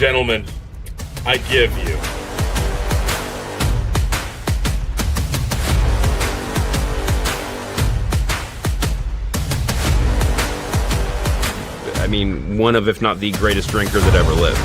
gentlemen, I give you one of, if not the greatest drinker that ever lived.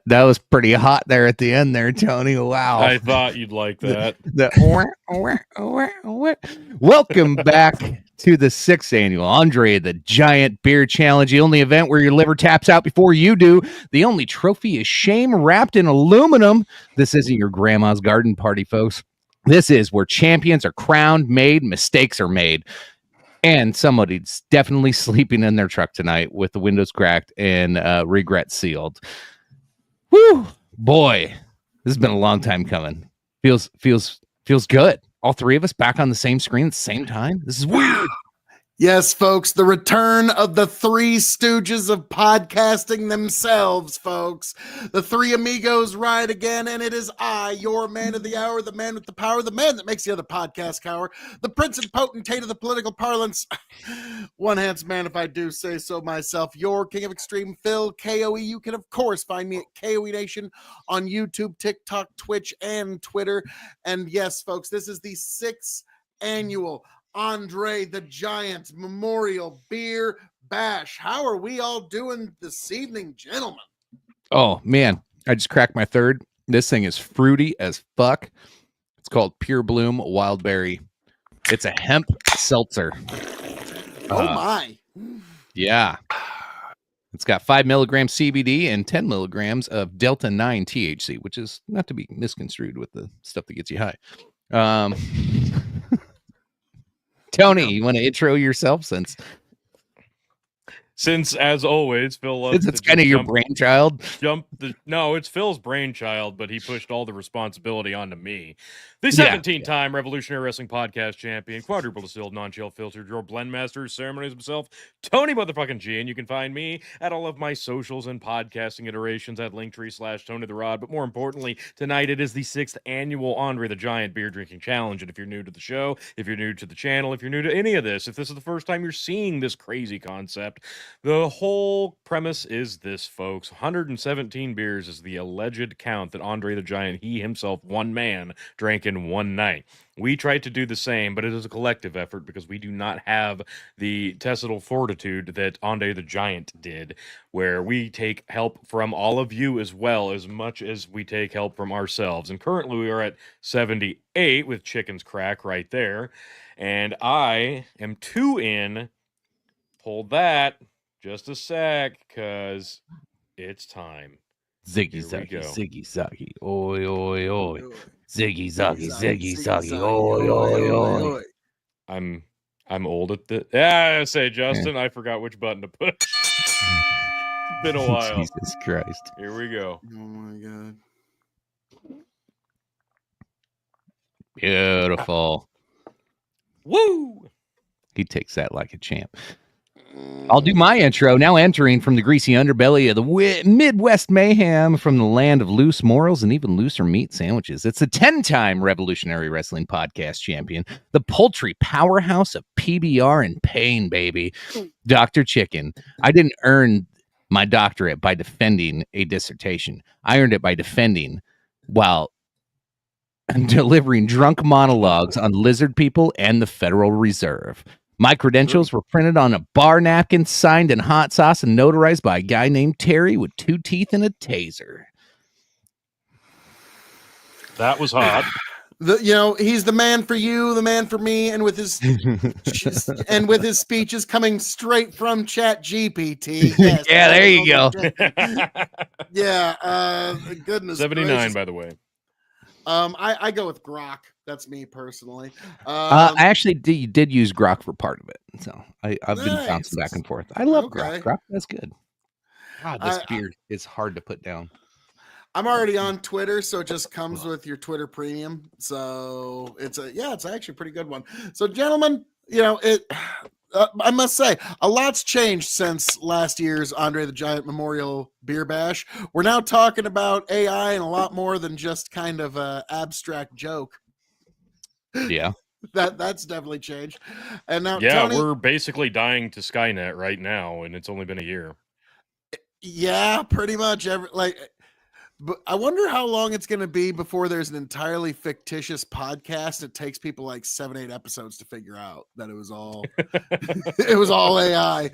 That was pretty hot there at the end there, Tony. Wow. I thought you'd like that. Welcome back to the 6th annual Andre the Giant Beer Challenge, the only event where your liver taps out before you do. The only trophy is shame wrapped in aluminum. This isn't your grandma's garden party, folks. This is where champions are crowned, made, mistakes are made. And somebody's definitely sleeping in their truck tonight with the windows cracked and regret sealed. Woo, boy, this has been a long time coming. Feels good. All three of us back on the same screen at the same time. This is weird. Yes, folks, the return of the three stooges of podcasting themselves, folks. The three amigos ride again, and it is I, your man of the hour, the man with the power, the man that makes the other podcast cower, the prince and potentate of the political parlance, one handsome man, if I do say so myself, your king of extreme, Phil, KOE. You can, of course, find me at KOE Nation on YouTube, TikTok, Twitch, and Twitter. And yes, folks, this is the 6th annual Andre the Giant Memorial Beer Bash. How are we all doing this evening, gentlemen? Oh, man. I just cracked my third. This thing is fruity as fuck. It's called Pure Bloom Wildberry. It's a hemp seltzer. Oh, my. Yeah. It's got 5 milligrams CBD and 10 milligrams of Delta 9 THC, which is not to be misconstrued with the stuff that gets you high. Tony, you want to intro yourself Since, as always, Phil loves it's kind of your brainchild. No, it's Phil's brainchild, but he pushed all the responsibility onto me. The 17-time Revolutionary Wrestling Podcast champion, quadruple distilled, non-chill filtered, your blend master, ceremonies himself, Tony motherfucking G, and you can find me at all of my socials and podcasting iterations at Linktree/Tony the Rod. But more importantly, tonight it is the 6th annual Andre the Giant Beer Drinking Challenge. And if you're new to the show, if you're new to the channel, if you're new to any of this, if this is the first time you're seeing this crazy concept, the whole premise is this, folks. 117 beers is the alleged count that Andre the Giant, he himself, one man, drank in one night. We tried to do the same, but it is a collective effort because we do not have the testicle fortitude that Andre the Giant did, where we take help from all of you as well, as much as we take help from ourselves. And currently we are at 78 with Chicken's Crack right there. And I am 2 in. Hold that just a sec, because it's time. Ziggy zaggy, ziggy zaggy, oi oi oi. Ziggy zaggy, ziggy zaggy, oi oi oi. I'm old at this. Yeah, I say, Justin, I forgot which button to push. It's been a while. Jesus Christ. Here we go. Oh my god. Beautiful. Woo! He takes that like a champ. I'll do my intro. Now entering from the greasy underbelly of the Midwest mayhem, from the land of loose morals and even looser meat sandwiches. It's the 10-time Revolutionary Wrestling Podcast champion, the poultry powerhouse of PBR and pain, baby, Dr. Chicken. I didn't earn my doctorate by defending a dissertation. I earned it by defending while delivering drunk monologues on lizard people and the Federal Reserve. My credentials were printed on a bar napkin, signed in hot sauce, and notarized by a guy named Terry with 2 teeth and a taser. That was hot. He's the man for you, the man for me, and with his speeches coming straight from Chat GPT. Yes, yeah, there you go. Yeah, goodness. 79, gracious. by the way. I go with Grok. That's me personally. I actually did use Grok for part of it, so I've been Nice. bouncing back and forth. I love Okay. Grok. Grok, that's good. God, this beard is hard to put down. I'm already on Twitter, so it just comes with your Twitter premium. So it's actually a pretty good one. So, gentlemen, I must say, a lot's changed since last year's Andre the Giant Memorial Beer Bash. We're now talking about AI and a lot more than just kind of a abstract joke. Yeah. That's definitely changed. And now, Yeah, Tony, we're basically dying to Skynet right now, and it's only been a year. yeah, pretty much but I wonder how long it's going to be before there's an entirely fictitious podcast. It takes people like 7-8 episodes to figure out that it was all AI.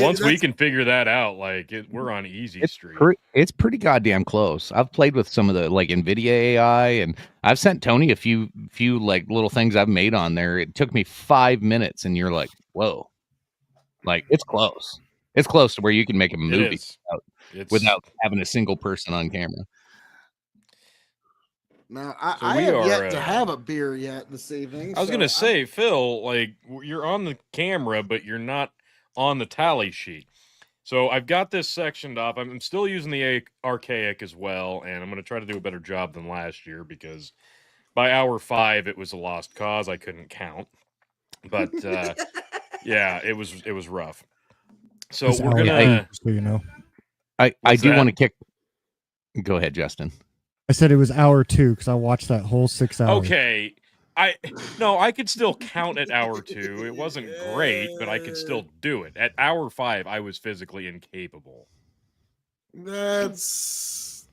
Once we can figure that out, we're on easy street. It's pretty goddamn close. I've played with some of the NVIDIA AI, and I've sent Tony a few little things I've made on there. It took me 5 minutes, and you're like, whoa, it's close. It's close to where you can make a movie without having a single person on camera. Now, I have yet to have a beer yet this evening. I was going to say, Phil, you're on the camera, but you're not on the tally sheet. So I've got this sectioned off. I'm still using the archaic as well, and I'm going to try to do a better job than last year because by hour 5, it was a lost cause. I couldn't count. But, yeah, it was rough. So we're going to... So you know. I do want to kick... Go ahead, Justin. I said it was hour 2 because I watched that whole 6 hours. Okay. I could still count at hour 2. It wasn't great, but I could still do it. At hour 5, I was physically incapable. That's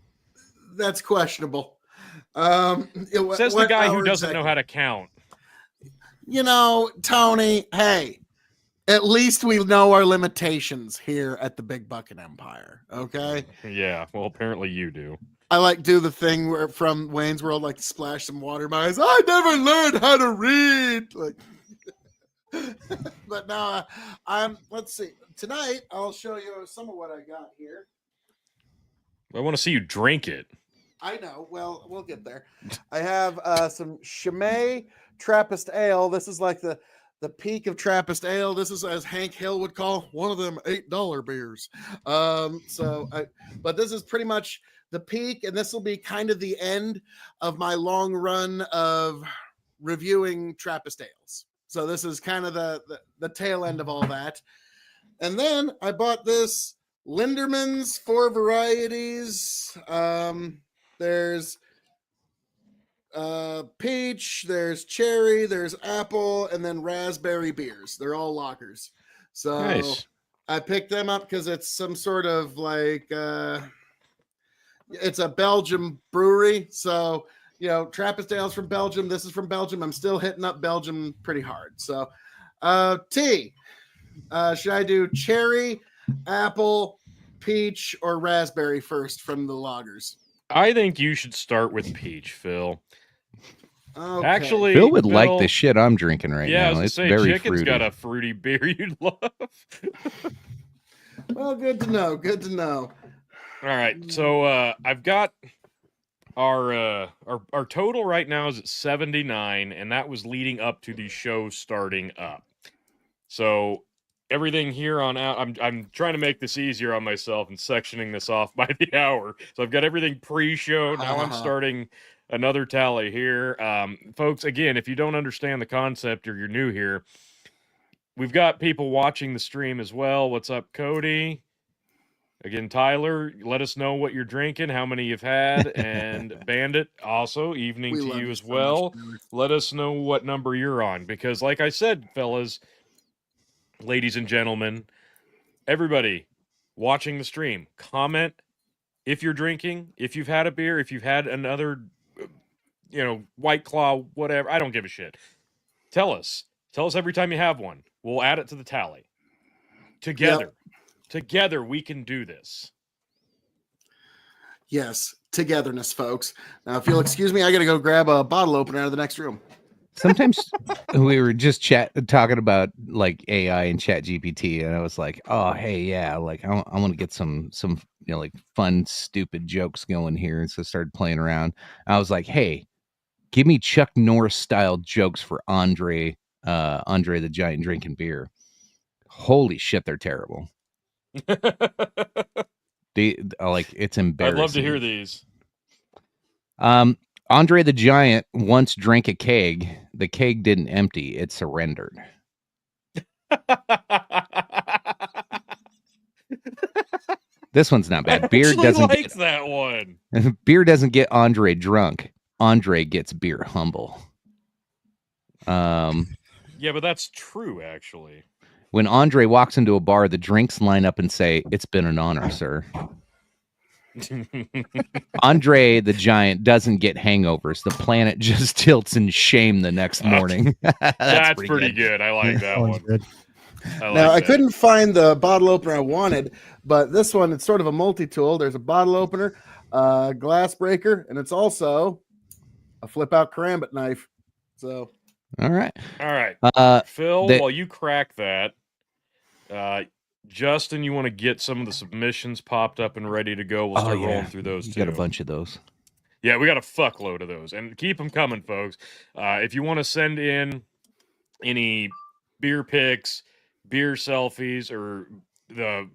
questionable. Says the guy who doesn't know how to count. Tony, hey, at least we know our limitations here at the Big Bucket Empire, okay? Yeah, well, apparently you do. I do the thing where from Wayne's World, splash some water in my eyes. I never learned how to read. But now let's see. Tonight, I'll show you some of what I got here. I want to see you drink it. I know. Well, we'll get there. I have some Chimay Trappist Ale. This is the peak of Trappist Ale. This is, as Hank Hill would call, one of them $8 beers. But this is pretty much the peak, and this will be kind of the end of my long run of reviewing Trappist ales. So this is kind of the tail end of all that. And then I bought this Linderman's 4 varieties. There's peach, there's cherry, there's apple, and then raspberry beers. They're all lagers. So nice. I picked them up because it's some sort of it's a Belgium brewery. So, Trappist ale's from Belgium. This is from Belgium. I'm still hitting up Belgium pretty hard. So, tea. Should I do cherry, apple, peach, or raspberry first from the lagers? I think you should start with peach, Phil. Okay. Actually, Phil would like the shit I'm drinking right now. It's very Chicken's fruity. got a fruity beer you'd love. Well, good to know. Good to know. All right, so I've got our total right now is at 79, and that was leading up to the show starting up. So everything here on out, I'm trying to make this easier on myself and sectioning this off by the hour. So I've got everything pre-show. Now I'm starting another tally here. Folks, again, if you don't understand the concept or you're new here, we've got people watching the stream as well. What's up, Cody? Again, Tyler, let us know what you're drinking, how many you've had, and Bandit, also, evening We to love you you as so well. much, Tyler. Let us know what number you're on, because like I said, fellas, ladies and gentlemen, everybody watching the stream, comment if you're drinking, if you've had a beer, if you've had another, White Claw, whatever. I don't give a shit. Tell us every time you have one. We'll add it to the tally. Together, we can do this. Yes, togetherness, folks. Now, if you'll excuse me, I got to go grab a bottle opener out of the next room. Sometimes we were just talking about like AI and Chat GPT, and I was like, "Oh, hey, yeah, like I want to get some like fun, stupid jokes going here." And so I started playing around. I was like, "Hey, give me Chuck Norris style jokes for Andre the Giant drinking beer." Holy shit, they're terrible. It's embarrassing. I'd love to hear these. Andre the Giant once drank a keg. The keg didn't empty; it surrendered. This one's not bad. Beer doesn't like that one. Beer doesn't get Andre drunk. Andre gets beer humble. Yeah, but that's true, actually. When Andre walks into a bar, the drinks line up and say, "It's been an honor, sir." Andre the Giant doesn't get hangovers. The planet just tilts in shame the next morning. That's pretty good. I like that one. Good. I couldn't find the bottle opener I wanted, but this one, it's sort of a multi-tool. There's a bottle opener, a glass breaker, and it's also a flip-out karambit knife. So, all right. Phil, while you crack that, Justin, you want to get some of the submissions popped up and ready to go? We'll start rolling through those too. Got a bunch of those. Yeah, we got a fuckload of those, and keep them coming, folks. If you want to send in any beer pics, beer selfies, or the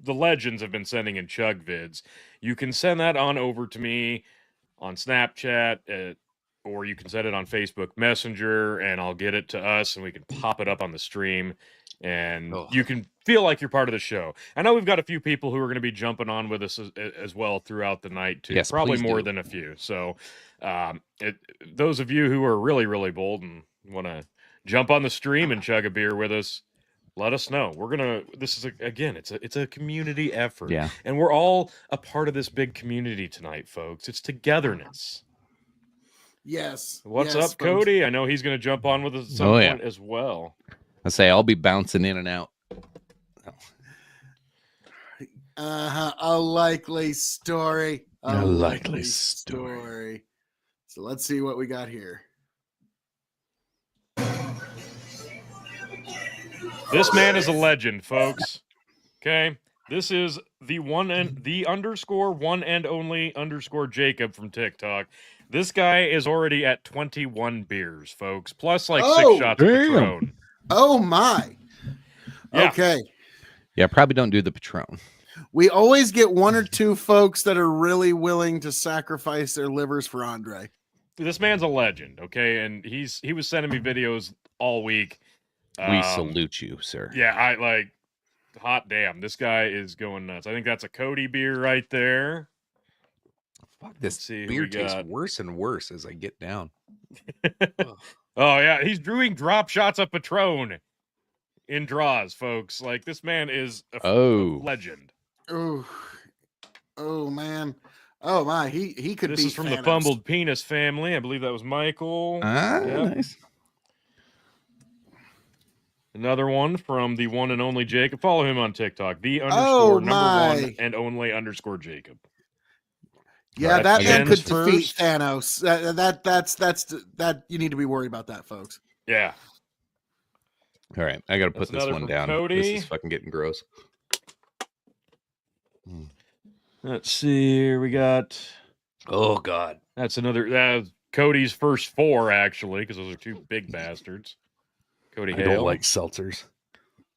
legends have been sending in chug vids, you can send that on over to me on Snapchat, or you can send it on Facebook Messenger, and I'll get it to us, and we can pop it up on the stream. And you can feel like you're part of the show. I know we've got a few people who are going to be jumping on with us as well throughout the night, too. Yes, probably more than a few. So those of you who are really, really bold and want to jump on the stream and chug a beer with us, let us know. This is, it's a community effort. Yeah. And we're all a part of this big community tonight, folks. It's togetherness. yes. What's yes, up, Cody? I know he's going to jump on with us at some point as well. I say I'll be bouncing in and out. A likely story. A likely story. So let's see what we got here. This man is a legend, folks. Okay? This is the one and only _ Jacob from TikTok. This guy is already at 21 beers, folks, plus like 6 shots of Patron. Oh my. Yeah. Okay. Yeah, probably don't do the Patron. We always get one or two folks that are really willing to sacrifice their livers for Andre. This man's a legend, okay? And he was sending me videos all week. We salute you, sir. Yeah, I like hot damn. This guy is going nuts. I think that's a Cody beer right there. Fuck, this beer tastes worse and worse as I get down. Oh yeah, he's doing drop shots of Patron in draws, folks. Like this man is a legend. Oh man. Oh my, he could be. This is from the Fumbled Penis family. I believe that was Michael. Nice. Another one from the one and only Jacob. Follow him on TikTok. The _number one and only _ Jacob. Yeah, that man could defeat Thanos. That you need to be worried about that, folks. Yeah. All right, I got to put this one down. Cody. This is fucking getting gross. Let's see here. We got Oh God. That's another Cody's first 4 actually, because those are 2 big bastards. Cody I Hale. don't like seltzers.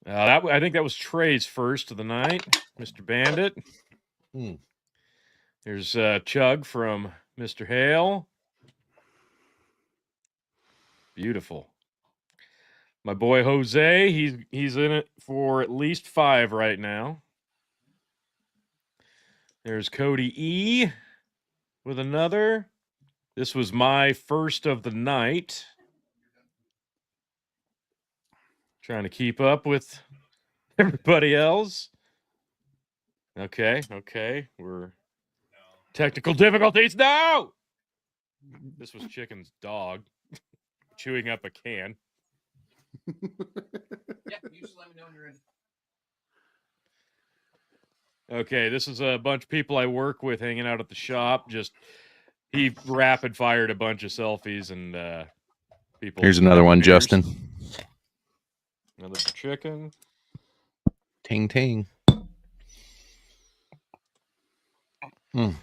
I think that was Trey's first of the night, Mr. Bandit. Hmm. There's Chug from Mr. Hale. Beautiful. My boy Jose, he's in it for at least 5 right now. There's Cody E with another. This was my first of the night. Trying to keep up with everybody else. Okay. We're technical difficulties. No! This was Chicken's dog chewing up a can. Yeah, you just let me know when you're in. Okay, this is a bunch of people I work with hanging out at the shop. He rapid fired a bunch of selfies and people. Here's another one, beers. Justin. Another Chicken. Ting ting. Mm.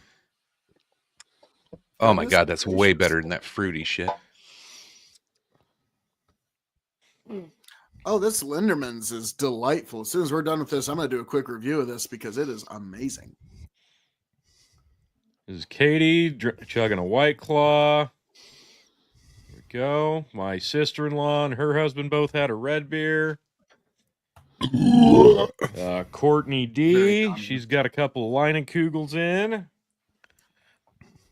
Oh my God, that's way better than that fruity shit. Oh, this Linderman's is delightful. As soon as we're done with this, I'm going to do a quick review of this because it is amazing. This is Katie chugging a White Claw. Here we go. My sister-in-law and her husband both had a red beer. Courtney D. She's got a couple of Leinenkugels in.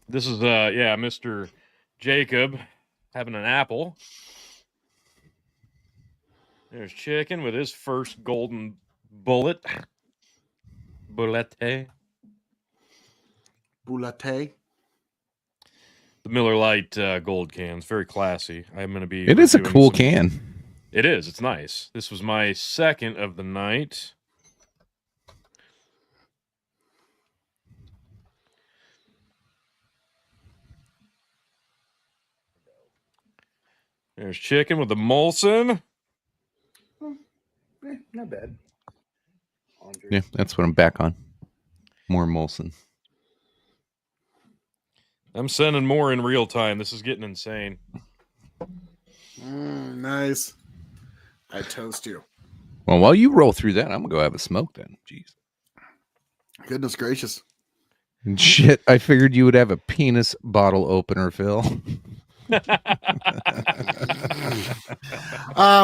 This is Mr. Jacob having an apple. There's Chicken with his first golden bullet. Bulette. Boulette. The Miller Lite gold cans. Very classy. I'm going to be... It is a cool can. It is. It's nice. This was my second of the night. There's Chicken with the Molson. Not bad. Yeah, that's what I'm back on. More Molson. I'm sending more in real time. This is getting insane. Nice. I toast you. Well, while you roll through that, I'm going to go have a smoke then. Jeez. Goodness gracious. Shit, I figured you would have a penis bottle opener, Phil.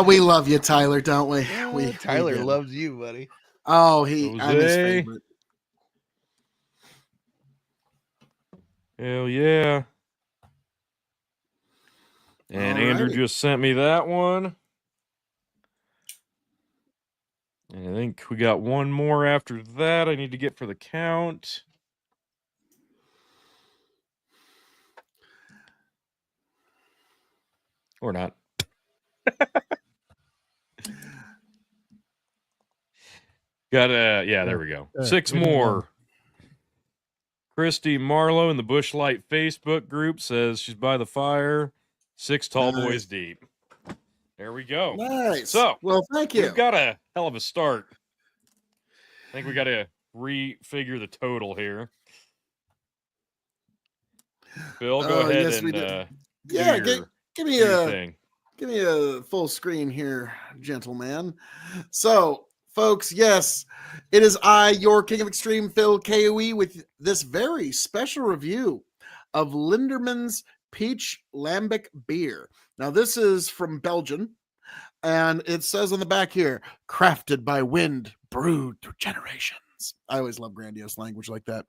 We love you, Tyler, don't we? Tyler do. loves you, buddy. Oh, I'm his Jose. favorite. Hell yeah. And Andrew Alrighty. just sent me that one. And I think we got one more after that I need to get for the count. Or not. There we go. 6 more. Christy Marlowe in the Bushlight Facebook group says she's by the fire, 6 tall boys deep. There we go. Nice. So, well, thank you. We've got a hell of a start. I think we got to refigure the total here. Phil, go ahead and give me a full screen here, gentlemen. So, folks, yes, it is I, your King of Extreme, Phil KOE, with this very special review of Linderman's Peach Lambic beer. Now, this is from Belgium, and it says on the back here, crafted by wind, brewed through generations. I always love grandiose language like that.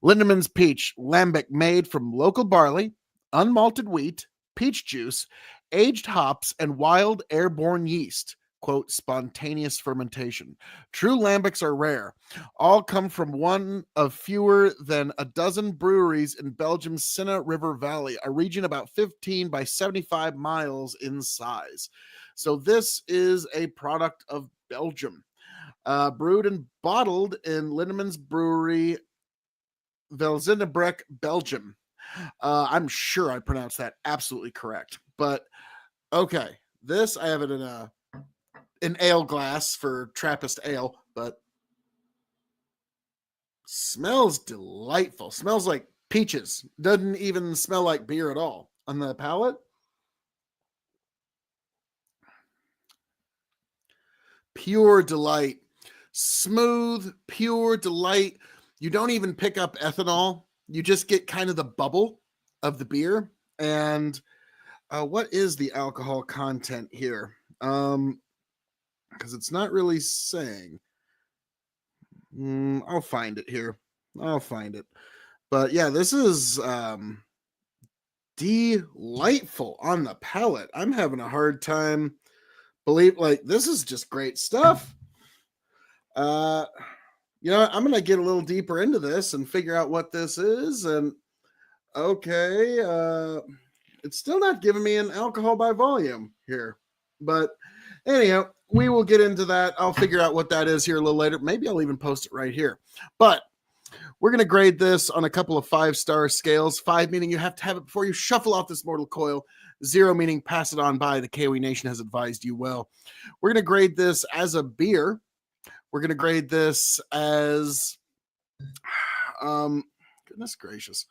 Linderman's Peach Lambic, made from local barley, unmalted wheat, peach juice, aged hops, and wild airborne yeast. Quote, spontaneous fermentation. True lambics are rare. All come from one of fewer than a dozen breweries in Belgium's Sena River Valley, a region about 15 by 75 miles in size. So this is a product of Belgium. Brewed and bottled in Lindeman's Brewery, Velzinebroek, Belgium. I'm sure I pronounced that absolutely correct. But, okay, this, I have it in an ale glass for Trappist ale, but smells delightful. Smells like Peaches. Doesn't even smell like beer at all. On the palate, pure delight. Smooth, pure delight. You don't even pick up ethanol. You just get kind of the bubble of the beer. And what is the alcohol content here? Because it's not really saying. I'll find it here. I'll find it. But yeah, this is delightful on the palate. I'm having a hard time this is just great stuff. I'm gonna get a little deeper into this and figure out what this is. And okay, it's still not giving me an alcohol by volume here, but anyhow, we will get into that. I'll figure out what that is here a little later. Maybe I'll even post it right here. But we're going to grade this on a couple of 5-star scales. 5 meaning you have to have it before you shuffle off this mortal coil. 0 meaning pass it on by. The KOE Nation has advised you well. We're going to grade this as a beer. We're going to grade this as, goodness gracious.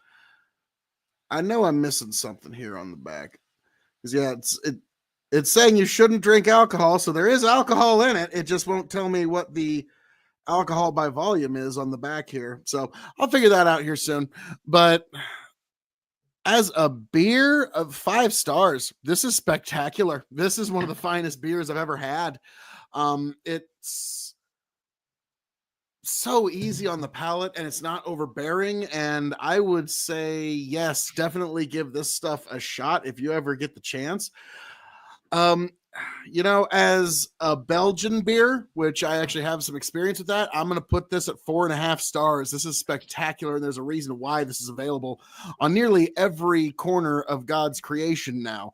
I know I'm missing something here on the back. Because, yeah, it's saying you shouldn't drink alcohol, so there is alcohol in it. It just won't tell me what the alcohol by volume is on the back here. So I'll figure that out here soon. But as a beer of 5 stars, this is spectacular. This is one of the finest beers I've ever had. It's so easy on the palate and it's not overbearing. And I would say, yes, definitely give this stuff a shot if you ever get the chance. As a Belgian beer, which I actually have some experience with that, I'm going to put this at 4.5 stars. This is spectacular, and there's a reason why this is available on nearly every corner of God's creation now.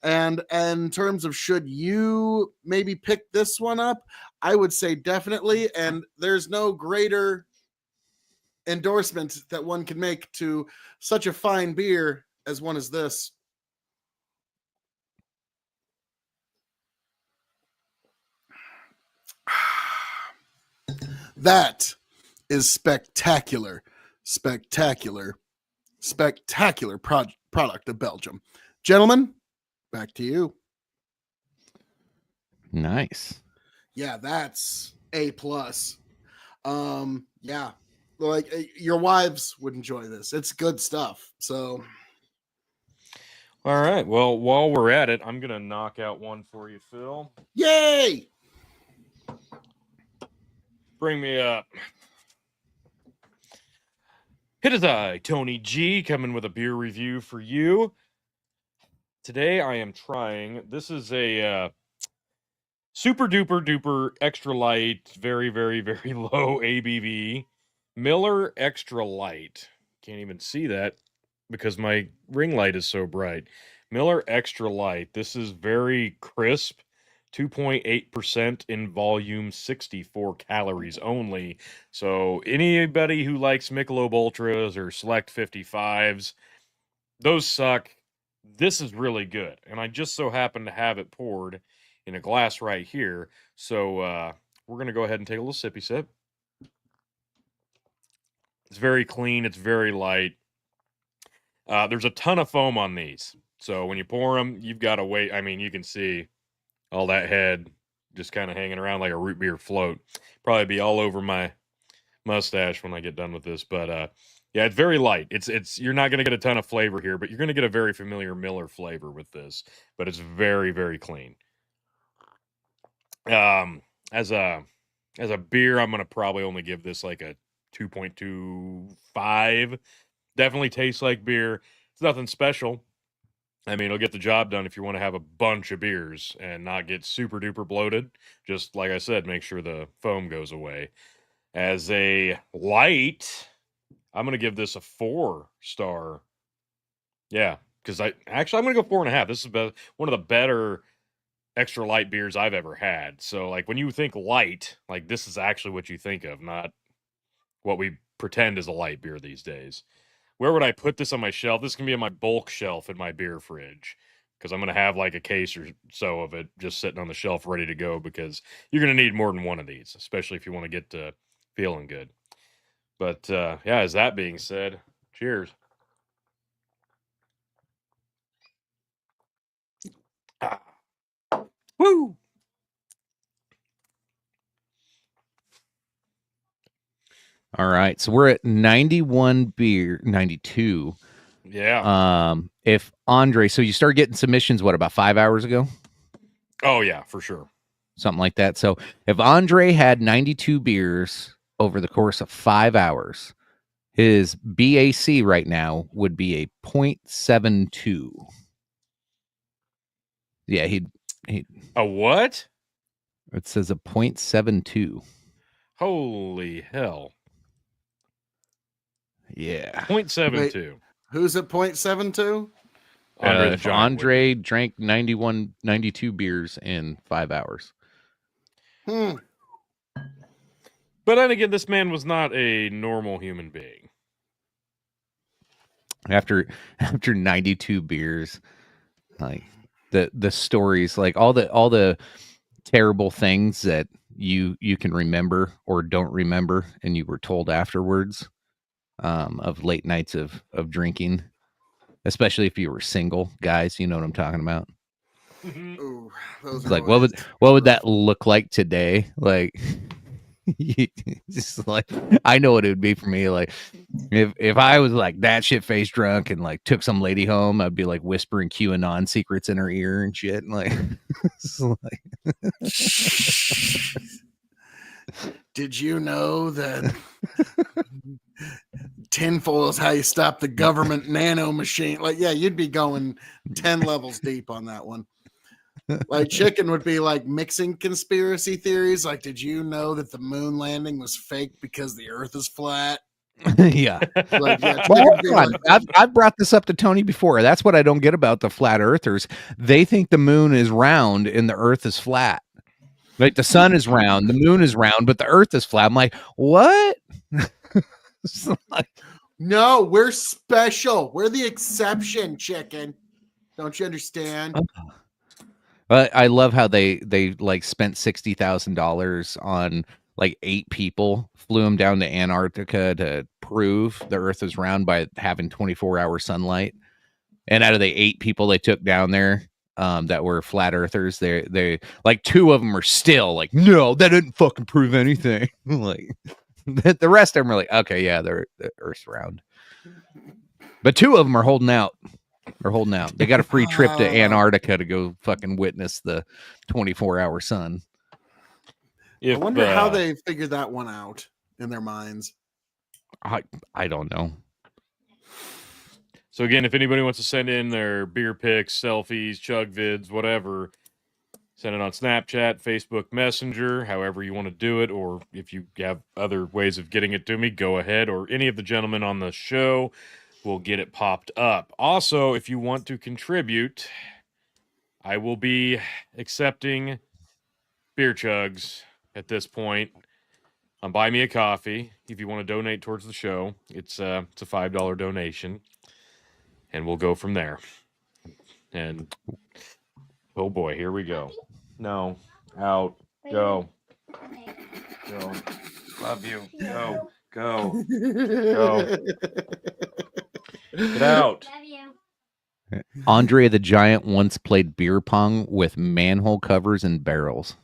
And in terms of should you maybe pick this one up, I would say definitely. And there's no greater endorsement that one can make to such a fine beer as one as this. That is spectacular product of Belgium. Gentlemen, back to you. Nice. Yeah, that's A+. Yeah, like your wives would enjoy this. It's good stuff. So, all right. Well, while we're at it, I'm gonna knock out one for you, Phil. Yay! Bring me up. It is I, Tony G, coming with a beer review for you. Today I am trying, this is a super duper duper extra light, very, very, very low ABV Miller Extra Light. Can't even see that because my ring light is so bright. Miller Extra Light. This is very crisp. 2.8% in volume, 64 calories only. So anybody who likes Michelob Ultras or Select 55s, those suck. This is really good. And I just so happen to have it poured in a glass right here. So we're going to go ahead and take a little sippy sip. It's very clean. It's very light. There's a ton of foam on these. So when you pour them, you've got to wait. I mean, you can see all that head just kind of hanging around like a root beer float. Probably be all over my mustache when I get done with this. But yeah, it's very light. It's you're not going to get a ton of flavor here, but you're going to get a very familiar Miller flavor with this. But it's very, very clean. As a beer, I'm going to probably only give this like a 2.25. Definitely tastes like beer. It's nothing special. I mean, it'll get the job done if you want to have a bunch of beers and not get super duper bloated. Just like I said, make sure the foam goes away. As a light, I'm going to give this a 4-star. Yeah, because I'm going to go 4.5. This is one of the better extra light beers I've ever had. So, like, when you think light, like, this is actually what you think of, not what we pretend is a light beer these days. Where would I put this on my shelf? This can be on my bulk shelf in my beer fridge because I'm going to have like a case or so of it just sitting on the shelf ready to go because you're going to need more than one of these, especially if you want to get to feeling good. But yeah, as that being said, cheers. Woo! All right, so we're at 91 beer, 92. Yeah. If Andre, so you started getting submissions, what, about 5 hours ago? Oh, yeah, for sure. Something like that. So if Andre had 92 beers over the course of 5 hours, his BAC right now would be a 0.72. Yeah, he A what? it says a 0.72. Holy hell. Yeah. 0.72. Who's at 0.72? Andre the If Giant would Andre be. drank 92 beers in 5 hours. Hmm. But then again, this man was not a normal human being. After 92 beers, like the stories, like all the terrible things that you can remember or don't remember and you were told afterwards, of late nights of drinking, especially if you were single, guys, you know what I'm talking about. Ooh, those It's are like always what would that look like today? Like just like I know what it would be for me. Like if I was like that shit face drunk and like took some lady home, I'd be like whispering QAnon secrets in her ear and shit. And like, it's like Did you know that tinfoil is how you stop the government nano machine? Like, yeah, you'd be going 10 levels deep on that one. Like, chicken would be like mixing conspiracy theories. Like, did you know that the moon landing was fake because the earth is flat? yeah. Like, yeah, Well, chicken would be hold on. like, I've brought this up to Tony before. That's what I don't get about the flat earthers. They think the moon is round and the earth is flat. Like the sun is round, the moon is round, but the earth is flat. I'm like, what? It's like, no, we're special. We're the exception, chicken. Don't you understand? I love how they like spent $60,000 on like 8 people, flew them down to Antarctica to prove the Earth is round by having 24-hour sunlight. And out of the 8 people they took down there, that were flat earthers, they like 2 of them are still like, no, that didn't fucking prove anything. Like the rest of them are like, okay, yeah, the Earth's round. But 2 of them are holding out. They're holding out. They got a free trip to Antarctica to go fucking witness the 24-hour sun. I wonder how they figured that one out in their minds. I don't know. So again, if anybody wants to send in their beer pics, selfies, chug vids, whatever, send it on Snapchat, Facebook Messenger, however you want to do it, or if you have other ways of getting it to me, go ahead, or any of the gentlemen on the show will get it popped up. Also, if you want to contribute, I will be accepting beer chugs at this point on Buy Me a Coffee. If you want to donate towards the show, it's a $5 donation. And we'll go from there. And oh boy, here we go. No, out, go, go. Love you. Go, go, go. Get out. Love you. Andre the Giant once played beer pong with manhole covers and barrels.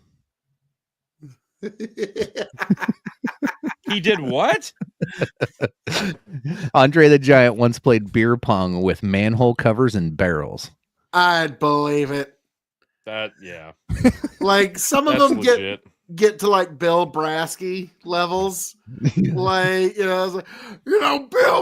He did what? Andre the Giant once played beer pong with manhole covers and barrels. I'd believe it. That yeah. Like some of That's them legit. get to like Bill Brasky levels. Like, Bill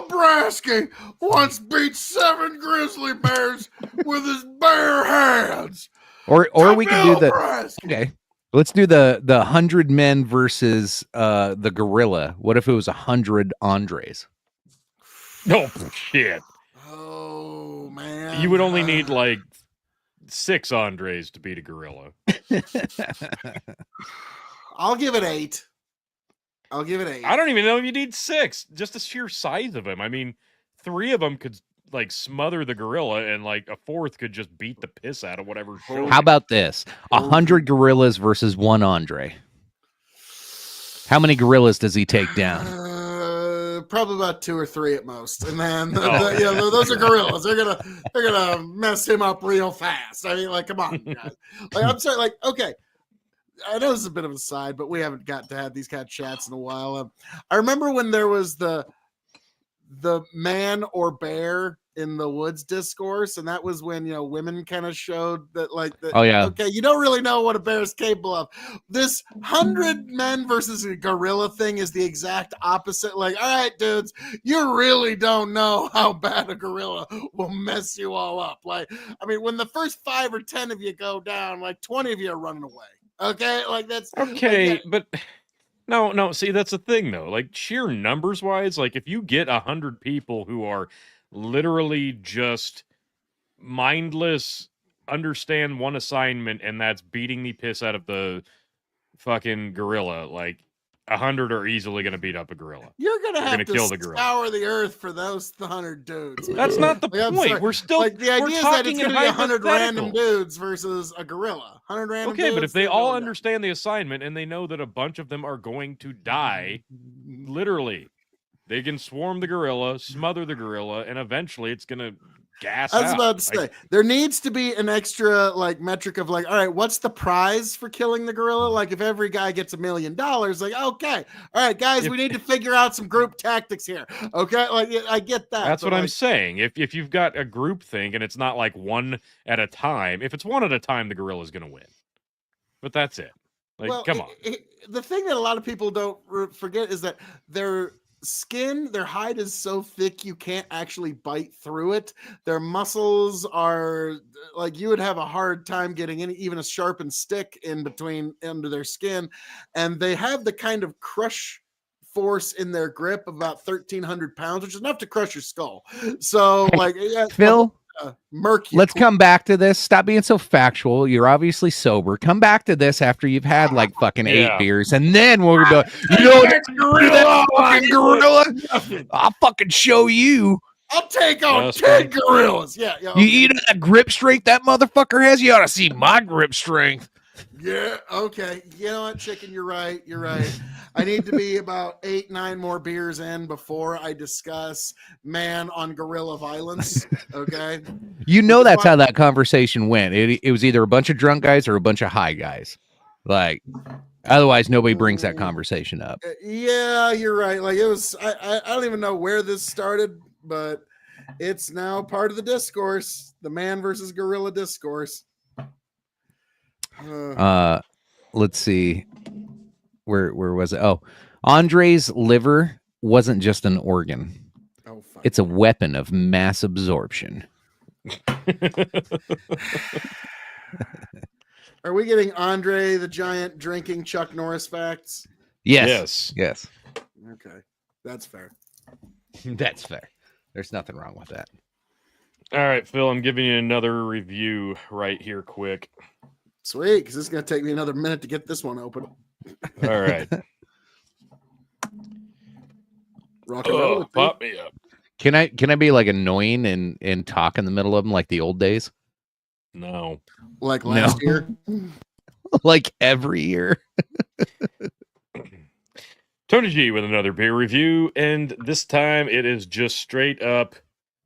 Brasky once beat 7 grizzly bears with his bare hands. Or we can do the Brasky. okay. Let's do the 100 men versus the gorilla. What if it was 100 Andres? Oh shit. Oh man. You would only need like 6 Andres to beat a gorilla. I'll give it 8. I'll give it 8. I don't even know if you need 6. Just the sheer size of him. I mean, 3 of them could like smother the gorilla, and like a 4th could just beat the piss out of whatever. How about this? 100 gorillas versus 1 Andre. How many gorillas does he take down? probably about 2 or 3 at most, and then Oh, you know, those are gorillas. They're gonna mess him up real fast. I mean, like, come on, guys. Like, I'm sorry. Like, okay, I know this is a bit of a side, but we haven't got to have these kind of chats in a while. I remember when there was the man or bear in the woods discourse, and that was when, you know, women kind of showed that, like, that, Oh, yeah. okay, you don't really know what a bear is capable of. This 100 men versus a gorilla thing is the exact opposite. Like, all right, dudes, you really don't know how bad a gorilla will mess you all up. Like, I mean, when the first 5 or 10 of you go down, like 20 of you are running away. Okay, like, that's okay, like, but no. See, that's the thing, though. Like, sheer numbers wise, like, if you get 100 people who are literally just mindless, understand one assignment, and that's beating the piss out of the fucking gorilla, like, 100 are easily going to beat up a gorilla. you're gonna They're have gonna to kill the gorilla. scour the earth for those 100 dudes. Man. That's not the Like, I'm point. sorry. We're still Like, the we're idea is that talking it's in gonna be 100 random hypotheticals. dudes versus a gorilla. 100 random dudes. Okay, but if they they're all going down. understand the assignment and they know that a bunch of them are going to die, literally, they can swarm the gorilla, smother the gorilla, and eventually it's gonna gas I was out. about to say, Like, there needs to be an extra, like, metric of, like, all right, what's the prize for killing the gorilla? Like, if every guy gets $1 million, like, okay, all right, guys, If- we need to figure out some group tactics here. Okay, like, I get that. that's but, what I'm like, saying. If you've got a group thing and it's not like one at a time, if it's one at a time, the gorilla's gonna win. But that's it. Like, well, come on. The thing that a lot of people don't forget is that their skin, their hide is so thick you can't actually bite through it. Their muscles are like, you would have a hard time getting even a sharpened stick in between under their skin, and they have the kind of crush force in their grip of about 1,300 pounds, which is enough to crush your skull. So, Hey, like, yeah, Phil, murky. let's come back to this. Stop being so factual. You're obviously sober. Come back to this after you've had like fucking 8 Yeah. beers, and then we'll be like, you know what? That fucking gorilla, I'll fucking show you. I'll take on That's 10 gorillas. Yeah, yeah. You Okay. eat that grip strength that motherfucker has. You ought to see my grip strength. Yeah, okay. You know what, chicken? You're right. You're right. I need to be about 8, 9 more beers in before I discuss man on gorilla violence. Okay. You know that's how that conversation went. It was either a bunch of drunk guys or a bunch of high guys. Like, otherwise nobody brings that conversation up. Yeah, you're right. Like, it was. I don't even know where this started, but it's now part of the discourse. The man versus gorilla discourse. Let's see. Where was it? Oh, Andre's liver wasn't just an organ. Oh, fuck. It's a weapon of mass absorption. Are we getting Andre the Giant drinking Chuck Norris facts? Yes. Yes. Okay, that's fair. That's fair. There's nothing wrong with that. All right, Phil, I'm giving you another review right here quick. Sweet, because this is going to take me another minute to get this one open. All right. Rock and roll. with me. Pop me up. Can I be like annoying and talk in the middle of them like the old days? No. Like last year. Like every year. Tony G with another beer review, and this time it is just straight up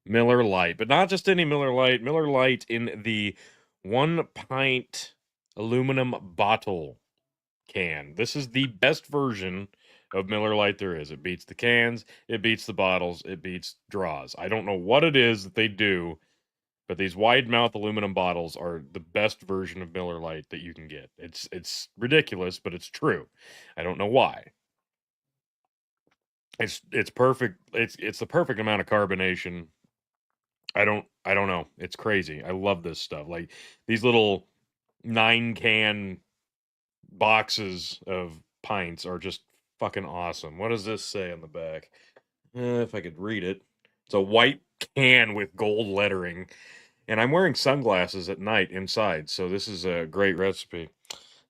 Miller Lite, but not just any Miller Lite. Miller Lite in the 1 pint aluminum bottle can. This is the best version of Miller Lite there is. It beats the cans, it beats the bottles, it beats draws. I don't know what it is that they do, but these wide mouth aluminum bottles are the best version of Miller Lite that you can get. It's ridiculous, but it's true. I don't know why. It's perfect. It's the perfect amount of carbonation. I don't know. It's crazy. I love this stuff. Like these little 9-can boxes of pints are just fucking awesome. What does this say on the back? If I could read it. It's a white can with gold lettering. And I'm wearing sunglasses at night inside, so this is a great recipe.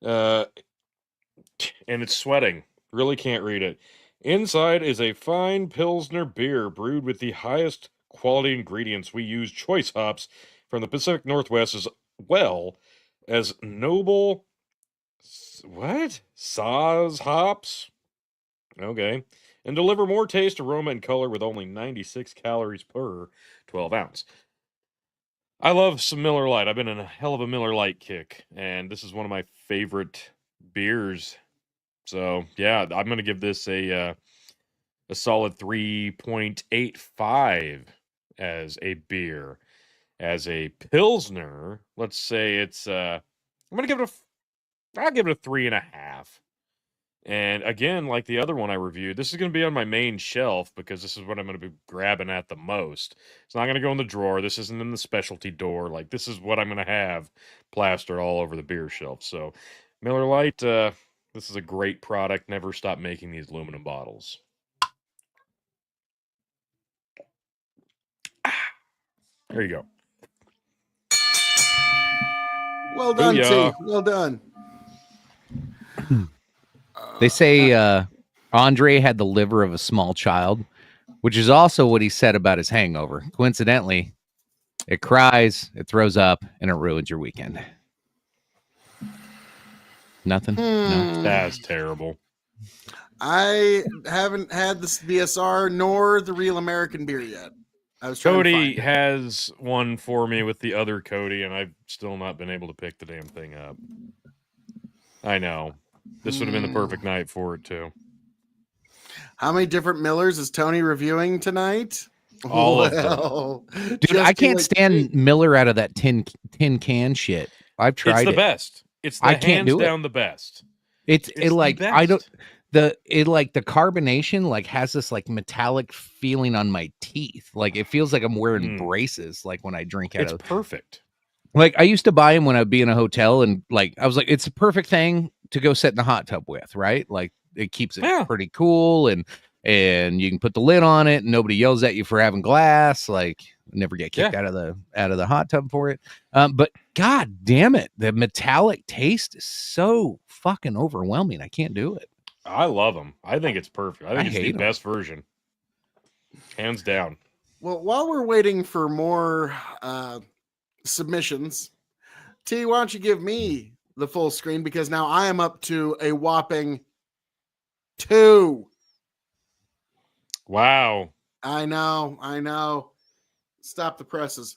And it's sweating. Really can't read it. Inside is a fine Pilsner beer brewed with the highest quality ingredients. We use choice hops from the Pacific Northwest as well as noble Saaz hops. Okay. and deliver more taste, aroma, and color with only 96 calories per 12 ounce. I love some Miller Lite. I've been in a hell of a Miller Lite kick, and this is one of my favorite beers. So yeah, I'm gonna give this a solid 3.85 as a beer. As a Pilsner, let's say it's I'm gonna give it I'll give it a 3.5. And again, like the other one I reviewed, this is going to be on my main shelf because this is what I'm going to be grabbing at the most. It's not going to go in the drawer. This isn't in the specialty door. Like, this is what I'm going to have plastered all over the beer shelf. So, Miller Lite, this is a great product. Never stop making these aluminum bottles. There you go. Well done, Booyah. T. Well done. They say Andre had the liver of a small child, which is also what he said about his hangover. Coincidentally, it cries, it throws up, and it ruins your weekend. Nothing? No. That's terrible. I haven't had this BSR nor the Real American beer yet. I was trying to Cody find it. has one for me with the other Cody, and I've still not been able to pick the damn thing up. I know. This would have been the perfect night for it, too. How many different Millers is Tony reviewing tonight? All of them. Dude, just I do can't like stand me. Miller out of that tin can shit. I've tried It's the it. best. It's the I can't hands do it. down the best. It's the like I don't best. the carbonation like has this like metallic feeling on my teeth. Like it feels like I'm wearing braces like when I drink out It's of perfect. like I used to buy them when I'd be in a hotel and like I was like it's a perfect thing to go sit in the hot tub with, right? Like it keeps it pretty cool and you can put the lid on it and nobody yells at you for having glass. Like never get kicked out of the hot tub for it. But god damn it, the metallic taste is so fucking overwhelming. I can't do it. I love them. I think it's perfect. I think it's the hate 'em. best version. Hands down. Well, while we're waiting for more submissions, T, why don't you give me the full screen because now I am up to a whopping 2. Wow. I know. Stop the presses.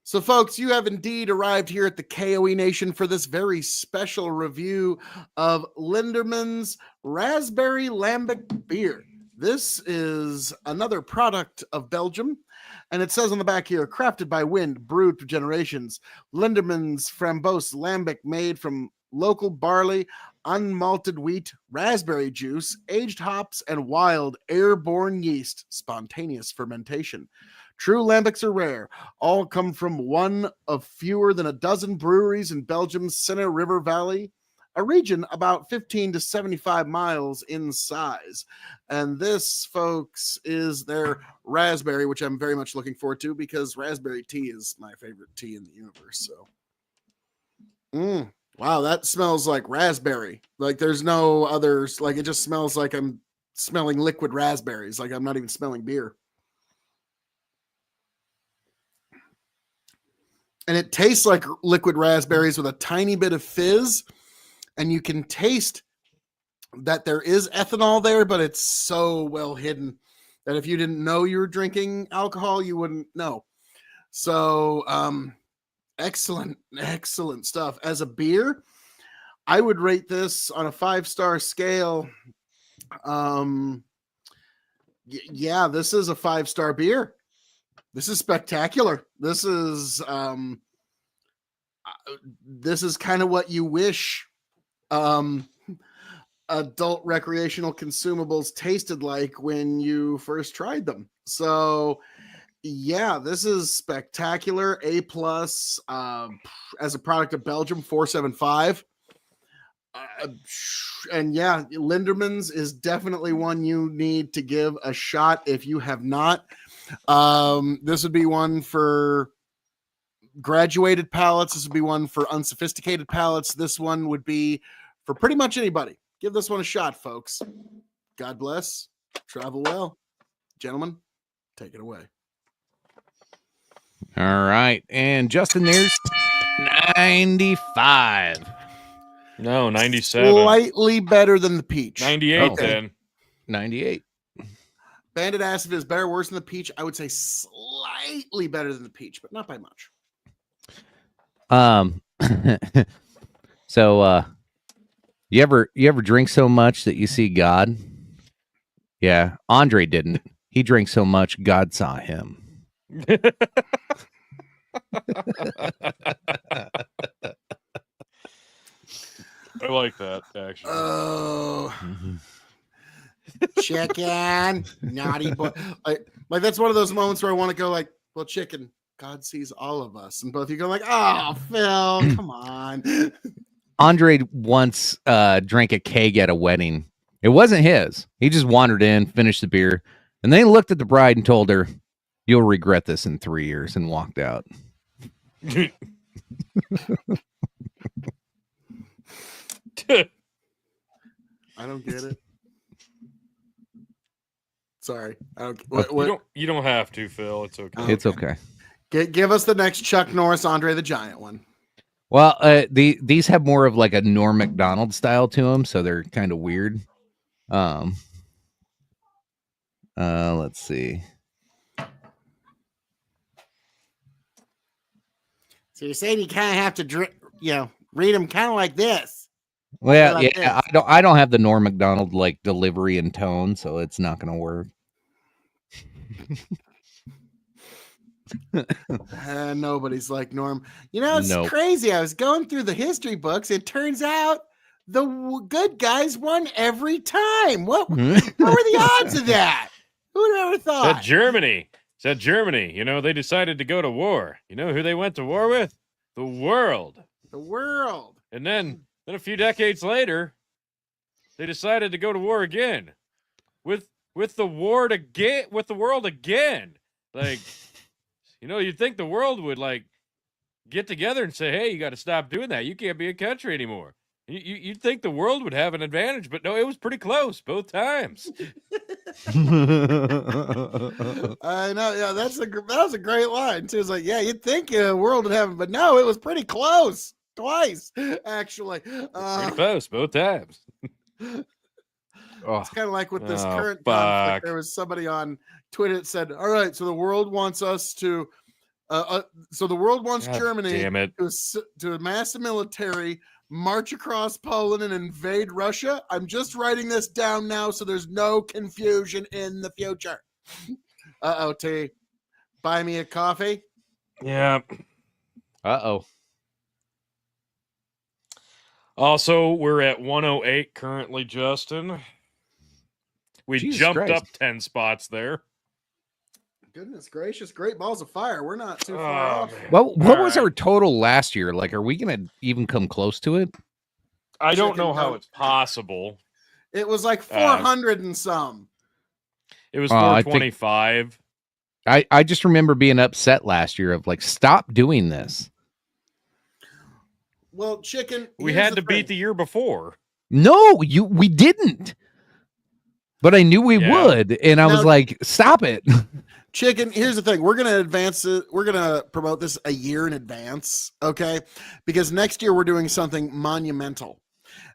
So, folks, you have indeed arrived here at the KOE Nation for this very special review of Linderman's Raspberry Lambic Beer. This is another product of Belgium, and it says on the back here, crafted by wind, brewed for generations. Linderman's Framboos Lambic made from local barley, unmalted wheat, raspberry juice, aged hops, and wild airborne yeast, spontaneous fermentation. True lambics are rare. All come from one of fewer than a dozen breweries in Belgium's Senne River Valley, a region about 15 to 75 miles in size. And this, folks, is their raspberry, which I'm very much looking forward to because raspberry tea is my favorite tea in the universe. So, wow, that smells like raspberry. Like there's no others. Like it just smells like I'm smelling liquid raspberries. Like I'm not even smelling beer. And it tastes like liquid raspberries with a tiny bit of fizz. And you can taste that there is ethanol there, but it's so well hidden that if you didn't know you were drinking alcohol, you wouldn't know. So, excellent stuff. As a beer, I would rate this on a 5-star scale. Yeah, this is a 5-star beer. This is spectacular. This is kind of what you wish adult recreational consumables tasted like when you first tried them. So yeah, this is spectacular. A plus as a product of Belgium, 4.75. And yeah, Linderman's is definitely one you need to give a shot if you have not. This would be one for graduated palates. This would be one for unsophisticated palates. This one would be for pretty much anybody. Give this one a shot, folks. God bless. Travel well. Gentlemen, take it away. All right. And Justin, there's 95. No, 97. Slightly better than the peach. 98 Okay. then. 98. Bandit asked if it was better or worse than the peach. I would say slightly better than the peach, but not by much. So you ever drink so much that you see God? Yeah, Andre didn't. He drank so much God saw him. I like that, actually. Oh, chicken, naughty boy. Like that's one of those moments where I want to go like, well, chicken, God sees all of us, and both of you go like, oh, Phil, come on. Andre once drank a keg at a wedding. It wasn't his. He just wandered in, finished the beer, and then he looked at the bride and told her, "You'll regret this in 3 years," and walked out. I don't get it. Sorry, I don't. You don't have to, Phil. It's okay. It's okay. Give us the next Chuck Norris, Andre the Giant one. Well, these have more of like a Norm Macdonald style to them, so they're kind of weird. Let's see. So you're saying you kind of have to, read them kind of like this. Well, like yeah, I don't have the Norm Macdonald like delivery and tone, so it's not going to work. Nobody's like Norm. It's crazy. I was going through the history books. It turns out the good guys won every time. What were the odds of that? Who would have ever thought? Said Germany. They decided to go to war. You know who they went to war with? The world. The world. And then a few decades later, they decided to go to war again with the world again. Like, you'd think the world would like get together and say, "Hey, you got to stop doing that. You can't be a country anymore." You'd think the world would have an advantage, but no, it was pretty close both times. I know. Yeah, that was a great line too. It's like, yeah, you'd think the world would have it, but no, it was pretty close twice, actually. Pretty close both times. It's kind of like with this current conflict. There was somebody on Twitter that said, "All right, so the world wants us to, so the world wants Germany to amass the military, march across Poland and invade Russia. I'm just writing this down now so there's no confusion in the future." T. Buy me a coffee? Yeah. Uh-oh. Also, we're at 108 currently, Justin. We jumped up 10 spots there. Goodness gracious, great balls of fire. We're not too far off. Well, what was our total last year? Like, are we going to even come close to it? I don't know how it's possible. It was like 400 and some. It was 425. I just remember being upset last year of like, stop doing this. Well, chicken. We had to beat the year before. No, we didn't. But I knew we would, and I was like, stop it. Chicken, here's the thing. We're going to advance it. We're going to promote this a year in advance, okay? Because next year we're doing something monumental.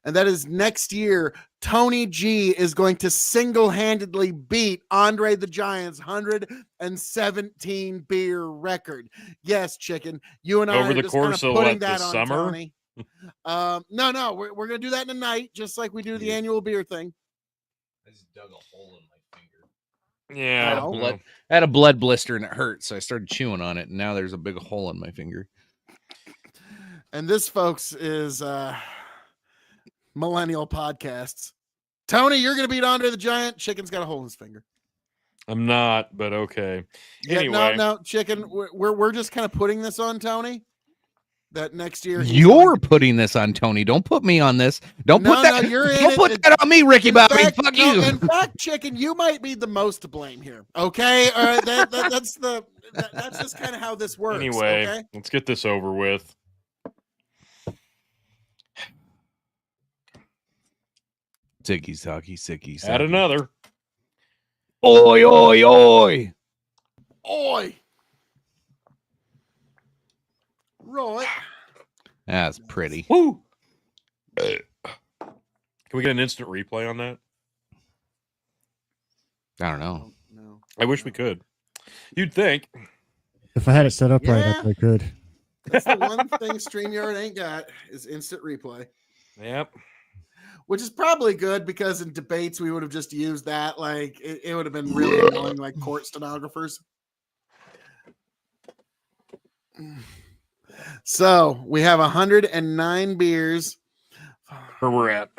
And that is next year, Tony G is going to single-handedly beat Andre the Giant's 117 beer record. Yes, Chicken. You and I over are the just course kind of putting that the on summer. Tony. No, we're going to do that in a night, just like we do the annual beer thing. I just dug a hole in my finger. Yeah. I had a blood blister and it hurt, so I started chewing on it, and now there's a big hole in my finger. And this, folks, is Millennial Podcasts. Tony, you're going to beat Andre the Giant. Chicken's got a hole in his finger. I'm not, but okay. Yeah, anyway. No, Chicken, we're just kind of putting this on Tony. That next year you're putting this on Tony. Don't put me on this. Don't put that on me, Ricky Bobby. Fuck you. In fact, Chicken, you might be the most to blame here. Okay, all right. That's just kind of how this works. Anyway, okay? Let's get this over with. Sicky. Add another. Oi, oi, oi. Oi. Right. That's pretty. Woo. Can we get an instant replay on that? I don't know. No. I wish we could. You'd think. If I had it set up right, Yeah. I could. That's the one thing StreamYard ain't got is instant replay, Yep. which is probably good because in debates we would have just used that. Like it would have been really annoying, like court stenographers. So we have 109 beers. Where we're at.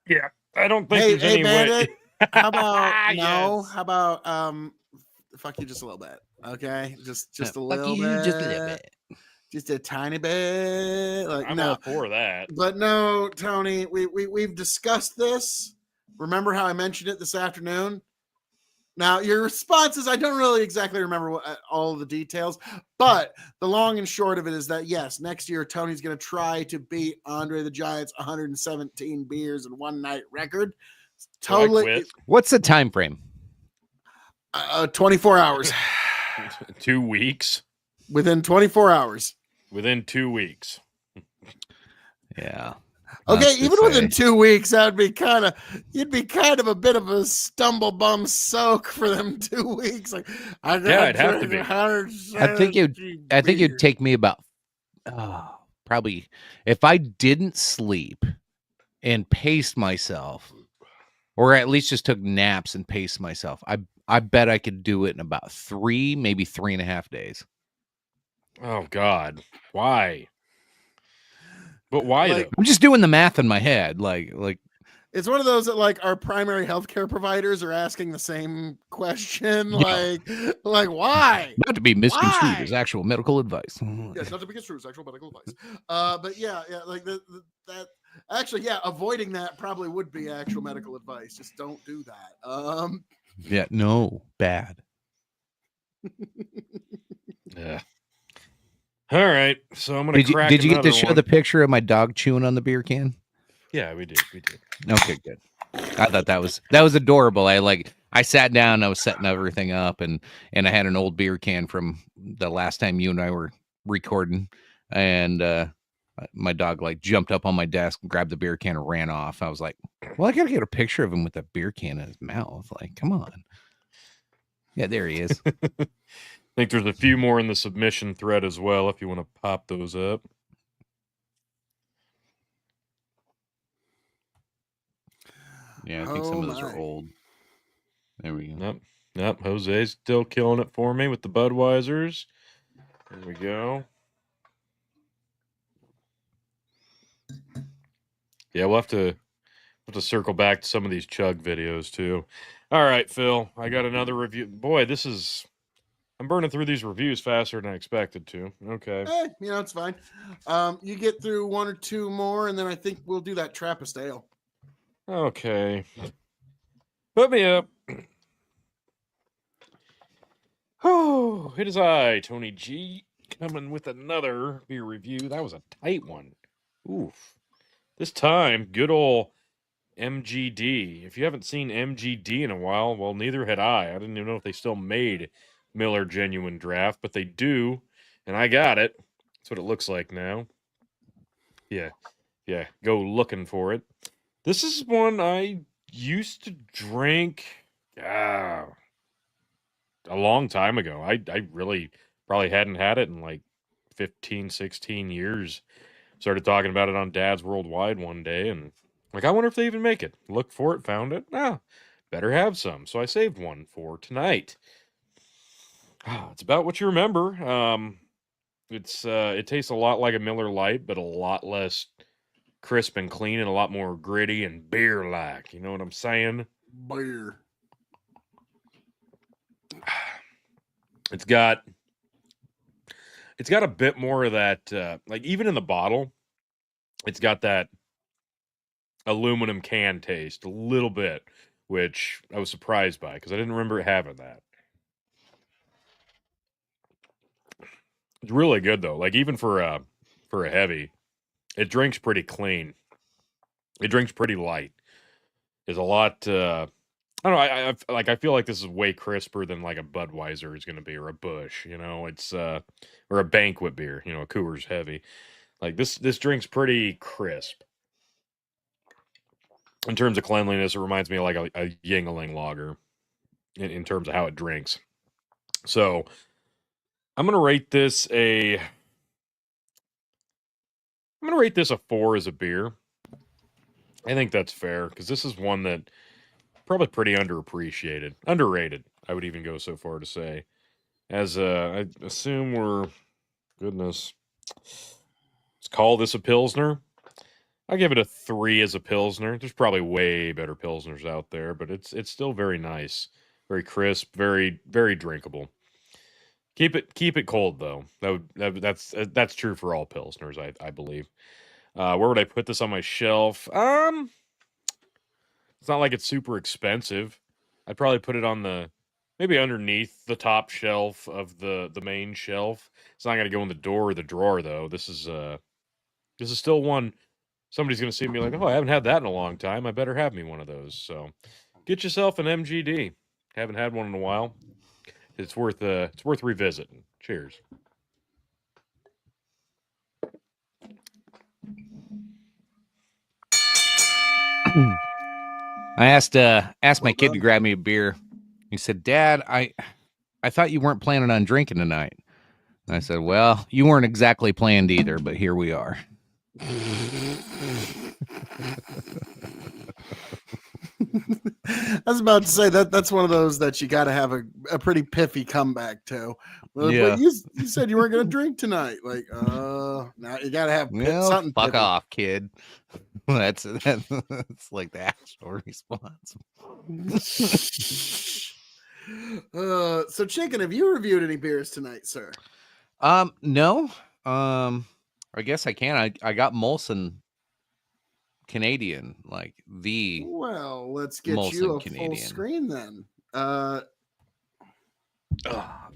Yeah. I don't think Hey, there's any Bandit, way. how about no? Yes. How about fuck you just a little bit, okay? Just a Fuck little you, bit, just a little bit. just a tiny bit. Like I'm no, all for that. but no, Tony, we've discussed this. Remember how I mentioned it this afternoon? Now, your response is I don't really exactly remember all of the details, but the long and short of it is that, yes, next year Tony's going to try to beat Andre the Giant's 117 beers in one night record. So I Totally. quit. What's the time frame? 24 hours. 2 weeks. Within 24 hours. Within 2 weeks. Yeah. Okay, That's to even within say. 2 weeks, you'd be kind of a bit of a stumble bum soak for them 2 weeks. Like, Yeah, it'd have to be. I think it'd take me about probably if I didn't sleep and paced myself, or at least just took naps and paced myself. I bet I could do it in about 3, maybe 3.5 days. Oh God. Why? But why Like- though? I'm just doing the math in my head. Like It's one of those that like our primary healthcare providers are asking the same question. Yeah. Like why? not to be misconstrued Why? as actual medical advice. Yeah, not to be construed as actual medical advice. But yeah, like that. Actually, yeah, avoiding that probably would be actual medical advice. Just don't do that. Yeah, no, bad. Yeah. All right. So I'm gonna Did you crack get to another show one. the picture of my dog chewing on the beer can? Yeah, we did. We did. Okay, good. I thought that was adorable. I sat down, I was setting everything up, and I had an old beer can from the last time you and I were recording, and my dog like jumped up on my desk, grabbed the beer can, and ran off. I was like, well, I gotta get a picture of him with a beer can in his mouth. Like, come on. Yeah, there he is. I think there's a few more in the submission thread as well if you want to pop those up. Yeah, I think some of those my. are old. There we go. Yep. Yep. Jose's still killing it for me with the Budweisers. There we go. Yeah, we'll have to circle back to some of these chug videos too. All right, Phil. I got another review. Boy, I'm burning through these reviews faster than I expected to. Okay. It's fine. You get through one or two more, and then I think we'll do that Trappist ale. Okay. Put me up. Oh, it is I, Tony G, coming with another beer review. That was a tight one. Oof. This time, good old MGD. If you haven't seen MGD in a while, well, neither had I. I didn't even know if they still made Miller Genuine Draft, but they do, and I got it. That's what it looks like now. Yeah. Go looking for it. This is one I used to drink a long time ago. I really probably hadn't had it in like 15, 16 years. Started talking about it on Dad's Worldwide one day, and like, I wonder if they even make it. Looked for it, found it. Better have some. So I saved one for tonight. It's about what you remember. It tastes a lot like a Miller Lite, but a lot less crisp and clean, and a lot more gritty and beer-like. You know what I'm saying? Beer. It's got a bit more of that, like even in the bottle, it's got that aluminum can taste a little bit, which I was surprised by because I didn't remember it having that. It's really good though. Like even for a heavy, it drinks pretty clean. It drinks pretty light. There's a lot. I don't know. I feel like this is way crisper than like a Budweiser is going to be, or a Busch. It's or a banquet beer. A Coors Heavy. Like this drink's pretty crisp. in terms of cleanliness, it reminds me of like a Yingling lager in terms of how it drinks. So I'm gonna rate this a 4 as a beer. I think that's fair because this is one that probably pretty underrated. I would even go so far to say, as I assume goodness, let's call this a pilsner. I give it a 3 as a pilsner. There's probably way better pilsners out there, but it's still very nice, very crisp, very drinkable. Keep it cold though. That's true for all pilsners, I believe. Where would I put this on my shelf? It's not like it's super expensive. I'd probably put it on maybe underneath the top shelf of the main shelf. It's not gonna go in the door or the drawer though. This is still one somebody's gonna see me like, oh, I haven't had that in a long time. I better have me one of those. So get yourself an MGD. Haven't had one in a while. It's worth revisiting. Cheers. I asked my kid to done. grab me a beer. He said, "Dad, I thought you weren't planning on drinking tonight." And I said, "Well, you weren't exactly planned either, but here we are." I was about to say that's one of those that you got to have a pretty piffy comeback to. Well, Yeah. but you said you weren't going to drink tonight. Like, now you got to have Well, something. fuck pithy. off, kid. That's like the actual response. So Chicken, have you reviewed any beers tonight, sir? No. I guess I can. I got Molson Canadian, like the Well, let's get Molson you a Canadian. full screen then. I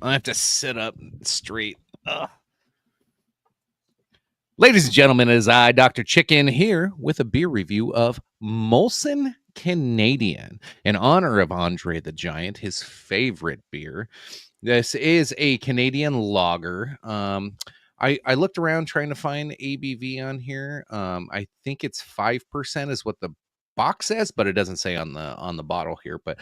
have to sit up straight. Ladies and gentlemen, it is I, Dr. Chicken, here with a beer review of Molson Canadian in honor of Andre the Giant, his favorite beer. This is a Canadian lager. I looked around trying to find ABV on here. I think it's 5% is what the box says, but it doesn't say on the bottle here. But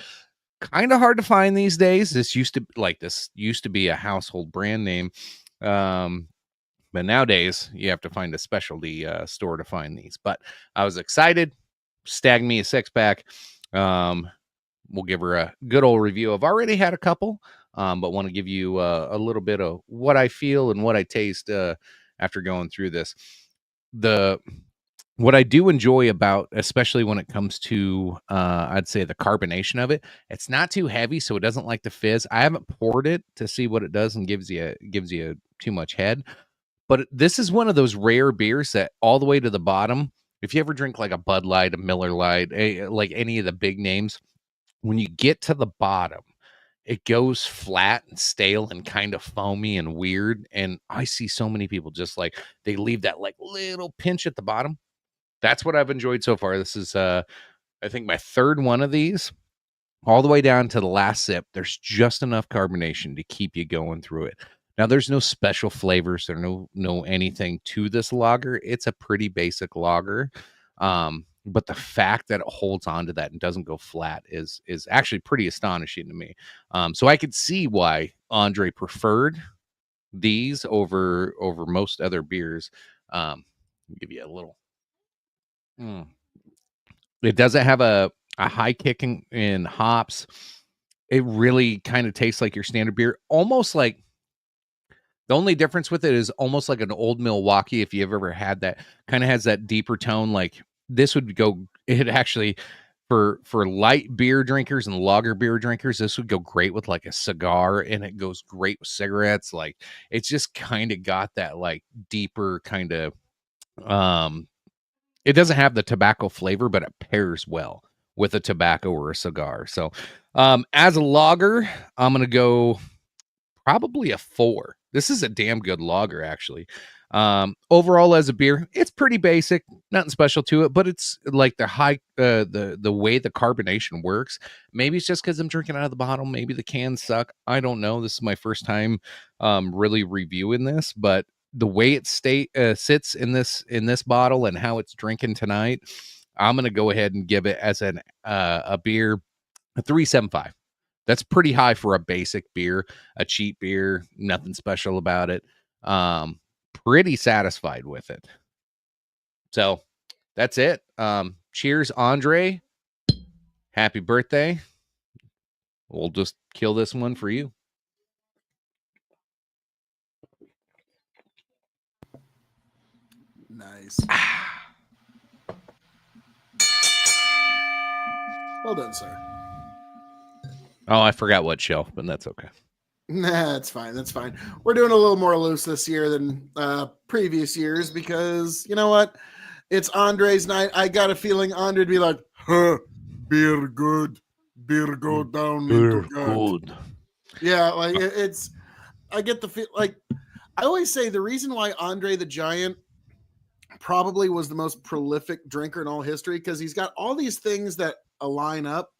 kind of hard to find these days. This used to be a household brand name. But nowadays you have to find a specialty store to find these. But I was excited. Stag me a 6-pack. We'll give her a good old review. I've already had a couple, but want to give you a little bit of what I feel and what I taste after going through this. What I do enjoy about, especially when it comes to, I'd say the carbonation of it, it's not too heavy, so it doesn't like the fizz. I haven't poured it to see what it does and gives you too much head. But this is one of those rare beers that all the way to the bottom, if you ever drink like a Bud Light, a Miller Lite, like any of the big names, when you get to the bottom, it goes flat and stale and kind of foamy and weird. And I see so many people just like they leave that like little pinch at the bottom. That's what I've enjoyed so far. This is I think my third one of these. All the way down to the last sip, there's just enough carbonation to keep you going through it. Now, there's no special flavors or no anything to this lager. It's a pretty basic lager. But the fact that it holds on to that and doesn't go flat is actually pretty astonishing to me. So I could see why Andre preferred these over most other beers. I'll give you a little. It doesn't have a high kick in hops. It really kind of tastes like your standard beer. Almost like the only difference with it is almost like an old Milwaukee. If you've ever had that, kind of has that deeper tone. Like this would go, it actually for light beer drinkers and lager beer drinkers, this would go great with like a cigar, and it goes great with cigarettes. Like it's just kind of got that like deeper kind of, it doesn't have the tobacco flavor, but it pairs well with a tobacco or a cigar. So as a lager, I'm going to go probably a 4. This is a damn good lager, actually. Overall, as a beer, it's pretty basic, nothing special to it, but it's like the high, the way the carbonation works. Maybe it's just because I'm drinking out of the bottle. Maybe the cans suck. I don't know. This is my first time really reviewing this, but the way it sits in this bottle and how it's drinking tonight, I'm going to go ahead and give it as a beer, a 3.75. That's pretty high for a basic beer, a cheap beer, nothing special about it. Pretty satisfied with it. So that's it. Cheers, Andre. Happy birthday. We'll just kill this one for you. Nice. Well done, sir. Oh, I forgot what shelf, but that's okay. Nah, that's fine. That's fine. We're doing a little more loose this year than previous years because you know what? It's Andre's night. I got a feeling Andre'd be like, huh, beer good. Beer go down into good. Yeah, like it's I get the feel like I always say the reason why Andre the Giant probably was the most prolific drinker in all history because he's got all these things that align up.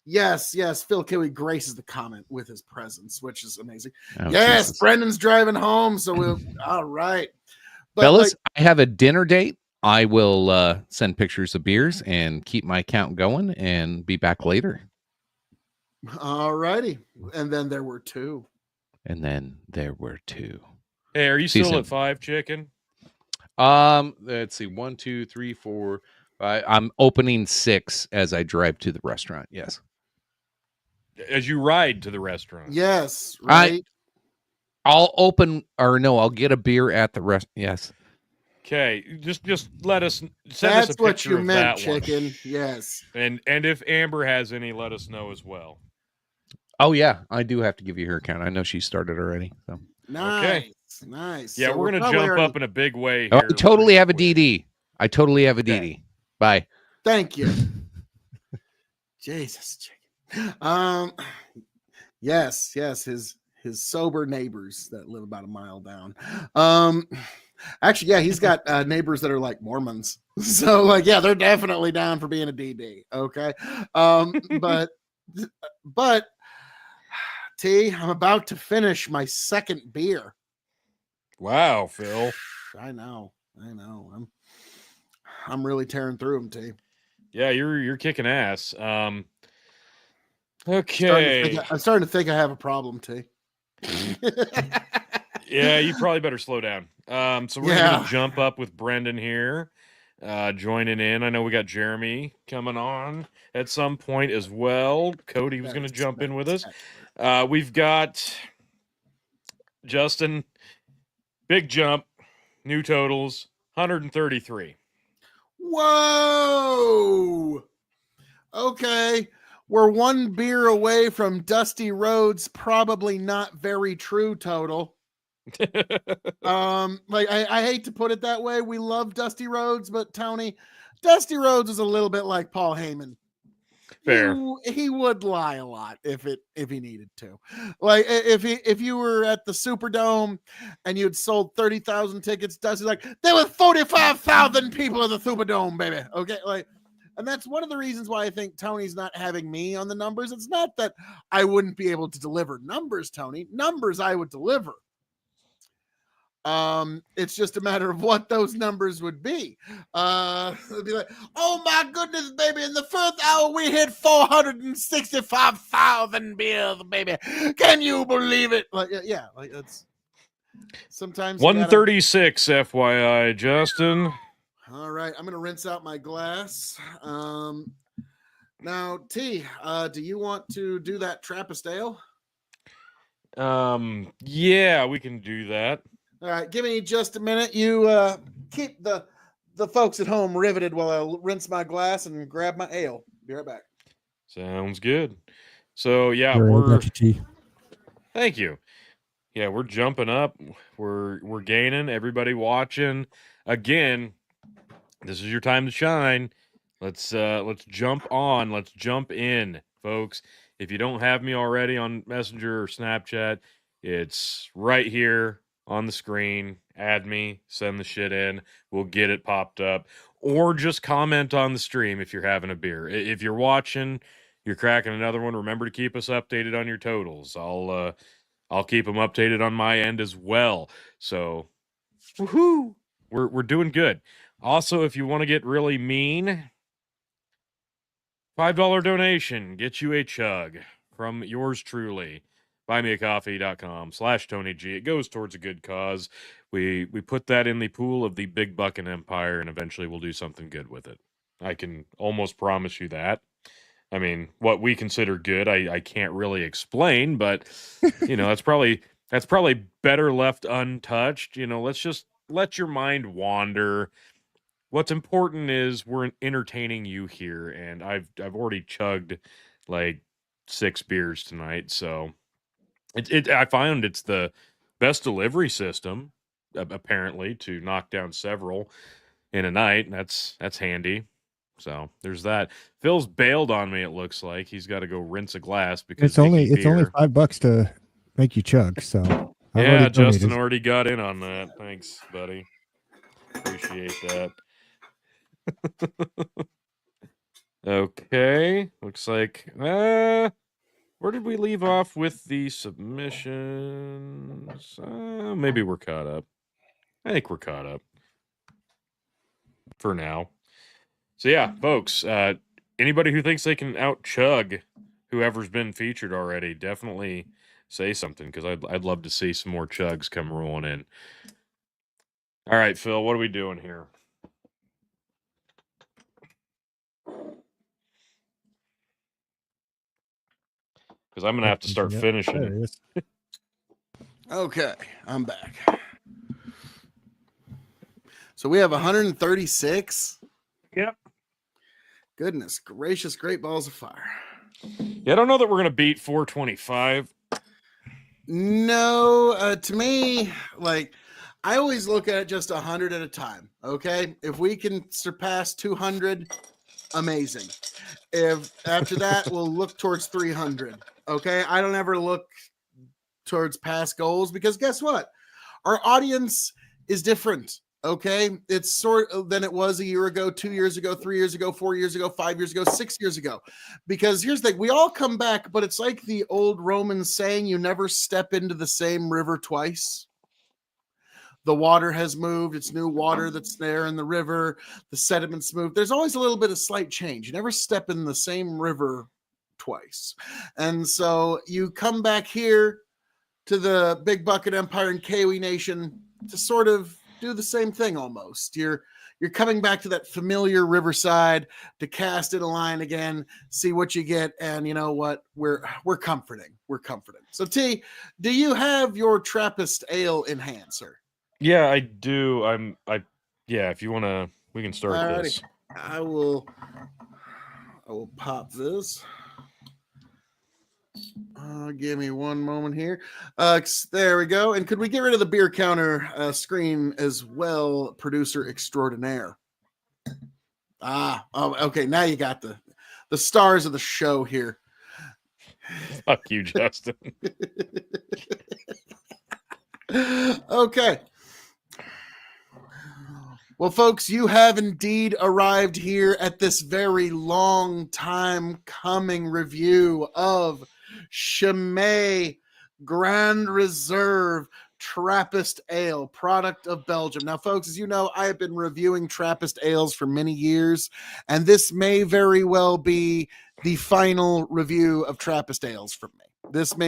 Yes, Phil Kiwi graces the comment with his presence, which is amazing. Oh, yes, Jesus. Brendan's driving home, so we'll all right. But fellas, I have a dinner date. I will send pictures of beers and keep my count going and be back later. All righty. And then there were two. Hey, are you See you still soon. at 5, chicken? Let's see. 1, 2, 3, 4. I'm opening 6 as I drive to the restaurant. Yes. As you ride to the restaurant. Yes, right. I'll get a beer at the rest. Yes. Okay, just let us send us That's a picture what you of meant, that chicken. one. Yes. And if Amber has any, let us know as well. Oh yeah, I do have to give you her account. I know she started already. So Nice. Okay. Nice. Yeah, So we're gonna probably jump already- up in a big way oh, here. I totally have a pretty quick. DD. I totally have a Okay. DD. Bye. Thank you. Jesus, chicken. Yes, his sober neighbors that live about a mile down. Actually, yeah, he's got neighbors that are like Mormons. So, like, yeah, they're definitely down for being a DD. Okay. But T, I'm about to finish my second beer. Wow, Phil. I know. I'm really tearing through them, T. Yeah, you're kicking ass. Okay. I'm starting to think I have a problem, T. Yeah, you probably better slow down. So we're gonna jump up with Brendan here, joining in. I know we got Jeremy coming on at some point as well. Cody was gonna jump in with us. We've got Justin. Big jump, new totals, 133. Whoa! Okay. We're one beer away from Dusty Rhodes' probably not very true total. Like I hate to put it that way. We love Dusty Rhodes, but Tony, Dusty Rhodes is a little bit like Paul Heyman. Fair. He would lie a lot if he needed to. Like if you were at the Superdome and you'd sold 30,000 tickets, Dusty's like, there were 45,000 people at the Superdome, baby. Okay, like, and that's one of the reasons why I think Tony's not having me on the numbers. It's not that I wouldn't be able to deliver numbers, Tony. Numbers I would deliver. It's just a matter of what those numbers would be. It'd be like, oh my goodness, baby, in the first hour we hit 465,000 beers, baby. Can you believe it? Like, yeah, like that's sometimes 136, FYI, Justin. All right, I'm gonna rinse out my glass. Now, T, do you want to do that Trappist ale? Yeah, we can do that. All right, give me just a minute. You keep the folks at home riveted while I rinse my glass and grab my ale. Be right back. Sounds good. So yeah, Thank you. Yeah, we're jumping up. We're gaining. Everybody watching. Again, this is your time to shine. Let's jump on. Let's jump in, folks. If you don't have me already on Messenger or Snapchat, it's right here on the screen. Add me, send the shit in. We'll get it popped up. Or just comment on the stream if you're having a beer. If you're watching, you're cracking another one, remember to keep us updated on your totals. I'll keep them updated on my end as well. So, woohoo! We're doing good. Also, if you want to get really mean, $5 donation gets you a chug from yours truly. buymeacoffee.com/TonyG. It goes towards a good cause. We put that in the pool of the big bucket empire, and eventually we'll do something good with it. I can almost promise you that. I mean, what we consider good, I can't really explain, but that's probably better left untouched. Let's just let your mind wander. What's important is we're entertaining you here, and I've already chugged like 6 beers tonight, so I found it's the best delivery system apparently to knock down several in a night. And that's handy. So there's that. Phil's bailed on me. It looks like he's got to go rinse a glass because It's only beer. $5 to make you chug. So I've Yeah, already Justin donated. already got in on that. Thanks, buddy. Appreciate that. Okay, looks like where did we leave off with the submissions? Maybe we're caught up. I think we're caught up for now. So yeah, folks, anybody who thinks they can out chug whoever's been featured already, definitely say something because I'd love to see some more chugs come rolling in. All right, Phil, what are we doing here? Because I'm gonna have to start Yep, finishing. there it is. Okay, I'm back. So we have 136. Yep. Goodness gracious, great balls of fire. Yeah, I don't know that we're gonna beat 425. No, to me, like I always look at it just 100 at a time. Okay, if we can surpass 200, amazing. If after that, we'll look towards 300. Okay, I don't ever look towards past goals because guess what? Our audience is different. Okay, it's sort of than it was a year ago, 2 years ago, 3 years ago, 4 years ago, 5 years ago, 6 years ago. Because here's the thing, we all come back, but it's like the old Roman saying, you never step into the same river twice. The water has moved, it's new water that's there in the river, the sediment's moved. There's always a little bit of slight change. You never step in the same river twice. And so you come back here to the Big Bucket Empire and KOE Nation to sort of do the same thing almost. You're coming back to that familiar Riverside to cast in a line again, see what you get, and you know what? We're comforting. We're comforting. So T, do you have your Trappist ale in hand, sir? Yeah, I do. Yeah, if you wanna we can start Alrighty. this. I will pop this. Give me one moment here. There we go. And could we get rid of the beer counter screen as well, producer extraordinaire? Okay. Now you got the stars of the show here. Fuck you, Justin. Okay. Well, folks, you have indeed arrived here at this very long time coming review of Chimay Grand Reserve Trappist Ale, product of Belgium. Now, folks, as you know, I have been reviewing Trappist ales for many years, and this may very well be the final review of Trappist ales from me.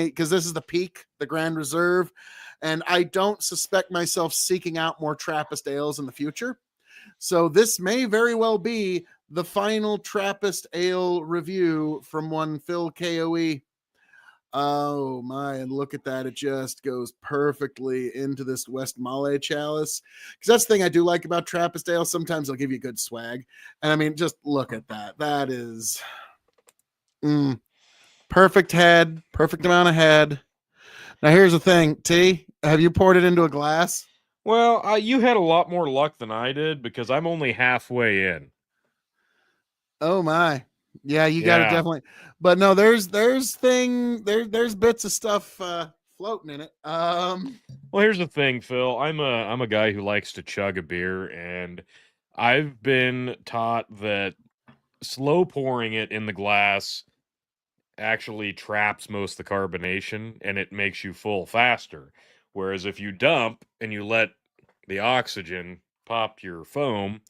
Because this is the peak, the Grand Reserve, and I don't suspect myself seeking out more Trappist ales in the future. So this may very well be the final Trappist ale review from one Phil KOE. Oh my, and look at that. It just goes perfectly into this West Malay chalice. Because that's the thing I do like about Trappist ale. Sometimes they'll give you good swag. And I mean, just look at that. That is perfect head, perfect amount of head. Now here's the thing, T, have you poured it into a glass? Well, you had a lot more luck than I did because I'm only halfway in. Oh my. Yeah, you got to definitely. But no, there's bits of stuff floating in it. Well, here's the thing, Phil. I'm a guy who likes to chug a beer, and I've been taught that slow pouring it in the glass actually traps most of the carbonation and it makes you full faster. Whereas if you dump and you let the oxygen pop your foam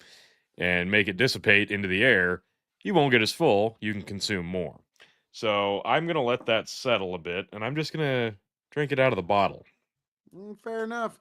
and make it dissipate into the air, you won't get as full. You can consume more. So I'm going to let that settle a bit, and I'm just going to drink it out of the bottle. Fair enough.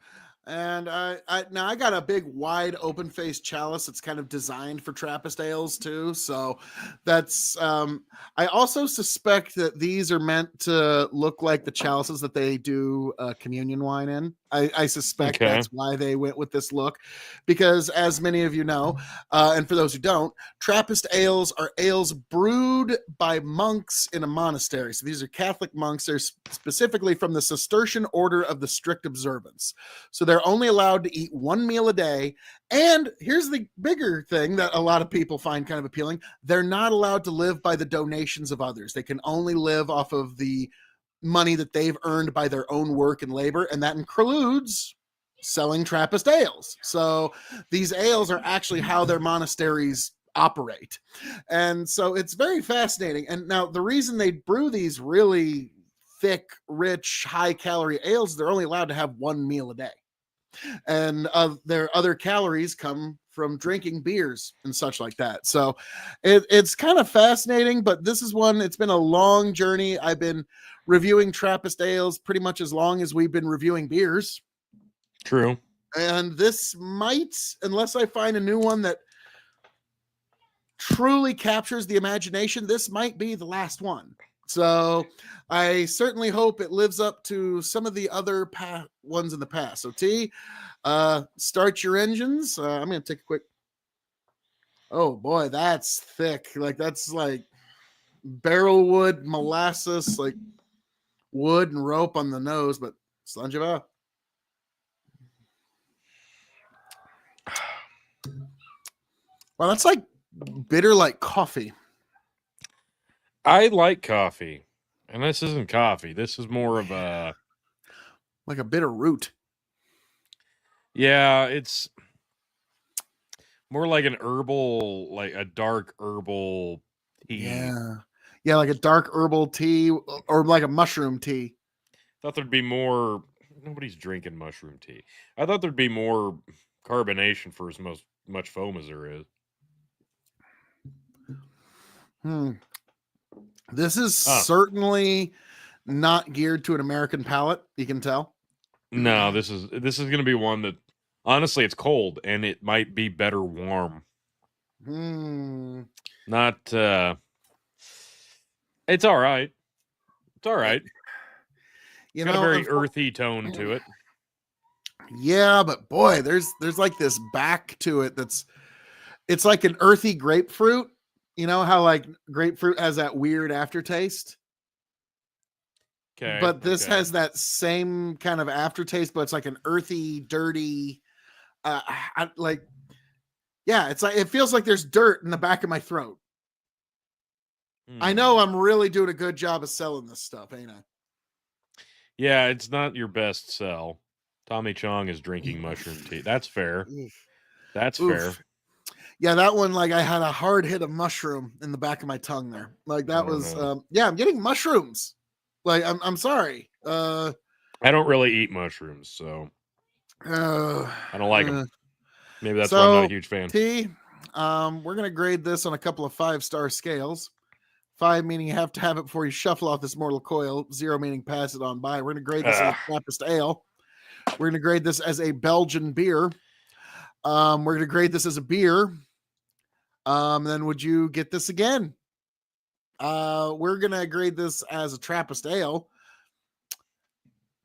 And now I got a big wide open faced chalice. It's kind of designed for Trappist ales too. So that's I also suspect that these are meant to look like the chalices that they do communion wine in. I suspect Okay. that's why they went with this look, because as many of you know, and for those who don't, Trappist ales are ales brewed by monks in a monastery. So these are Catholic monks. They're specifically from the Cistercian Order of the Strict Observance. So they're only allowed to eat one meal a day. And here's the bigger thing that a lot of people find kind of appealing. They're not allowed to live by the donations of others. They can only live off of the money that they've earned by their own work and labor. And that includes selling Trappist ales. So these ales are actually how their monasteries operate. And so it's very fascinating. And now the reason they brew these really thick, rich, high-calorie ales, they're only allowed to have one meal a day. And their other calories come from drinking beers and such like that. So it's kind of fascinating, but this is one, it's been a long journey. I've been reviewing Trappist ales pretty much as long as we've been reviewing beers. True. And this might, unless I find a new one that truly captures the imagination, this might be the last one. So I certainly hope it lives up to some of the other ones in the past. So T, start your engines. I'm going to take a quick. Oh boy, that's thick. Like that's like barrel wood, molasses, like wood and rope on the nose, but Slanjava. Well, that's like bitter like coffee. I like coffee, and this isn't coffee. This is more of a like a bitter root. Yeah, it's more like an herbal, like a dark herbal tea. Yeah, like a dark herbal tea or like a mushroom tea. Thought there'd be more. Nobody's drinking mushroom tea. I thought there'd be more carbonation for as much foam as there is. This is certainly not geared to an American palate. You can tell. No, this is going to be one that honestly it's cold and it might be better warm. Not. It's all right. It's all right. You got know, a very earthy tone to it. Yeah, but boy, there's like this back to it it's like an earthy grapefruit. You know how like grapefruit has that weird aftertaste? Okay. But this has that same kind of aftertaste, but it's like an earthy, dirty, it's like it feels like there's dirt in the back of my throat. I know I'm really doing a good job of selling this stuff, ain't I? Yeah, it's not your best sell. Tommy Chong is drinking mushroom tea. That's fair. That's fair. Yeah, that one, like I had a hard hit of mushroom in the back of my tongue there. Like that was, I'm getting mushrooms. Like I'm sorry. I don't really eat mushrooms, so I don't like them. Maybe that's why I'm not a huge fan. T, we're gonna grade this on a couple of 5-star scales. 5 meaning you have to have it before you shuffle off this mortal coil. 0 meaning pass it on by. We're gonna grade this as a Trappist ale. We're gonna grade this as a Belgian beer. We're gonna grade this as a beer. Then would you get this again? We're gonna grade this as a Trappist ale.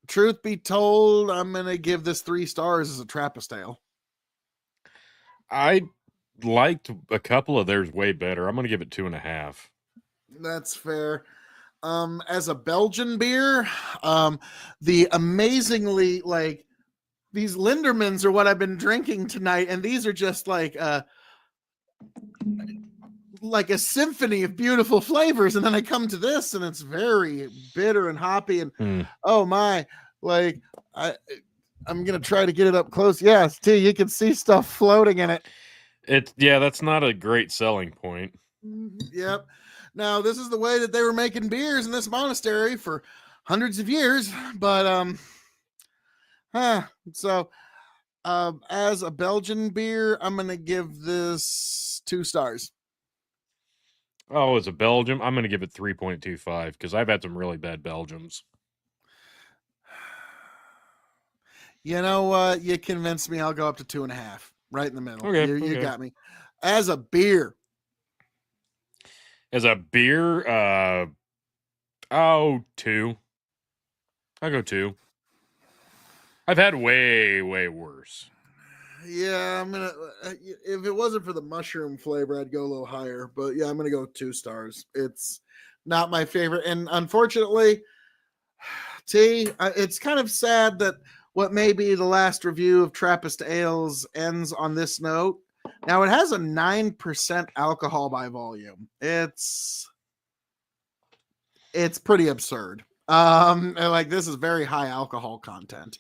Truth be told, I'm gonna give this 3 stars as a Trappist ale. I liked a couple of theirs way better. I'm gonna give it 2.5. That's fair. As a Belgian beer, the amazingly like these Lindermans are what I've been drinking tonight, and these are just like a symphony of beautiful flavors. And then I come to this, and it's very bitter and hoppy, and oh my, like I'm gonna try to get it up close. Yes, too. You can see stuff floating in it. That's not a great selling point. Yep. Now, this is the way that they were making beers in this monastery for hundreds of years, but so as a Belgian beer, I'm gonna give this 2 stars. Oh, it's a Belgium. I'm going to give it 3.25 because I've had some really bad Belgiums. You know what? You convinced me. I'll go up to 2.5, right in the middle. Okay, You okay. got me. As a beer, As a beer, 2. I'll go 2. I've had way, way worse. yeah, I'm gonna. If it wasn't for the mushroom flavor, I'd go a little higher. But yeah, I'm gonna go 2 stars. It's not my favorite, and unfortunately, it's kind of sad that what may be the last review of Trappist Ales ends on this note. Now it has a 9% alcohol by volume. It's pretty absurd. Like this is very high alcohol content.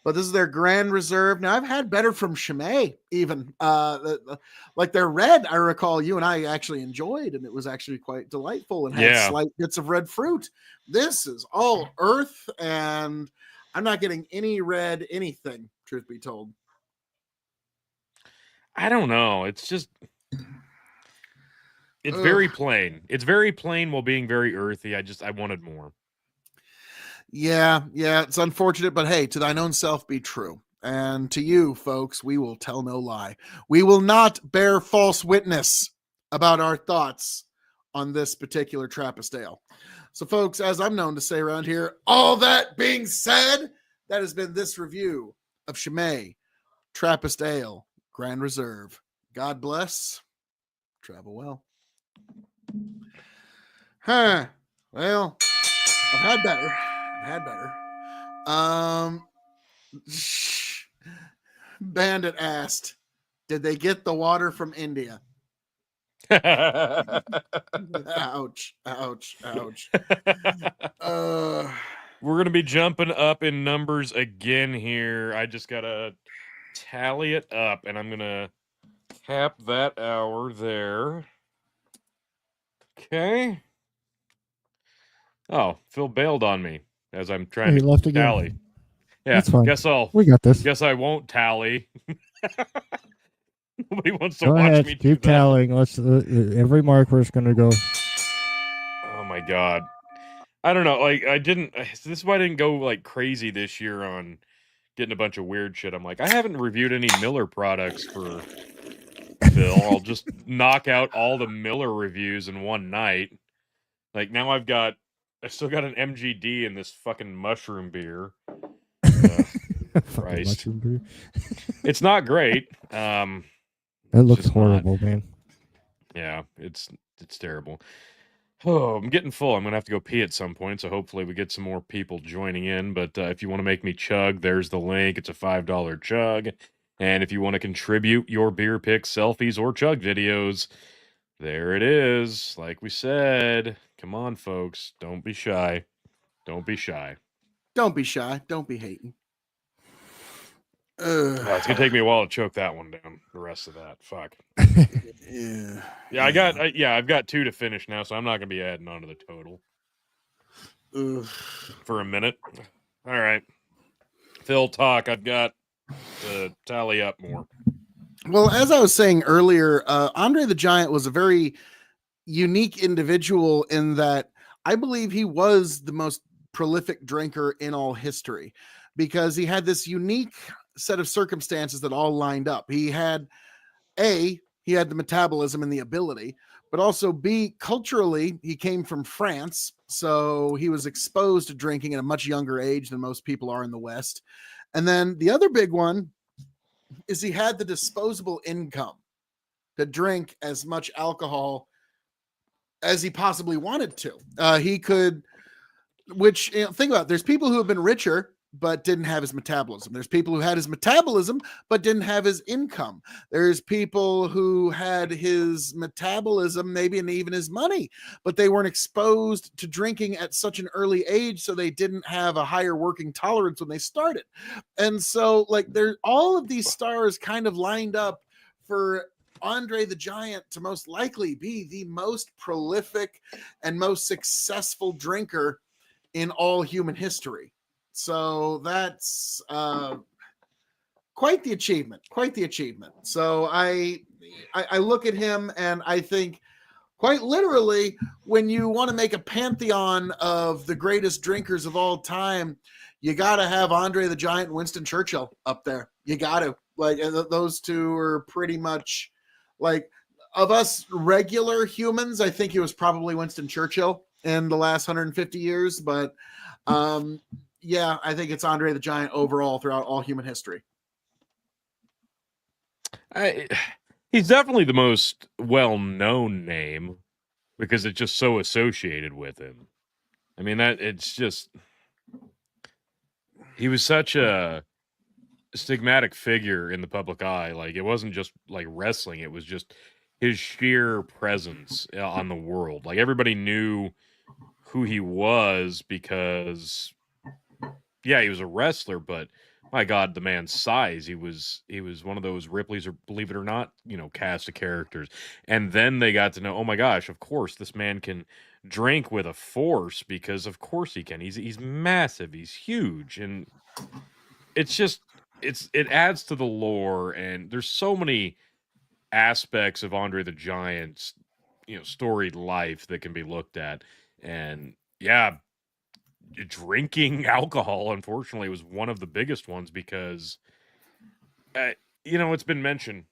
But this is their Grand Reserve. Now I've had better from Chimay, even like their red. I recall you and I actually enjoyed, and it was actually quite delightful and had slight bits of red fruit. This is all earth, and I'm not getting any red anything. Truth be told, I don't know. It's just, it's very plain. It's very plain while being very earthy. I wanted more. Yeah, it's unfortunate, but hey, to thine own self be true. And to you, folks, we will tell no lie. We will not bear false witness about our thoughts on this particular Trappist ale. So, folks, as I'm known to say around here, all that being said, that has been this review of Chimay Trappist Ale Grand Reserve. God bless. Travel well. Huh. Well, I've had better. Bandit asked, did they get the water from India? Ouch. We're going to be jumping up in numbers again here. I just got to tally it up, and I'm going to cap that hour there. Okay. Oh, Phil bailed on me as I'm trying He to left again. tally. Yeah, That's fine. we got this. Guess I won't tally. Nobody wants to Go watch ahead. me do Keep that. tallying. Let's. Every marker is going to go. Oh my god. I don't know. Like this is why I didn't go like crazy this year on getting a bunch of weird shit. I'm like, I haven't reviewed any Miller products for Phil. I'll just knock out all the Miller reviews in one night. Like now I still got an MGD in this fucking mushroom beer. Christ. Mushroom beer. It's not great. It looks horrible, man. Yeah, it's terrible. Oh, I'm getting full. I'm going to have to go pee at some point, so hopefully we get some more people joining in. But if you want to make me chug, there's the link. It's a $5 chug. And if you want to contribute your beer pics, selfies, or chug videos, there it is. Like we said, come on, folks. Don't be shy. Don't be shy. Don't be shy. Don't be hating. It's going to take me a while to choke that one down. The rest of that. Fuck. Yeah. I've got 2 to finish now, so I'm not going to be adding on to the total. For a minute. All right. Phil, talk. I've got to tally up more. Well, as I was saying earlier, Andre the Giant was a very unique individual in that I believe he was the most prolific drinker in all history because he had this unique set of circumstances that all lined up. He had the metabolism and the ability, but also B, culturally, he came from France. So he was exposed to drinking at a much younger age than most people are in the West. And then the other big one is he had the disposable income to drink as much alcohol as he possibly wanted to. He could, think about it, there's people who have been richer but didn't have his metabolism. There's people who had his metabolism but didn't have his income. There's people who had his metabolism, maybe, and even his money, but they weren't exposed to drinking at such an early age, so they didn't have a higher working tolerance when they started. And so, like, there, all of these stars kind of lined up for Andre the Giant to most likely be the most prolific and most successful drinker in all human history. So that's quite the achievement. So I look at him and I think, quite literally, when you want to make a pantheon of the greatest drinkers of all time, you got to have Andre the Giant and Winston Churchill up there. You got to. Like, those two are pretty much, like, of us regular humans, I think it was probably Winston Churchill in the last 150 years. But yeah, I think it's Andre the Giant overall throughout all human history. He's definitely the most well-known name because it's just so associated with him. I mean, he was such a stigmatic figure in the public eye. Like, it wasn't just like wrestling, it was just his sheer presence on the world. Like, everybody knew who he was because, yeah, he was a wrestler, but my God, the man's size. He was one of those Ripley's, or believe it or not, cast of characters. And then they got to know, oh my gosh, of course, this man can drink with a force, because of course he can. He's massive, he's huge, and it's just it adds to the lore, and there's so many aspects of Andre the Giant's storied life that can be looked at. And yeah, drinking alcohol, unfortunately, was one of the biggest ones because, it's been mentioned,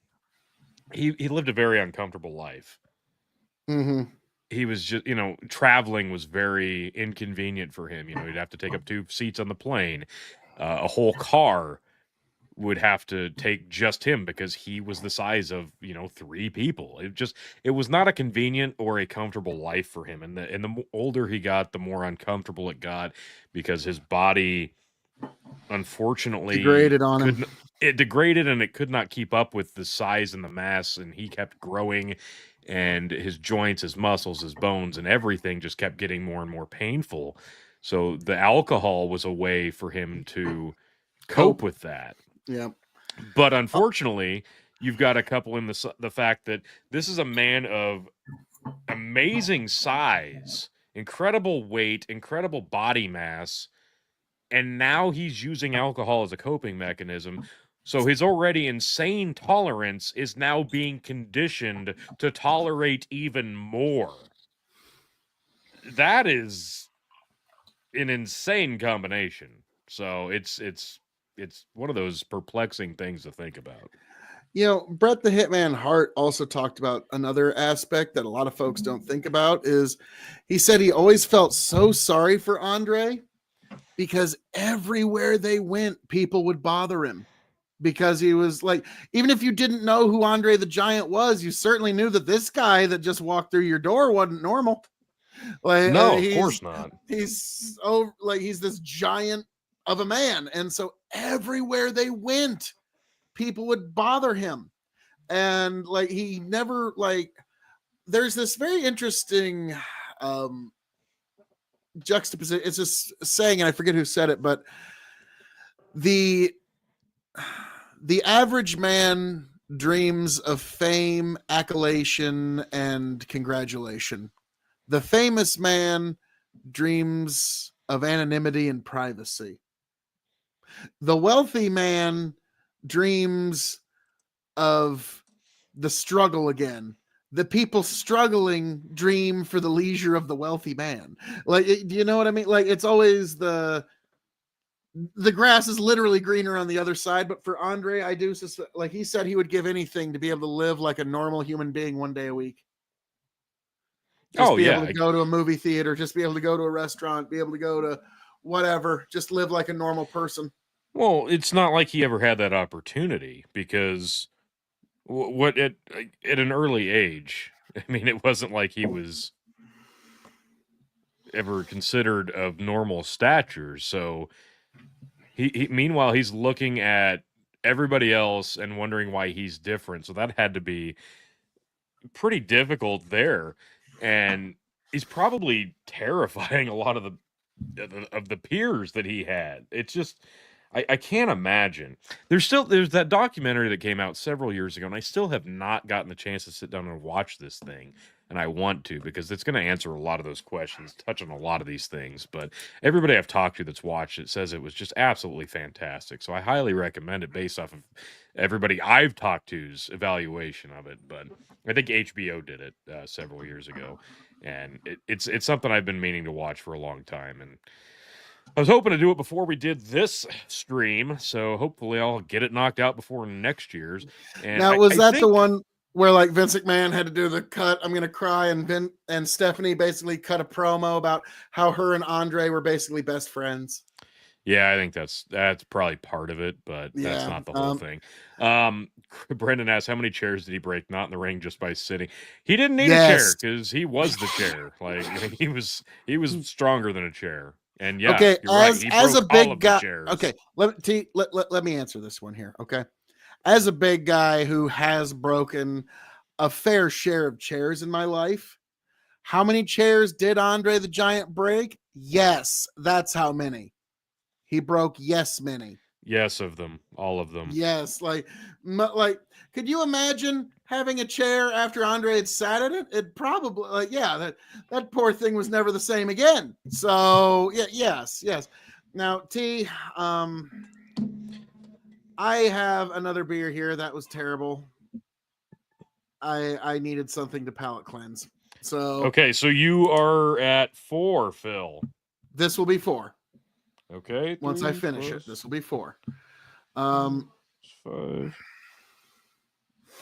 he lived a very uncomfortable life. Mm-hmm. He was just, traveling was very inconvenient for him. He'd have to take up 2 seats on the plane. A whole car would have to take just him because he was the size of 3 people. It was not a convenient or a comfortable life for him. And the older he got, the more uncomfortable it got, because his body, unfortunately, degraded on him. It degraded, and it could not keep up with the size and the mass, and he kept growing, and his joints, his muscles, his bones, and everything just kept getting more and more painful. So the alcohol was a way for him to cope with that. Yeah. But unfortunately, you've got a couple in the fact that this is a man of amazing size, incredible weight, incredible body mass, and now he's using alcohol as a coping mechanism. So his already insane tolerance is now being conditioned to tolerate even more. That is an insane combination. So it's one of those perplexing things to think about. Bret the Hitman Hart also talked about another aspect that a lot of folks don't think about. Is he said he always felt so sorry for Andre because everywhere they went, people would bother him, because he was like, even if you didn't know who Andre the Giant was, you certainly knew that this guy that just walked through your door wasn't normal. Like, no, of course not. He's he's this giant of a man, and so everywhere they went, people would bother him. And like, he never, like, there's this very interesting juxtaposition. It's just saying, and I forget who said it, but the average man dreams of fame, accolation, and congratulation. The famous man dreams of anonymity and privacy. The wealthy man dreams of the struggle again. The people struggling dream for the leisure of the wealthy man. Like, do you know what I mean? Like, it's always the grass is literally greener on the other side. But for Andre, I do suspect, like he said, he would give anything to be able to live like a normal human being one day a week. Just be able to go to a movie theater, just be able to go to a restaurant, be able to go to whatever, just live like a normal person. Well, it's not like he ever had that opportunity, because what at an early age, I mean, it wasn't like he was ever considered of normal stature. So he meanwhile, he's looking at everybody else and wondering why he's different. So that had to be pretty difficult there. And he's probably terrifying a lot of the peers that he had. It's just, I can't imagine. There's that documentary that came out several years ago, and I still have not gotten the chance to sit down and watch this thing. And I want to because it's going to answer a lot of those questions, touch on a lot of these things. But everybody I've talked to that's watched it says it was just absolutely fantastic. So I highly recommend it based off of everybody I've talked to's evaluation of it. But I think HBO did it several years ago, and it's something I've been meaning to watch for a long time. And I was hoping to do it before we did this stream, so hopefully I'll get it knocked out before next year's. And Now, I was that the think- one where like Vince McMahon had to do the cut? I'm gonna cry, and Stephanie basically cut a promo about how her and Andre were basically best friends. Yeah, I think that's probably part of it, but that's Yeah, not the whole thing. Brendan asked, how many chairs did he break? Not in the ring, just by sitting. He didn't need a chair Yes. because he was the chair. Like he was stronger than a chair. And yeah, Okay, you're right. as He a broke all big of the guy. chairs. Okay, let me answer this one here. Okay, as a big guy who has broken a fair share of chairs in my life, how many chairs did Andre the Giant break? Yes, that's how many. He broke many. Yes, of them, all of them. Yes, like could you imagine having a chair after Andre had sat in it? It probably that poor thing was never the same again. So yes. Now T, I have another beer here that was terrible. I needed something to palate cleanse. So Okay, so you are at 4, Phil. this will be 4. Okay. Once I 3 finish plus it, this will be 4. 5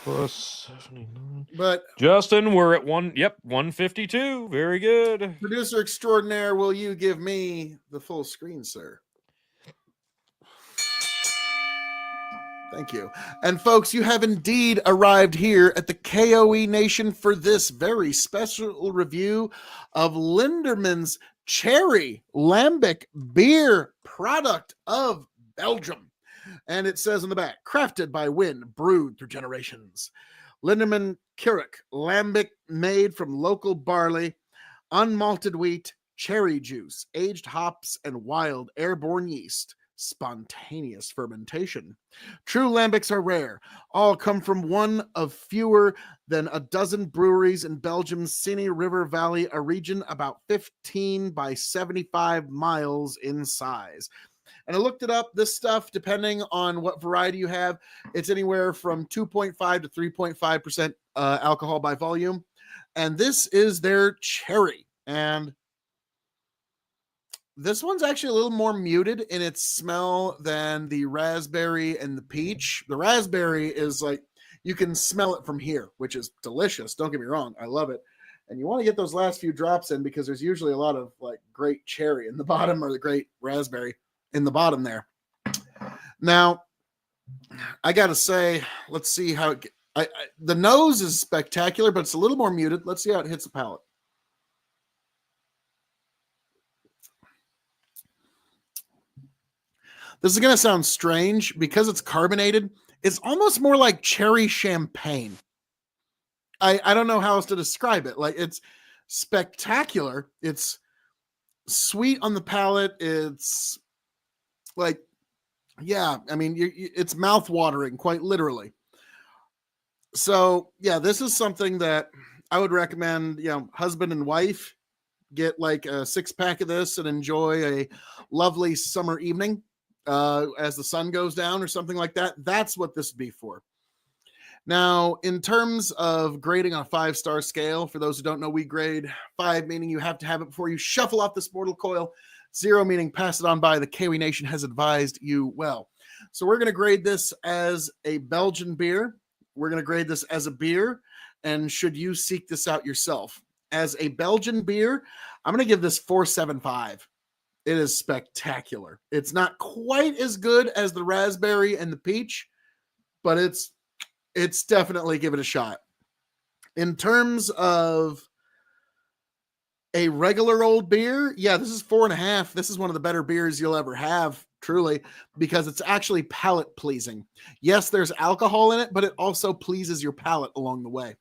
plus 79. But Justin, we're at 152. Very good. producer extraordinaire, will you give me the full screen, sir? Thank you. And folks, you have indeed arrived here at the KOE Nation for this very special review of Linderman's Cherry Lambic beer, product of Belgium. And it says on the back, crafted by wind, brewed through generations. Linderman Keurig Lambic, made from local barley, unmalted wheat, cherry juice, aged hops, and wild airborne yeast. Spontaneous fermentation. True lambics are rare. All come from one of fewer than a dozen breweries in Belgium's Sine River Valley, a region about 15 by 75 miles in size. And I looked it up. This stuff, depending on what variety you have, it's anywhere from 2.5 to 3.5% alcohol by volume. And this is their cherry. And this one's actually a little more muted in its smell than the raspberry and the peach. The raspberry is like, you can smell it from here, which is delicious. Don't get me wrong. I love it. And you want to get those last few drops in because there's usually a lot of like great cherry in the bottom or the great raspberry in the bottom there. Now, I got to say, let's see how the nose is spectacular, but it's a little more muted. Let's see how it hits the palate. This is going to sound strange because it's carbonated. It's almost more like cherry champagne. I don't know how else to describe it. Like, it's spectacular. It's sweet on the palate. It's like, yeah, I mean, it's mouth-watering, quite literally. So, yeah, this is something that I would recommend, husband and wife get like a 6-pack of this and enjoy a lovely summer evening as the sun goes down or something like that. That's what this would be for. Now, in terms of grading on a 5-star scale, for those who don't know, we grade 5, meaning you have to have it before you shuffle off this mortal coil. 0, meaning pass it on by. The KOE Nation has advised you well. So we're going to grade this as a Belgian beer. We're going to grade this as a beer. And should you seek this out yourself as a Belgian beer, I'm going to give this 4.75. It is spectacular. It's not quite as good as the raspberry and the peach, but it's definitely, give it a shot. In terms of a regular old beer, yeah, this is 4.5. This is one of the better beers you'll ever have, truly, because it's actually palate pleasing. Yes, there's alcohol in it, but it also pleases your palate along the way.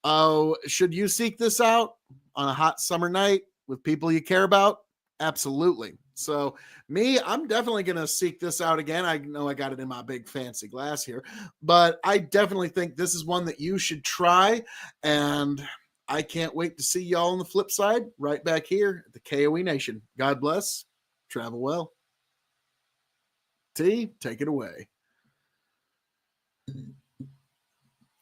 Oh, should you seek this out on a hot summer night with people you care about? Absolutely. So me, I'm definitely going to seek this out again. I know I got it in my big fancy glass here, but I definitely think this is one that you should try. And I can't wait to see y'all on the flip side right back here at the KOE Nation. God bless. Travel well. T, take it away.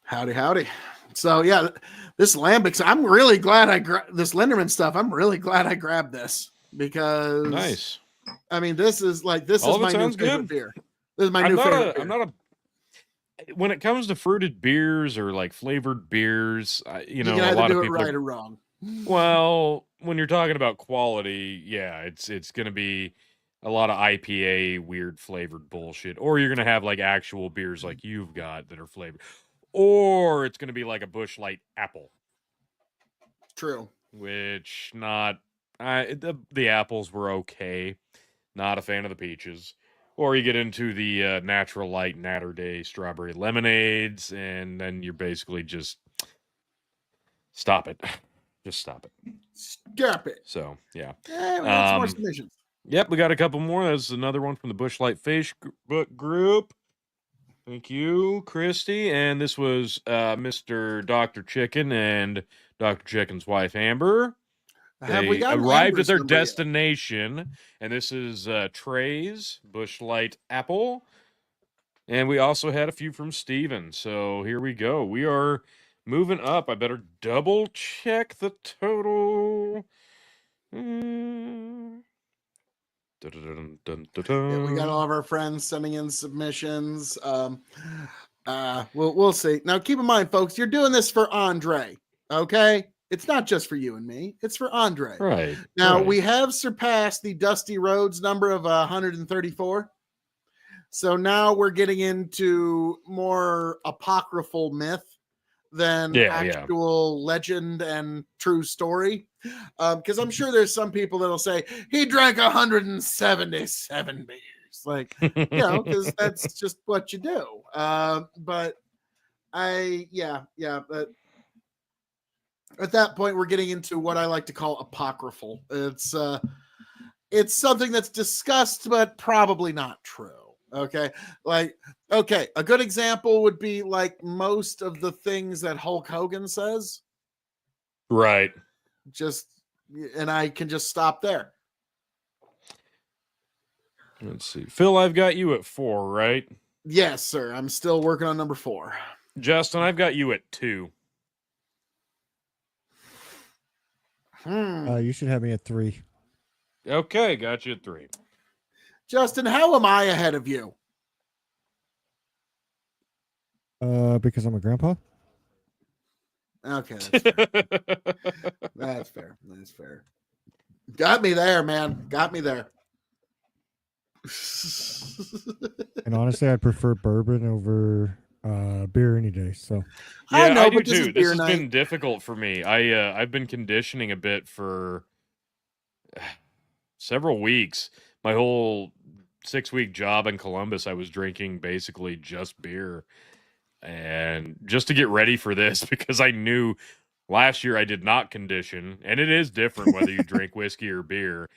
Howdy, howdy. So yeah, this Lambics, I'm really glad this Linderman stuff. I'm really glad I grabbed this because Nice. I mean, this is my new favorite beer. This is my new favorite beer. I'm not a. When it comes to fruited beers or like flavored beers, you can either do it right or wrong. Well, when you're talking about quality, yeah, it's going to be a lot of IPA weird flavored bullshit, or you're going to have like actual beers like you've got that are flavored, or it's going to be like a Busch Light apple. True. Which the apples were okay. Not a fan of the peaches. Or you get into the Natural Light Natter Day strawberry lemonades, and then you're basically just stop it. Just stop it. Stop it. So, yeah. We got some more submissions. Yep, we got a couple more. That's another one from the Busch Light Facebook group. Thank you, Christy. And this was Mr. Dr. Chicken and Dr. Chicken's wife, Amber. They arrived at their destination, and this is Trey's Busch Light Apple. And we also had a few from Steven. So here we go. We are moving up. I better double check the total. Yeah, we got all of our friends sending in submissions. We'll see. Now, keep in mind, folks, you're doing this for Andre, okay? It's not just for you and me. It's for Andre. Right. Now, we have surpassed the Dusty Rhodes number of 134. So now we're getting into more apocryphal myth than actual legend and true story. Because I'm sure there's some people that'll say, he drank 177 beers. Like, because that's just what you do. But at that point, we're getting into what I like to call apocryphal. It's something that's discussed, but probably not true. Okay. A good example would be like most of the things that Hulk Hogan says. Right. And I can just stop there. Let's see. Phil, I've got you at 4, right? Yes, sir. I'm still working on number 4. Justin, I've got you at 2. You should have me at 3. Okay, got you at 3. Justin, how am I ahead of you? Because I'm a grandpa. Okay, that's fair. That's fair. Got me there, man. Got me there. And honestly, I prefer bourbon over beer any day. So yeah, I know, I do too. This has been difficult for me. I've been conditioning a bit for several weeks. My whole 6-week job in Columbus, I was drinking basically just beer. And just to get ready for this, because I knew last year I did not condition, and it is different whether you drink whiskey or beer.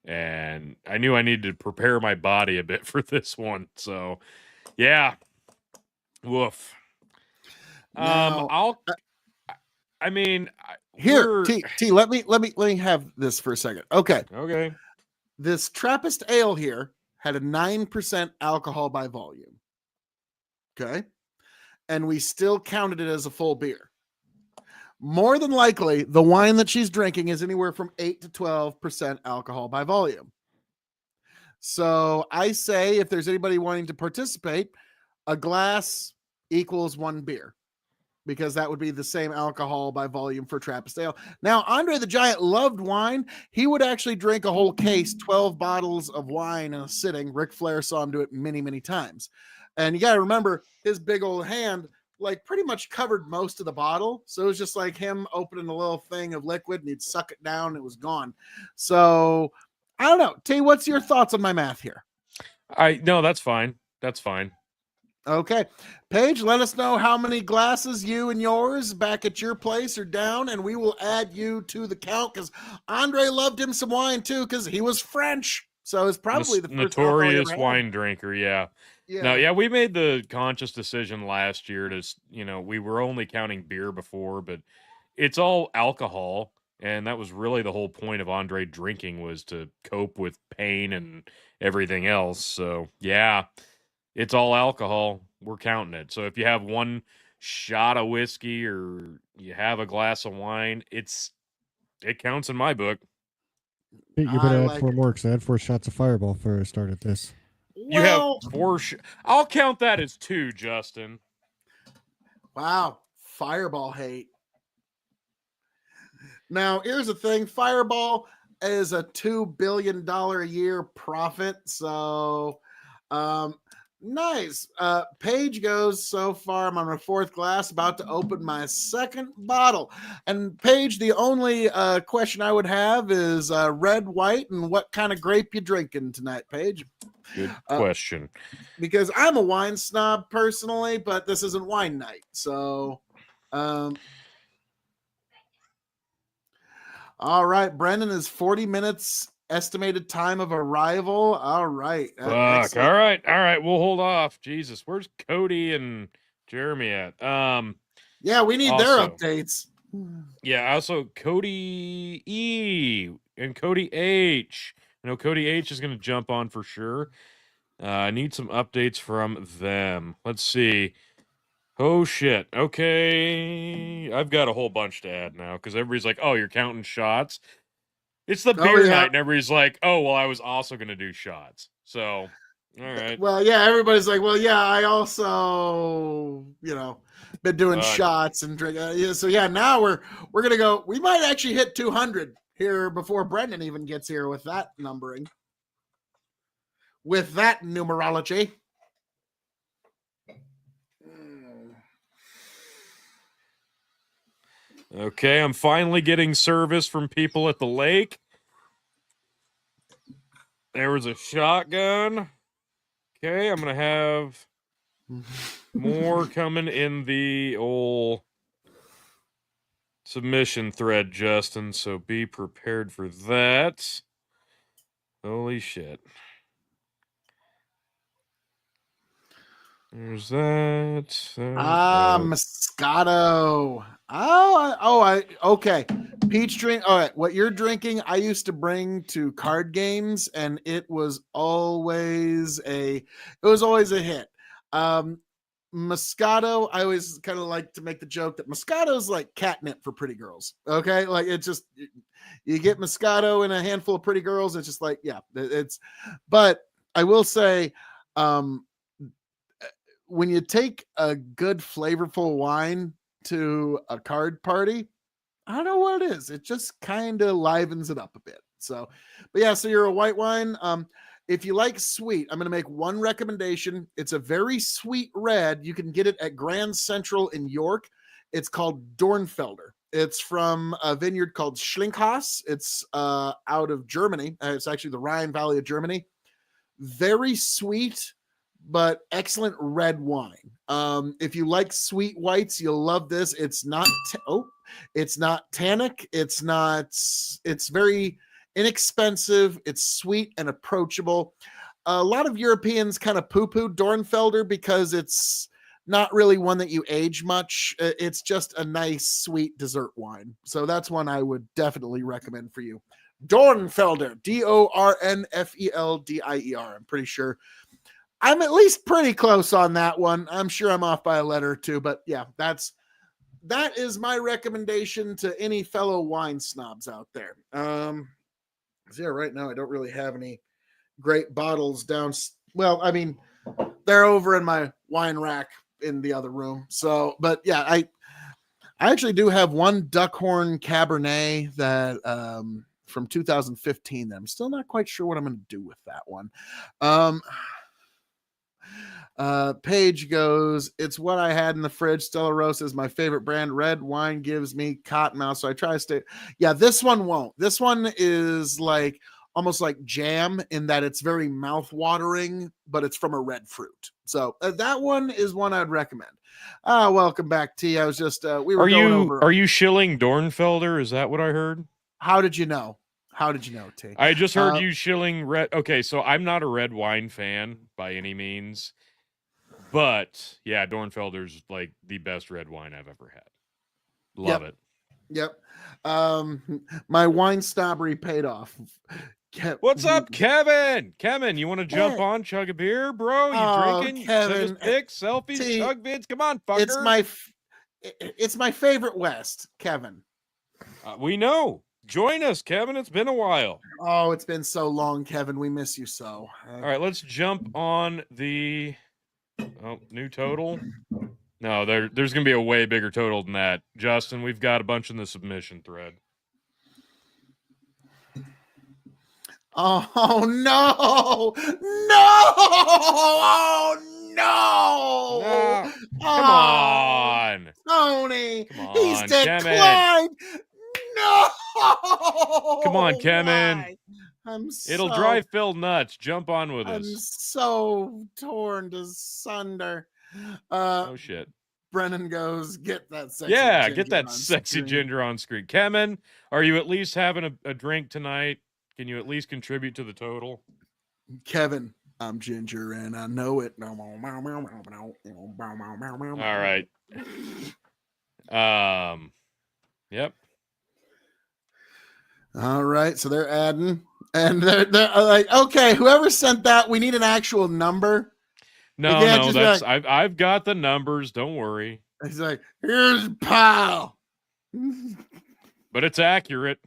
And I knew I needed to prepare my body a bit for this one. So, yeah. Woof. Now, here, T, let me have this for a second. Okay. This Trappist ale here had a 9% alcohol by volume. Okay. And we still counted it as a full beer. More than likely, the wine that she's drinking is anywhere from 8 to 12% alcohol by volume. So I say, if there's anybody wanting to participate, a glass equals 1 beer, because that would be the same alcohol by volume for Trappist ale. Now, Andre the Giant loved wine. He would actually drink a whole case, 12 bottles of wine in a sitting. Ric Flair saw him do it many, many times. And you got to remember, his big old hand, like, pretty much covered most of the bottle. So it was just like him opening a little thing of liquid, and he'd suck it down, and it was gone. So I don't know. T, what's your thoughts on my math here? No, that's fine. That's fine. Okay. Paige, let us know how many glasses you and yours back at your place are down, and we will add you to the count, because Andre loved him some wine too, because he was French. So it's probably the first notorious alcohol you ever had. wine drinker. Yeah. Yeah. No, yeah, we made the conscious decision last year to, we were only counting beer before, but it's all alcohol. And that was really the whole point of Andre drinking, was to cope with pain and everything else. So, yeah, it's all alcohol. We're counting it. So if you have one shot of whiskey or you have a glass of wine, it counts in my book. You I better add like 4 it. more because I had 4 shots of Fireball before I started this. You have Well, 4 I'll count that as 2, Justin. wow, Fireball hate. Now, here's the thing. Fireball is a $2 billion a year profit. So, nice. Paige goes, so far, I'm on my 4th glass, about to open my 2nd bottle. And Paige, the only question I would have is red, white, and what kind of grape you drinking tonight, Paige? Good question. Because I'm a wine snob personally, but this isn't wine night. So, all right, Brendan is 40 minutes estimated time of arrival. All right. Fuck. Excellent. All right. We'll hold off. Jesus, where's Cody and Jeremy at? Yeah, we need their also- updates. Yeah, also Cody E and Cody H. I know Cody H is going to jump on for sure. I need some updates from them. Let's see. Oh, shit. Okay. I've got a whole bunch to add now because everybody's like, oh, you're counting shots. It's the beer night, and everybody's like, oh, well, I was also going to do shots. So, all right. Well, yeah, everybody's like, well, yeah, I also, been doing shots and drink. So, yeah, now we're going to go. We might actually hit 200 here before Brendan even gets here with that numbering. With that numerology. Okay, I'm finally getting service from people at the lake. There was a shotgun. Okay, I'm going to have more coming in the old submission thread, Justin, so be prepared for that. Holy shit. There's that. Moscato. Okay. Peach drink. All right. What you're drinking, I used to bring to card games, and it was always a hit. Moscato, I always kind of like to make the joke that Moscato is like catnip for pretty girls. Okay. Like it's just, you get Moscato in a handful of pretty girls. It's just like, yeah, but I will say, when you take a good flavorful wine to a card party, I don't know what it is. It just kind of livens it up a bit. So, but yeah, so you're a white wine. If you like sweet, I'm going to make one recommendation. It's a very sweet red. You can get it at Grand Central in York. It's called Dornfelder. It's from a vineyard called Schlinkhaus. It's out of Germany. It's actually the Rhine Valley of Germany. Very sweet, but excellent red wine. If you like sweet whites, you'll love this. It's not tannic. It's very inexpensive. It's sweet and approachable. A lot of Europeans kind of poo-poo Dornfelder because it's not really one that you age much. It's just a nice sweet dessert wine. So that's one I would definitely recommend for you. Dornfelder, Dornfeldier. I'm pretty sure I'm at least pretty close on that one. I'm sure I'm off by a letter or two, but yeah, that is my recommendation to any fellow wine snobs out there. Yeah, right now I don't really have any great bottles down. Well, I mean, they're over in my wine rack in the other room. So, but yeah, I actually do have one Duckhorn Cabernet that from 2015 that I'm still not quite sure what I'm going to do with that one. Paige goes, it's what I had in the fridge. Stella Rosa is my favorite brand. Red wine gives me cotton mouth, so I try to stay. Yeah, this one won't. This one is like almost like jam in that it's very mouth-watering, but it's from a red fruit. So that one is one I'd recommend. Welcome back, T. I was just we were going over. Are you shilling Dornfelder? Is that what I heard? How did you know? How did you know, T? I just heard you shilling red. Okay, so I'm not a red wine fan by any means, but yeah, Dornfelder's like the best red wine I've ever had. Love it. Yep. My wine snobbery paid off. What's up, Kevin? Kevin, you want to jump on, chug a beer, bro? You drinking? Kevin, Send us pics, selfies, T, chug vids. Come on, fucker. It's my favorite West, Kevin. We know. Join us, Kevin. It's been a while. Oh, it's been so long, Kevin. We miss you so. All right, let's jump on the new total. No, there's going to be a way bigger total than that. Justin, we've got a bunch in the submission thread. Oh, no. No. Oh, no. Come on. Tony. Come on, He's Kevin. declined. No. Come on, Kevin. Why? It'll drive Phil nuts. Jump on with I'm us. so torn to sunder. Oh, shit. Brennan goes, get that sexy get that sexy ginger on screen. Kevin, are you at least having a drink tonight? Can you at least contribute to the total? Kevin, I'm ginger and I know it. All right. Yep. All right. So they're adding, and they're like, okay, whoever sent that, we need an actual number. No, that's like, I've got the numbers. Don't worry. He's like, here's pal. But it's accurate.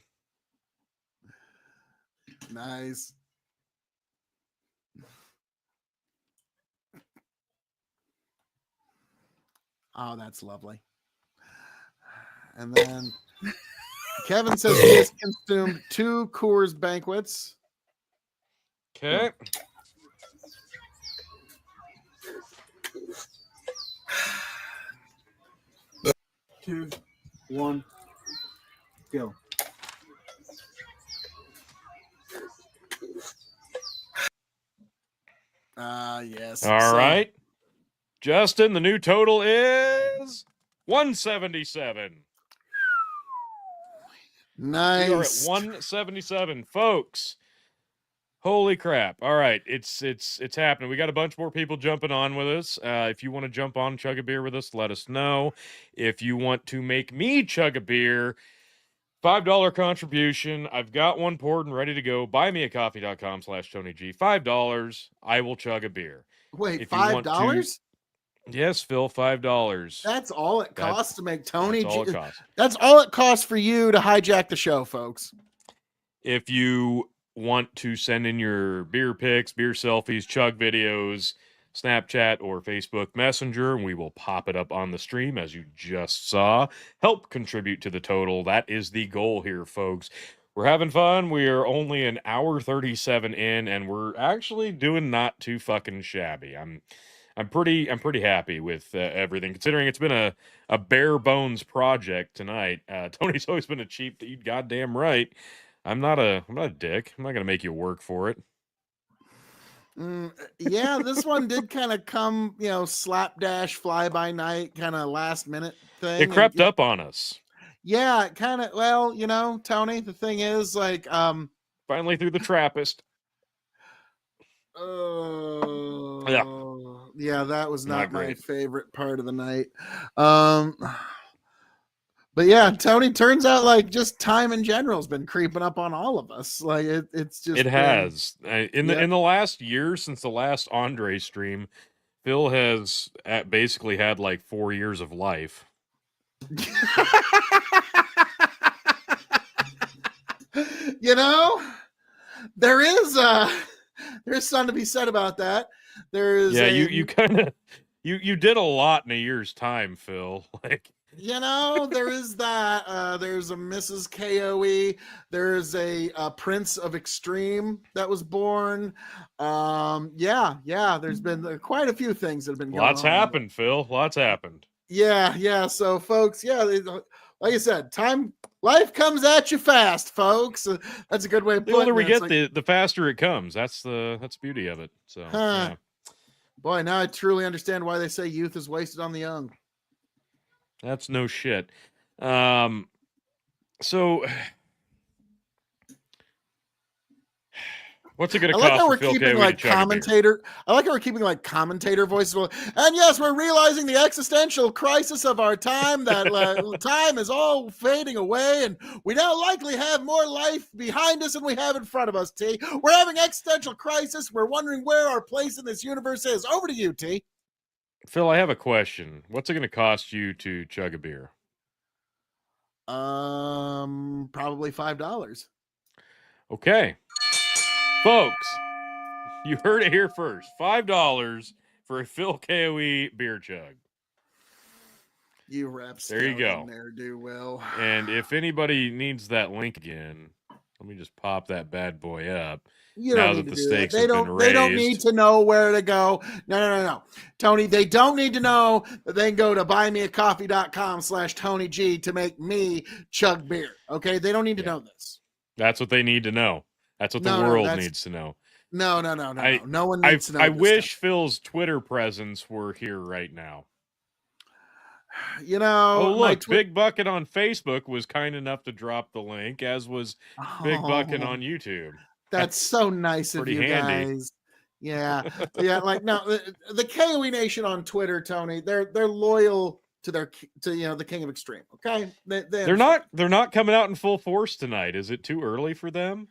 Nice. Oh, that's lovely. And then Kevin says he has consumed 2 Coors banquets. Okay. Two, one, go. Yes. All right. Justin, the new total is 177. Nice. We are at 177, folks. Holy crap. All right. It's happening. We got a bunch more people jumping on with us. If you want to jump on chug a beer with us, let us know. If you want to make me chug a beer, $5 contribution. I've got one poured and ready to go. Buymeacoffee.com/TonyG. $5. I will chug a beer. Wait, if $5? Yes, Phil, $5. That's all it costs to make Tony. That's all it costs. That's all it costs for you to hijack the show, folks. If you want to send in your beer pics, beer selfies, chug videos, Snapchat or Facebook Messenger, and we will pop it up on the stream as you just saw. Help contribute to the total. That is the goal here, folks. We're having fun. We are only an hour 37 in, and we're actually doing not too fucking shabby. I'm pretty happy with everything, considering it's been a bare bones project tonight. Tony's always been a cheap. You goddamn right. I'm not a dick. I'm not gonna make you work for it. Yeah, this one did kind of come, slapdash, fly by night, kind of last minute thing. It crept up on us. Yeah, it kind of. Well, Tony. The thing is, like, finally through the Trappist. Yeah, that was not my favorite part of the night. But yeah, Tony, turns out like just time in general has been creeping up on all of us. Like it's just has. In the last year since the last Andre stream, Phil has basically had like 4 years of life. There's something to be said about that. There's you kind of you did a lot in a year's time, Phil. Like there is that. There's a Mrs. KOE. There's a Prince of Extreme that was born. There's been quite a few things that have been going on. Lots happened, Phil. Lots happened. Yeah. So, folks, like I said, life comes at you fast, folks. That's a good way of putting it. The older we get, the faster it comes. That's the beauty of it. So, yeah. Boy, now I truly understand why they say youth is wasted on the young. That's no shit. So What's it going I to like cost how for we're Phil keeping K. like to chug a beer? commentator. I like how we're keeping like commentator voices. And yes, we're realizing the existential crisis of our time. That time is all fading away, and we now likely have more life behind us than we have in front of us. T. We're having existential crisis. We're wondering where our place in this universe is. Over to you, T. Phil, I have a question. What's it going to cost you to chug a beer? Probably $5. Okay. Folks, you heard it here first. $5 for a Phil KOE beer chug. You rap There you go. there, do well. And if anybody needs that link again, let me just pop that bad boy up. You Now don't that need to the do that. stakes They have don't. been They don't need raised. to know where to go. No, Tony. They don't need to know that they can go to buymeacoffee.com/Tony G to make me chug beer. Okay, they don't need to know this. That's what they need to know. That's what the world needs to know. No. No one needs to know. I this wish stuff. Phil's Twitter presence were here right now. You know. Oh, look, Big Bucket on Facebook was kind enough to drop the link, as was Big Bucket on YouTube. That's so nice of you handy. guys. Yeah. Like no, the KOE Nation on Twitter, Tony. They're loyal to the King of Extreme. Okay, they're not coming out in full force tonight. Is it too early for them?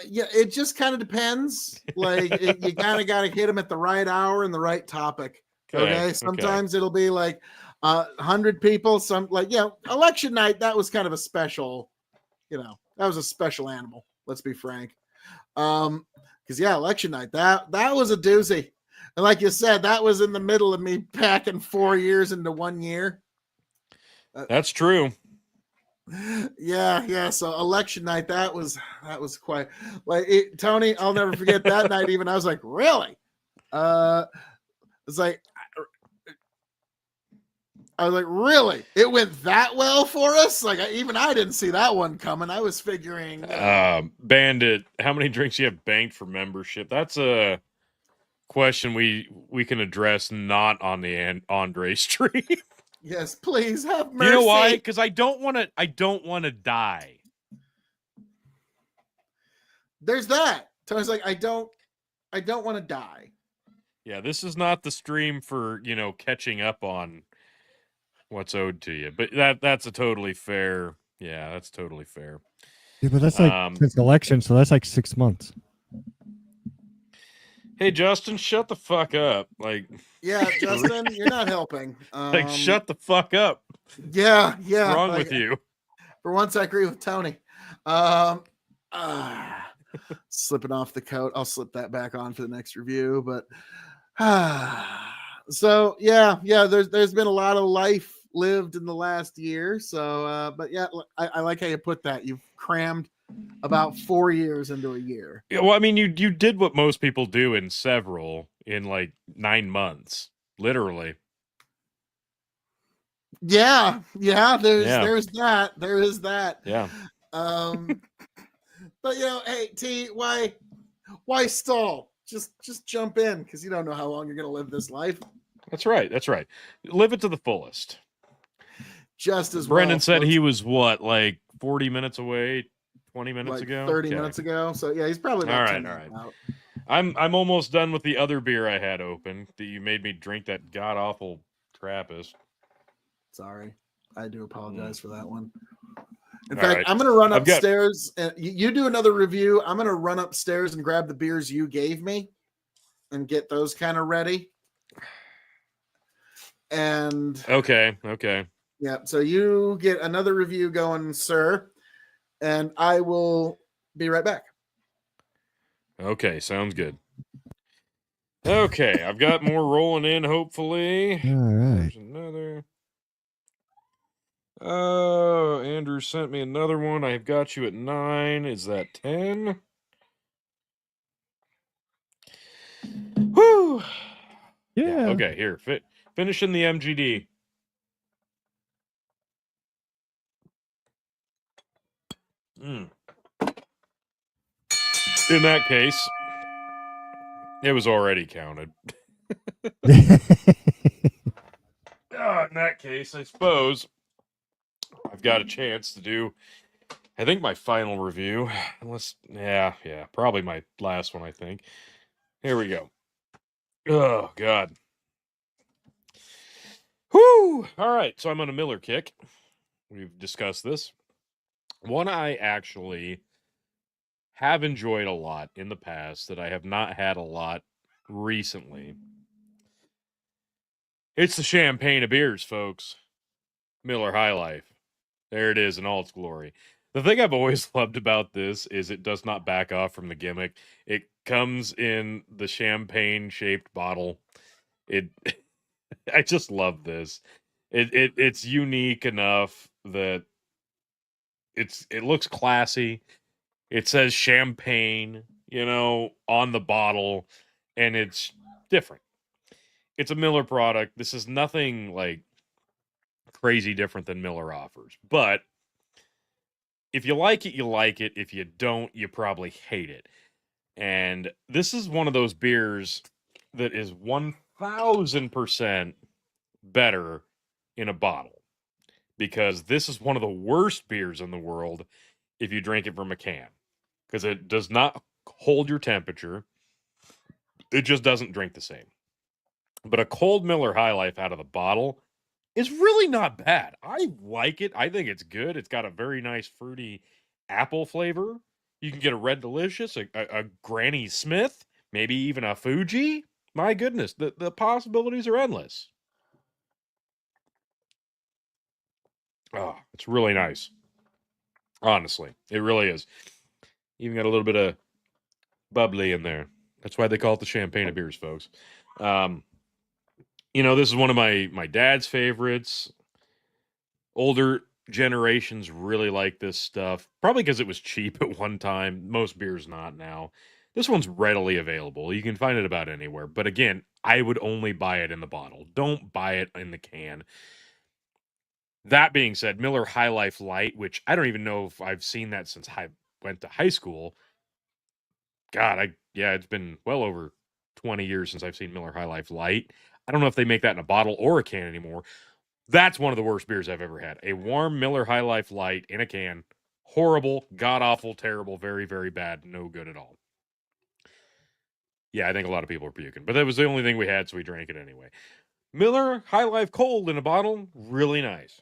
Yeah, it just kind of depends. Like you kind of got to hit them at the right hour and the right topic. Okay, sometimes it'll be like 100 people. Some election night. That was kind of a special. That was a special animal. Let's be frank. Because election night that was a doozy, and like you said, that was in the middle of me packing 4 years into 1 year. That's true. Yeah. So election night, that was quite like Tony. I'll never forget that night. Even I was like, really? It's like I was like, really? It went that well for us? Like I didn't see that one coming. I was figuring. Bandit, how many drinks you have banked for membership? That's a question we can address not on the Andre stream. Yes, please have mercy. You know why? Because I don't want to die. There's that. Tony's like, I don't want to die. Yeah, this is not the stream for catching up on what's owed to you, but that's a totally fair. Yeah, that's totally fair. Yeah, but that's like since election, so that's like 6 months. Hey, Justin, shut the fuck up! Like, yeah, Justin, you're not helping. Like, shut the fuck up! Yeah. What's wrong with you? For once, I agree with Tony. Slipping off the coat. I'll slip that back on for the next review, but. So yeah, there's been a lot of life lived in the last year. So, but yeah, I like how you put that. You've crammed about 4 years into a year. Yeah, well, I mean, you did what most people do in like 9 months, literally. Yeah. There's that. There is that. Yeah. But hey, T, why stall? Just jump in because you don't know how long you're gonna live this life. That's right. Live it to the fullest. Just as Brendan said he was like 40 minutes away, 20 minutes ago, 30 minutes ago. So yeah, he's probably about 10 minutes out. I'm almost done with the other beer I had open that you made me drink, that god awful Trappist. Sorry, I do apologize for that one. In fact, I'm gonna run upstairs. And you do another review. I'm gonna run upstairs and grab the beers you gave me, and get those kind of ready. And okay. Yeah, so you get another review going, sir, and I will be right back. Okay, sounds good. Okay, I've got more rolling in, hopefully. All right. There's another. Oh, Andrew sent me another one. I've got you at 9. Is that 10? Whew. Yeah. Okay, here. Finishing the MGD. In that case, it was already counted. In that case, I suppose I've got a chance to do I think my final review, probably my last one, I think. Here we go. Oh, God. Whew! All right, so I'm on a Miller kick. We've discussed this. One I actually have enjoyed a lot in the past that I have not had a lot recently. It's the champagne of beers, folks. Miller High Life. There it is in all its glory. The thing I've always loved about this is it does not back off from the gimmick. It comes in the champagne shaped bottle. It I just love this. It's unique enough that it looks classy. It says champagne, on the bottle, and it's different. It's a Miller product. This is nothing like crazy different than Miller offers. But if you like it, you like it. If you don't, you probably hate it. And this is one of those beers that is 1000% better in a bottle, because this is one of the worst beers in the world if you drink it from a can, because it does not hold your temperature. It just doesn't drink the same. But a cold Miller High Life out of the bottle is really not bad. I like it. I think it's good. It's got a very nice fruity apple flavor. You can get a Red Delicious, a Granny Smith, maybe even a Fuji. My goodness, the possibilities are endless. Oh, it's really nice. Honestly, it really is. Even got a little bit of bubbly in there. That's why they call it the champagne of beers, folks. This is one of my dad's favorites. Older generations really like this stuff, probably because it was cheap at one time. Most beers not now. This one's readily available. You can find it about anywhere. But again, I would only buy it in the bottle. Don't buy it in the can. That being said, Miller High Life Light, which I don't even know if I've seen that since I went to high school. God, it's been well over 20 years since I've seen Miller High Life Light. I don't know if they make that in a bottle or a can anymore. That's one of the worst beers I've ever had. A warm Miller High Life Light in a can. Horrible, god-awful, terrible, very, very bad, no good at all. Yeah, I think a lot of people are puking, but that was the only thing we had, so we drank it anyway. Miller High Life Cold in a bottle, really nice.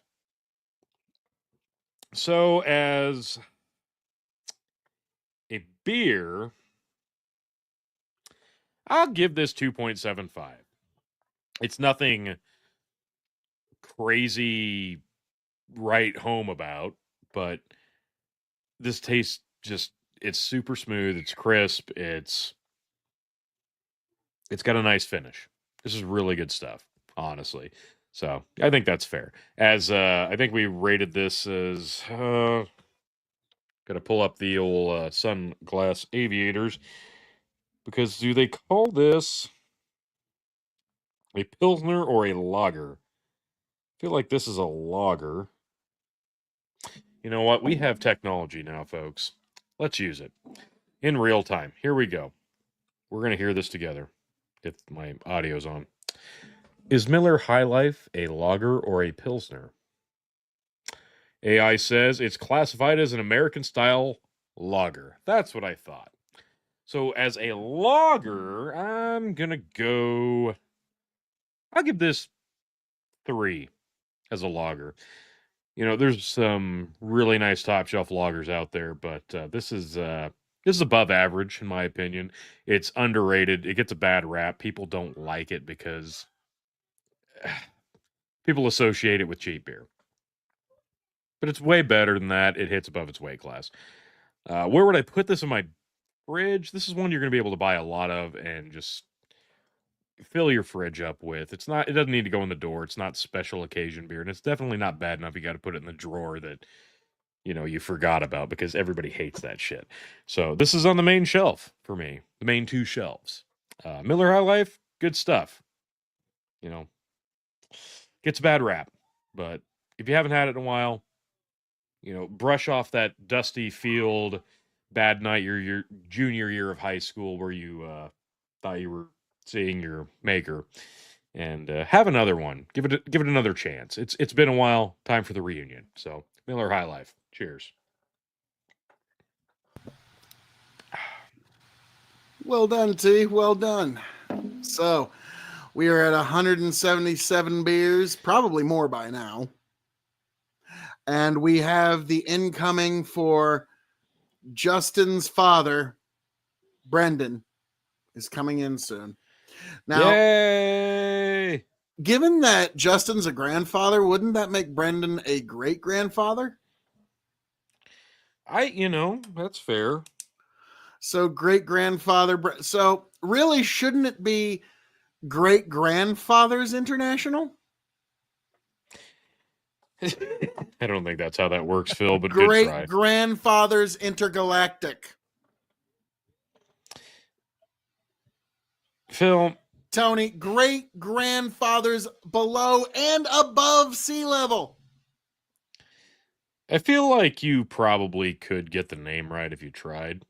So, as a beer, I'll give this 2.75. It's nothing crazy right home about, but this tastes it's super smooth, it's crisp, it's got a nice finish. This is really good stuff, honestly. So I think that's fair. As I think we rated this as gotta pull up the old sunglass aviators, because do they call this a Pilsner or a lager? I feel like this is a lager. You know what? We have technology now, folks. Let's use it in real time. Here we go. We're going to hear this together if my audio's on. Is Miller High Life a lager or a Pilsner? AI says it's classified as an American-style lager. That's what I thought. So as a lager, I'm going to go... I'll give this 3 as a lager. There's some really nice top shelf lagers out there, but this is above average in my opinion. It's underrated. It gets a bad rap. People don't like it because people associate it with cheap beer. But it's way better than that. It hits above its weight class. Where would I put this in my fridge? This is one you're going to be able to buy a lot of and just fill your fridge up with. It doesn't need to go in the door. It's not special occasion beer, and it's definitely not bad enough you got to put it in the drawer that you forgot about, because everybody hates that shit. So this is on the main shelf for me, the main 2 shelves. Miller High Life, good stuff. Gets a bad rap, but if you haven't had it in a while, brush off that dusty field, bad night your junior year of high school where you thought you were seeing your maker, and have another one. Give it another chance. It's been a while. Time for the reunion. So Miller High Life. Cheers. Well done, T. Well done. So we are at 177 beers, probably more by now. And we have the incoming for Justin's father, Brendan, is coming in soon. Now, Yay! given that Justin's a grandfather, wouldn't that make Brendan a great grandfather? That's fair. So great grandfather. So really, shouldn't it be Great Grandfathers International? I don't think that's how that works, Phil, but good Great try. Grandfathers Intergalactic. Phil, Tony, great grandfathers below and above sea level. I feel like you probably could get the name right if you tried.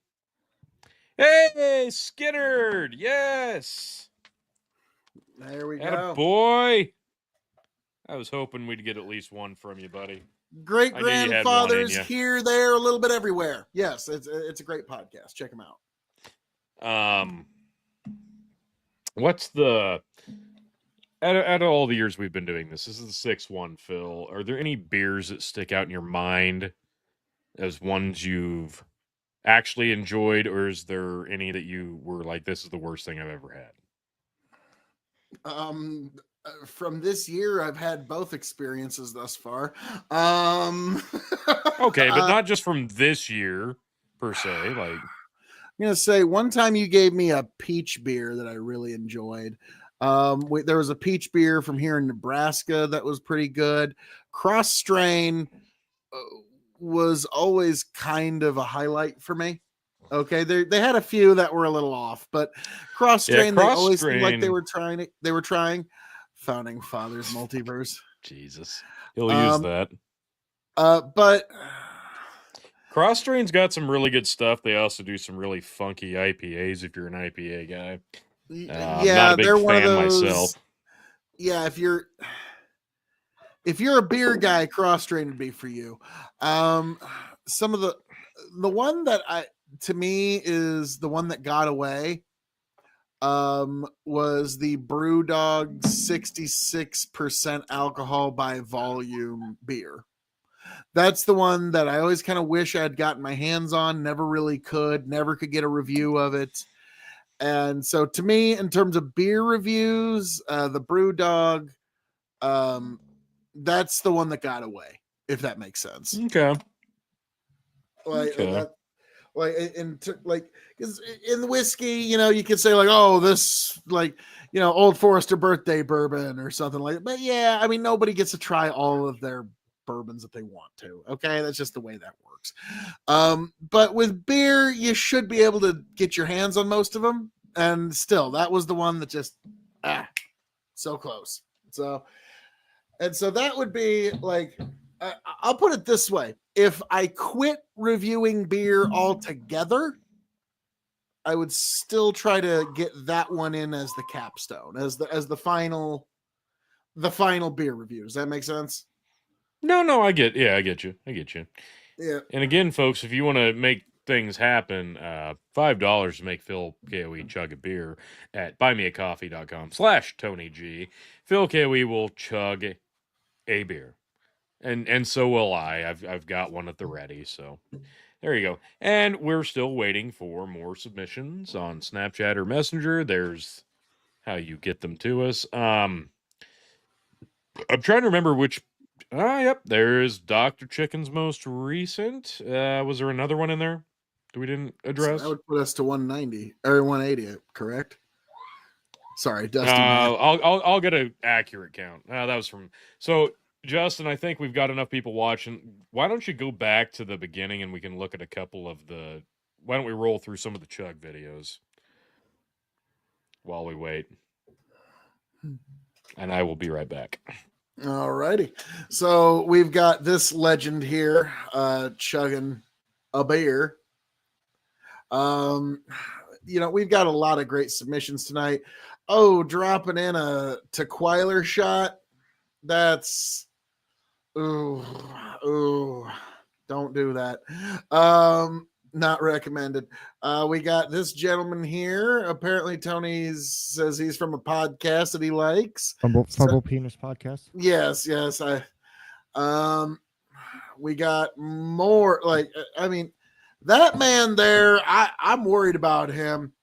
Hey, Skinnerd! Yes! There we Atta go. boy! I was hoping we'd get at least one from you, buddy. Great I knew you had one in grandfathers ya. here, there, a little bit everywhere. Yes, it's a great podcast. Check them out. What's the... Out of all the years we've been doing this is the sixth one, Phil. Are there any beers that stick out in your mind as ones you've actually enjoyed, or is there any that you were like, this is the worst thing I've ever had? From this year, I've had both experiences thus far. Okay, but not just from this year per se. Like, I'm gonna say one time you gave me a peach beer that I really enjoyed. There was a peach beer from here in Nebraska that was pretty good. Cross strain was always kind of a highlight for me. Okay, they had a few that were a little off, but cross strain they always seemed like they were trying it. They were trying. Founding Fathers Multiverse. Jesus, he'll use that. But Cross Strain's got some really good stuff. They also do some really funky IPAs if you're an IPA guy. yeah, not a big they're one of fan those. myself. Yeah, if you're a beer guy, Cross Strain would be for you. Some of the one that to me is the one that got away. Was the Brewdog 66% alcohol by volume beer. That's the one that I always kind of wish I'd gotten my hands on, never really could, never could get a review of it. And so to me, in terms of beer reviews, the Brewdog, that's the one that got away, if that makes sense. Okay. Because in the whiskey, you could say like, oh, this Old Forester birthday bourbon or something like that. But yeah, I mean, nobody gets to try all of their bourbons that they want to. Okay, that's just the way that works. But with beer, you should be able to get your hands on most of them. And still, that was the one that just so close. So that would be like, I'll put it this way. If I quit reviewing beer altogether, I would still try to get that one in as the capstone, as the final beer review. Does that make sense? No, I get you. Yeah. And again, folks, if you want to make things happen, $5 to make Phil KOE chug a beer at buymeacoffee.com/TonyG. Phil KOE will chug a beer. And so will I. I've got one at the ready, so there you go. And we're still waiting for more submissions on Snapchat or Messenger. There's how you get them to us. I'm trying to remember which. Yep, there's Dr. Chicken's most recent. Was there another one in there that we didn't address? So that would put us to 190 or 180, correct? Sorry, Dusty. I'll get an accurate count. That was from Justin, I think we've got enough people watching. Why don't you go back to the beginning and we can look at a couple of the... Why don't we roll through some of the chug videos while we wait? And I will be right back. All righty. So we've got this legend here chugging a beer. We've got a lot of great submissions tonight. Oh, dropping in a Tequiler shot. That's... Ooh, don't do that. Not recommended. We got this gentleman here. Apparently, Tony says he's from a podcast that he likes. Fumble Penis Podcast. Yes. We got more. Like, I mean, that man there. I'm worried about him.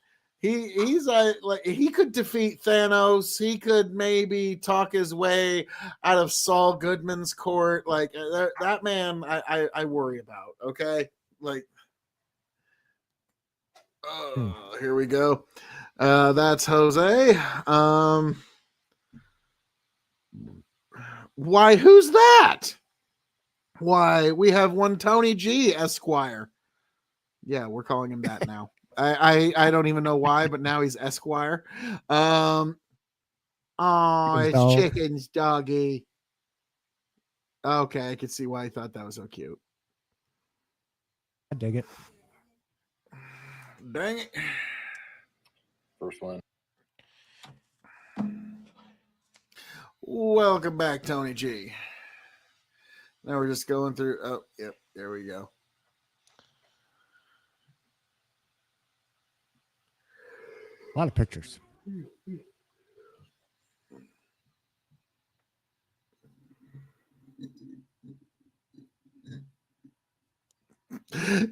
He's like he could defeat Thanos. He could maybe talk his way out of Saul Goodman's court. Like that man, I worry about. Okay, like. Here we go. That's Jose. Why, who's that? Why, we have one Tony G, Esquire. Yeah, we're calling him that now. I don't even know why, but now he's Esquire. Oh, it's dog. Chicken's doggy. Okay, I can see why I thought that was so cute. I dig it. Dang it. First one. Welcome back, Tony G. Now we're just going through. Oh, yep, there we go. A lot of pictures.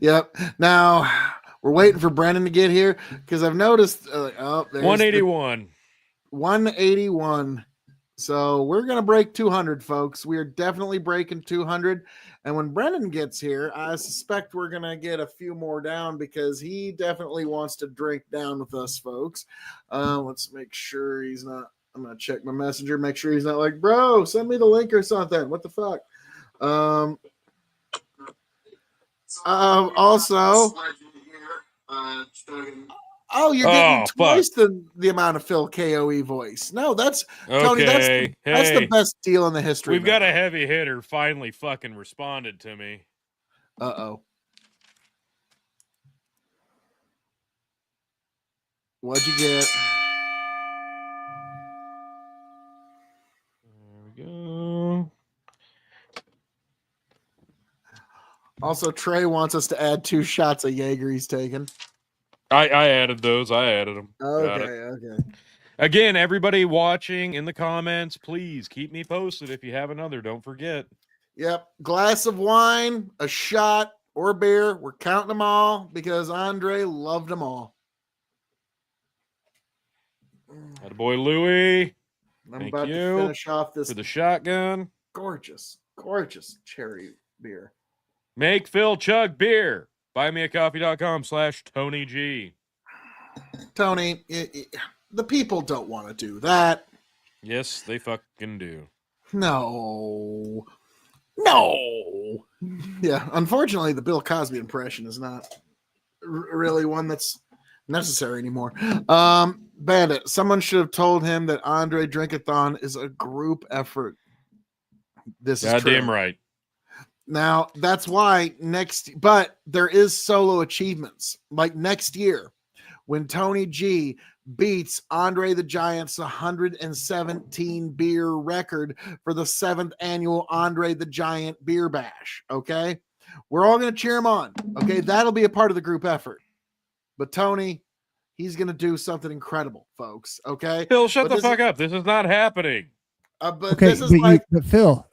Yep. Now we're waiting for Brennan to get here because I've noticed. There's 181. 181. So we're gonna break 200, folks. We are definitely breaking 200. And when Brennan gets here, I suspect we're gonna get a few more down because he definitely wants to drink down with us, folks. Let's make sure he's not. I'm gonna check my messenger, make sure he's not like, bro, send me the link or something. What the fuck? Also, you're getting twice the amount of Phil KOE voice. No, that's Tony. Okay. That's the Hey, best deal in the history. we've got a heavy hitter finally fucking responded to me. Uh-oh. What'd you get? There we go. Also, Trey wants us to add 2 shots of Jaeger he's taken. I added those. I added them. Okay. Again, everybody watching in the comments, please keep me posted. If you have another, don't forget. Yep. Glass of wine, a shot, or beer. We're counting them all because Andre loved them all. Attaboy Louie. I'm Thank about you to finish off this for the shotgun. gorgeous cherry beer. Make Phil chug beer. Buymeacoffee.com/Tony G. Tony, the people don't want to do that. Yes, they fucking do. No. Yeah, unfortunately, the Bill Cosby impression is not really one that's necessary anymore. Bandit, someone should have told him that Andre Drinkathon is a group effort. This is Goddamn true. right. Now, that's why but there is solo achievements. Like next year, when Tony G beats Andre the Giant's 117 beer record for the 7th annual Andre the Giant Beer Bash. Okay. We're all going to cheer him on. Okay. That'll be a part of the group effort. But Tony, he's going to do something incredible, folks. Okay. Phil, shut the fuck up. This is not happening. But this is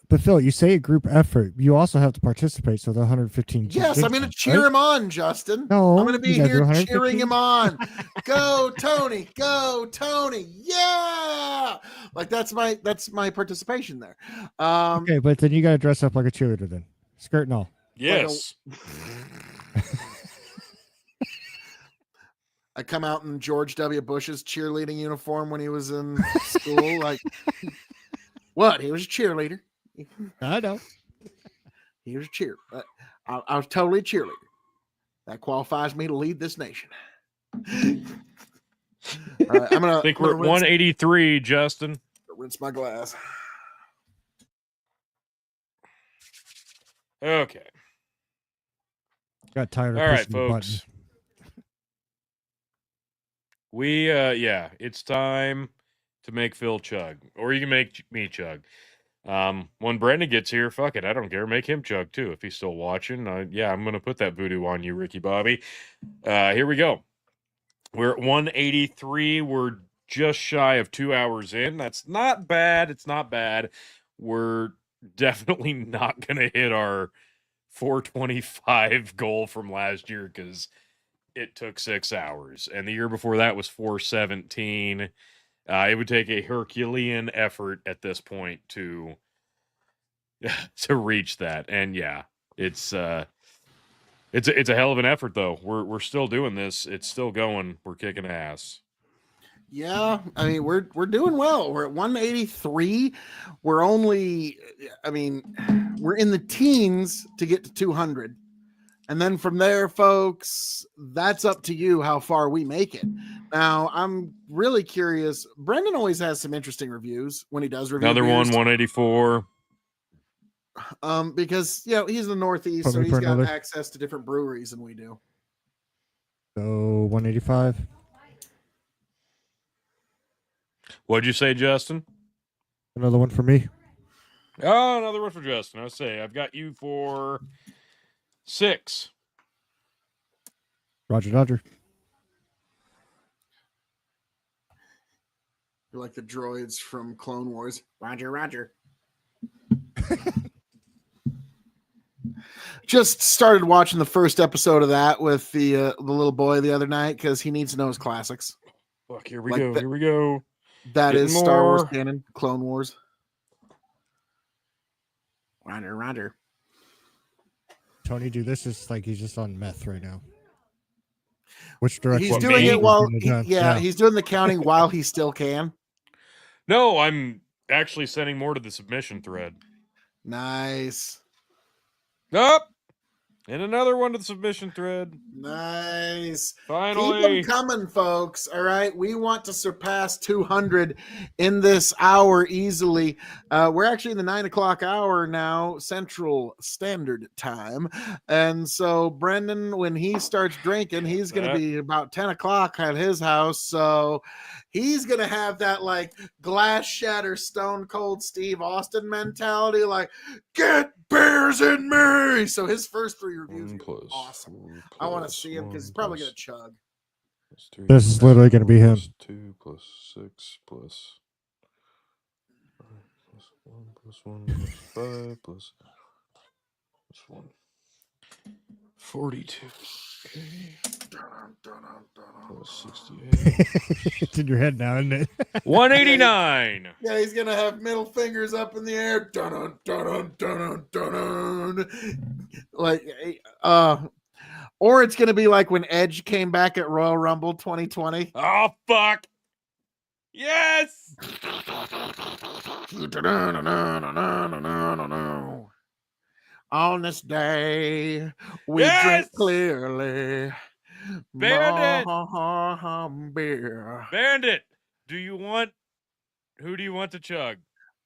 but Phil, you say a group effort. You also have to participate. So the 115. Yes, I'm going to cheer him on, Justin. No, I'm going to be here cheering him on. Go, Tony! Go, Tony! Yeah, like that's my participation there. Okay, but then you got to dress up like a cheerleader, then skirt and all. Yes. I come out in George W. Bush's cheerleading uniform when he was in school. Like, what? He was a cheerleader. I know. He was a cheer. I was totally a cheerleader. That qualifies me to lead this nation. All right, I think we're at 183, Justin. Rinse my glass. Okay. Got tired of all right, pushing the button. folks. It's time to make Phil chug, or you can make me chug. When Brandon gets here, fuck it, I don't care. Make him chug too if he's still watching. Yeah, I'm gonna put that voodoo on you, Ricky Bobby. Here we go. We're at 183. We're just shy of 2 hours in. That's not bad. It's not bad. We're definitely not gonna hit our 425 goal from last year because it took 6 hours, and the year before that was 417. It would take a Herculean effort at this point to reach that. And yeah, it's a hell of an effort though. We're still doing this. It's still going. We're kicking ass. Yeah, I mean we're doing well. We're at 183. We're only, I mean, we're in the teens to get to 200. And then from there, folks, that's up to you how far we make it. Now, I'm really curious. Brendan always has some interesting reviews when he does review. Another beers. one, 184. Because he's in the Northeast, Put so me he's for got another. access to different breweries than we do. So 185. What'd you say, Justin? Another one for me. Oh, another one for Justin. I say I've got you for 6. Roger. You're like the droids from Clone Wars. Roger. Just started watching the first episode of that with the little boy the other night because he needs to know his classics. Fuck, here we Like go. the- Here we go. That Getting is Star Wars more. canon, Clone Wars. Roger. Tony, do this is like he's just on meth right now. Which direction? He's What, doing me? it while, Yeah. he's doing the counting while he still can. No, I'm actually sending more to the submission thread. Nice. Up. And another one to the submission thread. Nice. Finally. Keep them coming, folks. All right. We want to surpass 200 in this hour easily. We're actually in the 9 o'clock hour now, Central Standard Time. And so, Brendan, when he starts drinking, he's going to be about 10 o'clock at his house. So, he's going to have that like glass shatter, stone cold Steve Austin mentality, like, get beers in me. So, his first 3 reviews are awesome. I want to see him because he's probably going to chug. This is literally going to be him. 2 plus 6 plus 1 plus 1 plus 5 plus 1. 42. Okay. Plus 68. It's in your head now, isn't it? 189. Yeah, he's gonna have middle fingers up in the air. Dun dun dun dun dun. Like, or it's gonna be like when Edge came back at Royal Rumble 2020. Oh fuck! Yes. On this day, we Yes! drink clearly. Bandit! Beer. Bandit, who do you want to chug?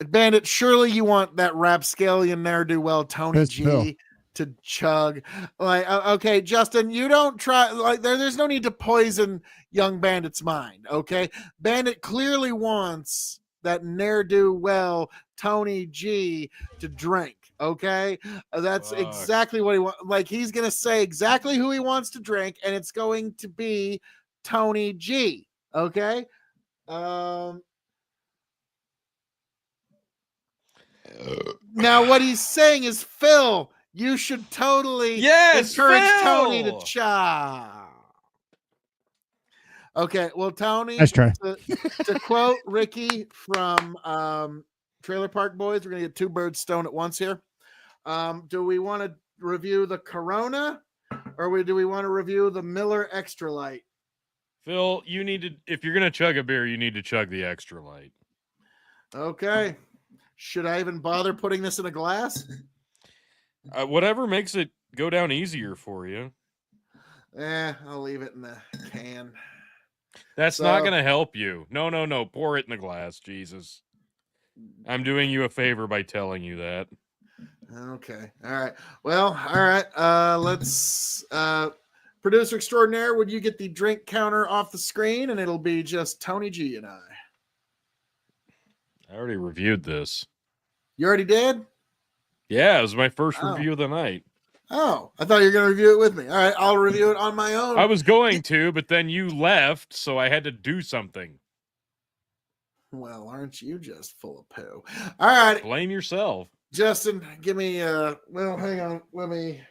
Bandit, surely you want that rapscallion ne'er-do-well Tony That's G Bill. to chug. Like, okay, Justin, you don't try, like, there's no need to poison young Bandit's mind, okay? Bandit clearly wants that ne'er-do-well Tony G to drink, okay? That's Fuck. exactly what he wants. Like, he's going to say exactly who he wants to drink, and it's going to be Tony G, okay? Now, what he's saying is, Phil, you should totally encourage Phil! Tony to chug. Okay, well, Tony, Nice try. to quote Ricky from Trailer Park Boys, we're going to get 2 birds stoned at once here. Do we want to review the Corona, or do we want to review the Miller Extra Light? Phil, you need to, if you're gonna chug a beer, you need to chug the extra light. Okay. Should I even bother putting this in a glass? Whatever makes it go down easier for you. I'll leave it in the can. That's not So- gonna help you. No. Pour it in the glass, Jesus. I'm doing you a favor by telling you that. Okay. All right. Well, all right. Let's producer extraordinaire, would you get the drink counter off the screen, and it'll be just Tony G and I. I already reviewed this. You already did? Yeah, it was my first Oh. review of the night. Oh, I thought you were going to review it with me. All right, I'll review it on my own. I was going to, but then you left, so I had to do something. Well, aren't you just full of poo? All right, Blame yourself. Justin, give me well, hang on. Let me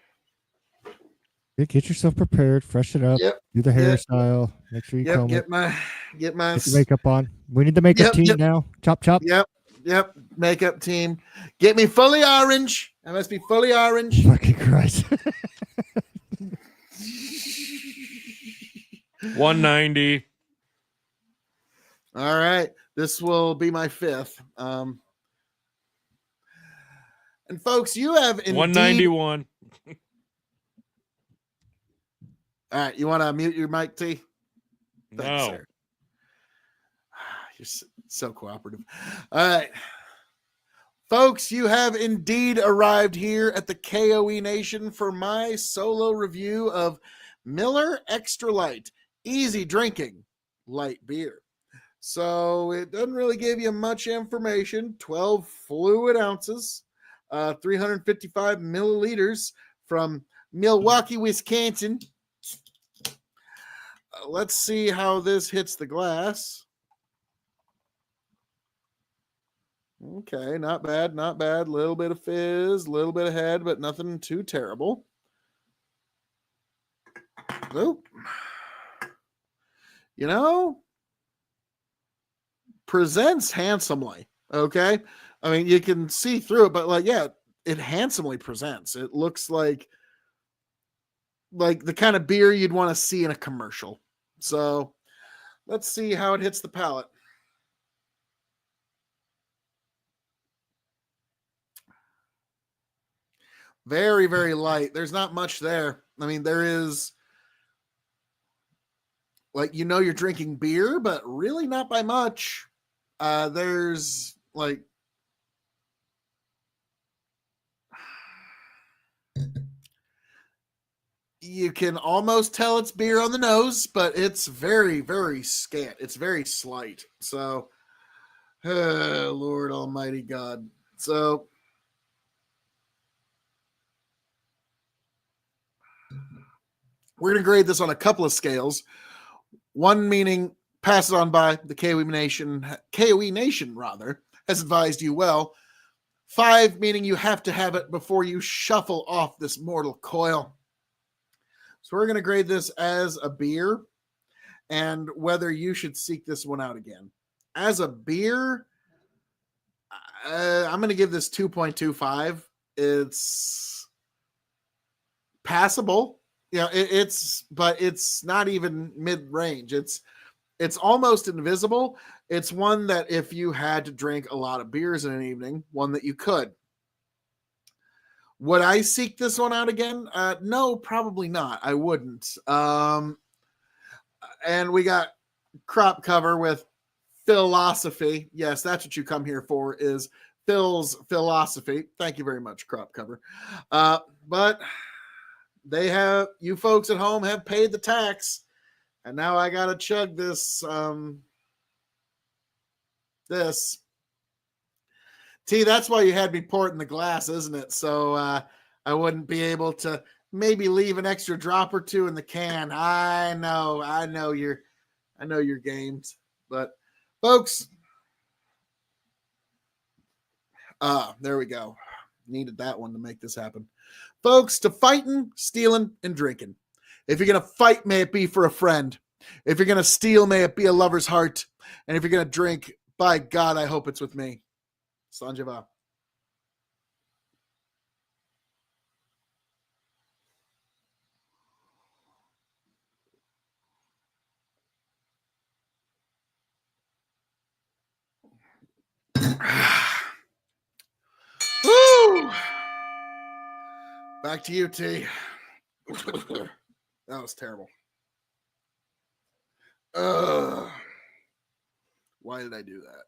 Get yourself prepared, freshen up, Yep. do the Yep. hairstyle, make sure you comb it, get my get the makeup on. We need the makeup Yep, team yep. now. Chop chop. Yep. Makeup team. Get me fully orange. I must be fully orange. Fucking Christ. 190. All right. This will be my fifth. And folks, you have indeed 191. All right, you want to mute your mic, T? Thanks, No. sir. You're so cooperative. All right. Folks, you have indeed arrived here at the KOE Nation for my solo review of Miller Extra Light, easy drinking, light beer. So it doesn't really give you much information. 12 fluid ounces, 355 milliliters from Milwaukee, Wisconsin. Let's see how this hits the glass. Okay, not bad, not bad. Little bit of fizz, little bit of head, but nothing too terrible. Nope. You know, presents handsomely. Okay, I mean you can see through it, but like, yeah, it handsomely presents. It looks like the kind of beer you'd want to see in a commercial. So let's see how it hits the palate. Very, very light. There's not much there. I mean, there is, like, you're drinking beer, but really not by much. There's like, you can almost tell it's beer on the nose, but it's very, very scant. It's very slight. So, Lord Almighty God. So, we're going to grade this on a couple of scales. One meaning pass it on by. The KOE Nation rather has advised you well. 5 meaning you have to have it before you shuffle off this mortal coil. So we're going to grade this as a beer and whether you should seek this one out again. As a beer, I'm going to give this 2.25. It's passable. Yeah, but it's not even mid-range. It's almost invisible. It's one that if you had to drink a lot of beers in an evening, one that you could. Would I seek this one out again? No, probably not. I wouldn't. And we got crop cover with philosophy. Yes, that's what you come here for, is Phil's philosophy. Thank you very much, crop cover. But you folks at home have paid the tax, and now I gotta chug this. This. T, that's why you had me pour it in the glass, isn't it? So I wouldn't be able to maybe leave an extra drop or two in the can. I know your games, but folks, there we go. Needed that one to make this happen. Folks, to fighting, stealing, and drinking. If you're going to fight, may it be for a friend. If you're going to steal, may it be a lover's heart. And if you're going to drink, by God, I hope it's with me. Sanjava. Woo! Back to you, T. That was terrible. Why did I do that?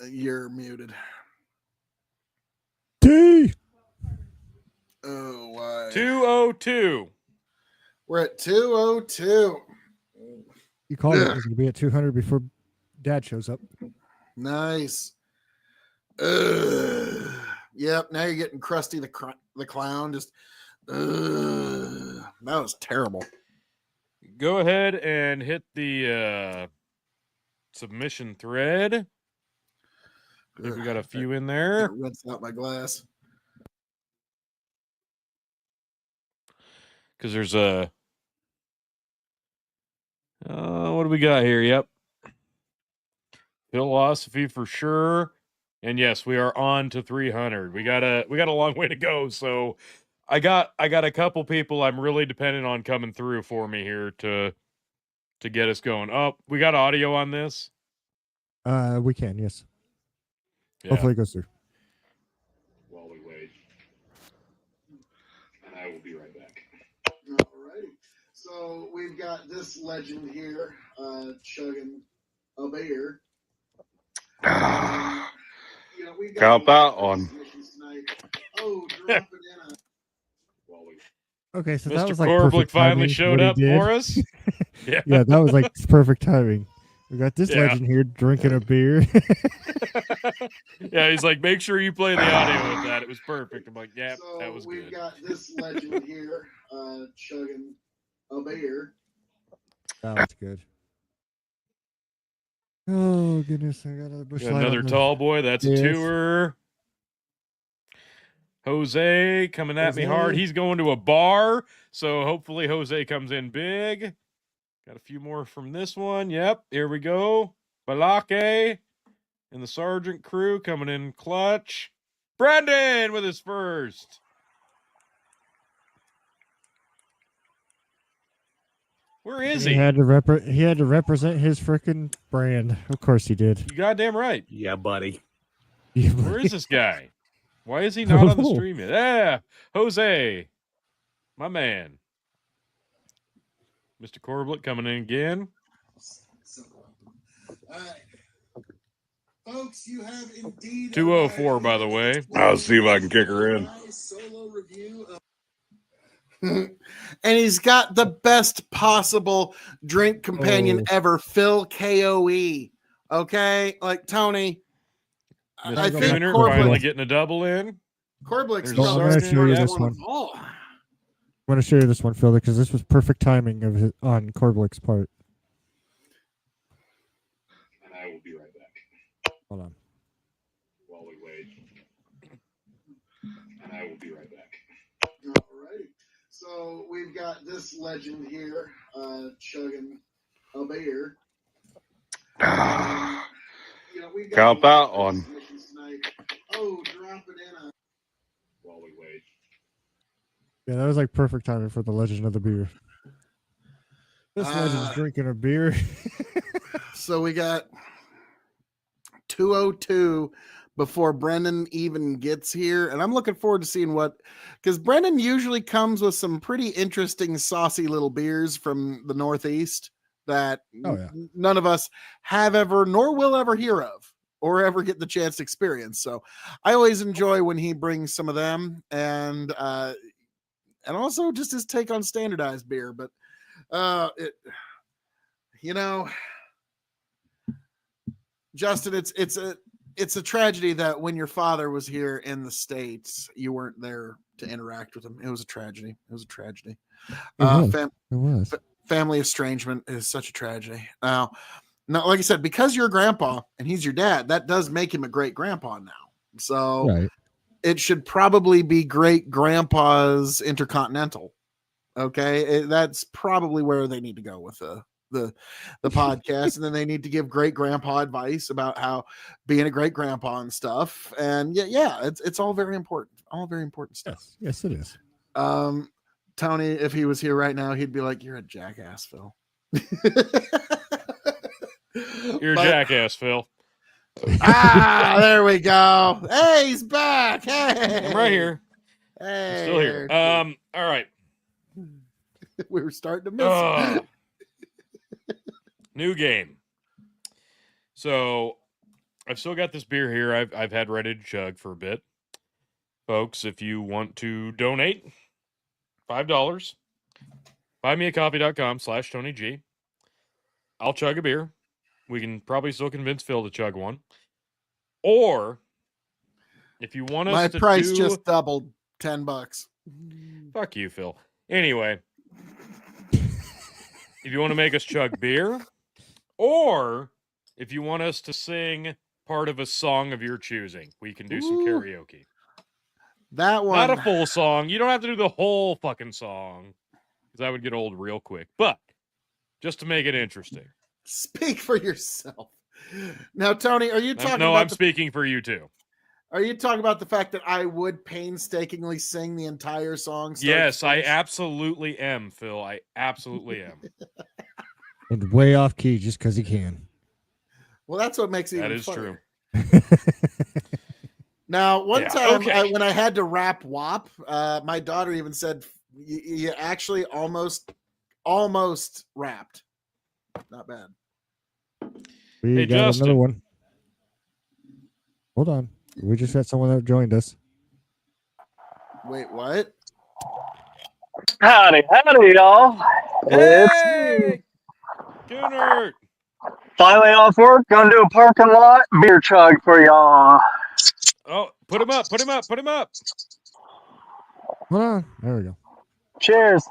You're muted. T. Oh, why? 202. We're at 202. You called it. It was going to be at 200 before Dad shows up. Nice. Yep. Now you're getting Krusty the Clown. Just. That was terrible. Go ahead and hit the submission thread. I think we got a few in there. Rinse out my glass. Because there's a. What do we got here? Yep. Philosophy for sure. And yes, we are on to 300. We got a long way to go. So I got a couple people I'm really dependent on coming through for me here to get us going. Oh, we got audio on this. We can, yes. Yeah. Hopefully it goes through. While we wait. And I will be right back. All righty. So we've got this legend here, chugging a beer. We've Count that one. Oh, dropping in a. Okay, so Mr. that was like Korblich perfect finally timing, showed what he up did. for us. Yeah. Yeah, that was like perfect timing. We got this Yeah. legend here drinking a beer. Yeah, he's like, make sure you play the audio with that. It was perfect. I'm like, yeah, So that was we've good. got this legend here, chugging a beer. That was good. Oh goodness, I got a bush Got light another on the- tall boy. That's a Yes. tour. Jose coming at me hard. Jose. He's going to a bar, so hopefully Jose comes in big. Got a few more from this one. Yep, here we go. Balake and the Sergeant crew coming in clutch. Brandon with his first. Where is He he? had to represent his freaking brand. Of course he did. You goddamn right. Yeah, buddy. Where is this guy? Why is he not on the Oh. stream yet? Yeah, Jose, my man. Mr. Corbett coming in again. All right. Folks, you have indeed 204, by the way. I'll see if I can kick her in. Solo review of and he's got the best possible drink companion ever, Phil KOE. Okay, like Tony. I Mr. think Cooner Corbett- finally getting a double in. Corblick's There's probably a the sergeant. first This one one. of all. I want to show you this one, Phil, because this was perfect timing on Corblick's part. And I will be right back. Hold on. While we wait. And I will be right back. Alrighty. So we've got this legend here, chugging a beer. We've got Count that one. submissions tonight. Oh, dropping in a. While we wait. Yeah, that was like perfect timing for the legend of the beer. This legend's drinking a beer. So we got 202 before Brendan even gets here. And I'm looking forward to seeing because Brendan usually comes with some pretty interesting, saucy little beers from the Northeast that none of us have ever, nor will ever hear of or ever get the chance to experience. So I always enjoy when he brings some of them and also just his take on standardized beer. But Justin, it's a tragedy that when your father was here in the States, you weren't there to interact with him. It was a tragedy. It was. Family estrangement is such a tragedy. Now, like I said, because you're a grandpa and he's your dad, that does make him a great grandpa now. So Right. it should probably be great grandpa's intercontinental. Okay, that's probably where they need to go with the podcast, and then they need to give great grandpa advice about how being a great grandpa and stuff. And it's all very important, stuff. Yes, it is. Tony, if he was here right now, he'd be like, "You're a jackass, Phil." You're a jackass, Phil. There we go. Hey, he's back. Hey, I'm right here. Hey, I'm still here. All right. We were starting to miss. New game. So I've still got this beer here. I've had ready to chug for a bit. Folks, if you want to donate $5, buymeacoffee.com/TonyG. I'll chug a beer we can probably still convince Phil to chug one. Or if you want us My to price do... just doubled, $10. Fuck you, Phil. Anyway, if you want to make us chug beer, or if you want us to sing part of a song of your choosing, we can do some Ooh. karaoke. That one. Not a full song. You don't have to do the whole fucking song, because that would get old real quick. But just to make it interesting. Speak for yourself. Now, Tony, are you talking No, about I'm speaking for you too. Are you talking about the fact that I would painstakingly sing the entire song? Yes, I absolutely am, Phil. I absolutely am. And way off key just because he can. Well, that's what makes it That even is funnier. true. Now, one time okay. when I had to rap WAP, my daughter even said, you actually almost rapped. Not bad. We Hey, got Justin. another one. Hold on. We just had someone that joined us. Wait, what? Howdy, y'all. It's Hey! Gunnar! finally off work. Gonna do a parking lot beer chug for y'all. Oh, put him up, put him up, put him up. Hold on. There we go. Cheers.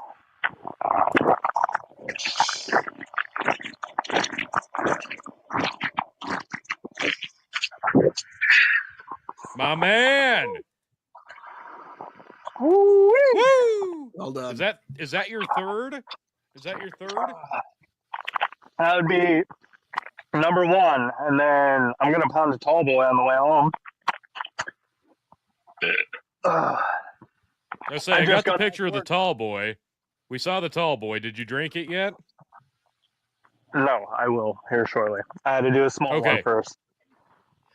My man! Woo-wee. Woo! Well done. Is that your third? Is that your third? That would be number one, and then I'm gonna pound a tall boy on the way home. I say I got the picture of the tall boy. We saw the tall boy. Did you drink it yet? No, I will here shortly. I had to do a small one first.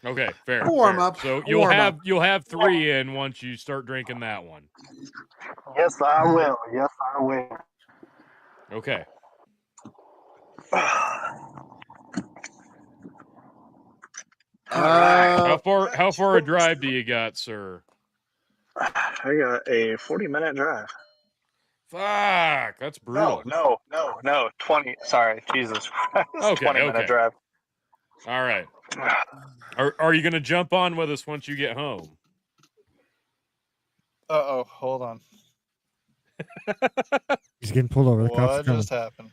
Okay, fair. Warm fair. up. So Warm you'll have 3 in once you start drinking that one. Yes, I will. Yes, I will. Okay. How far a drive do you got, sir? I got a 40-minute drive. Fuck, that's brutal. No. 20. Sorry, Jesus Christ. Okay, 20-minute drive. All right. Are you gonna jump on with us once you get home? Hold on. He's getting pulled over. The cops are What coming. just happened?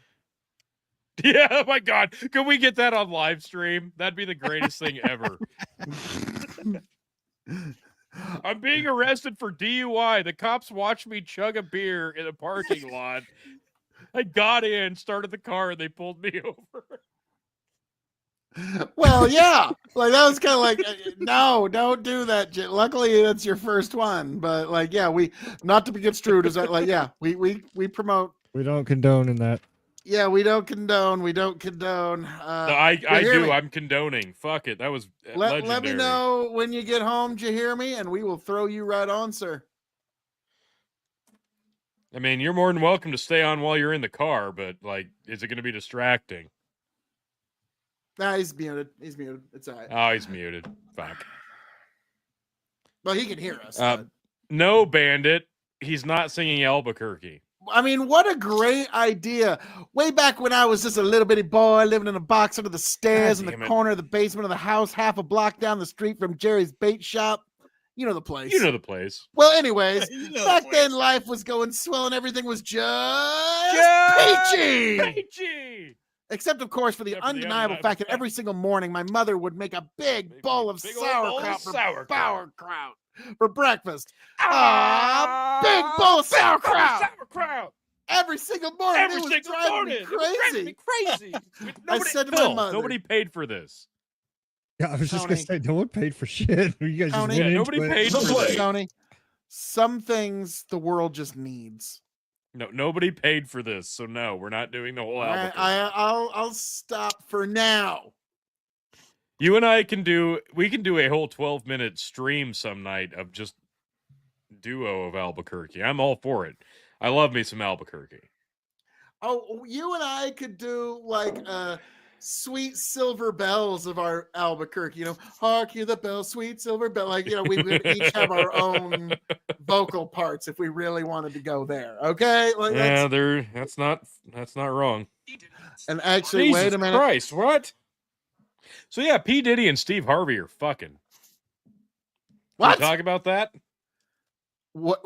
Yeah, oh my God. Can we get that on live stream? That'd be the greatest thing ever. I'm being arrested for DUI. The cops watched me chug a beer in a parking lot. I got in, started the car, and they pulled me over. Well, yeah, like that was kind of like, no, don't do that. Luckily, that's your first one, but like, yeah, we not to be construed as that. Like, yeah, we promote. We don't condone in that. Yeah, we don't condone. We don't condone. I do. I'm condoning. Fuck it. That was legendary. Let me know when you get home. Do you hear me? And we will throw you right on, sir. I mean, you're more than welcome to stay on while you're in the car, but like, is it going to be distracting? Nah, he's muted. He's muted. It's all right. Oh, he's muted. Fuck. Well, he can hear us. No, Bandit. He's not singing Albuquerque. I mean, what a great idea. Way back when I was just a little bitty boy living in a box under the stairs in the corner of the basement of the house, half a block down the street from Jerry's bait shop. You know the place. You know the place. Well, anyways, back then life was going swell and everything was just peachy. Peachy. Except, of course, for the undeniable fact that every single morning my mother would make a big bowl of sauerkraut for breakfast. Big bowl of sauerkraut. Every single morning. It was driving me crazy. I said to my mother, nobody paid for this. Yeah, I was just going to say, no one paid for shit. You guys just yeah, nobody paid for this. Tony, some things the world just needs. No, nobody paid for this, so no, we're not doing the whole album. I'll stop for now. You and I can do a whole 12-minute stream some night of just duo of Albuquerque. I'm all for it. I love me some Albuquerque. Oh, you and I could do like sweet silver bells of our Albuquerque, you know, hark hear the bell, sweet silver bell. Like, you know, we would each have our own vocal parts if we really wanted to go there. Okay. Like, yeah, that's not wrong. And actually, Jesus wait a minute. Christ, what? So yeah, P. Diddy and Steve Harvey are fucking. Can What? we talk about that? What?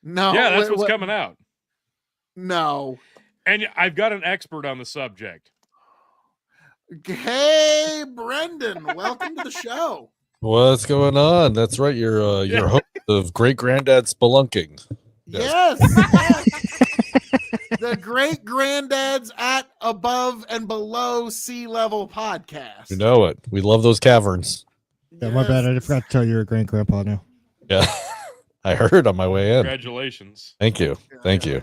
No. Yeah, that's what's what? coming out. No. And I've got an expert on the subject. Hey, Brendan, welcome to the show. What's going on? That's right. You're host of Great Granddad Spelunking. Yes. The Great Granddads at Above and Below Sea Level podcast. You know it. We love those caverns. Yeah, my bad. I forgot to tell you you're a great grandpa now. Yeah. I heard on my way in. Congratulations. Thank you. Thank you.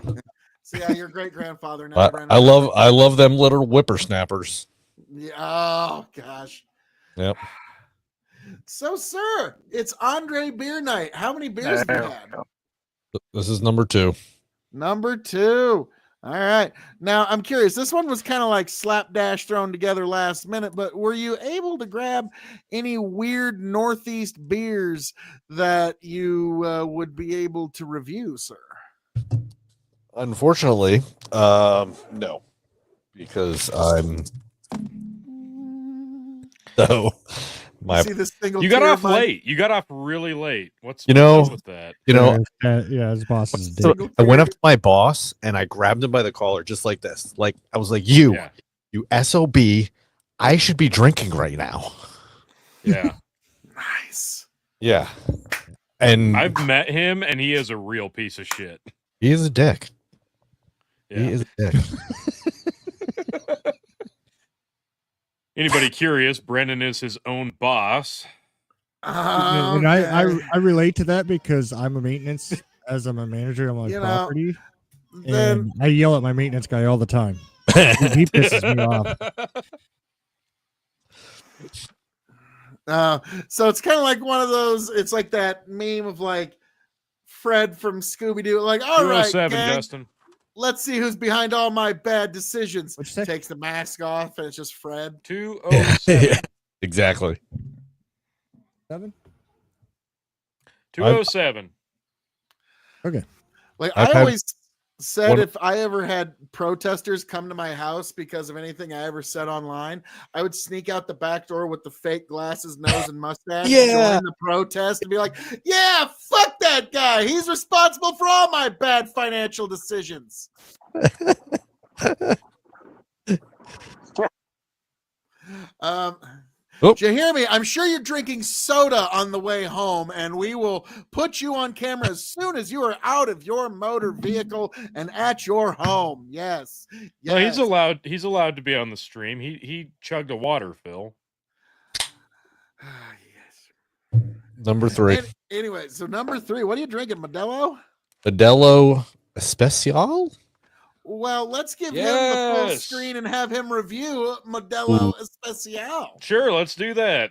So yeah, your great grandfather now. Brendan. I love them little whippersnappers. Yeah, oh gosh. Yep. So, sir, it's Andre Beer Night. How many beers have you had? This is number 2. Number 2. All right. Now, I'm curious. This one was kind of like slapdash thrown together last minute, but were you able to grab any weird Northeast beers that you would be able to review, sir? Unfortunately, no, because I'm so my See this single You got tear off of mine? late. You got off really late. What's You know- what's up with that? Yeah, his boss is So dead. I went up to my boss and I grabbed him by the collar just like this. Like I was like, you SOB, I should be drinking right now. Yeah. Nice. Yeah. And I've met him and he is a real piece of shit. he is a dick. Yeah. He is a dick. Anybody curious, Brendan is his own boss. And I relate to that because I'm a maintenance as I'm a manager on my You know, property, then and I yell at my maintenance guy all the time. He pisses me off. So it's kind of like one of those. It's like that meme of like Fred from Scooby Doo. Like, all right, 207, gang, Justin. let's see who's behind all my bad decisions. What'd you say? Takes the mask off and it's just Fred. 207. Yeah, exactly. 7? 207. Like I've I had always said, one- if I ever had protesters come to my house because of anything I ever said online, I would sneak out the back door with the fake glasses, nose, and mustache. Yeah. Join the protest and be like, "Yeah, fuck that guy. He's responsible for all my bad financial decisions." Oh. Did you hear me? I'm sure you're drinking soda on the way home, and we will put you on camera as soon as you are out of your motor vehicle and at your home. Yes. No, Yes. he's allowed to be on the stream. He chugged a water, Phil. Yes. Number 3. Anyway, so number 3, what are you drinking, Modelo? Modelo Especial? Well, let's give him the full Yes. screen and have him review Modelo Especial. Sure, let's do that.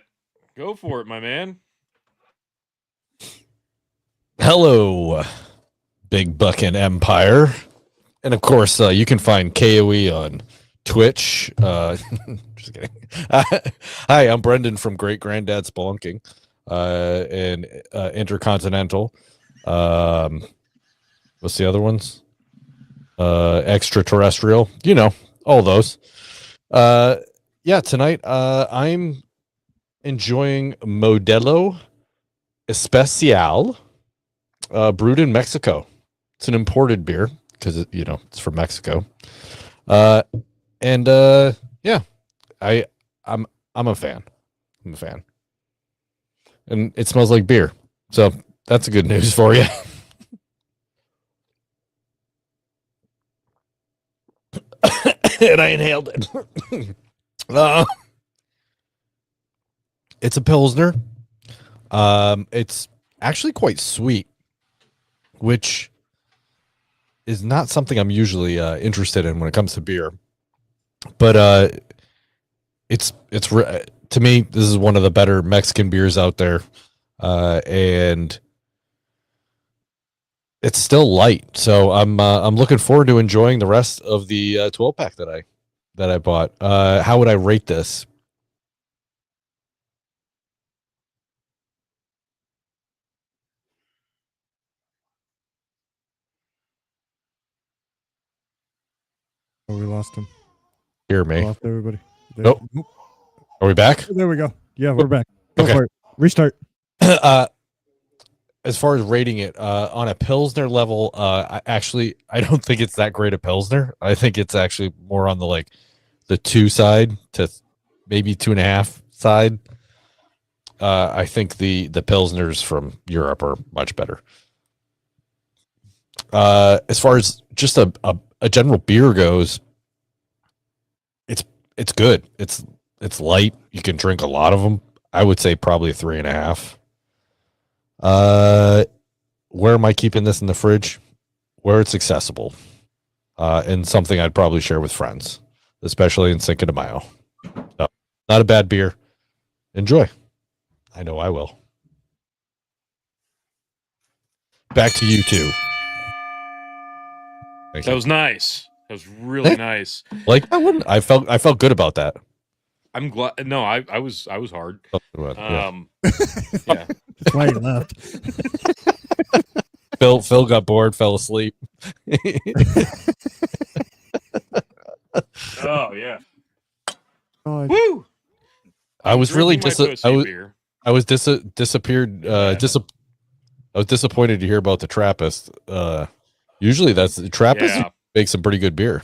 Go for it, my man. Hello, Big Buckin' Empire. And of course, you can find KOE on Twitch. Just kidding. Hi, I'm Brendan from Great Granddad Spelunking and Intercontinental. What's the other ones? Extraterrestrial. You know, all those. Yeah, tonight I'm enjoying Modelo Especial, brewed in Mexico. It's an imported beer because it's from Mexico. Yeah, I'm a fan. I'm a fan, and it smells like beer. So that's a good news for you. And I inhaled it. It's a Pilsner. It's actually quite sweet, which is not something I'm usually interested in when it comes to beer. But to me, this is one of the better Mexican beers out there, and it's still light. So I'm looking forward to enjoying the rest of the 12-pack that I bought. How would I rate this? Oh, we lost him. Hear We me. lost everybody. Nope. Are we back? There we go. Yeah, we're back. Go Okay. for it. Restart. As far as rating it on a Pilsner level, I don't think it's that great a Pilsner. I think it's actually more on the 2 side to maybe 2.5 side. I think the Pilsners from Europe are much better. As far as just a general beer goes, it's good. It's light. You can drink a lot of them. I would say probably 3.5. Where am I keeping this in the fridge? Where it's accessible, and something I'd probably share with friends, especially in Cinco de Mayo. No, not a bad beer. Enjoy. I know I will. Back to you two. Thank That you. was nice. That was really nice. I felt good about that. I'm glad. No, I was hard. Yeah. Yeah. That's why you left. Phil got bored, fell asleep. Oh yeah. Oh, Woo! I was really Drinking my pussy beer. I was disappeared. I was disappointed to hear about the Trappist. Usually that's the Trappist Yeah. makes some pretty good beer.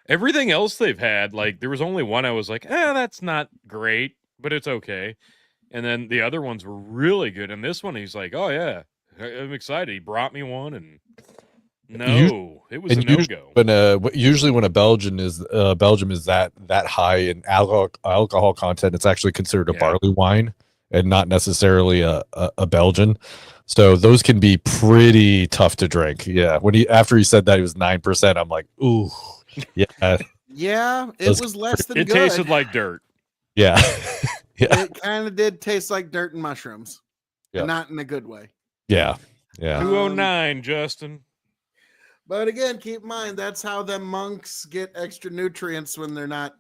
Everything else they've had, like there was only one I was like, that's not great, but it's okay. And then the other ones were really good. And this one, he's like, oh yeah, I'm excited. He brought me one, and it was a no go. Usually when a Belgium is that high in alcohol content, it's actually considered a barley wine and not necessarily a Belgian. So those can be pretty tough to drink. Yeah. After he said that he was 9%, I'm like, ooh, yeah. Yeah, it was less than It good. tasted like dirt. Yeah. Yeah. It kind of did taste like dirt and mushrooms. Yeah. Not in a good way. Yeah. Yeah. 209, Justin. But again, keep in mind that's how them monks get extra nutrients when they're not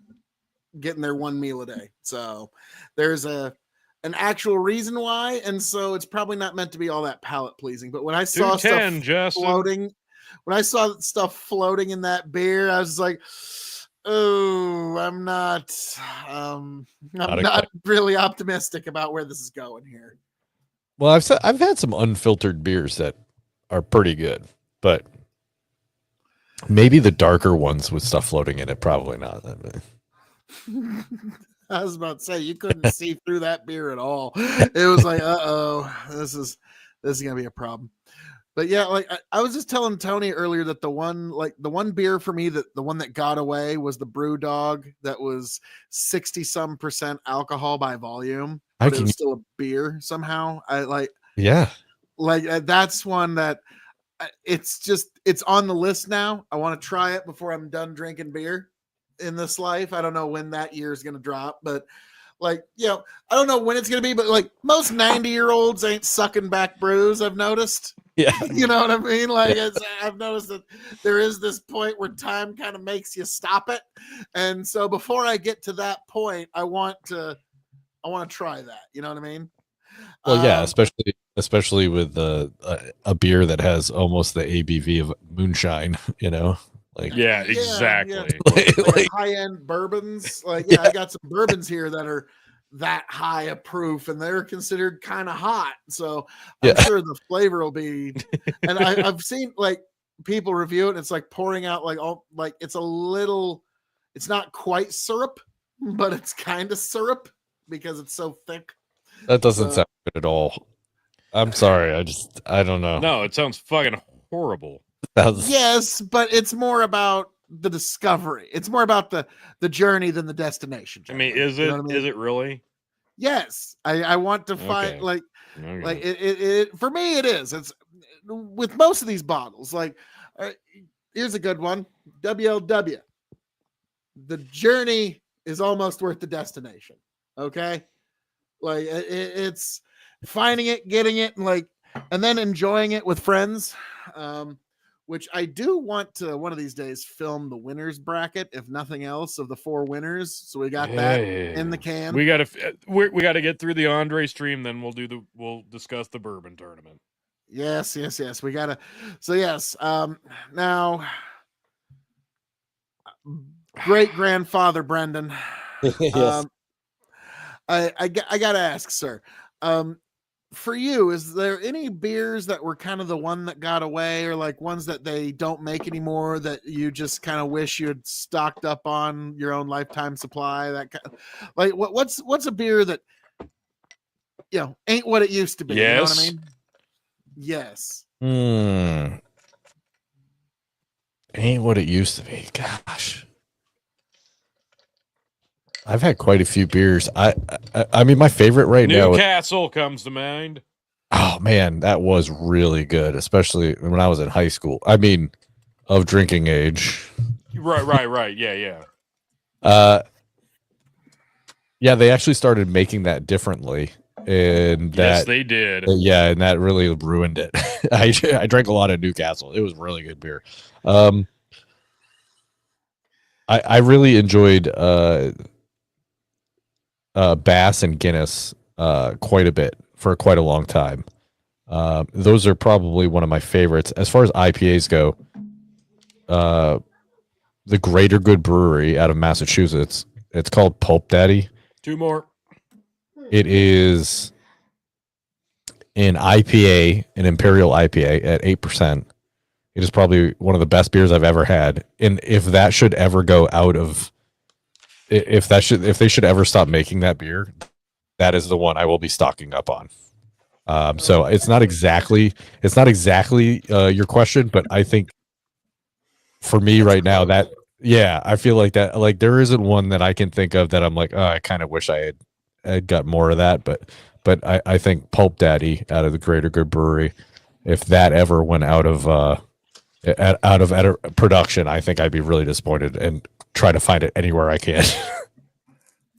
getting their one meal a day. So there's an actual reason why, and so it's probably not meant to be all that palate pleasing. But when I saw stuff floating, when I saw stuff floating in that beer, I was like, oh, I'm not really optimistic about where this is going here. Well, I've had some unfiltered beers that are pretty good, but maybe the darker ones with stuff floating in it, probably not. I was about to say you couldn't see through that beer at all. It was like, this is gonna be a problem. But yeah, like I was just telling Tony earlier that the one beer for me, that the one that got away was the Brew Dog that was 60% alcohol by volume, but it was still a beer somehow. That's one that it's on the list now. I want to try it before I'm done drinking beer in this life. I don't know when that year is going to drop, but I don't know when it's going to be, but most 90-year-olds ain't sucking back brews. I've noticed. Yeah. You know what I mean? I've noticed that there is this point where time kind of makes you stop it. And so before I get to that point, I want to try that. You know what I mean? Well, yeah, especially with a beer that has almost the ABV of moonshine, Yeah, exactly. Like high-end bourbons. I got some bourbons here that are that high a proof, and they're considered kind of hot. So I'm sure the flavor will be. And I've seen people review it, and it's pouring out it's a little. It's not quite syrup, but it's kind of syrup because it's so thick. That doesn't sound good at all. I'm sorry. I don't know. No, it sounds fucking horrible. Yes, but it's more about the discovery. It's more about the journey than the destination. I mean, is it really? Yes, I want to find it for me. It is. It's with most of these bottles. Here's a good one. WLW. The journey is almost worth the destination. Okay, it's finding it, getting it, and then enjoying it with friends. Which I do want to one of these days film the winners bracket, if nothing else, of the 4 winners. So we got that in the can. We got to get through the Andre stream, then we'll discuss the bourbon tournament. Yes. We gotta. So yes. Now, great grandfather Brendan. Yes. I gotta ask, sir. For you, is there any beers that were kind of the one that got away, or like ones that they don't make anymore that you just kind of wish you had stocked up on your own lifetime supply? That kind like what's a beer that ain't what it used to be? You know what I Yes. mean? Yes. Ain't what it used to be. Gosh. I've had quite a few beers. I mean, my favorite right now. Newcastle comes to mind. Oh man, that was really good, especially when I was in high school. I mean, of drinking age. Right. Yeah. Yeah, they actually started making that differently, and Yes, that they did. and that really ruined it. I drank a lot of Newcastle. It was really good beer. I really enjoyed Bass and Guinness quite a bit for quite a long time. Those are probably one of my favorites. As far as IPAs go, the Greater Good Brewery out of Massachusetts, it's called Pulp Daddy. 2 more. It is an IPA, an Imperial IPA at 8%. It is probably one of the best beers I've ever had. And if that should ever go out of, if they should ever stop making that beer, that is the one I will be stocking up on. So it's not exactly your question, but I think for me right now I feel like that, like there isn't one that I can think of that I'm like, oh, I kind of wish I had got more of that, but I think Pulp Daddy out of the Greater Good Brewery, if that ever went out of production, I think I'd be really disappointed and try to find it anywhere I can.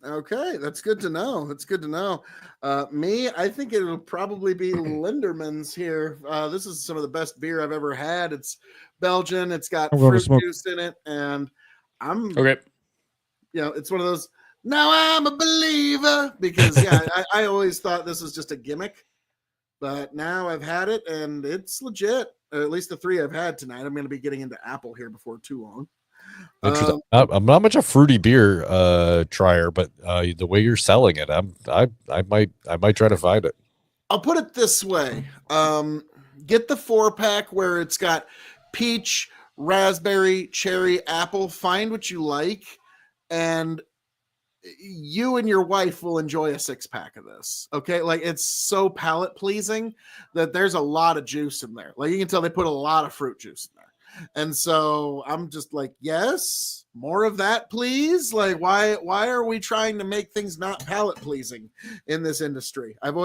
Okay, that's good to know. That's good to know. Me, I think it'll probably be Linderman's here. This is some of the best beer I've ever had. It's Belgian. It's got I'm going to fruit smoke. juice in it, and I'm Okay. it's one of those. Now I'm a believer because I always thought this was just a gimmick, but now I've had it and it's legit. Or at least the 3 I've had tonight. I'm going to be getting into apple here before too long. Interesting. I'm not much a fruity beer trier, but the way you're selling it, I might try to find it. I'll put it this way. Get the 4-pack where it's got peach, raspberry, cherry, apple. Find what you like, and you and your wife will enjoy a 6-pack of this. Okay, like it's so palate pleasing that there's a lot of juice in there. Like you can tell they put a lot of fruit juice in there. And so I'm just like, yes, more of that, please. Like, why are we trying to make things not palate pleasing in this industry? I've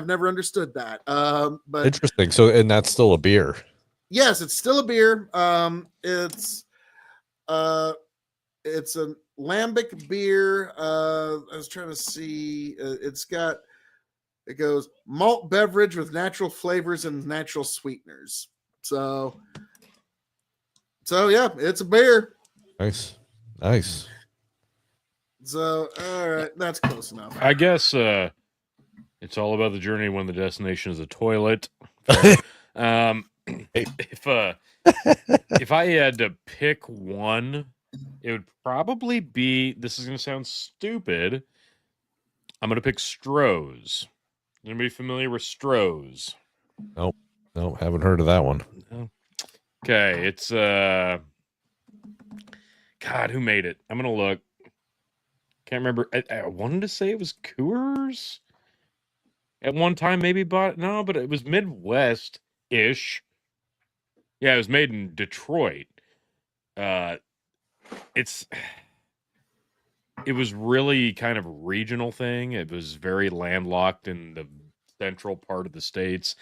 never understood that. But Interesting. So, and that's still a beer. yes, it's still a beer. It's a lambic beer. I was trying to see. It goes malt beverage with natural flavors and natural sweeteners. So yeah, it's a beer. Nice. So all right, that's close enough. I guess it's all about the journey when the destination is a toilet. If I had to pick one, it would probably be, this is going to sound stupid, I'm going to pick Stroh's. Anybody familiar with Stroh's? No, haven't heard of that one. No. Okay, it's God, who made it? I'm gonna look. Can't remember. I wanted to say it was Coors. At one time, maybe bought it. No, but it was Midwest-ish. Yeah, it was made in Detroit. It was really kind of a regional thing. It was very landlocked in the central part of the states.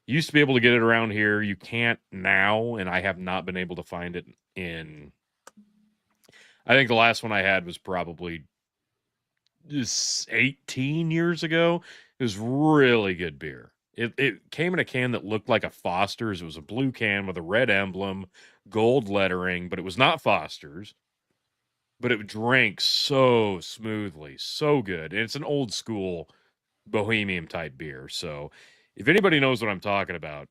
You used to be able to get it around here. You can't now, and I have not been able to find it in. I think the last one I had was probably 18 years ago. It was really good beer. It came in a can that looked like a Foster's. It was a blue can with a red emblem, gold lettering, but it was not Foster's. But it drank so smoothly, so good. And it's an old school bohemian type beer. So if anybody knows what I'm talking about,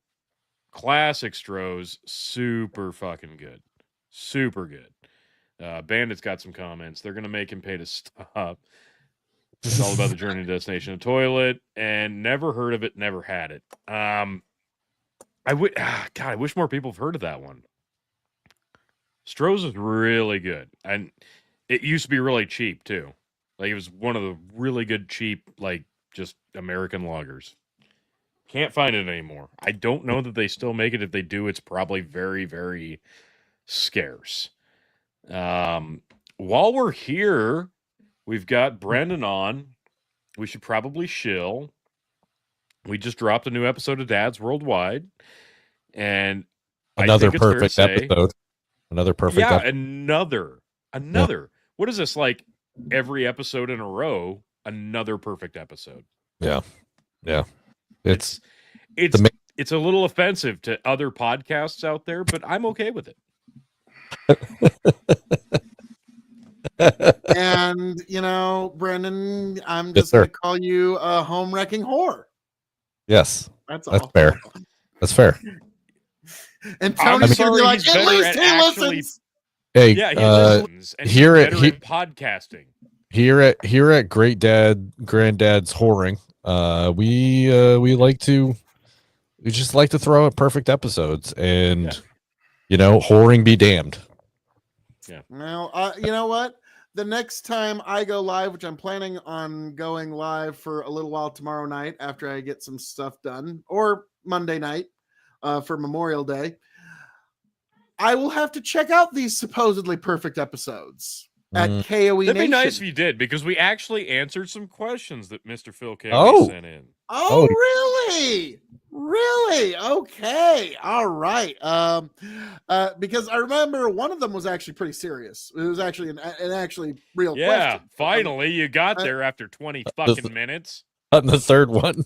classic Stroh's, super fucking good. Super good. Bandit's got some comments. They're going to make him pay to stop. It's all about the journey to destination, a toilet, and never heard of it, never had it. God, I wish more people have heard of that one. Stroh's is really good, and it used to be really cheap too. Like, it was one of the really good cheap, like, just American lagers. Can't find it anymore. I don't know that they still make it. If they do, it's probably very, very scarce. While we're here, we've got Brendan on. We should probably shill. We just dropped a new episode of Dads Worldwide, and Another I think it's fair to perfect say- episode. Another perfect yeah, episode. another. What is this, like every episode in a row? Another perfect episode. Yeah. It's the it's a little offensive to other podcasts out there, but I'm okay with it. And Brendan, I'm Yes, just gonna sir. call you a home wrecking whore. Yes, That's that's all. fair. That's fair. And I'm Tony's gonna be sorry, like, he's at better least at he actually- listens. Hey, Yeah, he listens, and here he's at- better at podcasting. here at Great Dad Granddad's Whoring, we just like to throw out perfect episodes, and whoring be damned. Well, you know what? The next time I go live, which I'm planning on going live for a little while tomorrow night after I get some stuff done, or Monday night for Memorial Day, I will have to check out these supposedly perfect episodes at KOE That'd be Nation. nice if you did, because we actually answered some questions that Mr. Phil K Oh. sent in. Oh, really? Really? Okay. All right. Because I remember one of them was actually pretty serious. It was actually an actually real Yeah, question. finally you got there after 20 fucking minutes. On the third one,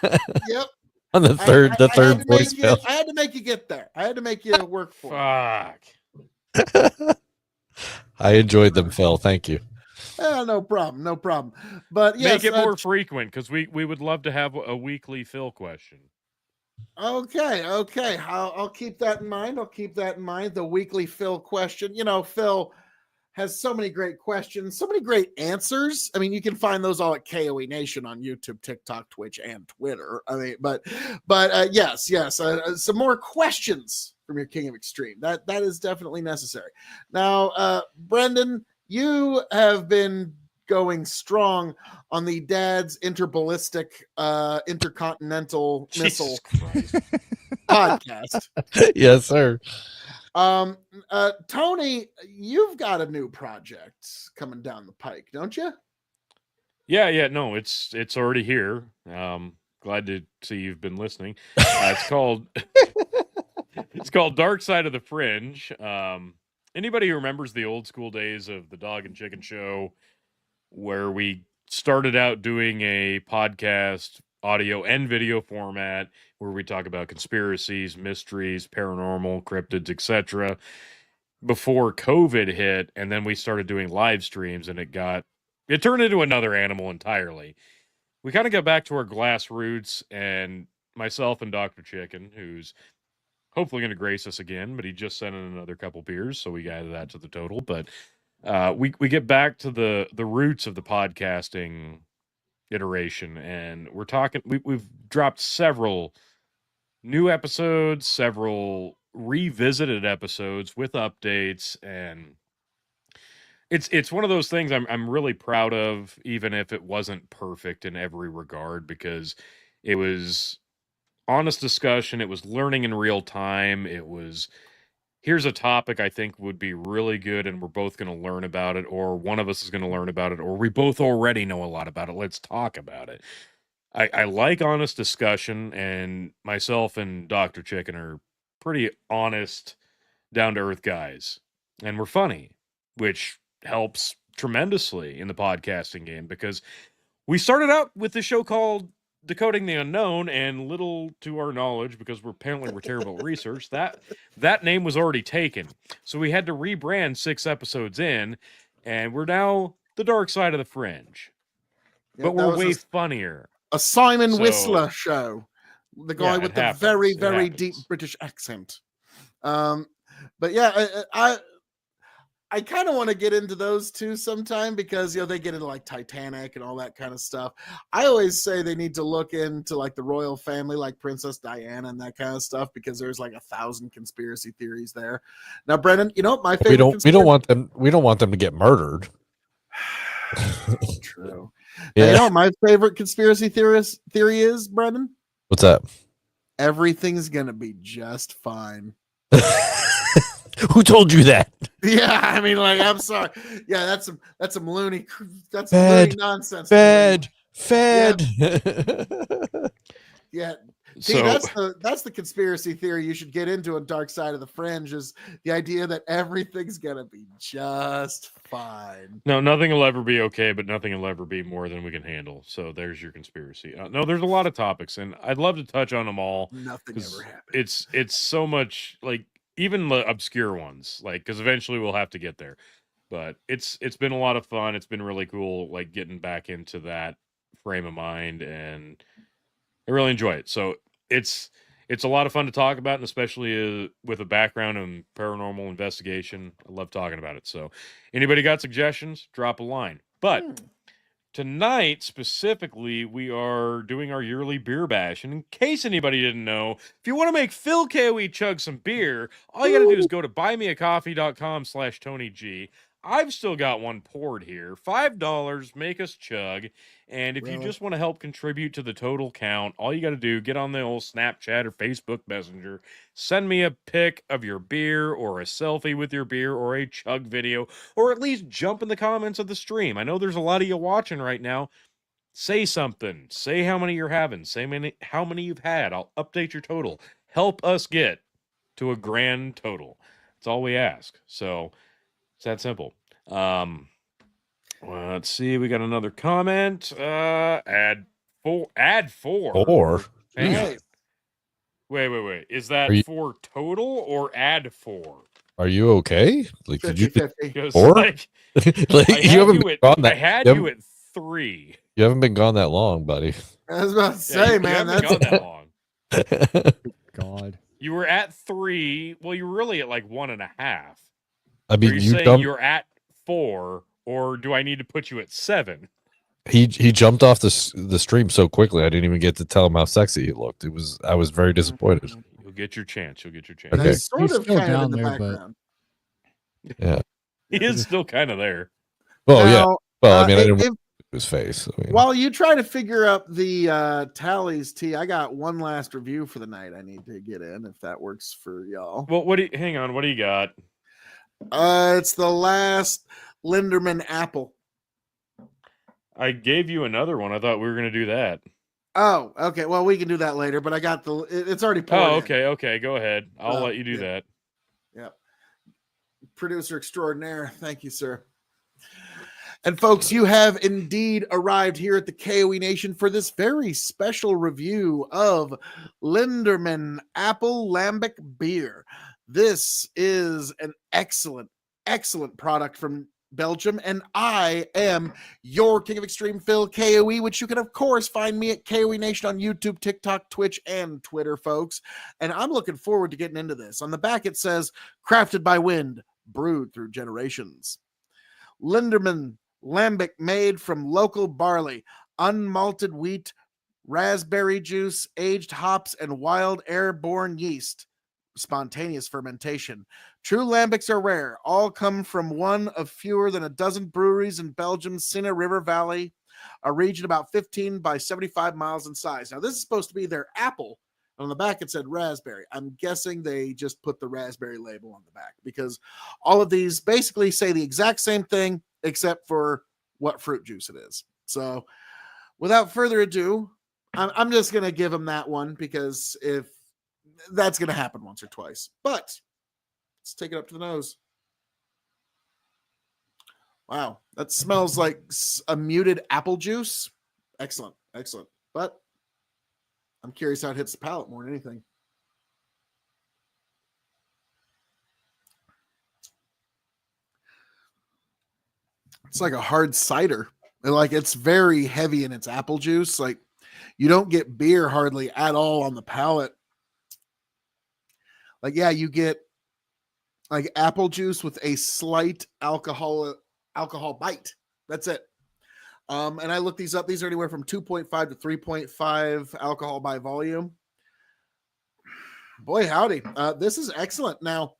Yep. on the third, I the had third to make you- voicemail. I had to make you get there. I had to make you work for it. Fuck. I enjoyed them, Phil. Thank you. No problem. No problem. But yes, Make it more frequent, because we would love to have a weekly Phil question. Okay. I'll keep that in mind. The weekly Phil question. Phil has so many great questions, so many great answers. I mean, you can find those all at KOE Nation on YouTube, TikTok, Twitch, and Twitter. I mean, but yes, some more questions from your King of Extreme. That is definitely necessary. Now, Brendan, you have been going strong on the Dad's Interballistic Intercontinental Missile Jesus Christ. podcast. Yes, sir. Tony, you've got a new project coming down the pike, don't you? Yeah, no, it's already here. Glad to see you've been listening. It's called Dark Side of the Fringe. Anybody who remembers the old school days of the Dog and Chicken Show, where we started out doing a podcast, audio and video format, where we talk about conspiracies, mysteries, paranormal, cryptids, etc., before COVID hit, and then we started doing live streams, and it turned into another animal entirely. We kind of got back to our glass roots, and myself and Dr. Chicken, who's hopefully going to grace us again, but he just sent in another couple beers, so we added that to the total. But we get back to the roots of the podcasting iteration, and we're talking. We've dropped several new episodes, several revisited episodes with updates, and it's one of those things I'm really proud of, even if it wasn't perfect in every regard, because it was honest discussion, it was learning in real time, it was here's a topic I think would be really good, and we're both going to learn about it, or one of us is going to learn about it, or we both already know a lot about it. Let's talk about it. I like honest discussion, and myself and Dr. Chicken are pretty honest, down to earth guys, and we're funny, which helps tremendously in the podcasting game, because we started out with the show called Decoding the Unknown, and little to our knowledge, because we're terrible at research, that name was already taken. So we had to rebrand 6 episodes in, and we're now the Dark Side of the Fringe. Yeah, But that we're was way funnier. a Simon So- Whistler show. The guy Yeah, with it the happens. very, It very happens. deep British accent. But yeah, I kind of want to get into those too sometime because they get into like Titanic and all that kind of stuff. I always say they need to look into like the royal family, like Princess Diana and that kind of stuff, because there's like 1,000 conspiracy theories there. Now, Brennan, my favorite. We don't want them. We don't want them to get murdered. True. Yeah. Now, my favorite conspiracy theory is, Brennan. What's that? Everything's gonna be just fine. Who told you that? Yeah, I mean, like, I'm sorry. Yeah, that's some loony nonsense. Fed. Yeah. See, So that's the conspiracy theory you should get into on Dark Side of the Fringe, is the idea that everything's gonna be just fine. no, nothing will ever be okay, but nothing will ever be more than we can handle. So there's your conspiracy. No, there's a lot of topics, and I'd love to touch on them all. Nothing 'cause ever happened. It's so much, like, even the obscure ones, like, because eventually we'll have to get there. But it's been a lot of fun. It's been really cool, like, getting back into that frame of mind, and I really enjoy it. So it's a lot of fun to talk about, and especially with a background in paranormal investigation. I love talking about it. So anybody got suggestions, drop a line. But tonight, specifically, we are doing our yearly beer bash. And in case anybody didn't know, if you want to make Phil KOE chug some beer, all you got to do is go to buymeacoffee.com/TonyG. I've still got one poured here. $5, make us chug. And if you Really? just want to help contribute to the total count, all you got to do, get on the old Snapchat or Facebook Messenger, send me a pic of your beer or a selfie with your beer or a chug video, or at least jump in the comments of the stream. I know there's a lot of you watching right now. Say something. Say how many you're having. Say how many you've had. I'll update your total. Help us get to a grand total. That's all we ask. So it's that simple. Let's see. We got another comment. Add 4. Or Hang on. Hey, Wait. Is that Are you- 4 total or add 4? are you okay? Like, did you? 50-50. Because Or? like, Like, I you had haven't you been at, gone I that. had you you haven't- at 3. You haven't been gone that long, buddy. I was about to Yeah, say, you man, haven't that's gone that long. God. You were at 3. Well, you were really at like 1.5. I Are mean, you you saying jumped. you're at 4, or do I need to put you at 7? He jumped off the stream so quickly. I didn't even get to tell him how sexy he looked. I was very disappointed. You'll get your chance. Okay. He's sort He's of still kind of down in the there, but- background. He is still kind of there. Oh yeah. Now, Well, I mean, I didn't if- want his face. I mean, while you try to figure up the tallies, T, I got one last review for the night I need to get in, if that works for y'all. Well, hang on. What do you got? It's the last Linderman apple. I gave you another one. I thought we were going to do that. Oh, okay. Well, we can do that later, but I got it's already poured. Oh, in. okay. Go ahead. I'll Oh, let you do yeah. that. Yep. Producer extraordinaire. Thank you, sir. And folks, you have indeed arrived here at the KOE Nation for this very special review of Linderman Apple Lambic Beer. This is an excellent product from Belgium, and I am your King of Extreme Phil, KOE, which you can of course find me at KOE Nation on YouTube, TikTok, Twitch, and Twitter, folks. And I'm looking forward to getting into this. On the back it says, crafted by wind, brewed through generations. Linderman Lambic, made from local barley, unmalted wheat, raspberry juice, aged hops, and wild airborne yeast. Spontaneous fermentation. True lambics are rare. All come from one of fewer than a dozen breweries in Belgium's Sina River Valley, a region about 15 by 75 miles in size. Now, this is supposed to be their apple. On the back, it said raspberry. I'm guessing they just put the raspberry label on the back, because all of these basically say the exact same thing except for what fruit juice it is. So without further ado, I'm just going to give them that one, because if that's going to happen once or twice. But let's take it up to the nose. Wow, that smells like a muted apple juice. Excellent. But I'm curious how it hits the palate more than anything. It's like a hard cider. Like, it's very heavy in its apple juice. Like, you don't get beer hardly at all on the palate. Like, yeah, you get like apple juice with a slight alcohol bite. That's it. And I looked these up. These are anywhere from 2.5 to 3.5 alcohol by volume. Boy, howdy. This is excellent. Now,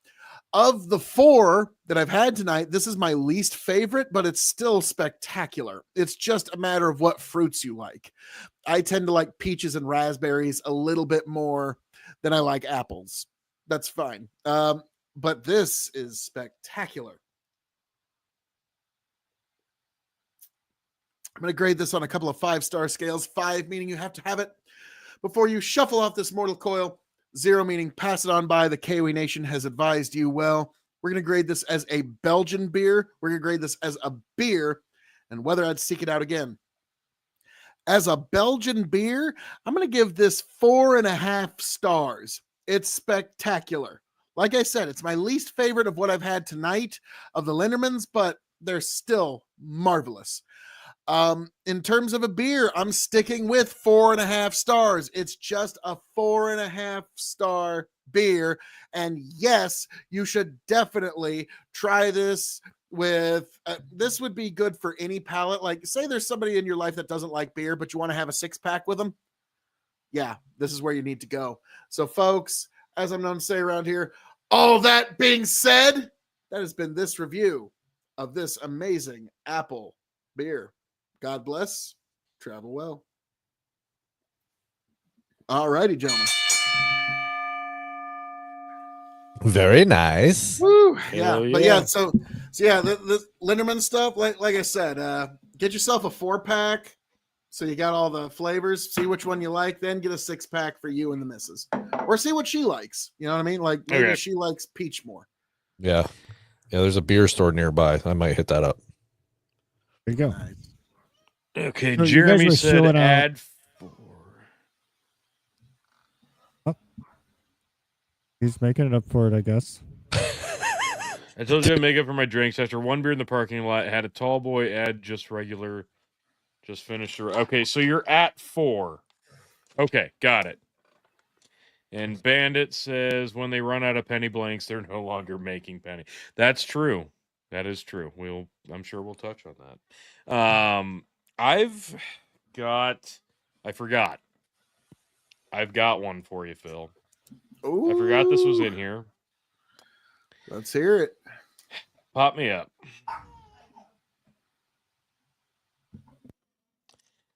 of the 4 that I've had tonight, this is my least favorite, but it's still spectacular. It's just a matter of what fruits you like. I tend to like peaches and raspberries a little bit more than I like apples. That's fine. But this is spectacular. I'm going to grade this on a couple of 5-star scales. 5 meaning you have to have it before you shuffle off this mortal coil. 0 meaning pass it on by. The KOE Nation has advised you well. We're going to grade this as a Belgian beer. We're going to grade this as a beer, and whether I'd seek it out again. As a Belgian beer, I'm going to give this 4.5 stars. It's spectacular. Like I said, it's my least favorite of what I've had tonight of the Lindermans, but they're still marvelous. In terms of a beer, I'm sticking with 4.5 stars. It's just a 4.5 star beer. And yes, you should definitely try this with, this would be good for any palate. Like say there's somebody in your life that doesn't like beer, but you want to have a 6-pack with them. Yeah, this is where you need to go. So folks, as I'm known to say around here, all that being said, that has been this review of this amazing apple beer. God bless. Travel well. All righty, gentlemen. Very nice. Woo, yeah. Hell But yeah. yeah, so yeah, the Linderman stuff, like I said, get yourself a 4-pack so you got all the flavors. See which one you like, then get a 6-pack for you and the missus. Or see what she likes. You know what I mean? Like maybe she likes peach more. Yeah. Yeah, there's a beer store nearby. I might hit that up. There you go. Nice. Okay, So you guys Jeremy were said showing, add 4. He's making it up for it, I guess. I told you I'd make up for my drinks after 1 beer in the parking lot. Had a tall boy add just regular. Just finished. Okay, so you're at 4. Okay, got it. And Bandit says when they run out of penny blanks, they're no longer making penny. That's true. That is true. I'm sure we'll touch on that. I've got. I forgot. I've got one for you, Phil. Ooh, I forgot this was in here. Let's hear it. Pop me up.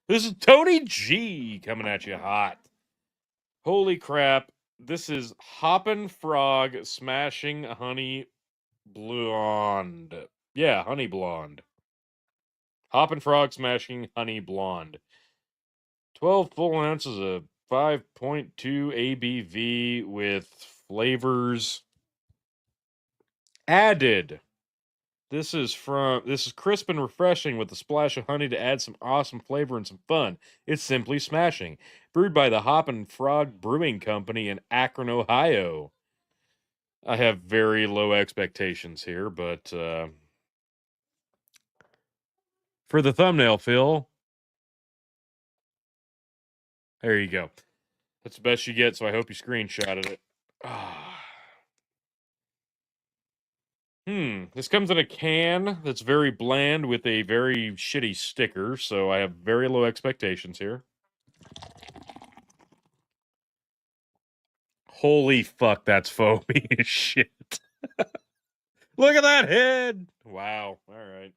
This is Tony G coming at you hot. Holy crap. This is Hoppin' Frog Smashing Honey Blonde. Yeah, Honey Blonde. Hoppin' Frog Smashing Honey Blonde. 12 full ounces of 5.2 ABV with flavors added. This is crisp and refreshing with a splash of honey to add some awesome flavor and some fun. It's simply smashing. Brewed by the Hoppin' Frog Brewing Company in Akron, Ohio. I have very low expectations here, but for the thumbnail, Phil, there you go. That's the best you get, so I hope you screenshotted it. This comes in a can that's very bland with a very shitty sticker, so I have very low expectations here. Holy fuck, that's foamy as shit. Look at that head! Wow, alright.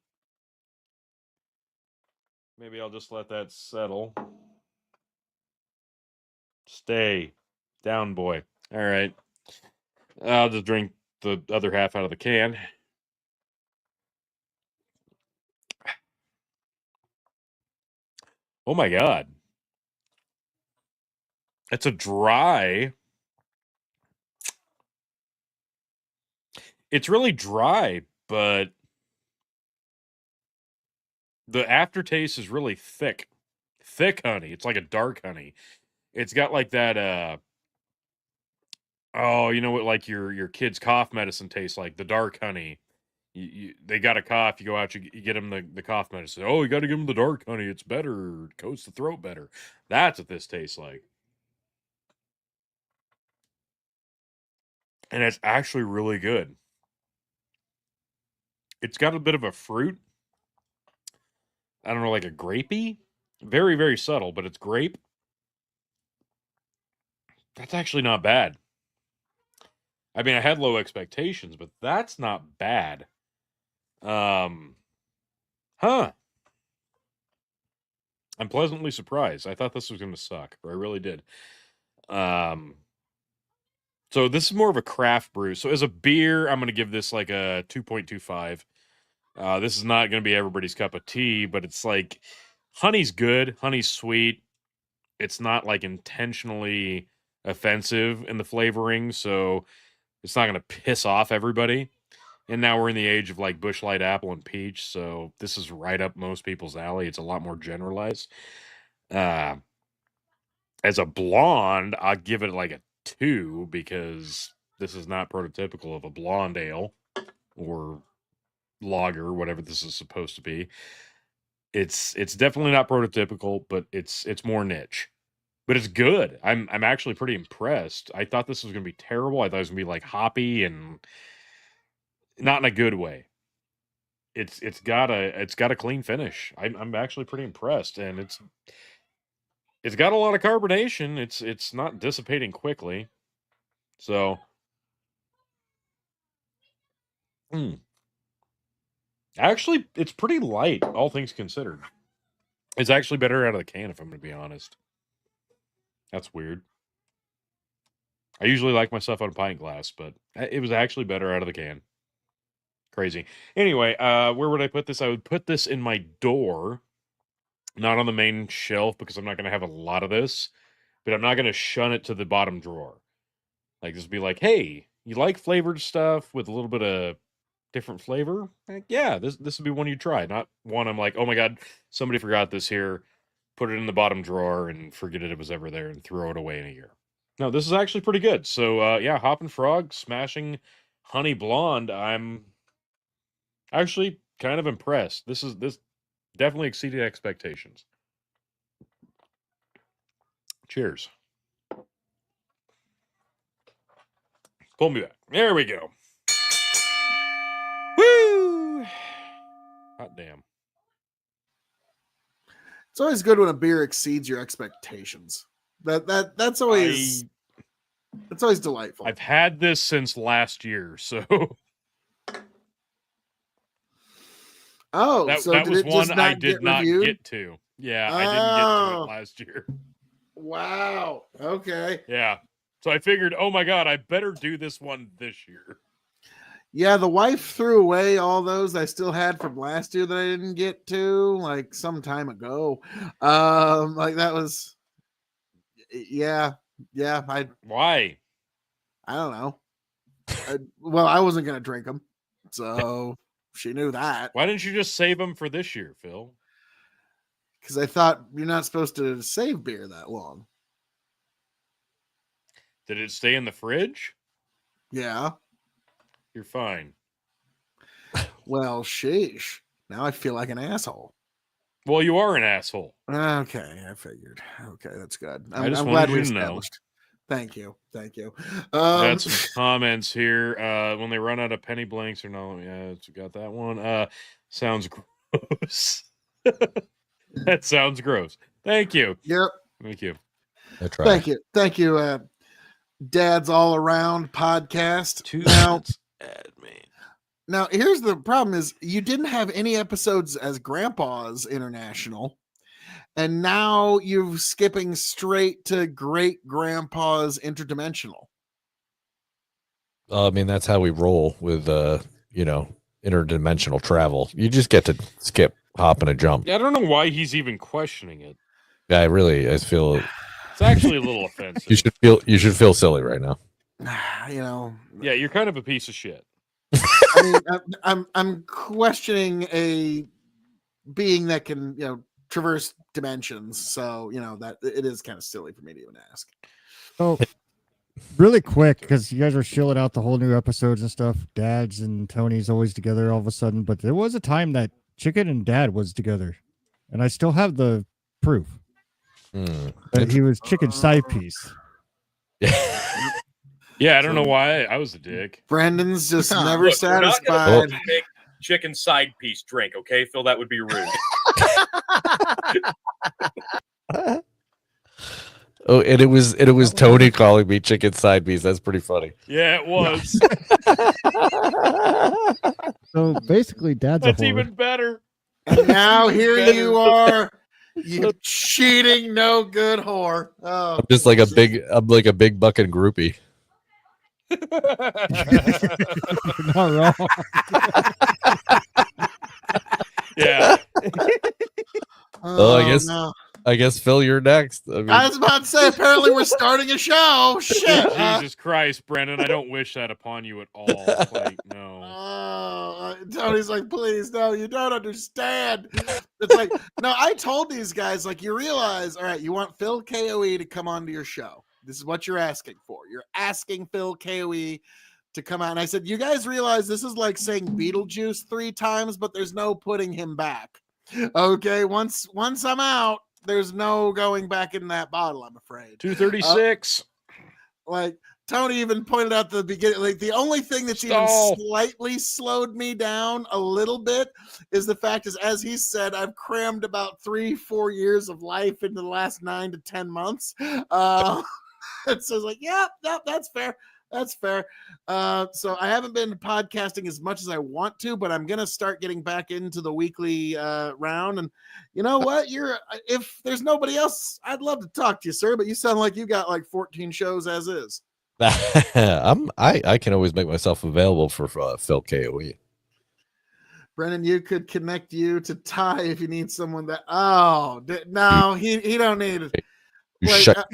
Maybe I'll just let that settle. Stay down, boy. Alright. I'll just drink the other half out of the can. Oh my god. It's a dry. It's really dry, but the aftertaste is really thick. Thick honey. It's like a dark honey. It's got like that oh, you know what like your kid's cough medicine tastes like, the dark honey. They got a cough, you go out, you get them the cough medicine. Oh, you got to give them the dark honey. It's better. It coats the throat better. That's what this tastes like. And it's actually really good. It's got a bit of a fruit. I don't know, like a grapey. Very, very subtle, but it's grape. That's actually not bad. I mean, I had low expectations, but that's not bad. Huh. I'm pleasantly surprised. I thought this was going to suck, or I really did. So this is more of a craft brew. So as a beer, I'm going to give this like a 2.25. This is not going to be everybody's cup of tea, but it's like honey's good, honey's sweet. It's not like intentionally offensive in the flavoring, so it's not going to piss off everybody. And now we're in the age of like Busch Light Apple and Peach, so this is right up most people's alley. It's a lot more generalized. As a blonde, I'll give it like a 2 because this is not prototypical of a blonde ale or lager, whatever this is supposed to be. It's definitely not prototypical, but it's more niche. But it's good. I'm actually pretty impressed. I thought this was gonna be terrible. I thought it was gonna be like hoppy and not in a good way. It's got a clean finish. I'm actually pretty impressed, and it's got a lot of carbonation. It's not dissipating quickly. So actually it's pretty light, all things considered. It's actually better out of the can, if I'm gonna be honest. That's weird. I usually like my stuff out of pint glass, but it was actually better out of the can. Crazy. Anyway, where would I put this? I would put this in my door, not on the main shelf because I'm not going to have a lot of this, but I'm not going to shun it to the bottom drawer. Like, just be like, hey, you like flavored stuff with a little bit of different flavor? Like, yeah, this would be one you try. Not one I'm like, oh my God, somebody forgot this here. Put it in the bottom drawer and forget it was ever there and throw it away in a year. No, this is actually pretty good. So, yeah, Hoppin' Frog, smashing Honey Blonde. I'm actually kind of impressed. This definitely exceeded expectations. Cheers. Pull me back. There we go. Woo! Hot damn. It's always good when a beer exceeds your expectations. That's always delightful. I've had this since last year, so that was one I did not get to. Yeah, I didn't get to it last year. Wow. Okay. Yeah. So I figured, oh my God, I better do this one this year. Yeah, the wife threw away all those I still had from last year that I didn't get to, like some time ago. Like that was, yeah. Why? I don't know. Well, I wasn't gonna drink them, so she knew that. Why didn't you just save them for this year, Phil? Because I thought you're not supposed to save beer that long. Did it stay in the fridge? Yeah. You're fine. Well, sheesh. Now I feel like an asshole. Well, you are an asshole. Okay, I figured. Okay, that's good. I just I'm wanted glad we you to know. established. Thank you. Got some comments here. When they run out of penny blanks or no, yeah, we got that one. Sounds gross. That sounds gross. Thank you. Yep. Thank you. Thank you. Dad's All Around podcast. Now, here's the problem: is you didn't have any episodes as Grandpa's International, and now you're skipping straight to Great Grandpa's Interdimensional. I mean, that's how we roll with interdimensional travel. You just get to skip, hop, and a jump. Yeah, I don't know why he's even questioning it. Yeah, I feel it's actually a little offensive. You should feel silly right now. Yeah, you're kind of a piece of shit. I mean, I'm questioning a being that can traverse dimensions, so that it is kind of silly for me to even ask. So really quick, because you guys are chilling out the whole new episodes and stuff. Dad's and Tony's always together all of a sudden, but there was a time that Chicken and Dad was together, and I still have the proof that he was Chicken's side piece. Yeah, I don't know why I was a dick. Brendan's just never satisfied. chicken side piece drink, okay, Phil? That would be rude. Oh, and it was Tony calling me chicken side piece. That's pretty funny. Yeah, it was. So basically, Dad's That's a whore. even better. And now here Better. you are, you cheating, no good whore. Oh, I'm just like a big bucking groupie. You're not wrong. Yeah. Oh, no. I guess Phil, you're next. I mean, I was about to say, apparently we're starting a show. Shit. Jesus Christ, Brendan, I don't wish that upon you at all. Like, no. Tony's like, please, no, you don't understand. It's like, no, I told these guys, like, you realize, all right, you want Phil KOE to come onto your show. This is what you're asking for. You're asking Phil KOE to come out. And I said, you guys realize this is like saying Beetlejuice 3 times, but there's no putting him back. Okay, once I'm out, there's no going back in that bottle, I'm afraid. 236. Like Tony even pointed out at the beginning, like the only thing that's even slightly slowed me down a little bit is the fact is, as he said, I've crammed about 3-4 years of life into the last 9 to 10 months. So it's like, yeah, that's fair. That's fair. So I haven't been podcasting as much as I want to, but I'm going to start getting back into the weekly round. And you know what? If there's nobody else, I'd love to talk to you, sir, but you sound like you got like 14 shows as is. I can always make myself available for Phil KOE. Brennan, you could connect you to Ty if you need someone that. Oh, no, he don't need it. You Like, shut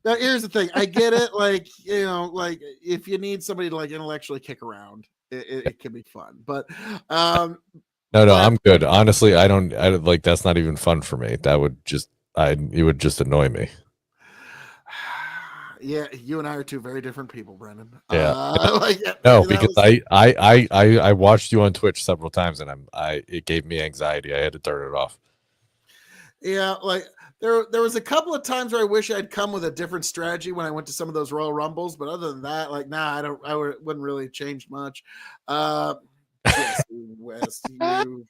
now, here's the thing. I get it. Like, you know, like if you need somebody to like intellectually kick around, it can be fun. But no, I'm good. Honestly, I like that's not even fun for me. That would just it would just annoy me. Yeah, you and I are two very different people, Brendan. Yeah. Like, No, because I watched you on Twitch several times and it gave me anxiety. I had to turn it off. Yeah, like there was a couple of times where I wish I'd come with a different strategy when I went to some of those Royal Rumbles, but other than that, like, nah, I wouldn't really change much. Yes, West, you,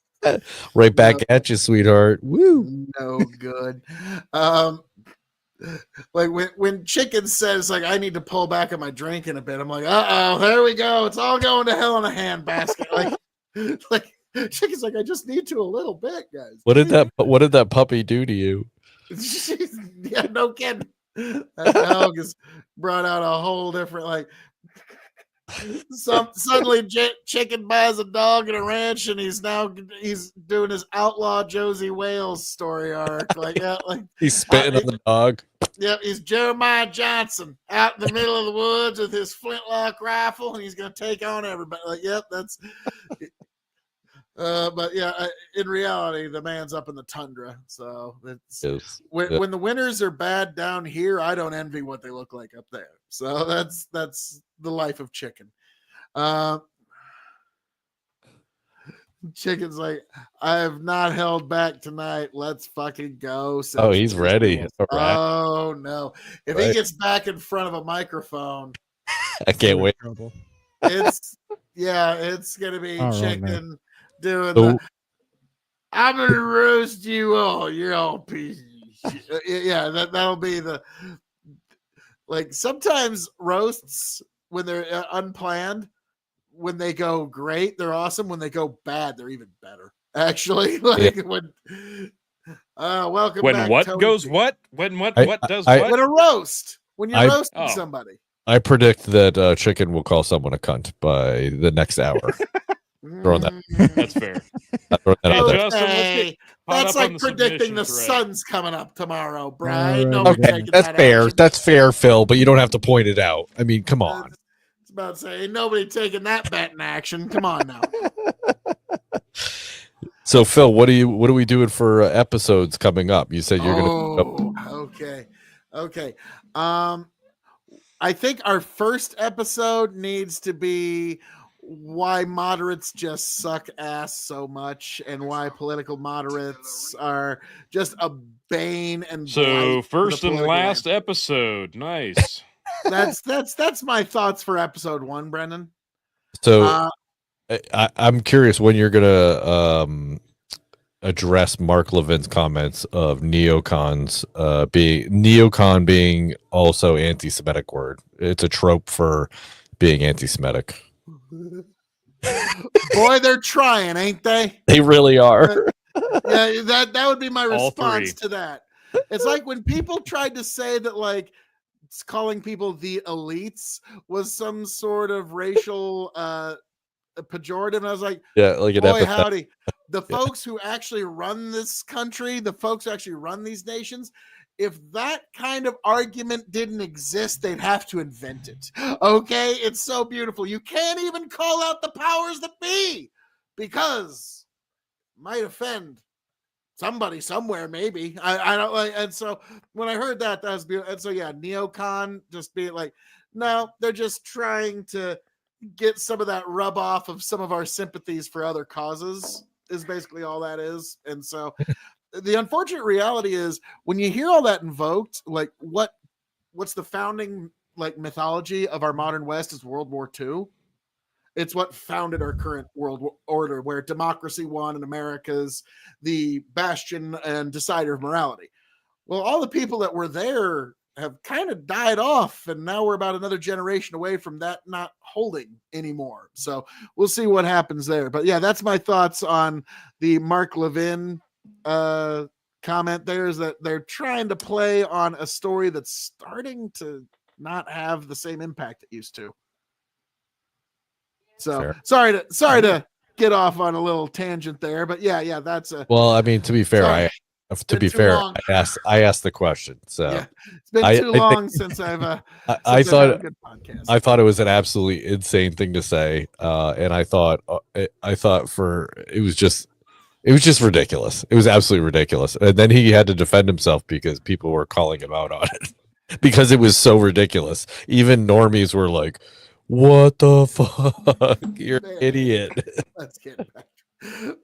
Right back at you, sweetheart. Woo. no good. Like when Chicken says like I need to pull back on my drinking a bit, I'm like, there we go. It's all going to hell in a handbasket. like Chicken's like, I just need to a little bit, guys. What did that puppy do to you? Yeah, no kidding. That dog has brought out a whole different like. Suddenly Chicken buys a dog at a ranch and he's doing his outlaw Josie Wales story arc. Like, yeah, like He's spitting on the dog. Yep, he's Jeremiah Johnson out in the middle of the woods with his flintlock rifle, and he's gonna take on everybody. Like, yep, that's. But yeah, in reality, the man's up in the tundra. So it's when the winters are bad down here, I don't envy what they look like up there. So that's the life of Chicken. Chicken's like, I have not held back tonight. Let's fucking go. Oh, he's ready. All right. Oh no! If he gets back in front of a microphone, I can't wait. it's gonna be All right, Chicken. man. Doing the I'm gonna roast you all. You're all pieces. Yeah, that'll be the like sometimes roasts when they're unplanned, when they go great, they're awesome. When they go bad, they're even better. Actually, like when welcome when back, what Tony goes G. what? When what does what? When a roast. When you're roasting somebody. I predict that Chicken will call someone a cunt by the next hour. Throwing that. That's fair. Throwing that out there. Justin, let's get That's caught up on like the predicting the submission thread. sun's coming up tomorrow, Brian. Alright, Nobody's okay, taking That's that fair. action. That's fair, Phil. But you don't have to point it out. I mean, come on. It's about to say, ain't nobody taking that bet in action. Come on now. So, Phil, what are we doing for episodes coming up? You said you're Okay. I think our first episode needs to be why moderates just suck ass so much and why political moderates are just a bane and So blight for the first and political last landscape. episode. Nice. That's my thoughts for episode 1, Brendan. So I'm curious when you're gonna address Mark Levin's comments of neocon being also anti-Semitic word. It's a trope for being anti-Semitic. Boy, they're trying, ain't they? They really are. Yeah, that would be my All response three. to that. It's like when people tried to say that, like, calling people the elites was some sort of racial pejorative, and I was like, Yeah, like an boy, epithet. howdy. The folks who actually run this country, the folks who actually run these nations, if that kind of argument didn't exist, they'd have to invent it. Okay? It's so beautiful. You can't even call out the powers that be because it might offend somebody somewhere, maybe. I don't like, and so when I heard that was beautiful. And so yeah, neocon just being like, no, they're just trying to get some of that rub off of some of our sympathies for other causes is basically all that is. And so the unfortunate reality is when you hear all that invoked, like what's the founding like mythology of our modern West is World War II. It's what founded our current world order, where democracy won and America's the bastion and decider of morality. Well, all the people that were there have kind of died off, and now we're about another generation away from that not holding anymore. So we'll see what happens there. But yeah, that's my thoughts on the Mark Levin comment there, is that they're trying to play on a story that's starting to not have the same impact it used to. So Fair. sorry to get off on a little tangent there, but yeah, that's a Well, I mean, to be fair, sorry. I asked the question. So Yeah, it's been too long since I've I since I've had a thought good podcast. I thought it was an absolutely insane thing to say, and I thought it was just ridiculous. It was absolutely ridiculous. And then he had to defend himself because people were calling him out on it because it was so ridiculous. Even normies were like, "What the fuck? You're an idiot." Let's get back.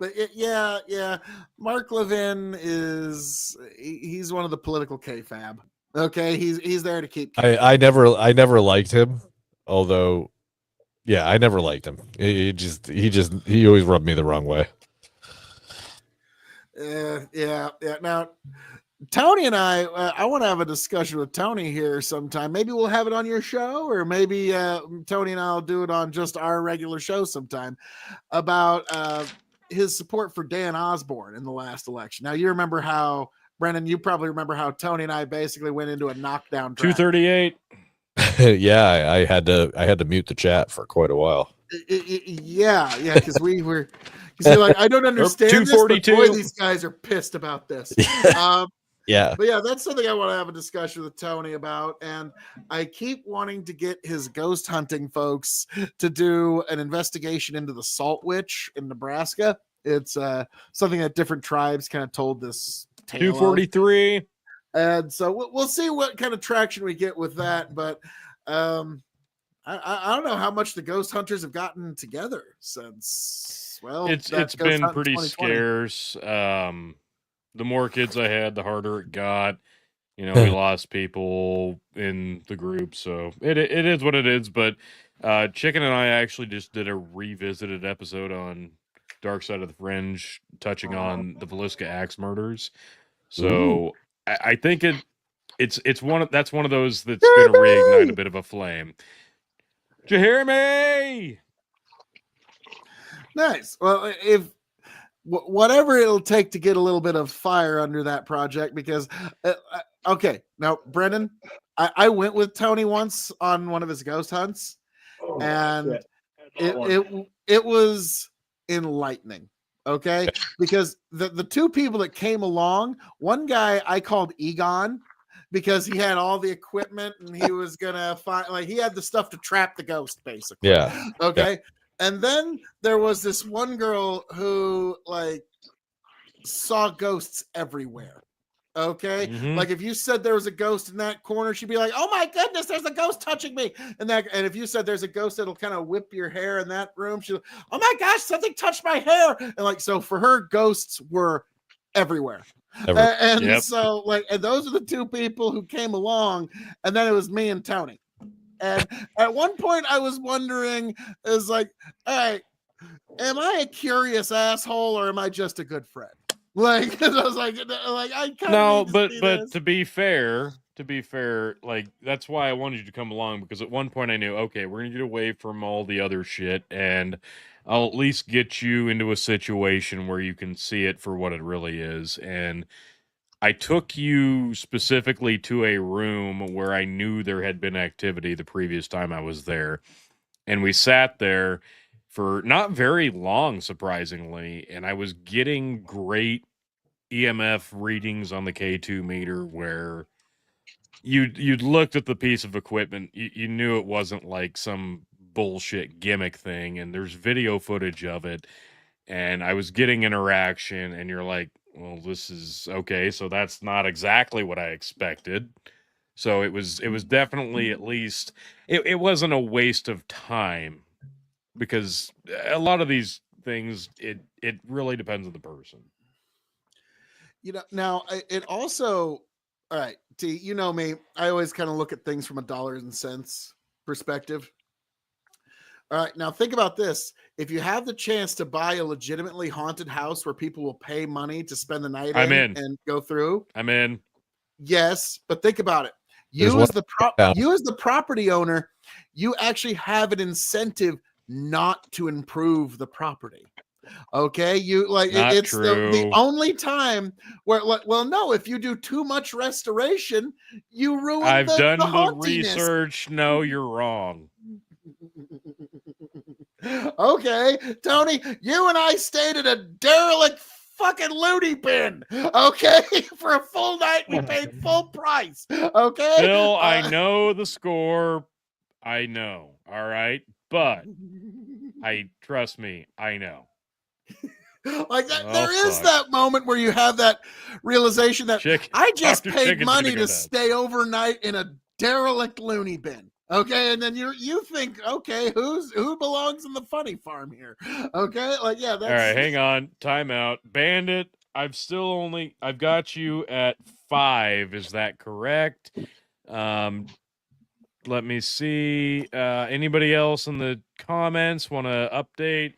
But yeah. Mark Levin he's one of the political kayfabe. Okay, he's there to keep. I never liked him, although, yeah, I never liked him. He always rubbed me the wrong way. Yeah. Now, Tony and I want to have a discussion with Tony here sometime. Maybe we'll have it on your show, or maybe Tony and I'll do it on just our regular show sometime about his support for Dan Osborne in the last election. Now, you remember how, Brennan, you probably remember how Tony and I basically went into a knockdown draft. 238. Yeah, I had to mute the chat for quite a while. Yeah, because we were. You're like, I don't understand this, but boy, these guys are pissed about this. Yeah. But yeah, that's something I want to have a discussion with Tony about. And I keep wanting to get his ghost hunting folks to do an investigation into the Salt Witch in Nebraska. It's something that different tribes kind of told this tale 243. of. And so we'll see what kind of traction we get with that. But I don't know how much the ghost hunters have gotten together since, well, it's been pretty scarce. The more kids I had, the harder it got. You know, we lost people in the group, so it is what it is. But Chicken and I actually just did a revisited episode on Dark Side of the Fringe, touching on the Villisca axe murders. So I think it's one of those that's going to reignite a bit of a flame. Did you hear me? Nice. Well, if whatever it'll take to get a little bit of fire under that project, because okay, now Brennan, I went with Tony once on one of his ghost hunts, and it was enlightening. Okay, because the two people that came along, one guy I called Egon because he had all the equipment and he was gonna find, like, he had the stuff to trap the ghost, basically. Yeah. Okay. Yeah. And then there was this one girl who like saw ghosts everywhere. Okay. Mm-hmm. Like if you said there was a ghost in that corner, she'd be like, "Oh my goodness, there's a ghost touching me." And if you said there's a ghost that'll kind of whip your hair in that room, she'll, "Oh my gosh, something touched my hair." And like, so for her, ghosts were everywhere. So like, and those are the two people who came along, and then it was me and Tony. And at one point I was wondering, is like, all right, am I a curious asshole or am I just a good friend? Like, I was like I kind No, of but to be fair, like that's why I wanted you to come along, because at one point I knew, okay, we're gonna get away from all the other shit, and I'll at least get you into a situation where you can see it for what it really is. And I took you specifically to a room where I knew there had been activity the previous time I was there, and we sat there for not very long, surprisingly, and I was getting great EMF readings on the K2 meter where you'd looked at the piece of equipment, you knew it wasn't like some bullshit gimmick thing, and there's video footage of it, and I was getting interaction, and you're like, well, this is okay, so that's not exactly what I expected. So it was definitely, at least it wasn't a waste of time, because a lot of these things, it really depends on the person. Now it also, all right, T, you know me, I always kind of look at things from a dollars and cents perspective. All right, now think about this. If you have the chance to buy a legitimately haunted house where people will pay money to spend the night I'm in. and go through, I'm in. yes, but think about it. You as the property owner, you actually have an incentive not to improve the property. Okay, you like Not it's true. the only time where, well, no, if you do too much restoration, you ruin. I've done the hauntiness. research. No, you're wrong. Okay, Tony, you and I stayed at a derelict fucking loony bin. Okay, for a full night, we paid full price. Okay, Bill, I know the score. I know. All right, but trust me, I know. Like that, there is that moment where you have that realization that I just paid money to stay overnight in a derelict loony bin. Okay, and then you think, okay, who belongs in the funny farm here? Okay, like yeah, that's all right. Hang on, timeout. Bandit, I've got you at 5. Is that correct? Let me see. Anybody else in the comments want to update?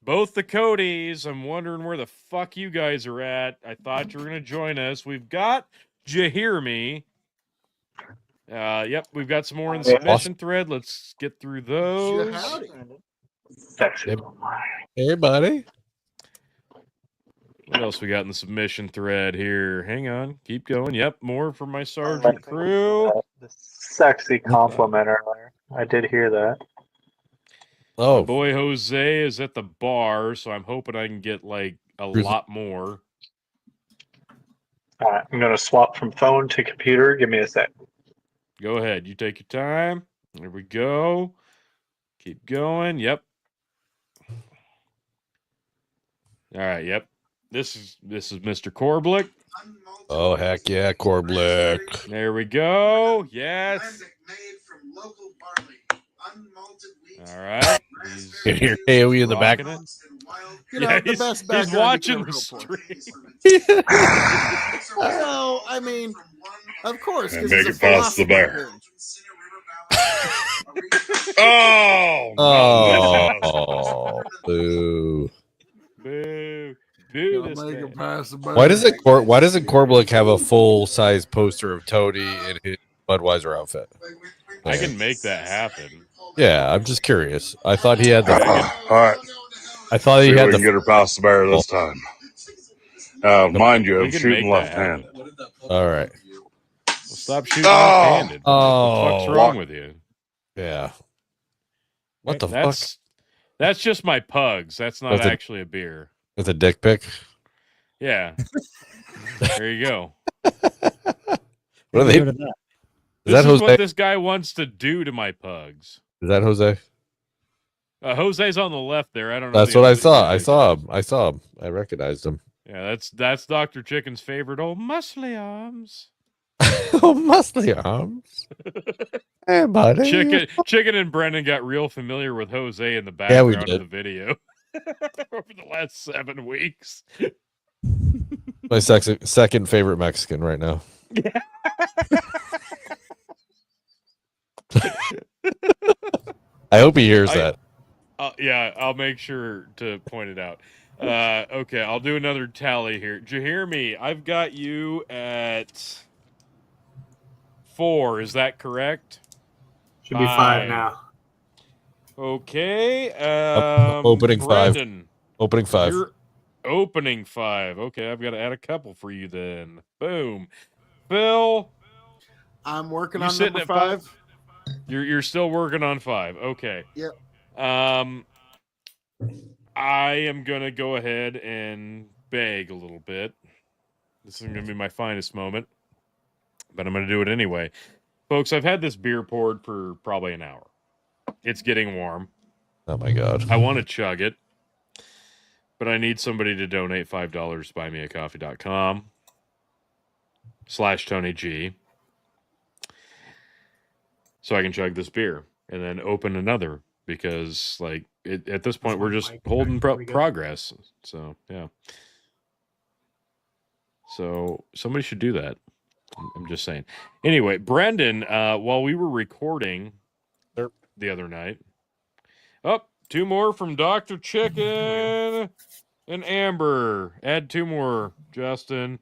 Both the Codys, I'm wondering where the fuck you guys are at. I thought you were going to join us. We've got Jahirme. Yep, we've got some more in the submission thread. Let's get through those. Hey, buddy. What else we got in the submission thread here? Hang on. Keep going. Yep, more from my sergeant crew. The sexy compliment earlier. I did hear that. Oh, my boy Jose is at the bar, so I'm hoping I can get like a lot more. All right, I'm going to swap from phone to computer. Give me a sec. Go ahead. You take your time. There we go. Keep going. Yep. All right. Yep. This is Mr. Korblick. Oh, heck yeah, Korblick. There we go. Yes. All right. You hear AOE in the back. He's watching the stream. Well, I mean, of course. And make it past the bear. Oh, boo. Boo. Boo this Why doesn't Korblick have a full size poster of Toady in his Budweiser outfit? I can make that happen. Yeah, I'm just curious. I thought he had the. All right. I thought he had the. Get her past the bear this time. Mind you, I'm shooting left-handed. All right. Well, stop shooting left-handed. Oh, what the fuck's wrong with you? Yeah. What the fuck? That's just my pugs. That's not actually a beer. With a dick pic? Yeah. There you go. What are they? This is what this guy wants to do to my pugs. Is that Jose? Jose's on the left there. I don't know. That's what I saw. I saw him. I recognized him. Yeah, that's Dr. Chicken's favorite old muscly arms. Oh, muscly arms. Hey, buddy. Chicken and Brendan got real familiar with Jose in the background of the video over the last 7 weeks. My second favorite Mexican right now. Yeah. I hope he hears that. Yeah, I'll make sure to point it out. Okay, I'll do another tally here. Did you hear me? I've got you at 4. Is that correct? Should be 5 now. Okay. Opening 5. Brandon, Opening 5. you're opening 5. Okay, I've got to add a couple for you then. Boom. Phil, I'm working you on sitting number at 5? 5. You're still working on 5. Okay. Yep. I am gonna go ahead and beg a little bit. This isn't gonna be my finest moment, but I'm gonna do it anyway. Folks, I've had this beer poured for probably an hour. It's getting warm. Oh my god. I want to chug it, but I need somebody to donate $5 to buymeacoffee.com/TonyG so I can chug this beer and then open another because, like, at this point, we're just holding progress. So, yeah. So, somebody should do that. I'm just saying. Anyway, Brendan, while we were recording the other night, 2 more from Dr. Chicken and Amber. Add 2 more, Justin.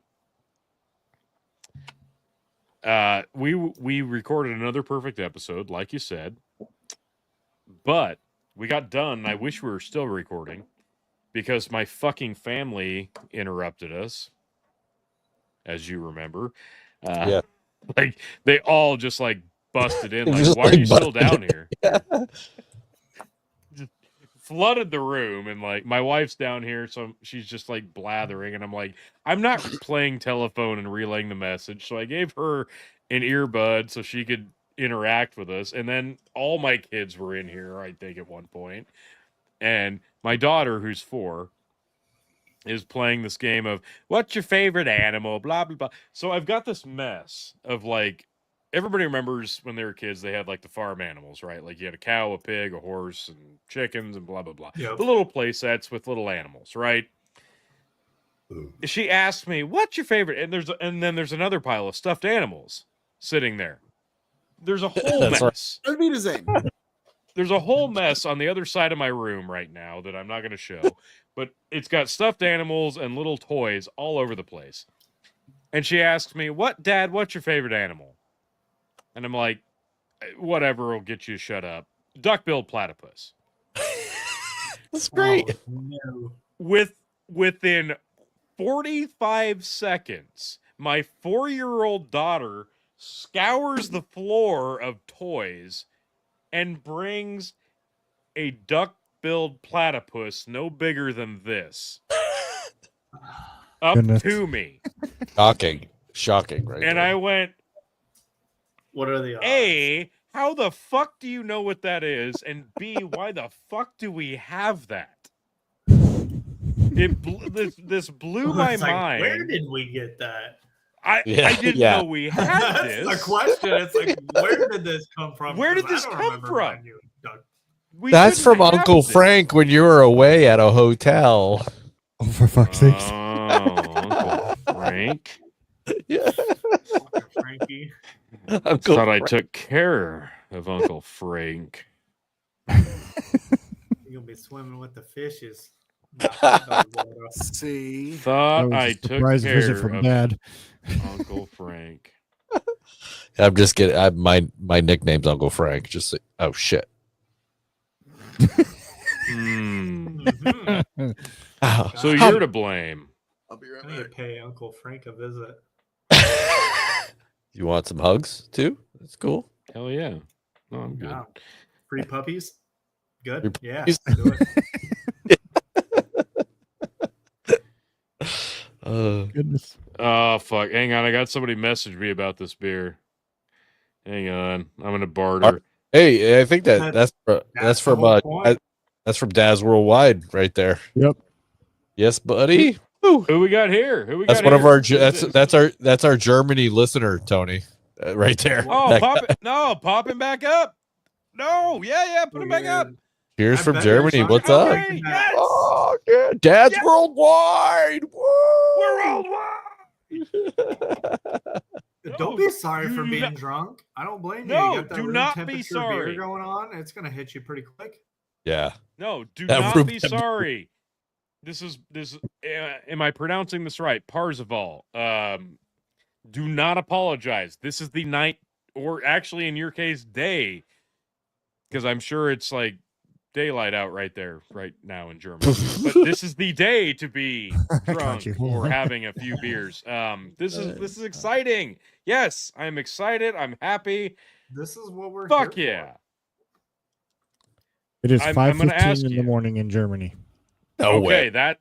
We recorded another perfect episode, like you said, but we got done. And I wish we were still recording because my fucking family interrupted us, as you remember. Yeah. Like they all just like busted in. Like, Just, why are like, you still busted down here? Just flooded the room, and like my wife's down here, so she's just like blathering, and I'm like, I'm not playing telephone and relaying the message, so I gave her an earbud so she could interact with us, and then all my kids were in here, I think, at one point, and my daughter, who's 4, is playing this game of what's your favorite animal, blah blah blah. So I've got this mess of like everybody remembers when they were kids they had like the farm animals, right? Like you had a cow, a pig, a horse, and chickens and blah blah blah. Yep. The little play sets with little animals, right? She asked me, "What's your favorite?" And then there's another pile of stuffed animals sitting there. There's a whole That's mess. It'd be the same. There's a whole mess on the other side of my room right now that I'm not going to show, but it's got stuffed animals and little toys all over the place. And she asked me, Dad, what's your favorite animal? And I'm like, whatever will get you to shut up. Duck-billed platypus. That's great. Oh, no. Within 45 seconds, my 4-year-old daughter scours the floor of toys and brings a duck-billed platypus no bigger than this up Goodness. to me. Shocking, right? And there. I went, What are the odds? A, how the fuck do you know what that is? And B, why the fuck do we have that? This blew my It's like, mind. where did we get that? I didn't know we had That's this. the question. It's like, where did this come from? Where did 'Cause I this don't come remember from? buying you a duck. We That's shouldn't from have Uncle this. Frank when you were away at a hotel. Oh, for fuck's sakes. Oh, Uncle Frank. Yeah. Fucking Frankie. Uncle Thought I Frank. took care of Uncle Frank. You're gonna be swimming with the fishes. See, That Thought was I a took surprise care visit from of Dad. Uncle Frank. I'm just kidding. My nickname's Uncle Frank. Just oh shit. Mhm. So you're to blame. I'll be right I need to back. pay Uncle Frank a visit. You want some hugs too? That's cool. Hell yeah. No, I'm good. Yeah. Free puppies? Good? Free Yeah. puppies? Do it. Goodness. Oh fuck! Hang on, I got somebody message me about this beer. Hang on, I'm gonna barter. Hey, I think that's the from whole point. that's from Daz Worldwide right there. Yep. Yes, buddy. Woo. Who we got here? Who we That's got one of here? our Who's that's this? that's our Germany listener, Tony, right there. Oh, That pop guy. it! No, pop him back up. No, yeah, put him back up. Cheers I from bet Germany. you're What's talking up? about Okay, that. yes, Oh, good. Dad's Yes. Worldwide. Woo! we're all one. Don't No, be sorry you for do being not- drunk. I don't blame you. No, You got that do room not be temperature sorry. beer going on. It's gonna hit you pretty quick. Yeah. No, do That not room be temperature. sorry. This is am I pronouncing this right? Parzival. Do not apologize. This is the night, or actually in your case, day, because I'm sure it's like daylight out right there right now in Germany. But this is the day to be I got drunk you. or having a few beers. This is exciting. Yes, I'm excited. I'm happy. This is what we're Fuck here yeah. It is I'm gonna ask 5:15 in the you. morning in Germany. No Okay, way.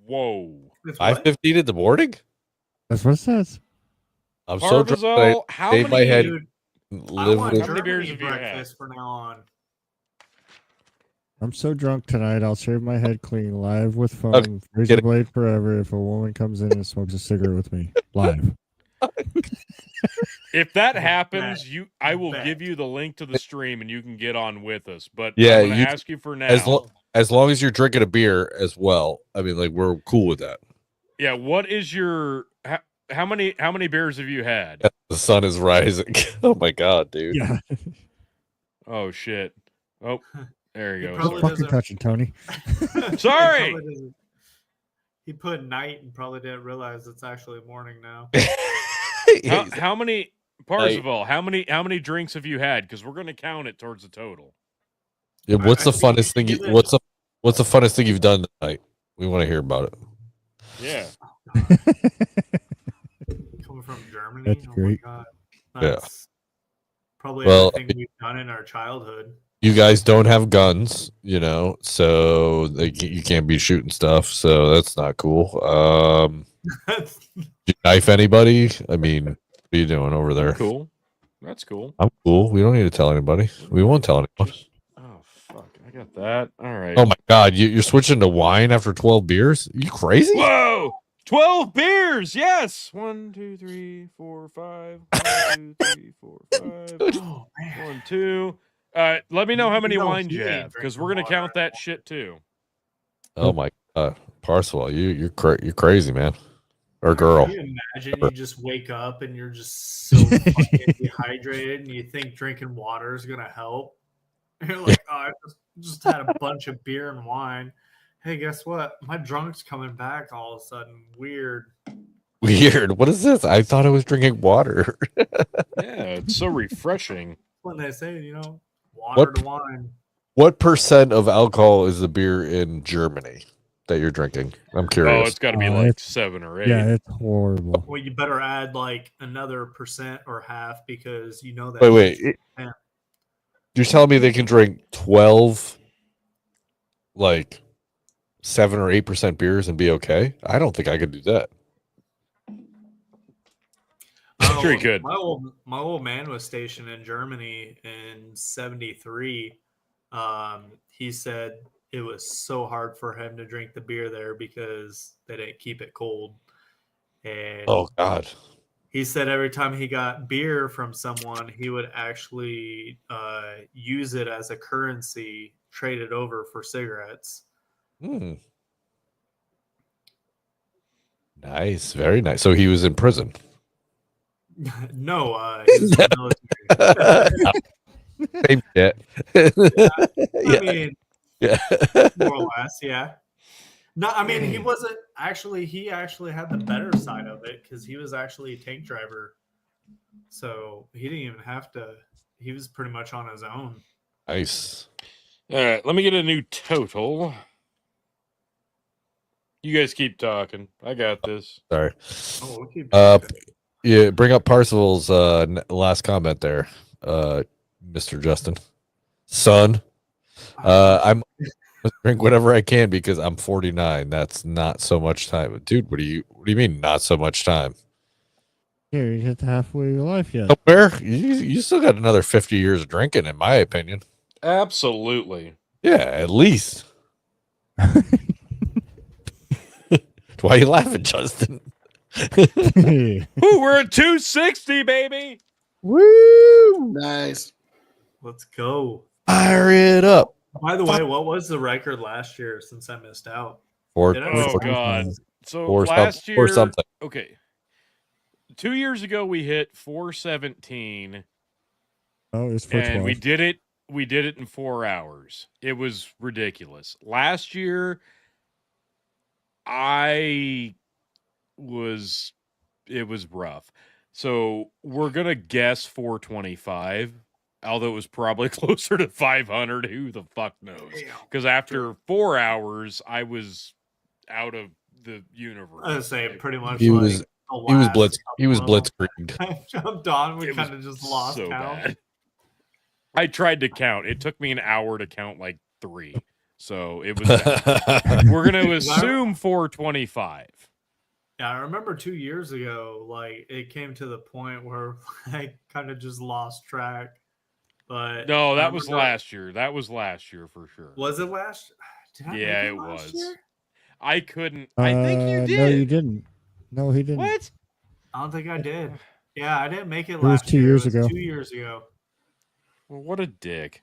whoa. for. It's what? 5:15 in the morning? That's what it says. I'm so drunk. that I Parvizol, how shaved my many head. Dude, I Live want with How many beers Germany have you had? breakfast from now on. I'm so drunk tonight, I'll shave my head clean live with phone. Okay, Razor get it. blade forever if a woman comes in and smokes a cigarette with me. Live. If that Bet. happens, I will Bet. give you the link to the stream and you can get on with us. But Yeah, I'm gonna you- ask you for now. as long as you're drinking a beer as well. I mean, like, we're cool with that. Yeah, what is your how many beers have you had? The sun is rising. Oh my god, dude. Yeah. Oh shit. Oh, there he He goes. probably Fucking doesn't- touch it, Tony. Sorry! He probably doesn't- He put night and probably didn't realize it's actually morning now. How many Parzival, how many drinks have you had? Because we're gonna count it towards the total. Yeah, what's I the think funnest thing? you give it- What's the funnest thing you've done tonight? We want to hear about it. Yeah. Coming from Germany. That's great. My God. Yeah. That's probably Well, everything we've done in our childhood. You guys don't have guns, so you can't be shooting stuff. So that's not cool. Did you knife anybody? I mean, what are you doing over there? Cool. That's cool. I'm cool. We don't need to tell anybody. We won't tell anyone. Oh fuck. I got that. All right. Oh my god, you're switching to wine after 12 beers? Are you crazy? Whoa! 12 beers, yes. 1, 2, 3, 4, 5. 1, 2, 3, 4, 5. Oh, man. 1, 2. Let me know how many No, wines he you ain't have, because drinking we're gonna water count that anymore. shit too. Oh my god, Parcel, you're crazy, man, or girl. Can you imagine you just wake up and you're just so fucking dehydrated and you think drinking water is gonna help? And you're like, oh, I just had a bunch of beer and wine. Hey, guess what? My drunk's coming back all of a sudden. Weird. Weird. What is this? I thought I was drinking water. Yeah, it's so refreshing. When they say, water to wine. What percent of alcohol is the beer in Germany that you're drinking? I'm Oh, curious. it's got to be Oh, like it's- 7 or 8. Yeah, it's horrible. Well, you better add like another percent or half because you know that. Wait. Yeah. You're telling me they can drink 12, like 7 or 8% beers and be okay? I don't think I could do that. Sure you could. My old man was stationed in Germany in '73. He said it was so hard for him to drink the beer there because they didn't keep it cold. And Oh God. he said every time he got beer from someone, he would actually use it as a currency, trade it over for cigarettes. Nice, very nice. So he was in prison. No, he was in the military. Same shit. I mean, Yeah. more or less, yeah. No, I mean he wasn't actually. He actually had the better side of it because he was actually a tank driver, so he didn't even have to. He was pretty much on his own. Nice. All right, let me get a new total. You guys keep talking. I got this. Sorry. Oh, we'll keep Yeah, bring up Parcel's last comment there, Mr. Justin. Son, I'm gonna drink whatever I can because I'm 49. That's not so much time. Dude, what do you mean not so much time? Yeah, you hit the halfway of your life yet. Where you still got another 50 years of drinking, in my opinion. Absolutely. Yeah, at least. Why are you laughing, Justin? Ooh, we're at 260, baby. Woo! Nice. Let's go. Fire it up. By the way, what was the record last year? Since I missed out. Or, Did I Oh miss God. So or, last year, or something. okay. 2 years ago we hit 417, Oh, it's for and 12. we did it we did it in 4 hours. It was ridiculous. Last year, it was rough. So we're going to guess 425, although it was probably closer to 500. Who the fuck knows? Because after 4 hours, I was out of the universe. I was say pretty much He like was the he was last blitz he was couple of blitzkrieged. jumped on. We It kind of was just lost so count. bad. I tried to count. It took me an hour to count like 3. So it was bad. We're going to assume 425. Yeah, I remember 2 years ago, like it came to the point where I kind of just lost track. But No, I that was remember- last year. That was last year for sure. Was it last? Did I Yeah, make it last was. year? I couldn't. I think you did. No, you didn't. No, he didn't. What? I don't think I did. Yeah, I didn't make it was last 2 year. years It was ago. 2 years ago. Well, what a dick.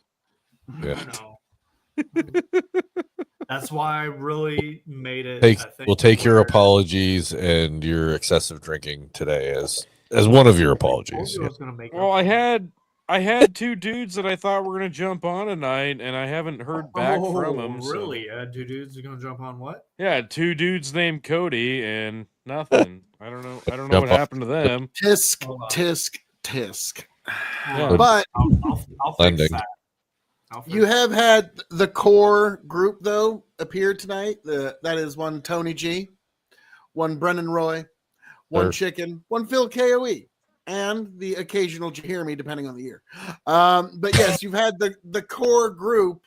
Yeah. I know. That's why I really made it. I think, We'll take your where- apologies and your excessive drinking today as one of your I told apologies. you I was gonna make Well, up I for it. had 2 dudes that I thought were going to jump on tonight, and I haven't heard back from them. Really? Two dudes are gonna jump on what? Yeah, 2 dudes named Cody and nothing. I don't know Jump what off. happened to them. Tisk, Hold on. tisk, tisk. Yeah. But I'll fix Lending. that. I'll fix you that. have had the core group, though, appear tonight. That is one Tony G, one Brennan Roy, one Sure. Chicken, one Phil KOE, and the occasional Jeremy, depending on the year. But yes, you've had the core group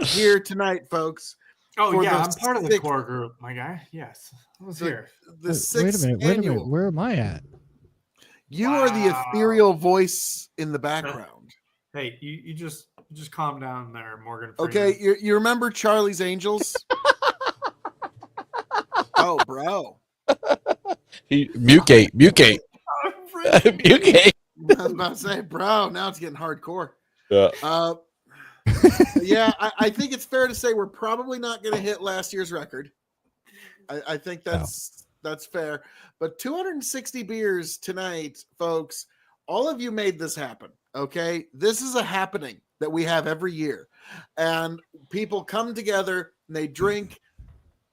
here tonight, folks. Oh for yeah, the I'm part of the sixth- core group, my guy. Yes, I was The- here. The Wait a sixth minute. Wait a annual. minute. Where am I at? You are the Wow. ethereal voice in the background. Hey, you just calm down there, Morgan. Okay, Freeman. you remember Charlie's Angels? Oh, bro. Mute-gate. Mute-gate. I was about to say, bro, now it's getting hardcore. Yeah. Yeah, I think it's fair to say we're probably not going to hit last year's record. I think that's fair. But 260 beers tonight, folks. All of you made this happen. Okay, this is a happening that we have every year, and people come together and they drink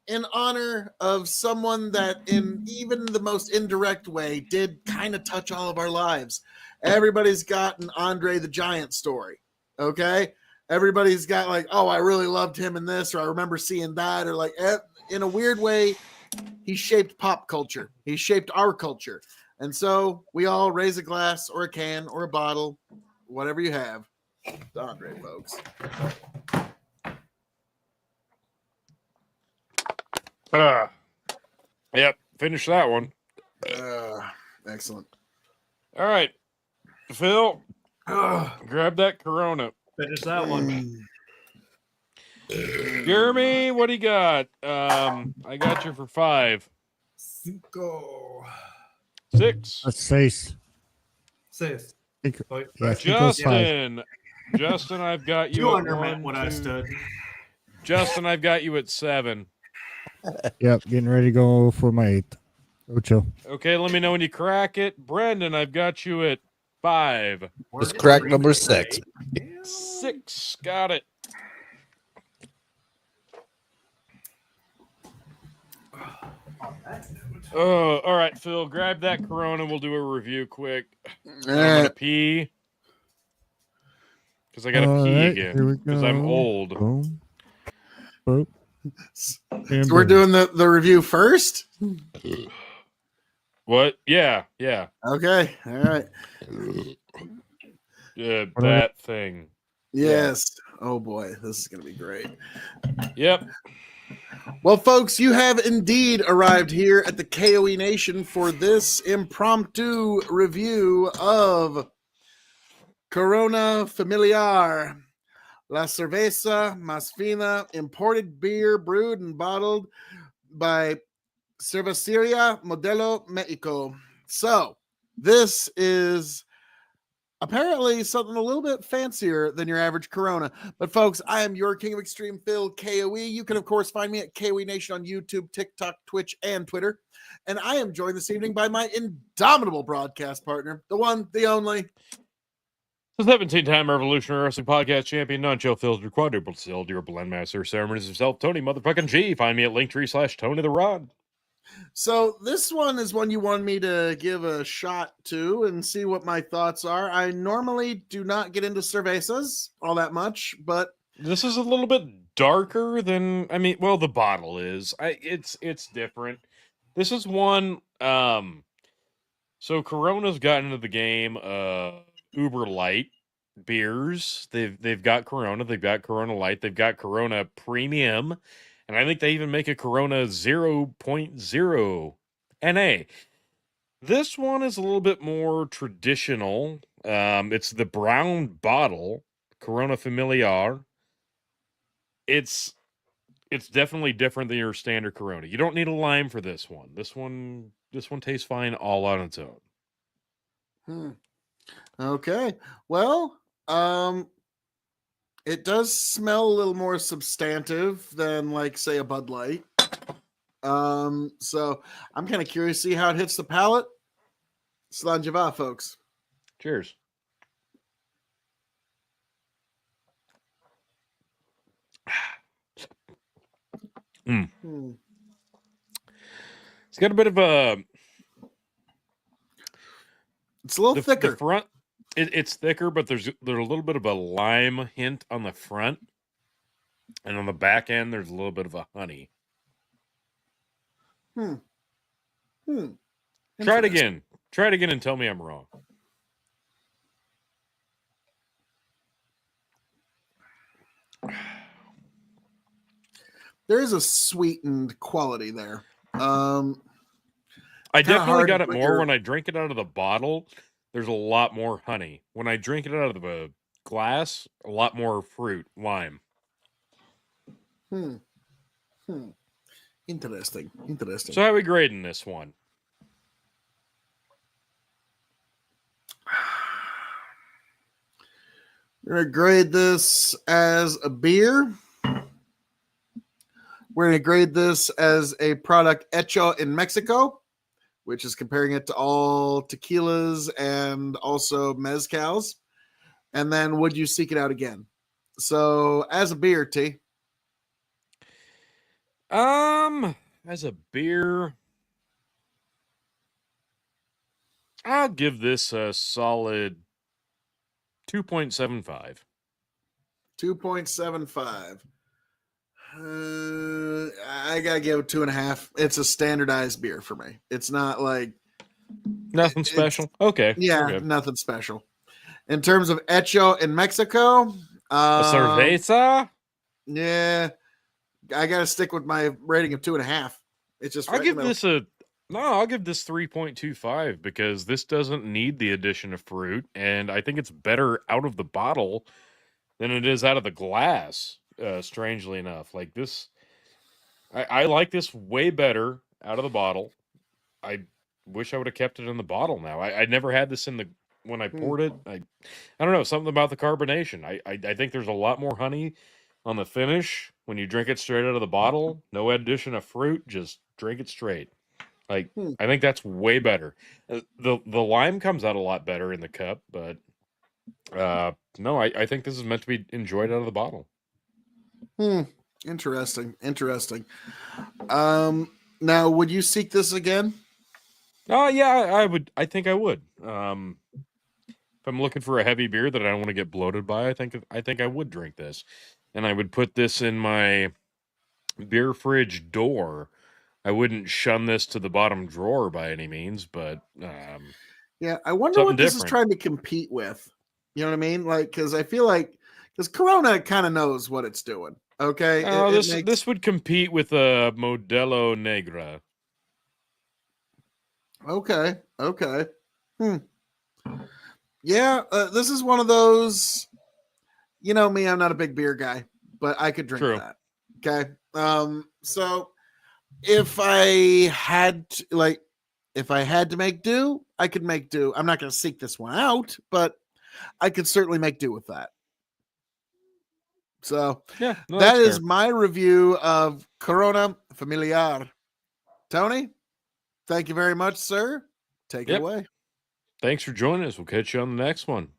in honor of someone that, in even the most indirect way, did kind of touch all of our lives. Everybody's got an Andre the Giant story. Okay, everybody's got like, oh, I really loved him in this, or I remember seeing that, or like, in a weird way, he shaped pop culture. He shaped our culture. And so we all raise a glass or a can or a bottle, whatever you have. to Andre, folks. Yep, finish that one. Excellent. All right, Phil, grab that Corona. Finish that one. Jeremy, what do you got? I got you for 5. Cinco. 6. That's Sace. Sis. Cinco- Yeah, Cinco's five. Justin, I've got you. You at undermeant 1, what I 2. stood. Justin, I've got you at 7. Yep, getting ready to go for my 8th. Ocho. Okay, let me know when you crack it. Brendan, I've got you at 5. Let's crack number 6. 6, got it. Oh, all right, Phil, grab that Corona. We'll do a review quick. I'm gonna pee because I gotta All pee right, again here we because I'm go. old. Boom. Boop. So And we're boom. doing the review first? What? Yeah. Okay. All right. That thing. Yes. Oh boy, this is going to be great. Yep. Well, folks, you have indeed arrived here at the KOE Nation for this impromptu review of Corona Familiar, La Cerveza Más Fina, imported beer brewed and bottled by Cervecería Modelo Mexico. So, this is apparently something a little bit fancier than your average Corona. But folks, I am your King of Extreme, Phil KOE. You can, of course, find me at KOE Nation on YouTube, TikTok, Twitch, and Twitter. And I am joined this evening by my indomitable broadcast partner, the one, the only, The 17-time Revolutionary Wrestling Podcast champion, non-chill filter, quadruple sealed, your blend master, ceremonies himself, Tony motherfucking G. Find me at Linktree/Tony the Rod. So this one is one you wanted me to give a shot to and see what my thoughts are. I normally do not get into cervezas all that much, but this is a little bit darker than, I mean, well, the bottle is. It's different. This is one, so Corona's gotten into the game Uber Light beers. They've got Corona, they've got Corona Light, they've got Corona Premium, and I think they even make a Corona 0.0 NA. This one is a little bit more traditional. It's the brown bottle, Corona Familiar. It's definitely different than your standard Corona. You don't need a lime for this one. This one tastes fine all on its own. Okay. Well, it does smell a little more substantive than, like, say, a Bud Light. So I'm kind of curious to see how it hits the palate. Slanjava, folks. Cheers. It's got a bit of a. It's a little thicker. The front, it's thicker, but there's a little bit of a lime hint on the front, and on the back end, there's a little bit of a honey. Try it again. Try it again and tell me I'm wrong. There is a sweetened quality there. I definitely got it more when I drink it out of the bottle. There's a lot more honey. When I drink it out of the glass, a lot more fruit, lime. Interesting. So how are we grading this one? We're going to grade this as a beer. We're going to grade this as a product hecho in Mexico, which is comparing it to all tequilas and also mezcals. And then would you seek it out again? So as a beer, T. As a beer, I'll give this a solid 2.75. 2.75. I gotta give it 2.5. It's a standardized beer for me. It's not like nothing special. Okay. Yeah, nothing special. In terms of hecho in Mexico, a cerveza? Yeah, I gotta stick with my rating of 2.5. It's just I'll give this 3.25 because this doesn't need the addition of fruit, and I think it's better out of the bottle than it is out of the glass. Strangely enough, like this, I like this way better out of the bottle. I wish I would have kept it in the bottle. Now I never had this in the when I poured it. I don't know, something about the carbonation. I think there's a lot more honey on the finish when you drink it straight out of the bottle. No addition of fruit, just drink it straight. Like I think that's way better. The lime comes out a lot better in the cup, but no, I think this is meant to be enjoyed out of the bottle. Interesting. Now, would you seek this again? Oh yeah, I would. I think I would. If I'm looking for a heavy beer that I don't want to get bloated by, I think I would drink this, and I would put this in my beer fridge door. I wouldn't shun this to the bottom drawer by any means, but yeah, I wonder what this is trying to compete with. You know what I mean? Like, because I feel like Corona kind of knows what it's doing. Okay. This would compete with a Modelo Negra. Okay. Yeah, this is one of those. You know me, I'm not a big beer guy, but I could drink that. Okay. So if I had to make do, I could make do. I'm not going to seek this one out, but I could certainly make do with that. So yeah, that is my review of Corona Familiar. Tony, thank you very much, sir. Take it away. Thanks for joining us. We'll catch you on the next one.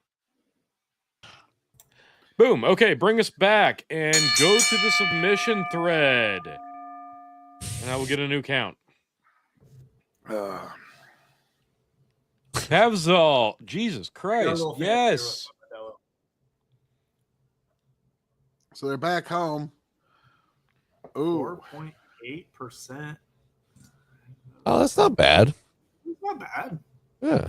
Boom. Okay, bring us back and go to the submission thread. And I will get a new count. Pavzol. Jesus Christ. Yes. So they're back home. Ooh. 4.8%. Oh, that's not bad. It's not bad. Yeah.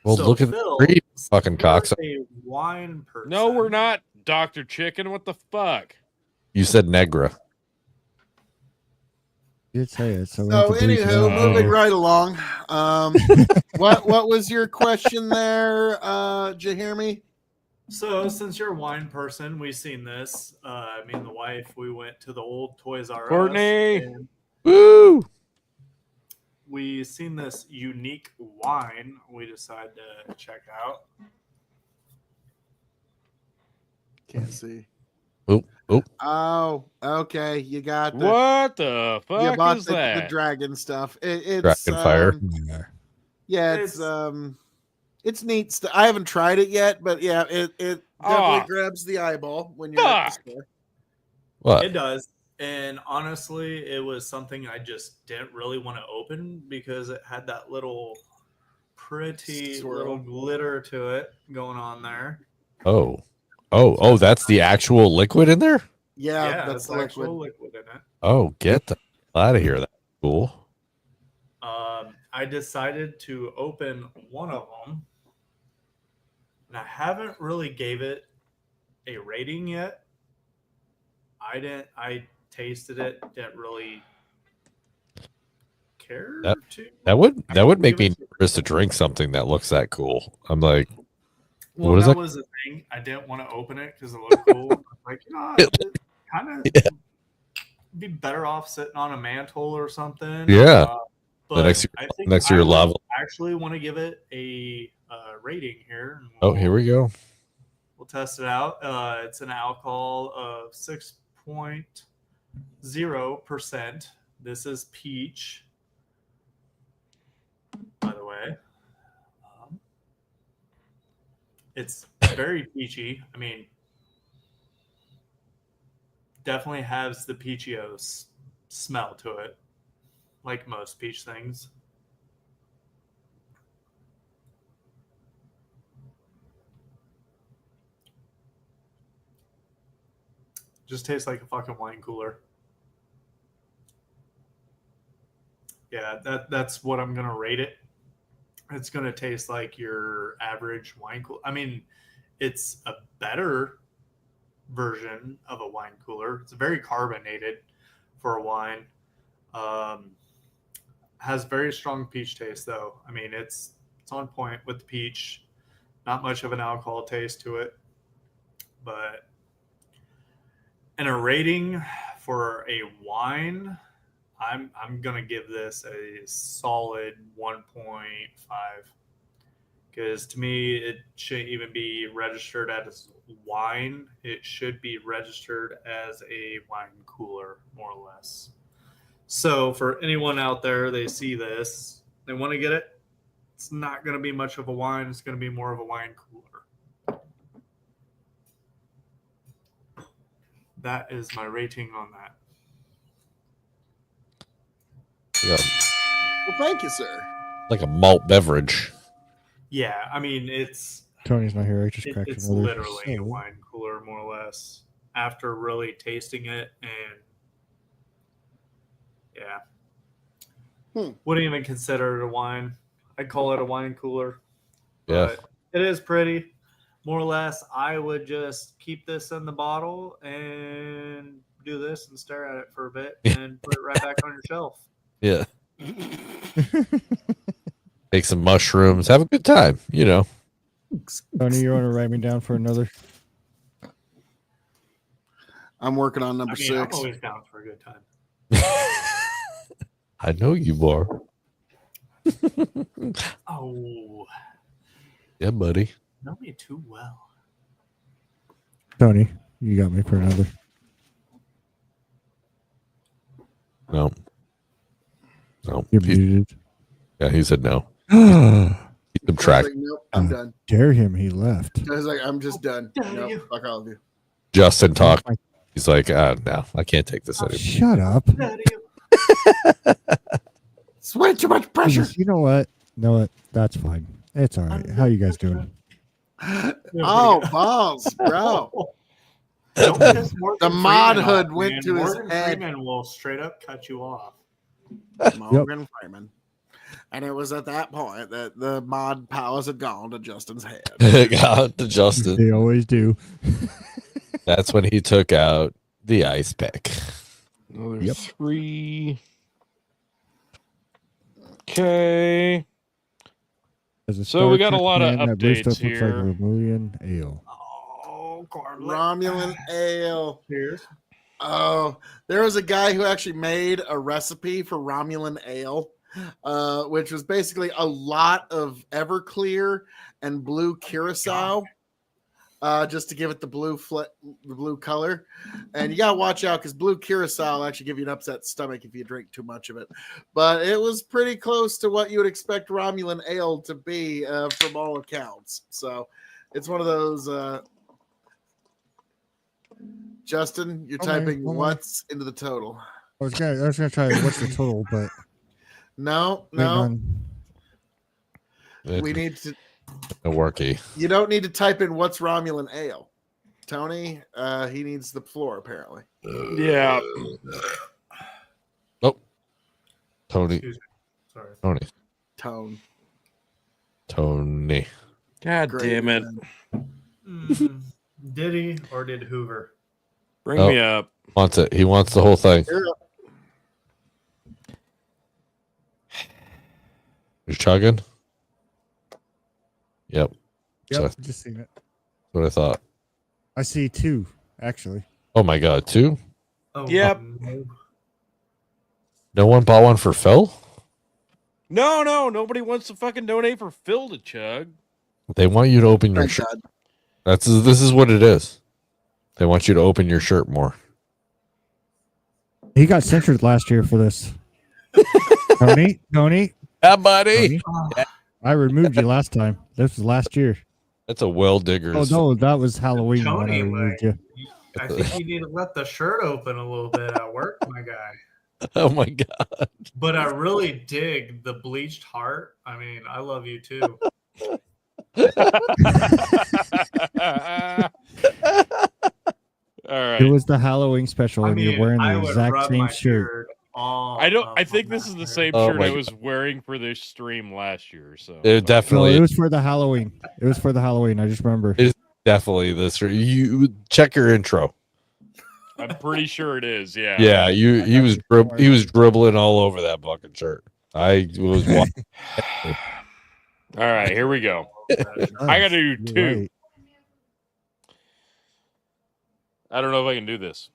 Well, So, look at Phil, the fucking you're cocks. a wine person. No, we're not, Dr. Chicken. What the fuck? You said Negra. Did say it. So, anywho, moving right along. What was your question there? Did you hear me? So, since you're a wine person, we've seen this. Me and the wife, we went to the old Toys R Us. Courtney. And Woo! we seen this unique wine we decided to check out. Can't see. Oh. Oh, okay. You got the What the you fuck bought is the that? dragon stuff. It's Dragon fire. Yeah, it's neat stuff. I haven't tried it yet, but yeah, it definitely grabs the eyeball when you're at the store. What? It does. And honestly, it was something I just didn't really want to open because it had that little pretty little glitter to it going on there. Oh, that's the actual liquid in there? Yeah, that's the actual liquid in it. Oh, get the hell out of here. That's cool. I decided to open one of them, and I haven't really gave it a rating yet. I tasted it, didn't really care to. That would make me nervous to drink something that looks that cool. I'm like, well, what is that that? was the thing. I didn't want to open it because it looked cool. I was like, it kind of be better off sitting on a mantle or something. Yeah. But next to your lava. I actually want to give it a rating here. Here we go. We'll test it out. It's an alcohol of 6.0%. This is peach, by the way. It's very peachy. I mean, definitely has the peachios smell to it, like most peach things. Just tastes like a fucking wine cooler. Yeah, that's what I'm gonna rate it. It's gonna taste like your average wine cooler. I mean, it's a better version of a wine cooler. It's very carbonated for a wine. Has very strong peach taste though. I mean, it's on point with the peach. Not much of an alcohol taste to it, but in a rating for a wine, I'm gonna give this a solid 1.5 because to me it shouldn't even be registered as wine. It should be registered as a wine cooler, more or less. So for anyone out there, they see this, they want to get it. It's not going to be much of a wine. It's going to be more of a wine cooler. That is my rating on that. Yeah. Well, thank you, sir. Like a malt beverage. Yeah, I mean, it's Tony's not here. I just cracked it's another. literally a wine cooler, more or less. After really tasting it, and yeah, wouldn't even consider it a wine. I'd call it a wine cooler. Yeah, but it is pretty. More or less, I would just keep this in the bottle and do this and stare at it for a bit and put it right back on your shelf. Yeah. Take some mushrooms, have a good time, you know. Tony, you want to write me down for another? I'm working on number 6. I'm always down for a good time. I know you are. Oh. Yeah, buddy. Know me too well. Tony, you got me for another. No. You're muted. Yeah, he said no. He's Subtract. Like, nope, I'm done. Dare him, he left. I was like, I'm just done. Dare Nope, you. fuck all of you. Justin talked. He's like, no, I can't take this anymore. Shut up. It's way too much pressure. You know what? That's fine. It's all right. How you guys doing? Oh, balls, bro. The mod hood went to his Morgan head. Freeman will straight up cut you off. Morgan Freeman. And it was at that point that the mod powers had gone to Justin's head. Got to Justin. They always do. That's when he took out the ice pick. Another 3. Okay. So we got a lot of updates here. Looks like Romulan ale. Oh, Romulan ale. Cheers. Oh, there was a guy who actually made a recipe for Romulan ale, which was basically a lot of Everclear and blue curacao, just to give it the blue color. And you gotta watch out because blue curacao will actually give you an upset stomach if you drink too much of it. But it was pretty close to what you would expect Romulan ale to be from all accounts. So it's one of those. Justin, you're typing what's into the total. I was gonna try what's the total, but no. We need to. A worky. You don't need to type in what's Romulan ale. Tony, he needs the floor apparently. Yeah. Oh, Tony. Sorry. Tony. God damn it. Did he or did Hoover? Bring me up. Wants it. He wants the whole thing. You're chugging? Yep. So, just seen it. that's what I thought. I see 2, actually. Oh my god, 2? Oh, Yep. No one bought one for Phil? No, nobody wants to fucking donate for Phil to chug. They want you to open your shirt. This is what it is. They want you to open your shirt more. He got censored last year for this. Tony. Yeah, buddy. Tony, I removed you last time. This was last year. That's a well digger. Oh no, that was Halloween when I Tony, removed you. I think you need to let the shirt open a little bit at work, my guy. Oh my god. But I really dig the bleached heart. I mean, I love you too. All right. It was the Halloween special, and you're wearing the exact same shirt. I think this is the same shirt I was wearing for this stream last year. So it definitely. No, it was for the Halloween. It was for the Halloween. I just remember. It is definitely this. You check your intro. I'm pretty sure it is. Yeah. Yeah. He was dribbling all over that fucking shirt. I was watching. All right, here we go. I got to do 2. Right. I don't know if I can do this.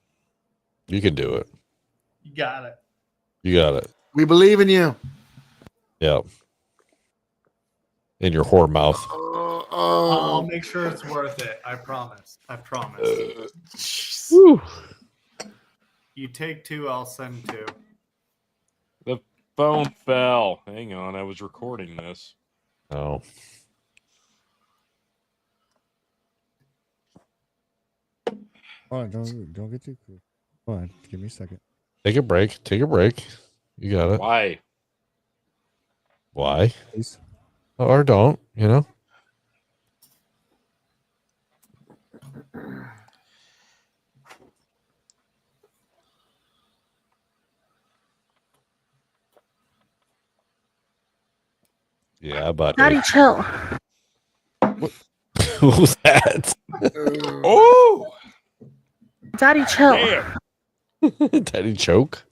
You can do it. You got it. You got it. We believe in you. Yeah. In your whore mouth. I'll make sure it's worth it. I promise. You take 2, I'll send 2. The phone fell. Hang on, I was recording this. Oh. Oh, don't get too cool. Hold on, give me a second. Take a break. You got it. Why? Please. Or don't, Yeah, but Daddy, chill. Who was that? Oh, Daddy, chill. damn. Daddy choke?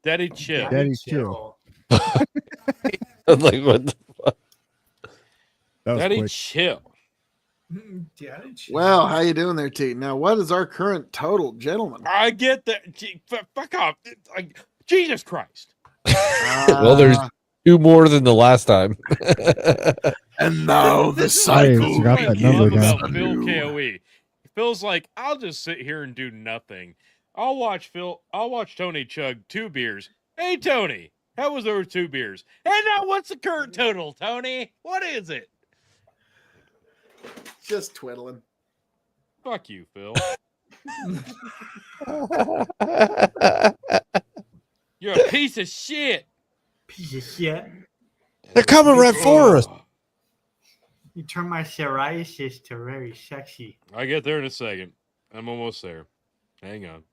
Daddy chill. Daddy, chill. I'm like, what the fuck? That was Daddy quick. chill. Daddy, chill. Well, how you doing there, T? Now, what is our current total, gentlemen? I get that. Fuck off. Jesus Christ. Well, there's 2 more than the last time. And now the I cycle. forgot that I number love now. about Phil KOE. Phil's like, I'll just sit here and do nothing. I'll watch Tony chug 2 beers. Hey, Tony, How was those 2 beers? And now what's the current total, Tony? What is it? Just twiddling. Fuck you, Phil. You're a piece of shit. Piece of shit. They're coming right for us. You turn my psoriasis to very sexy. I get there in a second. I'm almost there. Hang on.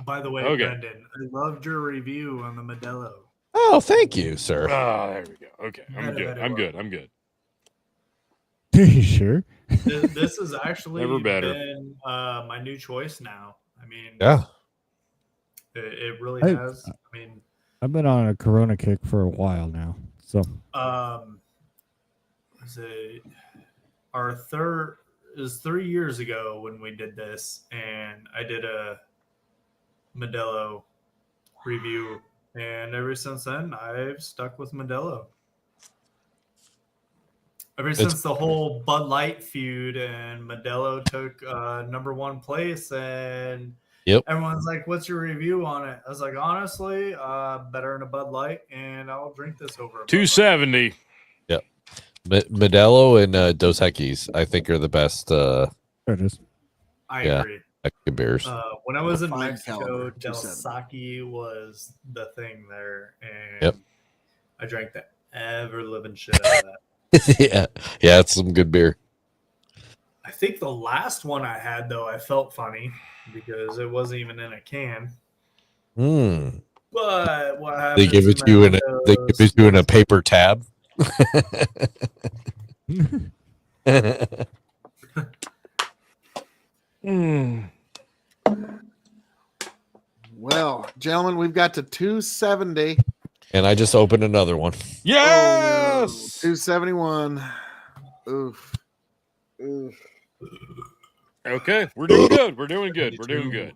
By the way, okay. Brendan, I loved your review on the Modelo. Oh, thank you, sir. There we go. Okay, I'm good. I'm good. Are you sure? This has actually Never better. been my new choice now. I mean, Yeah. It really I- has. I mean, I've been on a Corona kick for a while now. So our third is 3 years ago when we did this, and I did a Modelo review, and ever since then I've stuck with Modelo. Ever since the whole Bud Light feud and Modelo took number 1 place, and everyone's like, "What's your review on it?" I was like, "Honestly, better than a Bud Light, and I'll drink this over." 270. Yep. Modelo and Dos Equis, I think, are the best. There it is. I agree. Mexican beers. When I was in Fine Mexico, caliber, Del 270. Sake was the thing there, and Yep. I drank the ever living shit out of that. yeah, it's some good beer. I think the last one I had, though, I felt funny because it wasn't even in a can. But what happens? They give it to you in a paper tab. Well, gentlemen, we've got to 270. And I just opened another one. Yes! 271. Oof. Okay, we're doing good. We're doing good. We're doing good.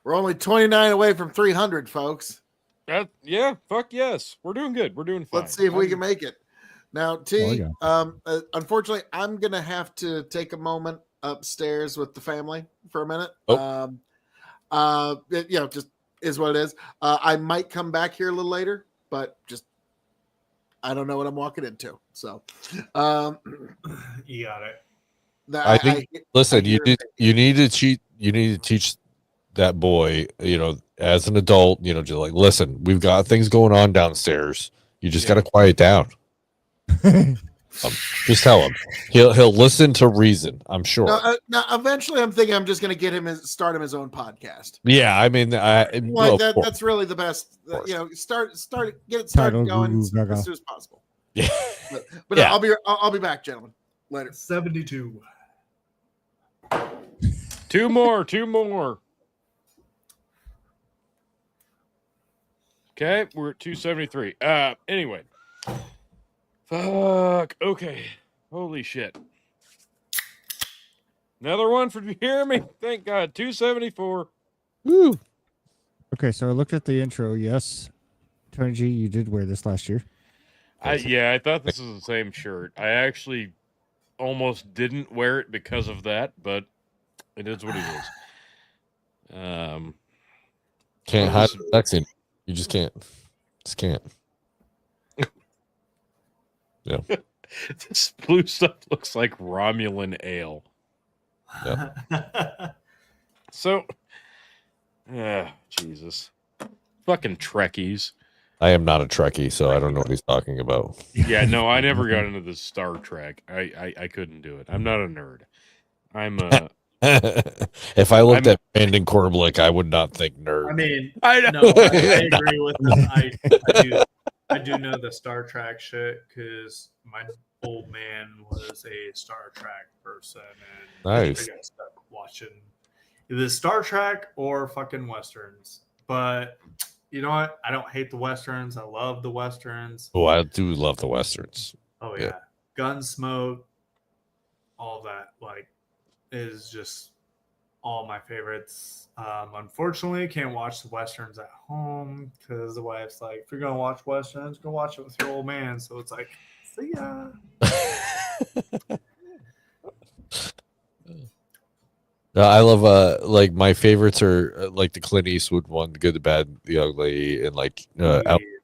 We're only 29 away from 300, folks. Yeah, fuck yes. We're doing good. We're doing fine. Let's see if we can make it. Now, T, Oh, unfortunately, I'm going to have to take a moment upstairs with the family for a minute. Just is what it is. I might come back here a little later, but just I don't know what I'm walking into. So, you got it. I think. Listen, you need to cheat. You need to teach that boy. As an adult, just like listen. We've got things going on downstairs. You just got to quiet down. Just tell him. He'll listen to reason. I'm sure. Now, eventually, I'm thinking I'm just going to get him start him his own podcast. Yeah, I mean, that's really the best. Get it started going as soon as possible. Yeah, but yeah. I'll be back, gentlemen. Later. 72. 2 more. 2 more. Okay, we're at 273. Anyway. Fuck. Okay. Holy shit. Another one for you hear me? Thank God. 274. Woo. Okay, so I looked at the intro. Yes, Tony G, you did wear this last year. I thought this was the same shirt. I actually almost didn't wear it because of that, but it is what it is. Can't hide the vaccine. You just can't. Just can't. Yeah. This blue stuff looks like Romulan ale. Yep. So, Jesus. Fucking Trekkies. I am not a Trekkie, so I don't know what he's talking about. Yeah, no, I never got into the Star Trek. I couldn't do it. I'm not a nerd. I'm a... If I looked at Brandon Korblick, I would not think nerd. I mean, I know. No, I agree with him. I do know the Star Trek shit because my old man was a Star Trek person, and Nice. I got stuck watching either Star Trek or fucking westerns. But you know what? I don't hate the westerns. I love the westerns. Oh, I do love the westerns. Oh yeah, Gunsmoke, all that is just all my favorites. Unfortunately, can't watch the westerns at home because the wife's like, if you're gonna watch westerns, go watch it with your old man. So it's like, see ya. I love like my favorites are like the Clint Eastwood one, The Good, the Bad, the Ugly, and like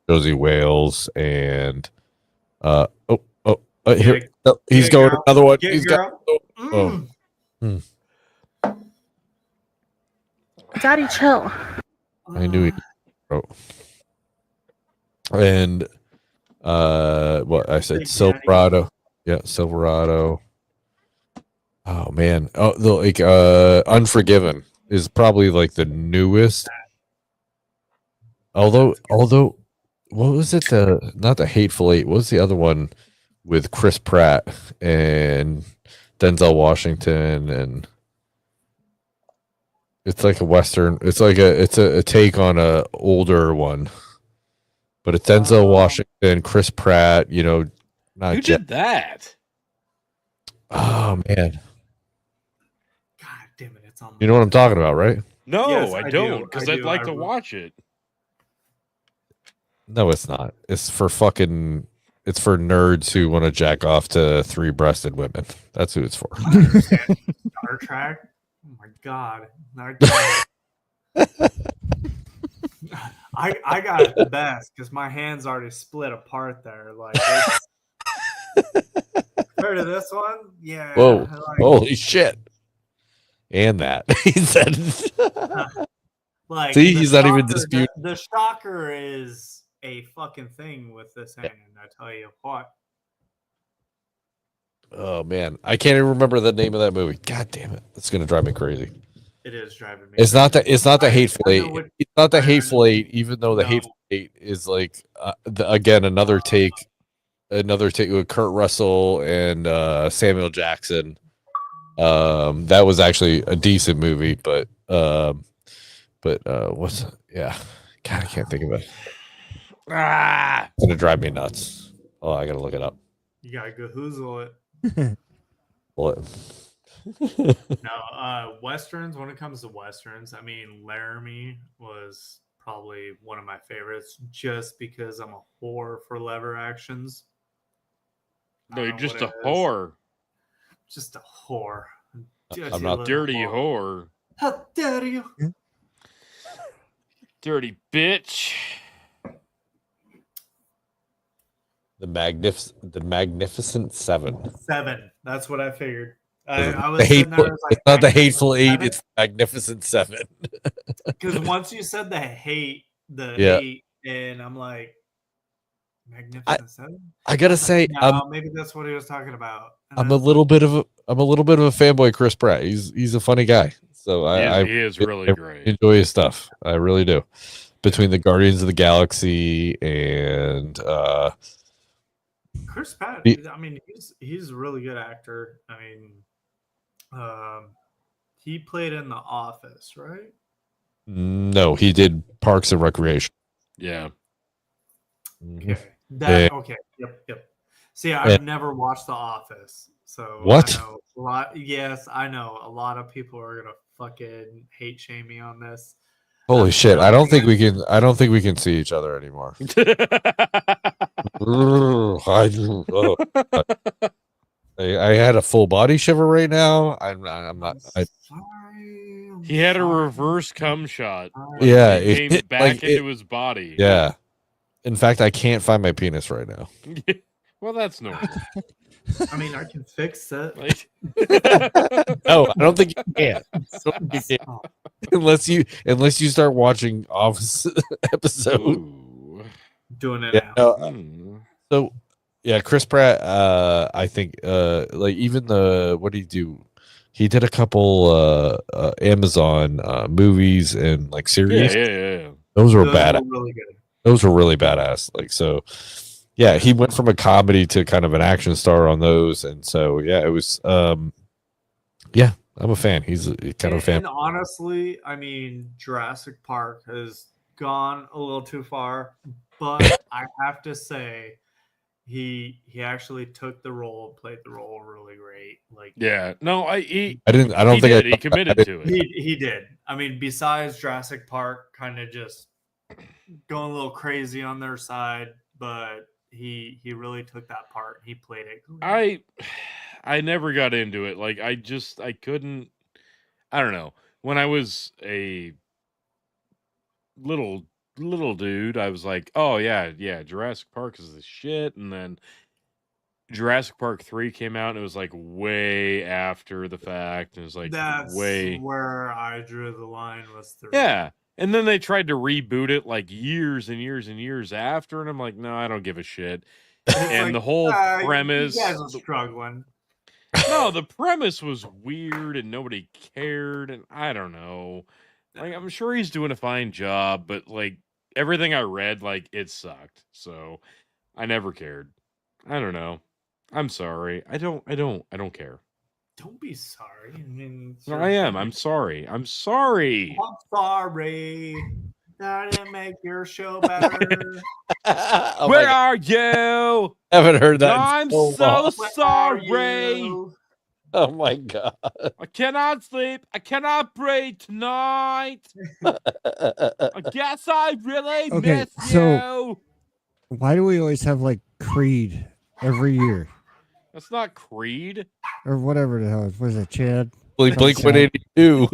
Josie Wales and here he's going girl. another one. Get He's girl. got Daddy, chill. I knew he wrote. And what I said, Silverado. Yeah, Silverado. Oh man. Oh, like Unforgiven is probably like the newest. Although what was it? Not the Hateful Eight. What was the other one with Chris Pratt and Denzel Washington? And it's like a Western. It's like a take on a older one. But it's Denzel Washington, Chris Pratt, not Who did that? Oh man. God damn it, it's on. You know what I'm talking about, right? No, Yes, I I don't, do. because I I'd do. like I to will. watch it. No, it's not. It's for nerds who want to jack off to three-breasted women. That's who it's for. I understand. Star Trek. Oh my god. I got it the best because my hands already split apart there. Like, heard of this one? Yeah. Whoa! Like, Holy shit! And that he said. Like, see, he's not even disputing. The shocker is a fucking thing with this hand. I tell you what. Oh man, I can't even remember the name of that movie. God damn it, it's gonna drive me crazy. It is driving me. It's not the Hateful Eight. It's not the Hateful Eight, even though the Hateful Eight is like again another take with Kurt Russell and Samuel Jackson. That was actually a decent movie, but what's God, I can't think of it. It's gonna drive me nuts. Oh, I gotta look it up. You gotta go hoozle it. What? No, westerns. When it comes to westerns, I mean, Laramie was probably one of my favorites, just because I'm a whore for lever actions. No, you're just a whore. Just a whore. I'm not dirty whore. How dare you? Dirty bitch. The Magnificent Seven. Seven. That's what I figured. I was the sitting there, I was like, it's not the Hateful Eight. It's the Magnificent Seven. Because once you said the hate, and I'm like, Magnificent Seven. I gotta say, maybe that's what he was talking about. And I'm a little bit of a fanboy. Chris Pratt. He's a funny guy. So he is really great. Enjoy his stuff. I really do. Between the Guardians of the Galaxy and Chris Pratt, I mean, he's a really good actor. I mean, he played in The Office, right? No, he did Parks and Recreation. Yeah. Okay. Okay. Yep. See, I've never watched The Office, so what? I know a lot of people are gonna fucking hate shame me on this. Holy shit! I don't think we can see each other anymore. I had a full body shiver right now. I'm not. He had a reverse cum shot. Yeah, it came back into his body. Yeah. In fact, I can't find my penis right now. Well, that's normal. I mean, I can fix it. No, I don't think you can. Unless you start watching Office episode. Ooh. Doing it now. So yeah, Chris Pratt. I think like even what did he do? He did a couple Amazon movies and like series. Yeah. Those were badass. Really good. Those were really badass. Like so. Yeah, he went from a comedy to kind of an action star on those, and so yeah, it was. Yeah, I'm a fan. He's kind of a fan. And honestly, I mean, Jurassic Park has gone a little too far, but I have to say, he actually took the role and played the role really great. Like, yeah, no, he committed to it. He did. I mean, besides Jurassic Park, kind of just going a little crazy on their side, but. He really took that part. He played it. I never got into it. Like I couldn't. I don't know. When I was a little dude, I was like, oh yeah, Jurassic Park is the shit. And then Jurassic Park 3 came out, and it was like way after the fact. And it was like That's where I drew the line, was 3. Yeah. And then they tried to reboot it like years and years and years after, and I'm like, no, I don't give a shit. And like, the whole premise, you guys are struggling. No, the premise was weird and nobody cared, and I don't know. Like, I'm sure he's doing a fine job, but like everything I read, like it sucked. So I never cared. I don't know. I'm sorry. I don't care. Don't be sorry. I mean, No, I am. I'm sorry. I'm sorry. I'm sorry. That didn't make your show better. Oh Where are you? Haven't heard that. I'm so long. sorry. Oh my god. I cannot sleep. I cannot breathe tonight. I guess I really miss you. Why do we always have like Creed every year? That's not Creed. Or whatever the hell. What is it, Chad? Blink 182.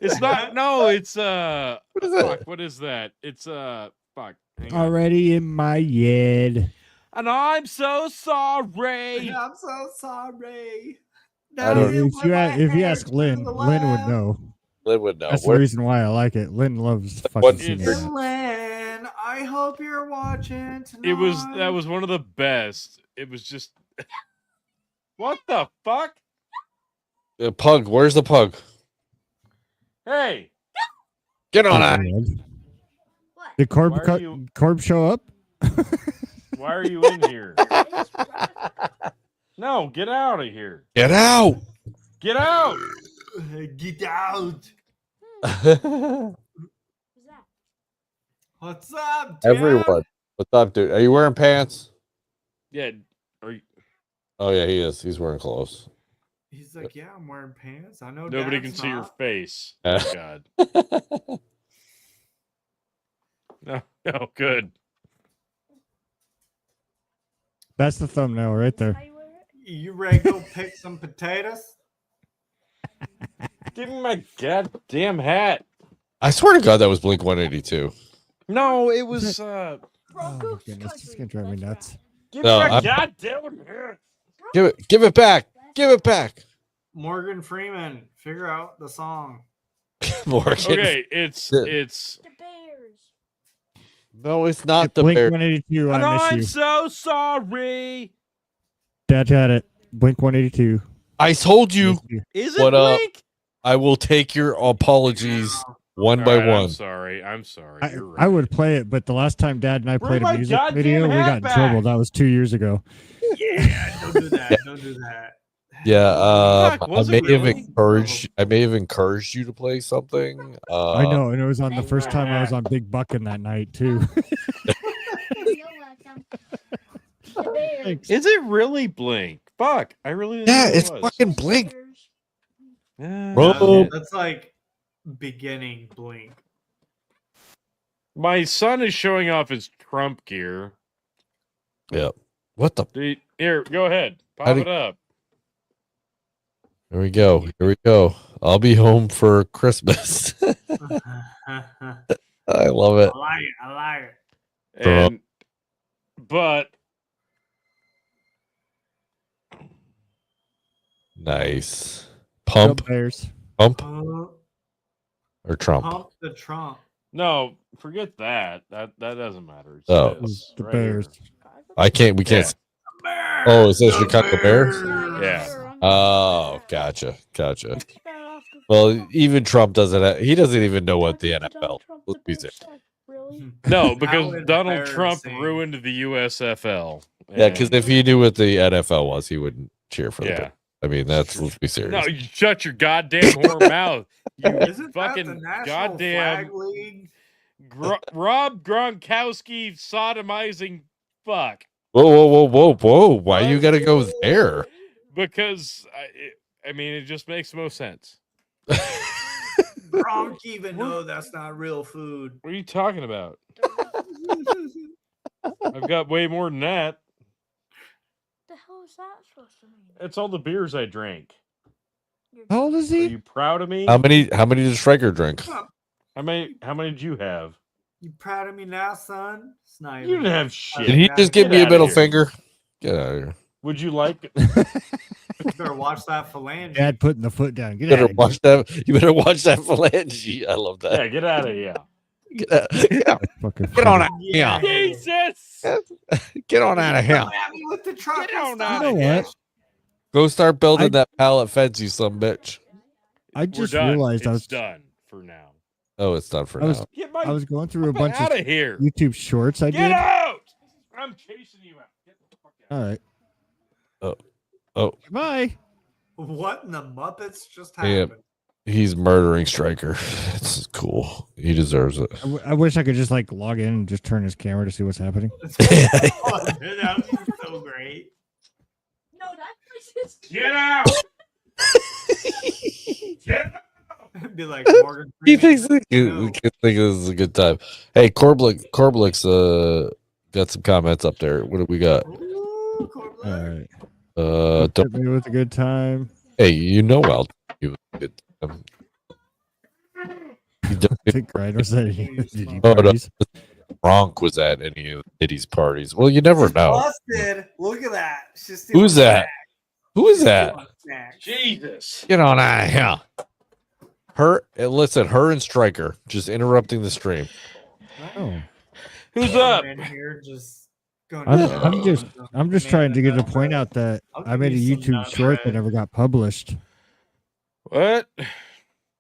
It's not. No, it's What is fuck, that? what is that? It's fuck. hang on. Already in my head. And I'm so sorry. I'm so sorry. I don't- If you ask Lynn, Lynn would know. Lynn would know. That's the reason why I like it. Lynn loves fucking What- singing. It's- that. Lynn, I hope you're watching tonight. That was one of the best. It was just what the fuck? Pug, where's the pug? Hey, Get on it. Did Why are you- Corb show up? why are you in here? No, get out of here. Get out. Get out. Get out. What's up, dude? Everyone. What's up, dude? Are you wearing pants? Yeah. Are you, Oh yeah, he is. He's wearing clothes. He's like, yeah, I'm wearing pants. I know nobody Dad's can see your not. face. Uh. Oh, God. No, good. That's the thumbnail right there. You ready to go pick some potatoes? Give me my goddamn hat. I swear to God, that was Blink 182. No, it was Oh my goodness, it's gonna drive me nuts. give No, me my I'm- goddamn hat. Give it back. Give it back. Morgan Freeman, figure out the song. Morgan. Okay, it's The Bears. No, it's not the Blink bear. 182. and I miss I'm you. so sorry. Dad had it. Blink 182. I told you Miss you. Is it What up? Blink? I will take your apologies one All by right, one. I'm sorry. You're right. I would play it, but the last time Dad and I Bring played my a music goddamn video, we hat got in back. trouble. That was 2 years ago. Yeah, don't do that. Don't do that. Yeah, Fuck, I was may it have really? encouraged you to play something. I know, and it was on the first time I was on Big Bucking that night too. Thanks. Is it really Blink? Fuck, I really didn't Yeah, know it it's was. fucking Blink. Yeah. Bro. That's like beginning Blink. My son is showing off his Trump gear. Yep. What the? Here, go ahead. How Pop do- it up. Here we go. Here we go. I'll be home for Christmas. I love it. I like it. I like it. And but Nice. Go Pump, Bears. pump, Uh, or Trump? pump the Trump. no, forget that. That doesn't matter. It's Oh. this The right Bears. here. We can't. Yeah. Oh, it says Chicago Bears? Yeah. Oh, gotcha. Well, even Trump doesn't. He doesn't even know what the NFL. Let's be serious. No, because How Donald Trump embarrassing. ruined the USFL. Yeah, because And- if he knew what the NFL was, he wouldn't cheer for the. yeah. Bears. I mean, let's be serious. No, you shut your goddamn whore mouth. You Isn't that the fucking National goddamn Flag League? Rob Gronkowski sodomizing fuck. Whoa! Why you gotta go there? Because I mean, it just makes most sense. Gronk even know that's not real food. What are you talking about? I've got way more than that. The hell is that supposed to mean? It's all the beers I drank. How old is Are he? you proud of me? How many did Striker drink? How many did you have? You proud of me now, son? It's not You even. didn't have shit. Did he just give Get me a outta middle here. finger? Get out of here. Would you like You better watch that phalange. Dad putting the foot down. Get You better out of watch that. You better watch that phalange. I love that. Yeah, get out of here. Get out. Get on out. Yeah. Jesus! Get on out of here. Come at me with the truck. Get on and out stuff. You know what? Go start building I- that pallet fence, you some bitch. I We're just done. realized I It's was done for now. Oh, it's done for I was- now. Get my I was going through a bunch out of of here. YouTube shorts I Get did. out! I'm chasing you out. Get the fuck out. All right. Oh, Bye. What in the Muppets just Yeah. happened? he's murdering Striker. It's cool. He deserves it. I wish I could just like log in and just turn his camera to see what's happening. Oh, dude, that was so great. No, that's Get out! Get out! It'd be like Morgan He Freeman. thinks the No. kid think this is a good time. Hey, Corblix got some comments up there. What do we got? Ooh, Corbin. All right. Don't, Hit me with a good time. hey, you know I'll give it a good time. You don't I think Ryan was at any DD Oh, no. parties. Gronk was at any of Diddy's parties. Well, you never know. Busted. Look at that. She's stealing Who's that? snacks. Who is that? Stealing snacks. Jesus! Get on out of here. Listen, her and Striker just interrupting the stream. Oh. Who's up? In here just going I'm just trying to get to point out that I'll I made a give you some YouTube nut short that bread. never got published. What?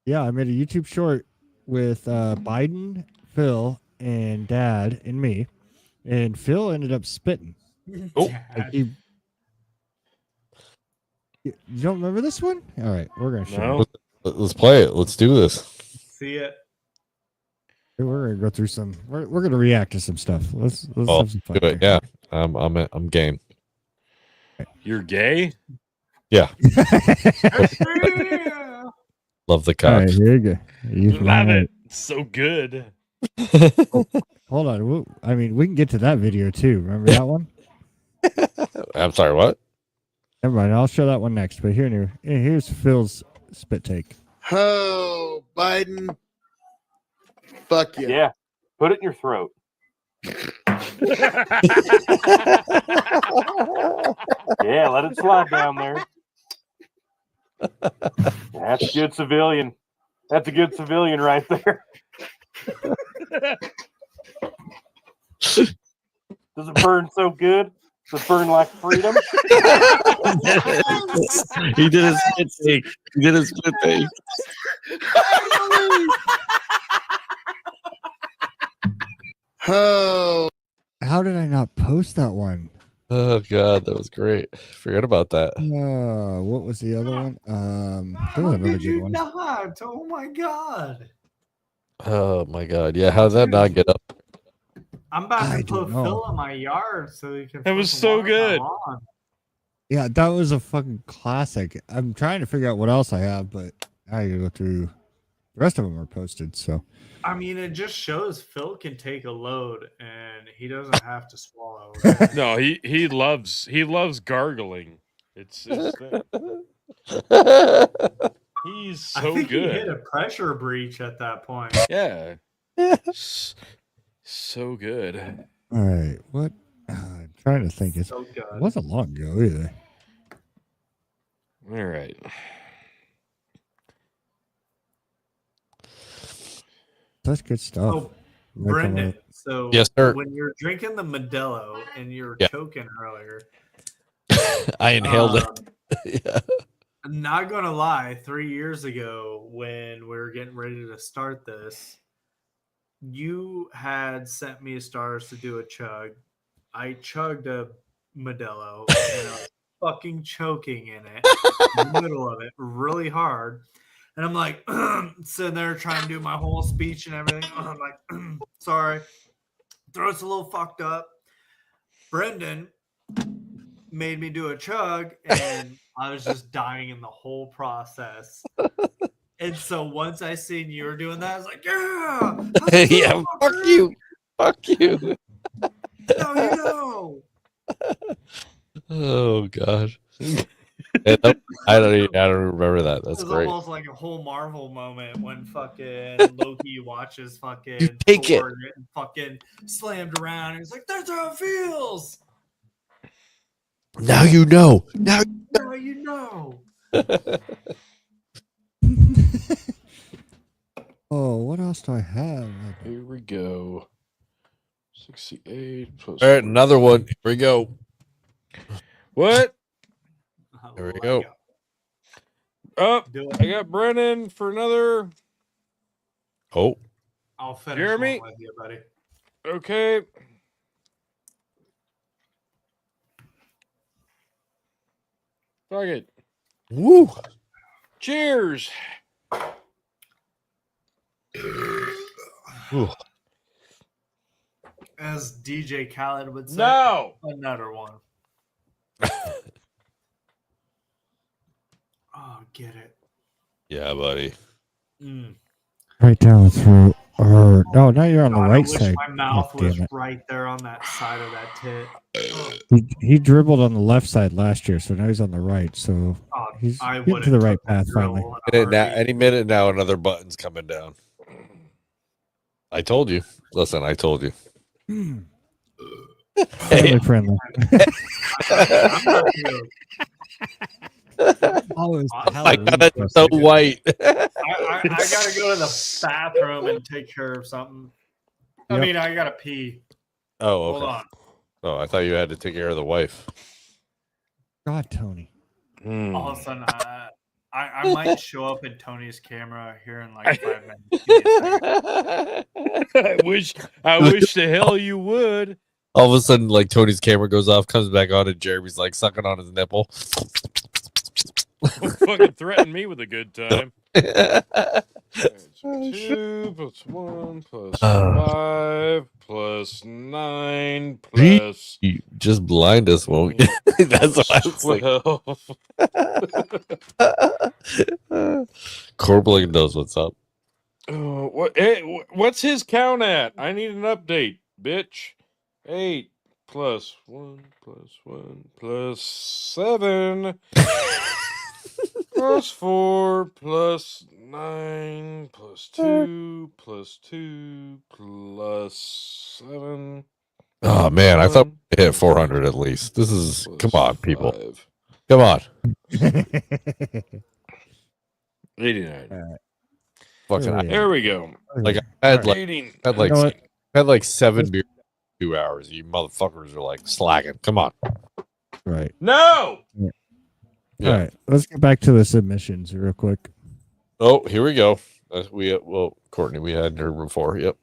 Yeah, I made a YouTube short with Biden, Phil, and Dad and me, and Phil ended up spitting. Oh. Like you don't remember this one? All right, we're gonna show. No. Let's play it. Let's do this. See it. You. We're gonna go through some. We're gonna react to some stuff. Let's Oh, have some fun. do it. here. Yeah, I'm game. You're gay? Yeah, Yeah. love the All cock. right, here you go. You Love can- it. So good. Hold on. I mean, we can get to that video too. Remember that one? I'm sorry. What? Never mind. I'll show that one next. But here's Phil's spit take. Oh, Biden. Fuck you. Yeah. Put it in your throat. Yeah, let it slide down there. That's a good civilian. That's a good civilian right there. Does it burn so good? Does it burn like freedom? He did his spit take. He did his spit take. Oh, How did I not post that one? Oh god, that was great. Forget about that. What was the other one? There How was another did you good one. not? Oh my god. Oh my god. Yeah, how'd that not get up? I'm about I to don't put know. Phil in my yard so he can. That was fucking so water my good. lawn. Yeah, that was a fucking classic. I'm trying to figure out what else I have, but I gotta go through. The rest of them are posted, so I mean, it just shows Phil can take a load and he doesn't have to swallow. No, he loves gargling. It's his thing. He's I so think he hit good. a pressure breach at that point. Yeah. So good. all right. What? I'm trying to think. It So good. wasn't long ago either. All right. That's good stuff. Oh, Brendan. So Yes, sir. when you're drinking the Modelo and you were Yeah. choking earlier, I inhaled um, it. Yeah. I'm not gonna lie, 3 years ago when we were getting ready to start this, you had sent me stars to do a chug. I chugged a Modelo and I was fucking choking in it, in the middle of it, really hard. And I'm like, sitting there trying to do my whole speech and everything. I'm like, sorry, throat's a little fucked up. Brendan made me do a chug and I was just dying in the whole process. And so once I seen you were doing that, I was like, yeah, Yeah, fuck you. Fuck you. Now you know. Oh gosh. And that I don't remember that. That's It was great. almost like a whole Marvel moment when fucking Loki watches fucking take Thor getting fucking slammed around. He's like, "That's how it feels." Now you know. Now you know. Oh, what else do I have? Here we go. 68 plus. All right, another one. Here we go. What? Here we go. Oh, I got Brennan for another. Oh. I'll finish Jeremy? one with you, buddy. Okay. Fuck it. Woo. Cheers. Ooh. As DJ Khaled would say, No. Another one. Oh, get it. Yeah, buddy. Right down the throat. Or no, now you're on the God, right I wish side. my mouth Oh, was damn it. right there on that side of that tit. He dribbled on the left side last year, so now he's on the right. So he's I getting to the right path finally. Any minute now, another button's coming down. I told you. Listen, I told you. Family friendly. Oh, my God, that's so white. I gotta go to the bathroom and take care of something. I Yep. mean, I gotta pee. Oh, okay. Hold on. Oh, I thought you had to take care of the wife. God, Tony. All of a sudden, I might show up in Tony's camera here in like 5 minutes. Give me a second. I wish the hell you would. All of a sudden, like Tony's camera goes off, comes back on, and Jeremy's like sucking on his nipple. Don't fucking threaten me with a good time. So 2 plus 1 plus 5 plus 9 plus. You just blind us, won't you? That's what I was 12. Corbling knows what's up. Oh, what's his count at? I need an update, bitch. 8 plus 1 plus 1 plus 7 plus 4 plus 9 plus 2 plus 2 plus 7. Oh man, I thought we hit 400 at least. This is come on, people. Come on. 89. Fucking There we go. like I had like 18. I had like 7 beers in 2 hours. You motherfuckers are like slacking. Come on. Right. No. Yeah. Yeah. All right. Let's get back to the submissions real quick. Oh, here we go. Courtney, we had her before. Yep.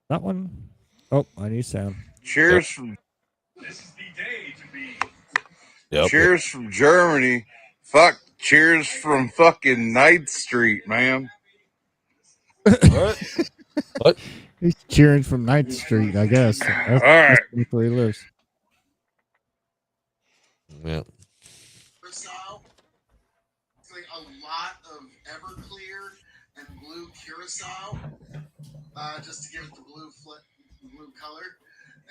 That one. Oh, I need sound. Cheers from Yep. Cheers from Germany. Fuck. Cheers from fucking 9th Street, man. What? What? He's cheering from 9th Street, I guess. That's, All right. that's where he lives. Yeah. Curacao. It's like a lot of Everclear and blue Curacao, just to give it the blue color.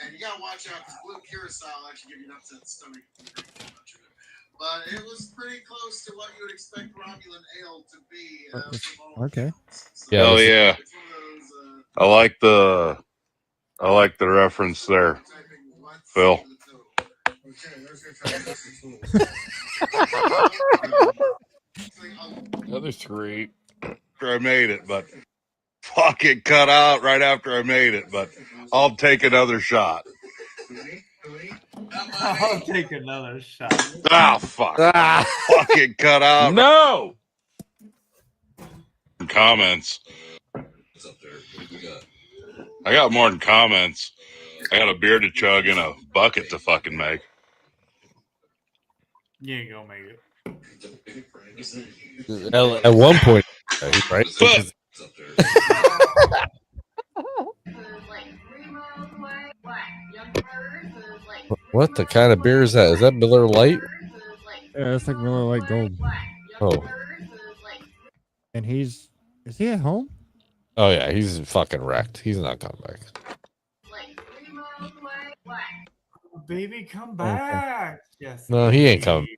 And you gotta watch out because blue Curacao will actually give you an upset stomach if you drink too much of it. But it was pretty close to what you would expect Romulan ale to be. Okay. Yeah. Hell yeah. I like the reference there, Phil. Another 3. After I made it, but fucking cut out right after I made it. But I'll take another shot. I'll take another shot. Ah, fuck. Fucking cut out. No. Comments. I got more than comments. I got a beer to chug and a bucket to fucking make. You ain't gonna make it. At one point, right? What the kind of beer is that? Is that Miller Lite? Yeah, it's like Miller Lite Gold. Oh. And is he at home? Oh yeah, he's fucking wrecked. He's not coming back. baby, come back. Yes. No, he ain't coming.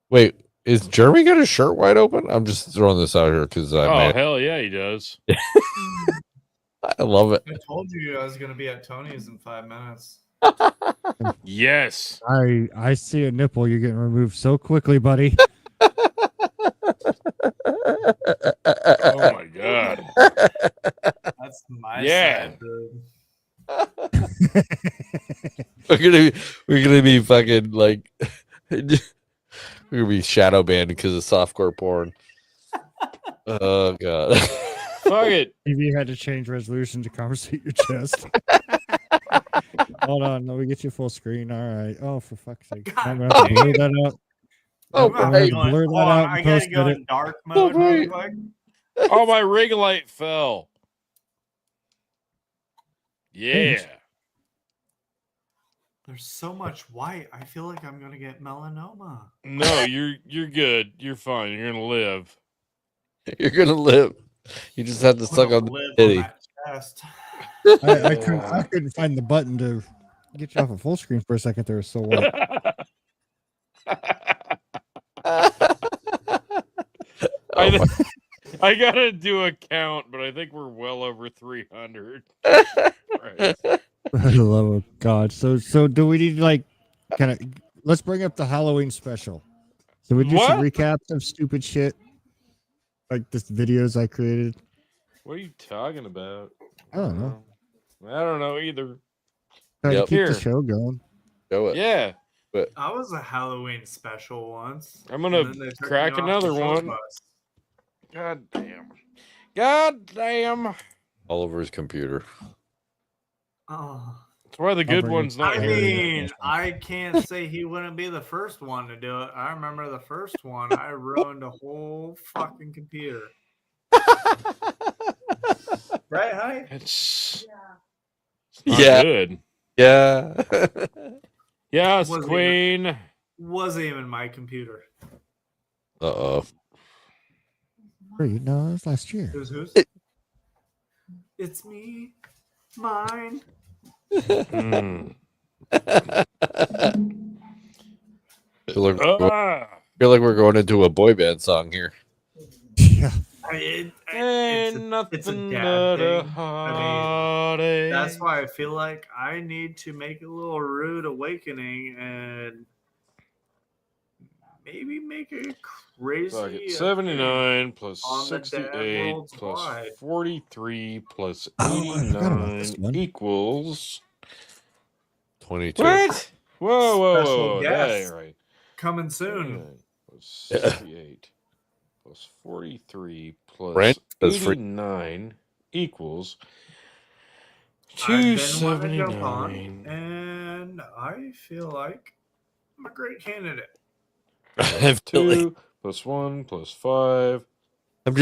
Wait, is Jeremy got his shirt wide open? I'm just throwing this out here because Oh, hell yeah, he does. I love it. I told you I was going to be at Tony's in 5 minutes. Yes. I see a nipple. You're getting removed so quickly, buddy. Oh my god. That's my Yeah. side, dude. We're gonna be fucking like we're gonna be shadow banned because of softcore porn. Oh god. Fuck it. TV had to change resolution to compensate your chest. Hold on, let me get you full screen. All right. Oh, for fuck's sake! I'm gonna have to blur that out. Oh, I'm gonna have to blur that out I and gotta post go edit. in dark mode real quick. Oh, my ring light fell. Yeah. There's so much white. I feel like I'm gonna get melanoma. No, you're good. You're fine. You're gonna live. You're gonna live. You just have to I'm suck gonna on the live on titty. that chest. I couldn't find the button to get you off of full screen for a second. There was so white. I gotta do a count, but I think we're well over 300. Right. For the love of God. So do we need like kind of let's bring up the Halloween special. So we do some What? recaps of stupid shit. Like this videos I created. What are you talking about? I don't know. I don't know either. Try to Yep. keep Here. the show going. Show it. Yeah, I was a Halloween special once. I'm gonna and then they took crack me off another the shuttle one. bus. God damn. God damn. All over his computer. Oh. That's why the good bring one's it. not I here. mean, I can't say he wouldn't be the first one to do it. I remember the first one. I ruined a whole fucking computer. Right, honey? It's Yeah. not Yeah. good. Yeah. Yes, Wasn't Queen. Wasn't even my computer. Uh-oh. Wait, no, that was last year. It was whose? It's me. Mine. Hmm. Feel like, Ah. feel like we're going into a boy band song here. Yeah. Ain't It's a nothing dad but a thing. heartache. That's why I feel like I need to make a little rude awakening and maybe make a crazy Fuck it. 79 plus on the dad 68 worlds plus wide. 43 plus Oh, I forgot about this 89 one. equals 22. what? Whoa, Special that guest. ain't right. coming soon. 29 plus 68 plus 43 plus Brent does free- 89 equals I've been wanting to jump on, 279. and I feel like I'm a great candidate. I feel like 2 plus 1 plus 5. I'm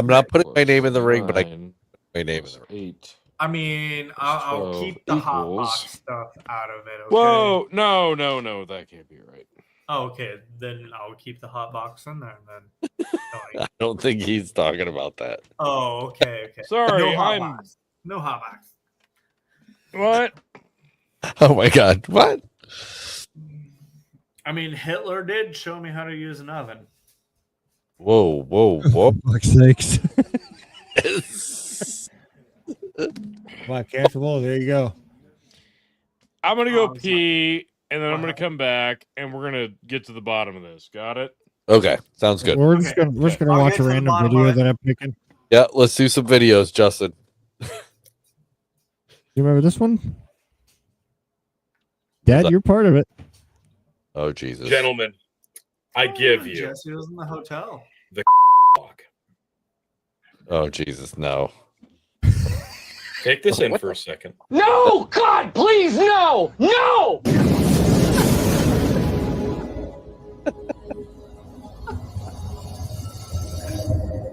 not putting my plus name in the ring, but I 9 put my name in plus the ring. 8. I mean, I'll 12 keep the hot equals- box stuff out of it. Okay? Whoa, no, that can't be right. Oh, okay, then I'll keep the hot box in there. Then. I don't think he's talking about that. Oh, okay. Sorry, no hot I'm- box. No hot box. What? Oh my god. What? I mean, Hitler did show me how to use an oven. Whoa, whoa, whoa. Fuck's sakes. Come on, casual. There you go. I'm gonna go Oh, sorry. pee, and then I'm gonna Wow. come back, and we're gonna get to the bottom of this. Got it? Okay, sounds good. We're just Okay. gonna I'll watch get a to the random bottom video of it. that I'm picking. Yeah, let's do some videos, Justin. You remember this one? Dad, you're part of it. Oh Jesus. Gentlemen, I give you Jesse was in the hotel. fuck. Oh Jesus, no. Take this in for a second. No! God, please, no! No!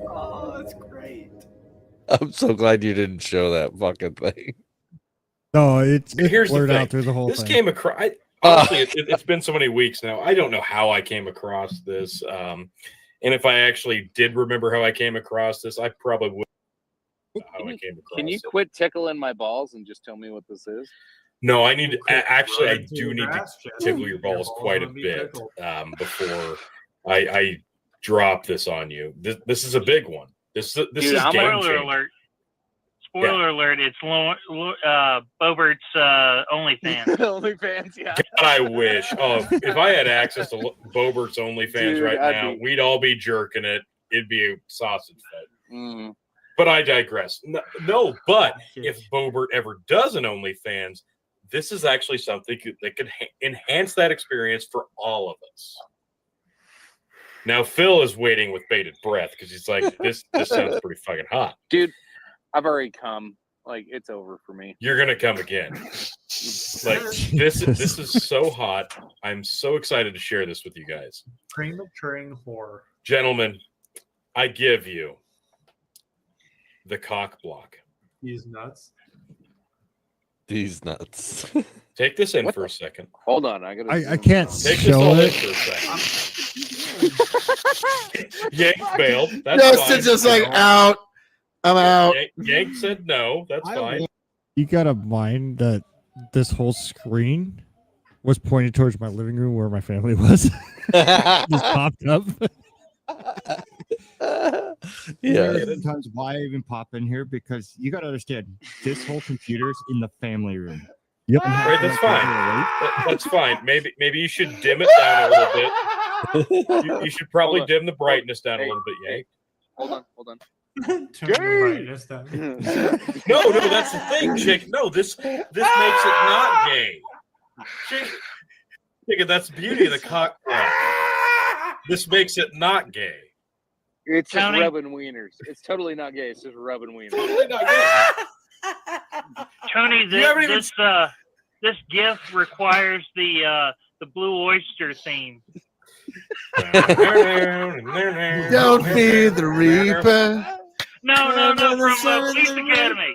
Oh, that's great. I'm so glad you didn't show that fucking thing. No, it's Here's the blurred thing. out through the whole This thing. came across. Honestly, it's been so many weeks now. I don't know how I came across this. And if I actually did remember how I came across this, I probably would. How I came across Can you it. quit tickling my balls and just tell me what this is? No, I need to, Quick actually, I run to do the need to grass chest. tickle your balls quite a gonna be bit tickled. before I drop this on you. This is a big one. This Dude, is I'm game spoiler changer. alert. Spoiler alert! It's Bobert's OnlyFans. OnlyFans, yeah. God, I wish. Oh, if I had access to Bobert's OnlyFans Dude, right I'd now, be- we'd all be jerking it. It'd be a sausage fest. Mm. But I digress. No, but if Bobert ever does an OnlyFans, this is actually something that could enhance that experience for all of us. Now, Phil is waiting with bated breath because he's like, this sounds pretty fucking hot. Dude, I've already come. Like, it's over for me. You're gonna come again. Like this is so hot. I'm so excited to share this with you guys. Prematuring horror. Gentlemen, I give you the cock block. He's nuts. These nuts. Take this in for a second. Hold on, I gotta. I can't Take this show all in it. for a second. Yank bailed. That's Justin's fine. just like out. I'm out. Yank said no. That's fine. You gotta mind that this whole screen was pointed towards my living room where my family was. Just popped up. Yeah. Sometimes why I even pop in here, because you gotta understand this whole computer's in the family room. Yep. Right, that's fine. That's fine. Maybe you should dim it down a little bit. You should probably dim the brightness down a little bit, Yank. Hold on. Turn the brightness down. No, that's the thing, chick. No, this makes it not gay. Chick, that's the beauty of the cock block. This makes it not gay. It's just Tony? rubbing wieners. It's totally not gay. It's just rubbing wieners. Totally not gay. Tony, You haven't even- this GIF requires the Blue Oyster theme. Don't fear the reaper. No, from Police Academy.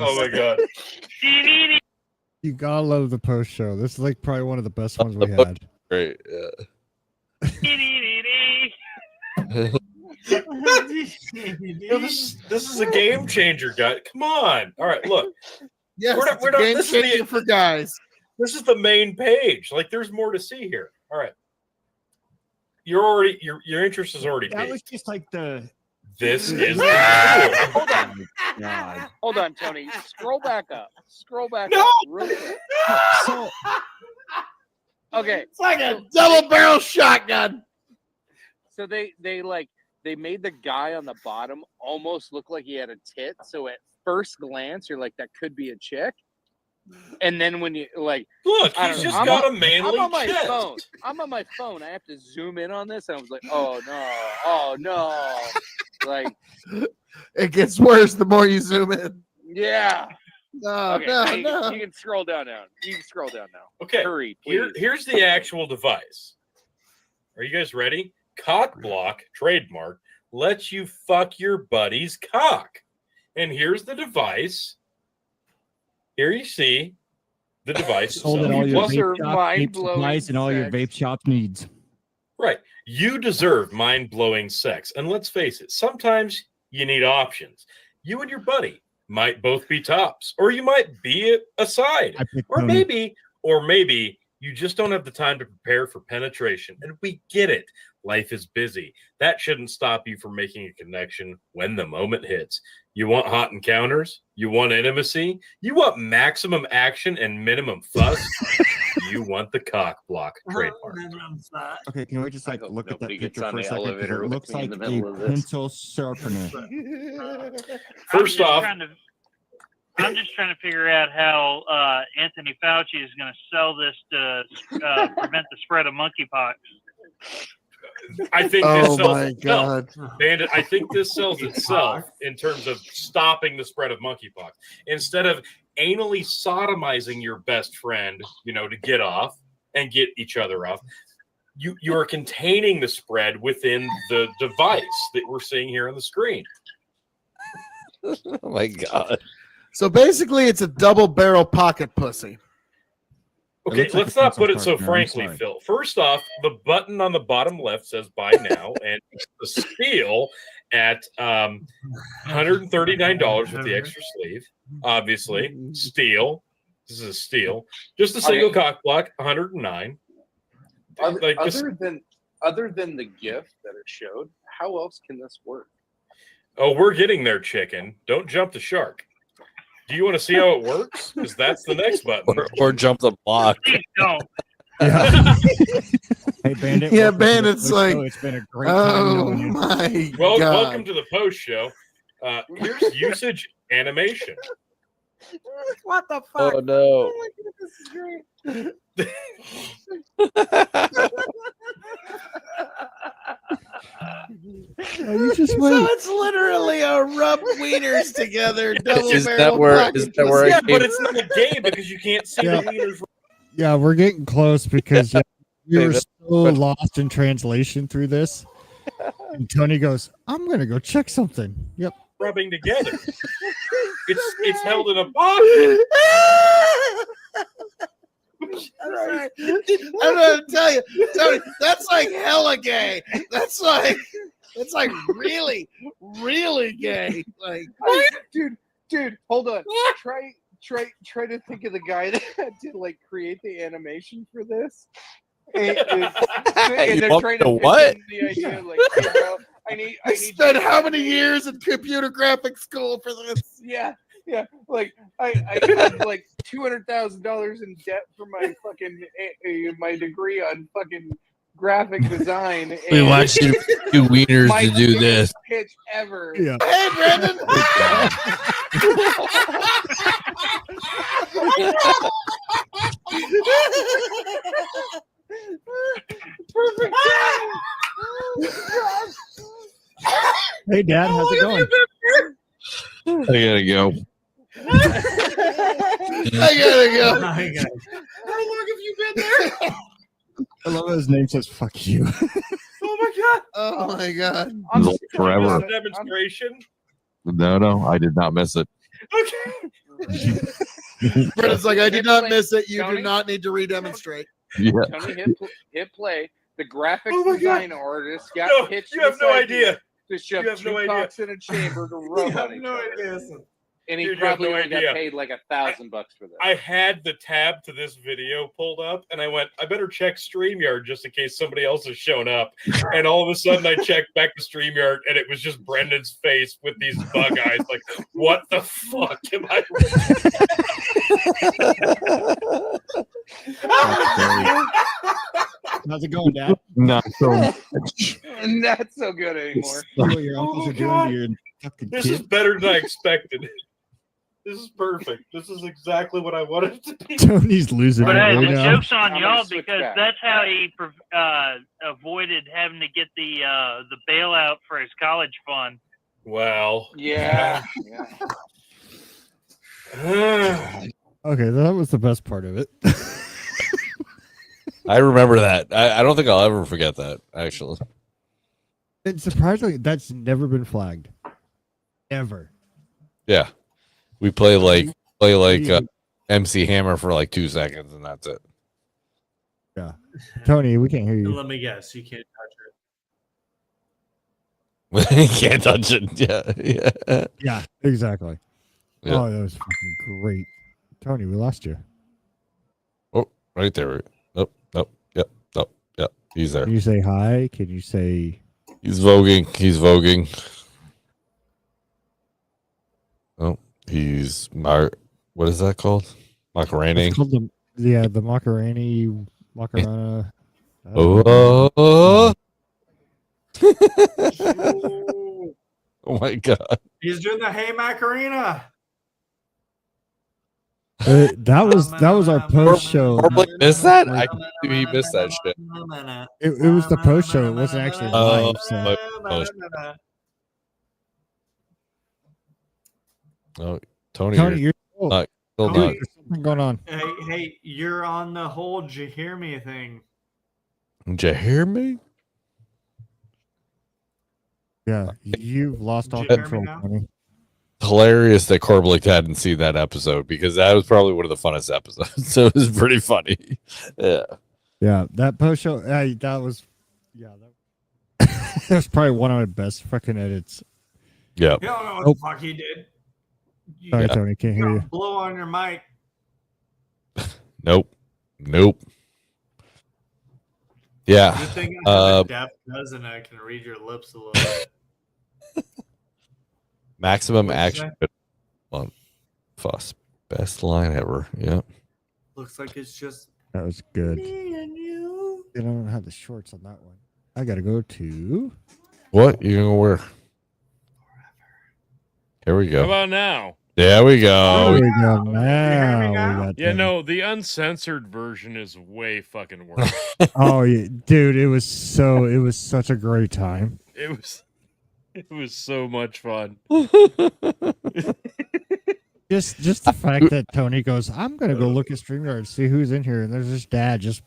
Oh my god. You gotta love the post show. This is like probably one of the best ones we had. Great. This is a game changer, guys. Come on. All right, look. Yes, We're not, game this is changer for guys. This is the main page. Like, there's more to see here. All right. Your interest is already That was peaked. just like the. This is Hold on. Hold on, Tony. Scroll back up. Scroll back up. Real quick. So Okay. It's like a double barrel shotgun. So they made the guy on the bottom almost look like he had a tit. So at first glance, you're like, that could be a chick. And then when you like, look, I he's don't just know. got a manly I'm on my chest. phone. I'm on my phone. I have to zoom in on this. And I was like, oh no. Like, It gets worse the more you zoom in. yeah. No, Okay, no, you, no. you can scroll down now. You can scroll down now. Okay. Hurry, please. Here's the actual device. Are you guys ready? Cock block, trademark, lets you fuck your buddy's cock. And here's the device. Here you see the device. Sold itself. it all your Plus her vape shop, vape mind-blowing supplies, and all your sex. vape shop needs. Right. You deserve mind-blowing sex. And let's face it, sometimes you need options. You and your buddy might both be tops, or you might be a side. I picked Or Tony. maybe you just don't have the time to prepare for penetration. And we get it. Life is busy. That shouldn't stop you from making a connection when the moment hits. You want hot encounters? You want intimacy? You want maximum action and minimum fuss? You want the cock block trademark. Okay, can we just like hope look at that nobody gets picture on for a the second? 'Cause elevator It with looks me in like the a middle of this. pencil sharpener. First off, I'm just trying to figure out how Anthony Fauci is going to sell this to prevent the spread of monkeypox. I think Oh this sells my itself. god. Bandit, I think this sells itself in terms of stopping the spread of monkeypox. Instead of anally sodomizing your best friend, to get off and get each other off, you are containing the spread within the device that we're seeing here on the screen. Oh my god. So basically, it's a double barrel pocket pussy. Okay, looks like let's a not pencil put it so sharpener, I'm frankly, sorry. Phil. First off, the button on the bottom left says buy now, and the steel at $139 with the extra sleeve. Obviously, steel. This is a steel. Just a single cock block, $109. Other than the gift that it showed, how else can this work? Oh, we're getting there, chicken. Don't jump the shark. Do you want to see how it works? Because that's the next button. Or jump the block. Please don't. Yeah. Hey, Bandit. Yeah, welcome to the Bandit's post like, show. It's been a great time oh knowing you. my Well, god! welcome to the post show. Here's usage animation. What the fuck? Oh no. my goodness, this is You just So wait. it's literally a rub wieners together double Is that barrel where pocket I Yeah, came? but it's not a game because you can't see Yeah. the wieners. Yeah, we're getting close because we were David, so lost in translation through this. And Tony goes, I'm going to go check something. Yep. Rubbing together. It's held in a box. I'm sorry. I don't know how to tell you, Tony. That's like hella gay. That's like really, really gay. Like, dude, hold on. Try to think of the guy that did like create the animation for this. And You they're want trying the to what? pitch in the idea like, hey, bro, I need spent you- how many years in computer graphics school for this? Yeah. Like I had like $200,000 in debt for my fucking my degree on fucking graphic design. We and want you to do wieners my to do biggest this. pitch ever. Yeah. Hey, Brendan. Perfect. Hey, Dad, how's it going? I gotta go. I gotta go. Oh my God. How long have you been there? I love his name says fuck you. Oh my god! Oh my god! Forever. Demonstration. No, I did not miss it. Okay. Brendan's like, I did not play. miss it. You do Tony? not need to redemonstrate. Yeah. Tony hit play. The graphic Oh my design artist got No, pitched. you have this no idea idea. to shove You have two no idea. cocks in a chamber to rub on each other. And he Dude, you have probably no only idea. got paid like $1,000 for this. I had the tab to this video pulled up, and I went, I better check StreamYard just in case somebody else has shown up. And all of a sudden, I checked back to StreamYard, and it was just Brendan's face with these bug eyes. Like, what the fuck am I? How's it going, Dad? Not so Not so good anymore. See what your uncles my are doing God. to your fucking This is kid? better than I expected. This is perfect. This is exactly what I wanted it to be. Tony's losing But it hey, right the now. joke's on I'm y'all gonna switch because back. that's how he avoided having to get the bailout for his college fund. Well, Yeah. Okay, that was the best part of it. I remember that. I don't think I'll ever forget that, actually. And surprisingly, that's never been flagged. Ever. Yeah. We play like MC Hammer for like 2 seconds and that's it. Yeah. Tony, we can't hear you. Let me guess. You can't touch You can't touch it. Yeah. Yeah, exactly. Yeah. Oh, that was fucking great. Tony, we lost you. Oh, right there. Nope. Yep. He's there. Can you say hi? Can you say He's voguing. Oh, he's what is that called? Macarena. it's called the Macarena. Oh. Oh my god. it. He's doing the Hey Macarena. That was our post show. Like, missed that? I can't believe he missed that shit. It was the post show. It wasn't actually live. So. Oh, Tony, Tony, you're still not. Dude, there's something going on. Hey, you're on the whole "Did you hear me" thing. Did you hear me? Yeah, you've lost all Did you hear me control, now? Tony. hilarious that Corbelick hadn't seen that episode because that was probably one of the funnest episodes. So it was pretty funny. Yeah. Yeah, that post show. That was. Yeah, that was probably one of my best fucking edits. Yeah. You don't know what the fuck he did. You Sorry, Tony, can't hear you. blow on your mic. Nope. Yeah. Good thing I have a deaf cousin. I can read your lips a little bit. Maximum action on Fuss. Best line ever. Yeah. Looks like it's just That was good. me and you. I don't have the shorts on that one. I gotta go to. What you gonna wear? Here we How go. about now? There we go. There we go. Now we got. Yeah, them. no, the uncensored version is way fucking worse. Oh yeah, dude, it was such a great time. It was so much fun. Just the fact that Tony goes, I'm gonna go look at StreamYard and see who's in here, and there's this dad just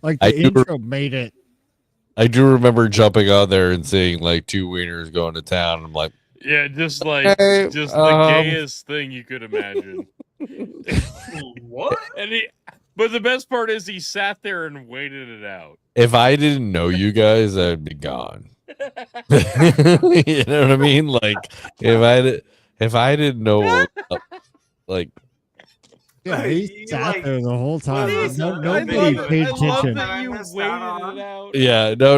like the intro made it. I do remember jumping on there and seeing like two wieners going to town. I'm like, Yeah, just like Hey, just the gayest thing you could imagine. What? But the best part is he sat there and waited it out. if I didn't know you guys, I'd be gone. You know what I mean? Like if I didn't know, like Yeah, he sat there the whole time. Please, Nobody paid attention. You waited it out. yeah, no.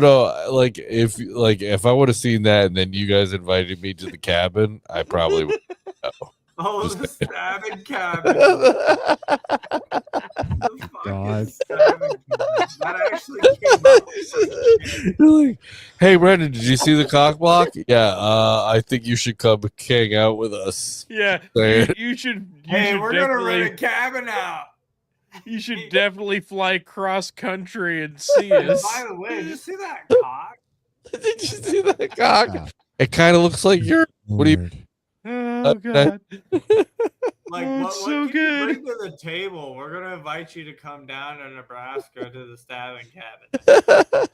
Like if I would have seen that and then you guys invited me to the cabin, I probably would. Oh, the stabbing cabin. God. That actually came out. You're like, hey Brendan, did you see the cock block? Yeah, I think you should come hang out with us. Yeah, Say you should. Hey, we're gonna definitely- rent a cabin out. You should definitely fly cross country and see And us. by the way, did you see that cock? Did you see that cock? Yeah. It kind of looks like you're. What do you? Weird. Oh god. Like, Oh, what, it's what so can good. you bring to the table? We're gonna invite you to come down to Nebraska to the stabbing cabin.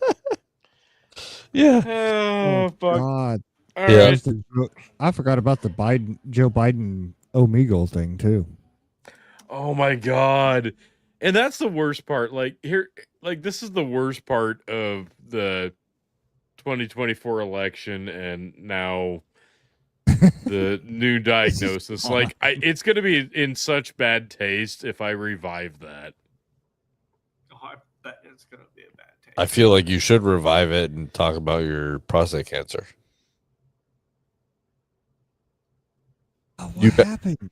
Yeah. Oh fuck. God. All Yeah. right. I forgot about the Joe Biden Omegle thing too. Oh my god. And that's the worst part. Like this is the worst part of the 2024 election and now the new diagnosis. Like it's going to be in such bad taste if I revive that. Oh, I bet it's gonna be a bad taste. I feel like you should revive it and talk about your prostate cancer. Oh, what You- happened?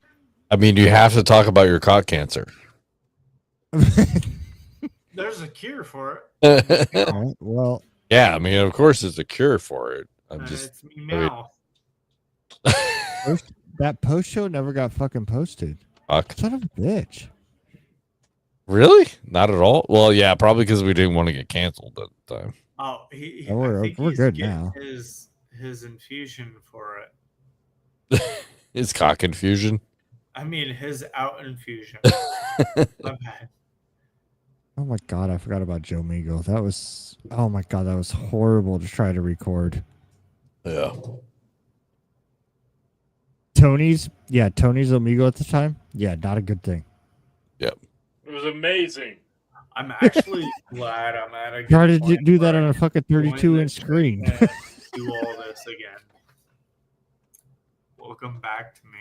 I mean, you have to talk about your cock cancer. There's a cure for it. Alright, well, Yeah, I mean, of course, there's a cure for it. I'm And just. it's me now. that post show never got fucking posted. Fuck. Son of a bitch. Really? Not at all. Well, yeah, probably because we didn't want to get canceled at the time. Oh, Oh, we're- I think we're he's good getting now. His infusion for it. It's cock infusion. I mean, his out infusion. My bad. Oh my god, I forgot about Joe Migo. That was that was horrible to try to record. Yeah. Tony's Omegle at the time. Yeah, not a good thing. Yep. It was amazing. I'm actually glad I'm at a good Try to point do that where on I a can fucking join 32-inch this screen. and do all this again. Welcome back to me.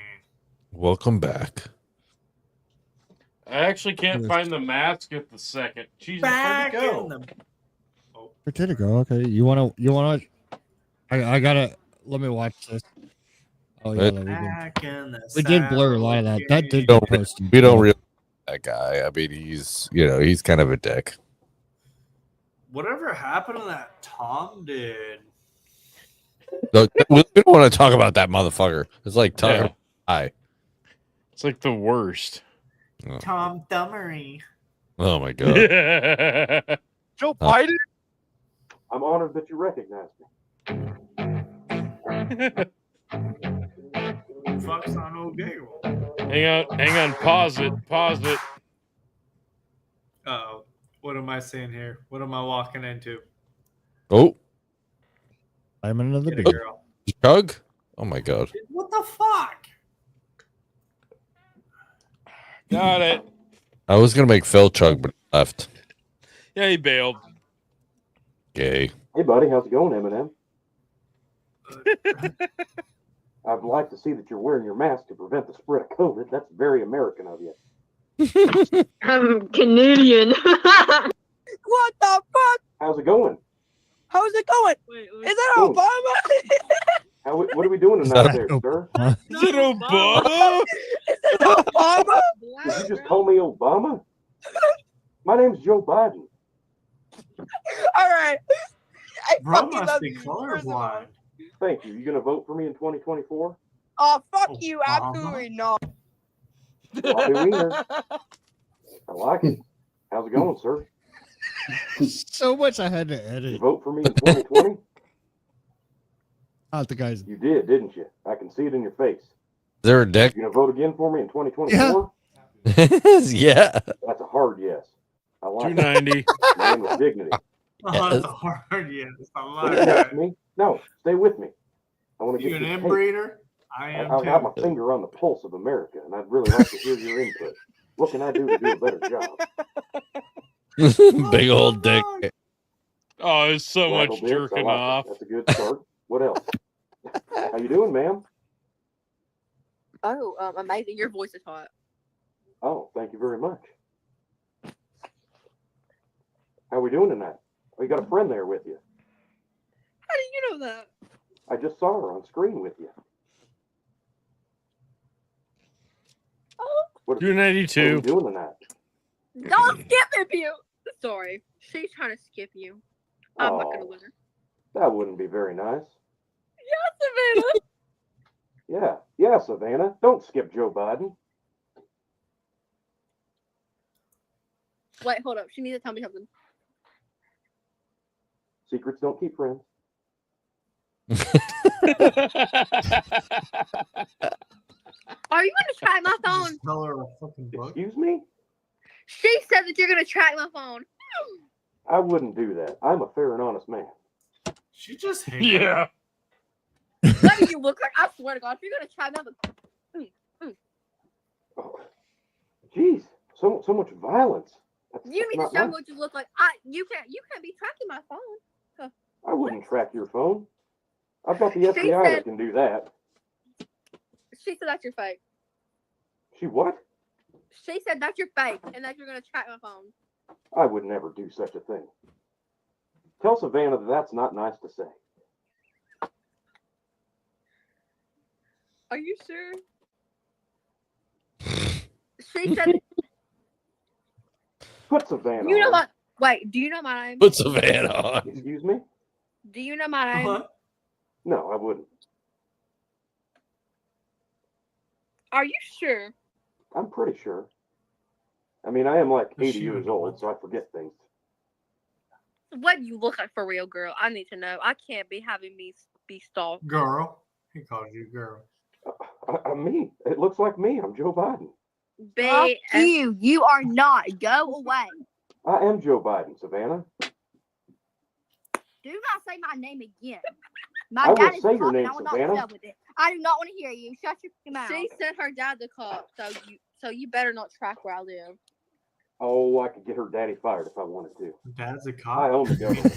Welcome back. I actually can't find the mask at the second. Jesus, Back where'd it in go? the. Oh, Where did it go? Okay, you wanna? I gotta. Let me watch this. Oh yeah, back in the. we did blur a lot of that. That did Don't- get posted. We don't really like that guy. I mean, he's kind of a dick. Whatever happened to that Tom did? No, we don't want to talk about that motherfucker. It's like talking Yeah. about guy. It's like the worst. Tom Dummery. Oh my god. Joe Biden? I'm honored that you recognize me. Fuck's on old giggle. Hang on, pause it. Uh-oh. What am I saying here? What am I walking into? Oh, I'm another Get a big. girl. chug. Oh my god. What the fuck? Got it. I was gonna make Phil chug, but he left. Yeah, he bailed. Gay. Hey, buddy, how's it going, Eminem? I'd like to see that you're wearing your mask to prevent the spread of COVID. That's very American of you. I'm Canadian. What the fuck? How's it going? How's it going? Is it Obama? What are we doing tonight there, sir? Is it Obama? Is it Obama? Did you just call me Obama? My name's Joe Biden. All right. I Bro fucking must love be you. First of all. colorblind. Thank you. You gonna vote for me in 2024? Oh, fuck you. Absolutely not. Bobby Wiener. I like it. How's it going, sir? So much I had to You edit. vote for me in 2020? Not the guys. You did, didn't you? I can see it in your face. Is there a dick? You gonna vote again for me in 2024? Yeah. That's a hard yes. I like 290. it. Man with dignity. Oh, that's a hard yes. I Don't like touch that. me. No, stay with me. I want to You get an this tape. inbreeder? I am I've got too. my finger on the pulse of America, and I'd really like to hear your input. What can I do to do a better job? Big old dick. Oh, there's so Waggle much bits, I jerking like it. off. That's a good start. What else? How you doing, ma'am? Oh, amazing. Your voice is hot. Oh, thank you very much. How we doing tonight? Oh, you got a friend there with you. How do you know that? I just saw her on screen with you. Oh, What are we 292. doing tonight? don't skip him, you. Sorry. She's trying to skip you. I'm not going to Oh, win her. that wouldn't be very nice. Yeah, Savannah. Yeah, Savannah. Don't skip Joe Biden. Wait, hold up. She needs to tell me something. Secrets don't keep friends. Are you going to track my phone? Just tell her a fucking book. Excuse me? She said that you're going to track my phone. I wouldn't do that. I'm a fair and honest man. She just hates Yeah. What do you look like? I swear to God, if you're going to track me, Oh, jeez, so much violence. you need to not show me nice. what you look like. You can't be tracking my phone. I wouldn't track your phone. I've got the She FBI said- that can do that. She said that's your fake. She what? She said that's your fake and that you're going to track my phone. I would never do such a thing. Tell Savannah that that's not nice to say. Are you sure? She said, Put Savannah you know on. what? Wait, do you know my name? Put Savannah on. Excuse me? Do you know my name? What? No, I wouldn't. Are you sure? I'm pretty sure. I mean, I am like Does 80 she years know old, so I forget things. What do you look like for real, girl? I need to know. I can't be having me be stalked. Girl. He calls you girl. I mean, it looks like me. I'm Joe Biden. Fuck you. You are not. Go away. I am Joe Biden, Savannah. Do not say my name again. My I will dad is say your talking. name, I will Savannah. not deal with it. I do not want to hear you. Shut your mouth. She sent her dad to call, so you better not track where I live. Oh, I could get her daddy fired if I wanted to. Dad's a I cop. own the government.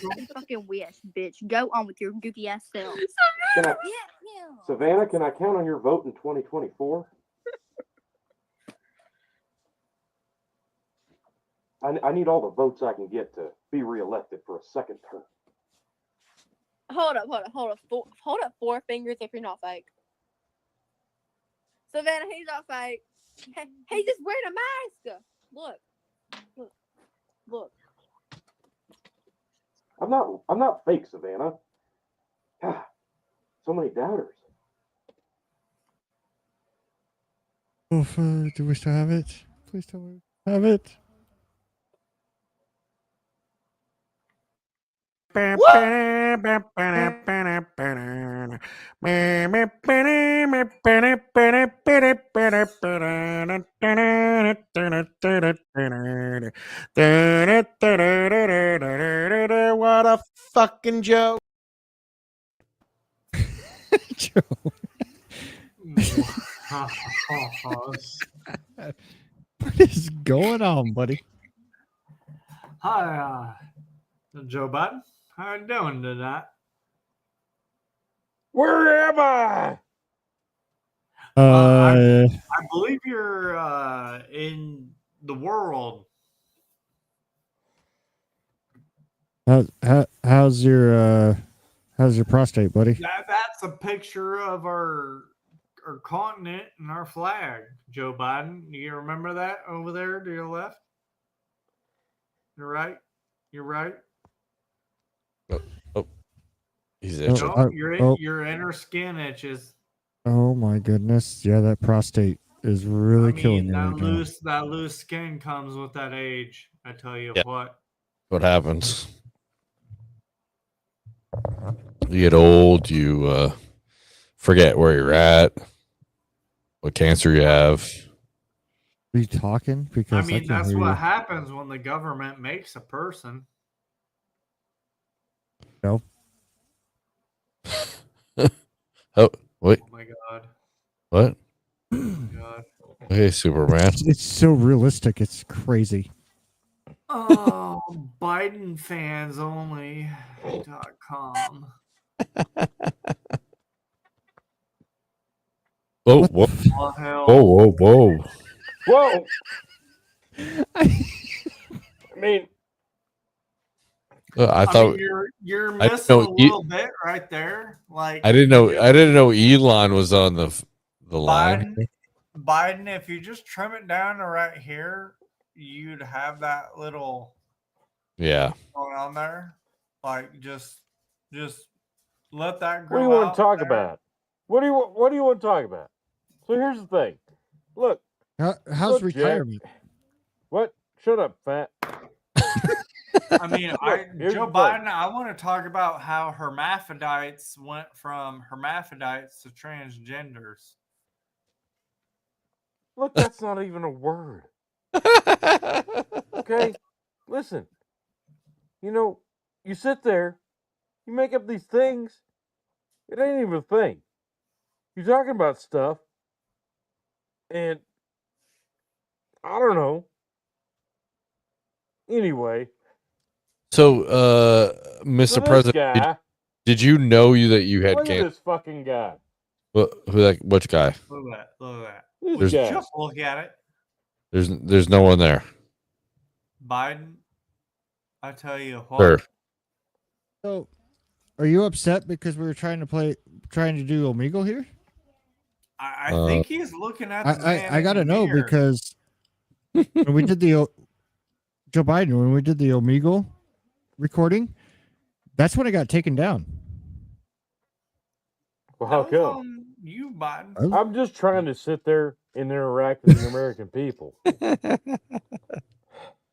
You fucking wish, bitch. Go on with your goofy ass self. Can I, Yeah. Savannah, can I count on your vote in 2024? I need all the votes I can get to be reelected for a second term. Hold up. Hold up 4 fingers if you're not fake. Savannah, he's not fake. He's just wearing a mask. Look. I'm not fake, Savannah. God, so many doubters. Oof, do we still have it? Please tell me we have it. What a fucking joke. What is going on, buddy? Hi, Joe Biden. How you doing tonight? Where am I? I believe you're in the world. How's your prostate, buddy? That's a picture of our continent and our flag, Joe Biden. You remember that over there to your left? You're right. You're right. He's Oh, itching. No, oh. your inner skin itches. Oh my goodness! Yeah, that prostate is really killing you right now. That loose skin comes with that age. I tell you Yeah. what. What happens? You get old, you forget where you're at, what cancer you have. Are you talking? Because I mean, can't that's hear what you. happens when the government makes a person. No. Oh, wait. Oh my God. What? Oh my God. Hey, Superman. It's so realistic. It's crazy. Oh, Biden fans only.com. Oh, whoa. Oh, hell. Whoa, whoa, whoa. Whoa. I mean, I thought you're I missing know a little bit right there. Like I didn't know Elon was on the line. Biden, if you just trim it down to right here, you'd have that little Yeah. going on there. Like just let that grow. what do you want out to talk there. about? What do you want to talk about? So here's the thing. Look. How's look, retirement? Jack. What? Shut up, fat. I mean, here's Joe the Biden, thing. I want to talk about how hermaphrodites went from hermaphrodites to transgenders. Look, that's not even a word. Okay? Listen. You sit there, you make up these things. It ain't even a thing. You're talking about stuff, and I don't know. Anyway. So, Mr. So this President, guy, did you know that you had look at cancer? this fucking guy. Which guy? Look at that. This Would you guy. just look at it? There's no one there. Biden, I tell you what. Sure. So, are you upset because we were trying to do Omegle here? I think he's looking at the man I in gotta the know mirror. because when we did the Joe Biden, when we did the Omegle recording, that's when it got taken down. Well, how That was come? on you, Biden. I'm just trying to sit there and interact with the American people.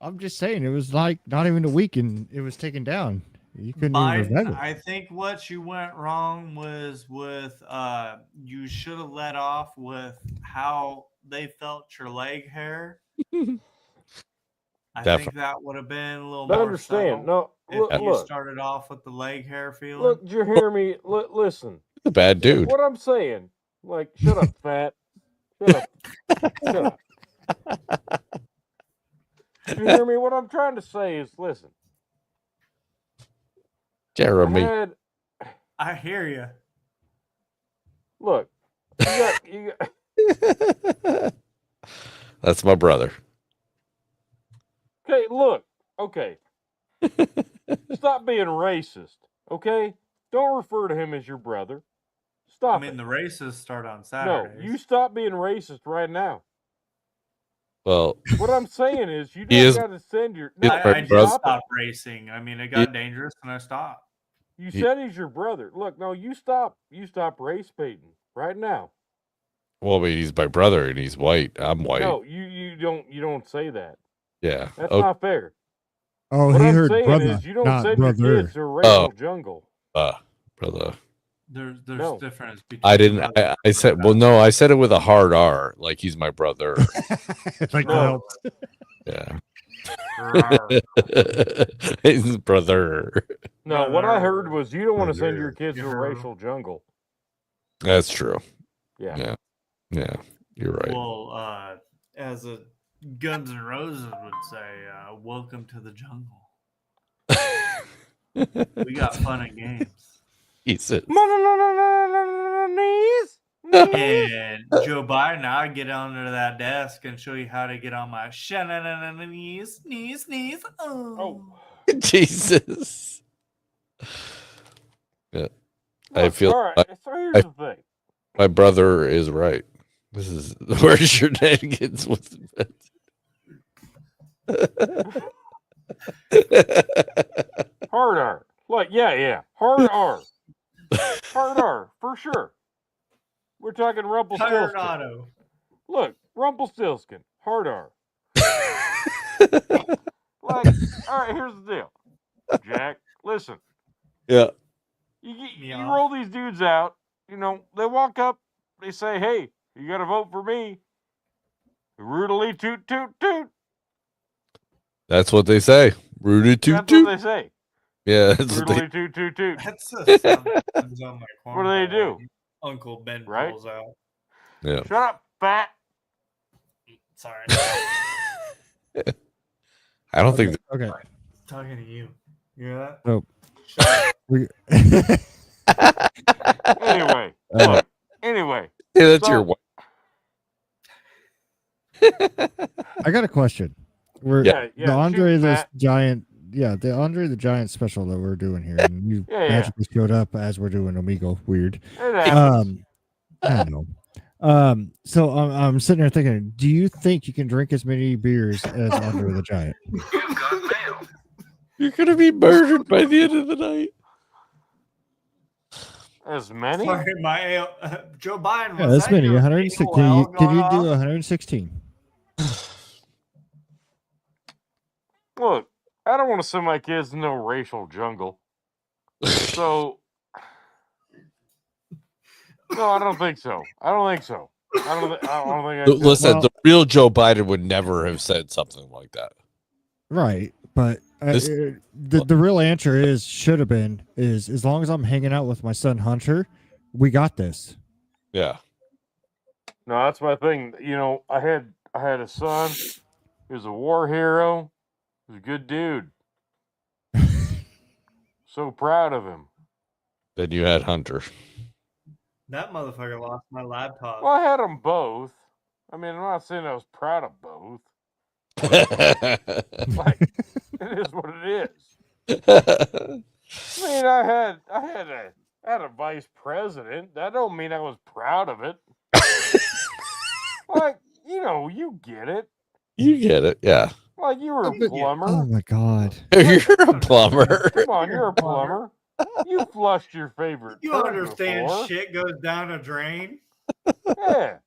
I'm just saying, it was like not even a week and it was taken down. You couldn't even revive Biden, it. I think what you went wrong was with you should have let off with how they felt your leg hair. I think that would have been a little I more understand. subtle No, if you look. started off with the leg hair feeling. Look, did you hear me? Listen. A bad dude. What I'm saying. Like, shut up, fat. Shut up. Shut up. Did you hear me? What I'm trying to say is, listen. Jeremy. I hear you. Look, you got That's my brother. Okay, look. Okay. Stop being racist. Okay? Don't refer to him as your brother. Stop I mean, it. the races start on No, Saturdays. you stop being racist right now. Well, what I'm saying is, you He don't is- got to send your. he is No, my I did brother. stop racing. I mean, it got dangerous and I stopped. You said he's your brother. Look, no, you stop race baiting right now. Well, I mean, he's my brother and he's white. I'm white. No, you don't say that. Yeah. That's Oh, not fair. Oh, What he I'm heard saying brother, is, you don't not send brother. your kids to a racial jungle. brother. There's No. difference between. I didn't. I said. Well, no, I said it with a hard R, like he's my brother. Like No. Yeah. His brother. No, what I heard was you don't want to send your kids to a racial jungle. That's true. Yeah. Yeah. You're right. Well, as a Guns N' Roses would say, welcome to the jungle. We got fun and games. Jesus. And Joe Biden, I'd get under that desk and show you how to get on my knees. Oh. Jesus. Yeah. I Look, feel all right. So here's the thing. my brother is right. This is where shenanigans was Hard R. Like, yeah. Hard R. Hard R, for sure. We're talking Rumpelstiltskin. Auto. Look, Rumpelstiltskin. Hard R. Like, all right, here's the deal. Jack, listen. Yeah. You roll these dudes out, you know, they walk up, they say, hey, you got to vote for me. Rudely toot, toot, toot. That's what they say. Rooty toot That's toot. what they say. Yeah, that's what Rudely they toot, toot, toot. That's the sound that comes on my What do they do? Uncle Ben Right? pulls out. Yeah. Shut up, fat. Sorry. I don't think Okay. Talking to you. You hear that? So Anyway. Look, anyway. Yeah, that's So- your wife. I got a question. We're Yeah, the Andre shoot, the Matt. Giant, the Andre the Giant special that we're doing here, and you Yeah, yeah. magically showed up as we're doing Omegle. Weird. It happens. I don't know. So I'm sitting there thinking, do you think you can drink as many beers as Andre the Giant? You're gonna be murdered by the end of the night. As many? Sorry, my Joe Biden. Yeah, was that's that many. your 116. anal Can you well do going off? 116? Look, I don't want to send my kids to no racial jungle. So, no, I don't think so. I don't think I don't think I do. Listen, Well- the real Joe Biden would never have said something like that. Right, but This- the real answer is should have been is as long as I'm hanging out with my son Hunter, we got this. Yeah. No, that's my thing. You know, I had a son. He was a war hero. He was a good dude. So proud of him. Then you had Hunter. That motherfucker lost my laptop. Well, I had them both. I mean, I'm not saying I was proud of both. Like, it is what it is. I mean, I had a vice president. That don't mean I was proud of it. Like, you know, you get it. You get it, yeah. Like, you were a plumber. Oh my god! You're a plumber. Come on, you're a plumber. You flushed your favorite. You turd understand before. shit goes down a drain? Yeah.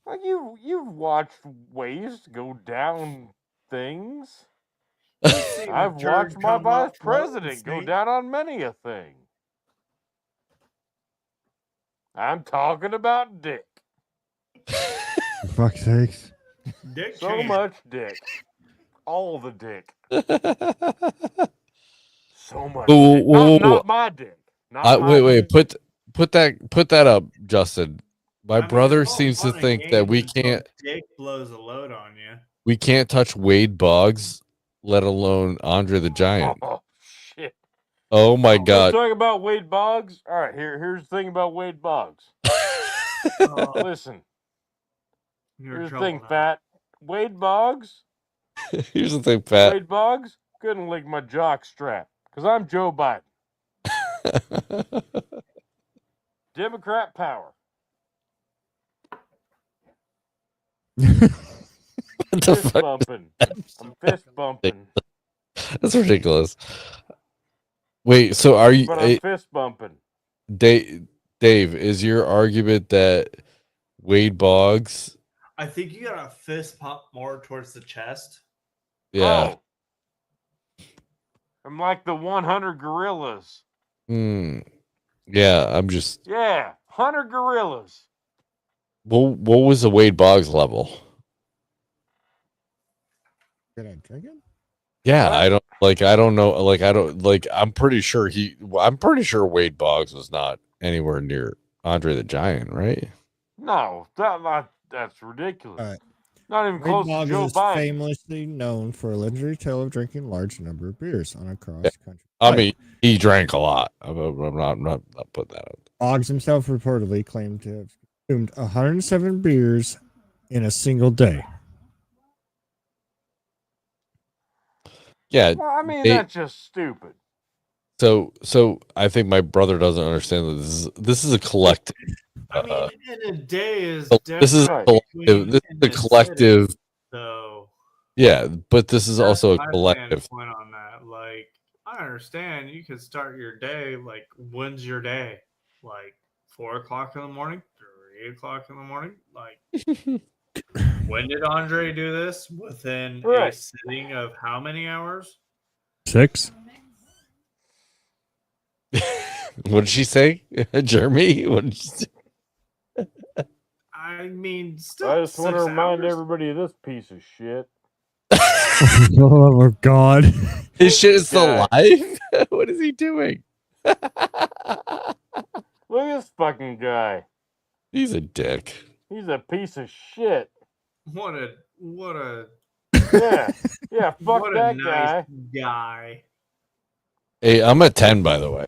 Like you've watched waste go down things. seen a I've turd watched my come up, vice float, and president go sink. down on many a thing. I'm talking about dick. For fuck's sakes! Dick So change. much dick. All the dick. So much Whoa, dick. whoa, whoa. Not my dick. Not my Wait, dick. put that up, Justin. My I mean, brother it's all seems to fun and think that we games until can't Dick blows a load on you. we can't touch Wade Boggs, let alone Andre the Giant. Oh shit. Oh my Let's god. talk about Wade Boggs. All right, here's the thing about Wade Boggs. Listen, You're in here's the trouble thing, now. fat. Wade Boggs. Here's the thing, Pat. Wade Boggs couldn't lick my jock strap because I'm Joe Biden. Democrat power. What the Fist fuck? bumping. I'm fist bumping. That's ridiculous. Wait, so are you But I'm fist bumping. Dave, is your argument that Wade Boggs? I think you got a fist pump more towards the chest. Yeah. Oh. I'm like the 100 gorillas. Yeah, I'm just Yeah, 100 gorillas. what was the Wade Boggs level? Can I drink it? Yeah, I don't know. I'm pretty sure Wade Boggs was not anywhere near Andre the Giant, right? No, that's ridiculous. All right. Not even Wade close to Boggs Joe is Biden. famously known for a legendary tale of drinking large number of beers on a cross-country. I mean, he drank a lot. I'm not putting that out. Boggs himself reportedly claimed to have consumed 107 beers in a single day. Yeah. Well, I mean, they- that's just stupid. So I think my brother doesn't understand that this is a collective. I mean, in a day is This is a collective. This is a collective. So Yeah, but this is also a my collective. standpoint on that. Like, I understand you could start your day. Like, when's your day? Like 4 o'clock in the morning, 3 o'clock in the morning. Like, when did Andre do this? Within a sitting of how many hours? 6. What did she say, Jeremy? What did she say? I mean, still. I just want to 6 remind hours? everybody of this piece of shit. Oh God! His shit is still alive. What is he doing? Look at this fucking guy. He's a dick. He's a piece of shit. What a Yeah, yeah. Fuck what a that nice guy. guy. Hey, I'm at 10, by the way.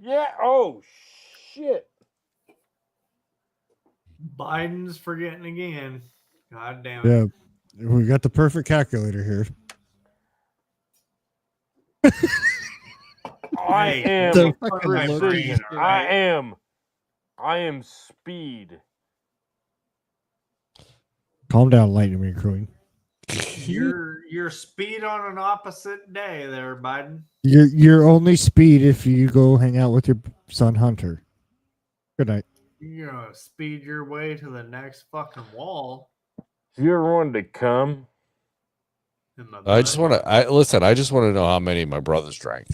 Yeah. Oh shit. Biden's forgetting again. God damn it. Yeah, we got the perfect calculator here. I Hey, am the fucking precision. location, I am speed. Calm down, Lightning McQueen. You're speed on an opposite day there, Biden. You're only speed if you go hang out with your son Hunter. Good night. You're gonna speed your way to the next fucking wall. If you ever wanted to come, I just want to. Listen. I just want to know how many my brothers drank.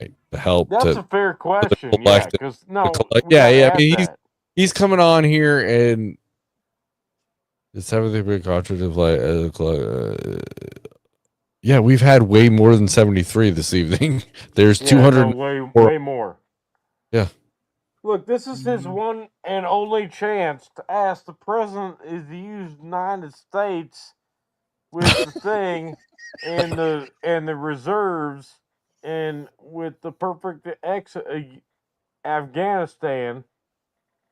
Right? To help. that's to, a fair question. Yeah, collective- because no, collect- we yeah. gotta I mean, add that. he's coming on here and it's everything been contradictive. Yeah, we've had way more than 73 this evening. There's Yeah, 200. no, way more. Yeah. Look, this is his one and only chance to ask the president of the United States with the thing and the reserves and with the perfect exit Afghanistan.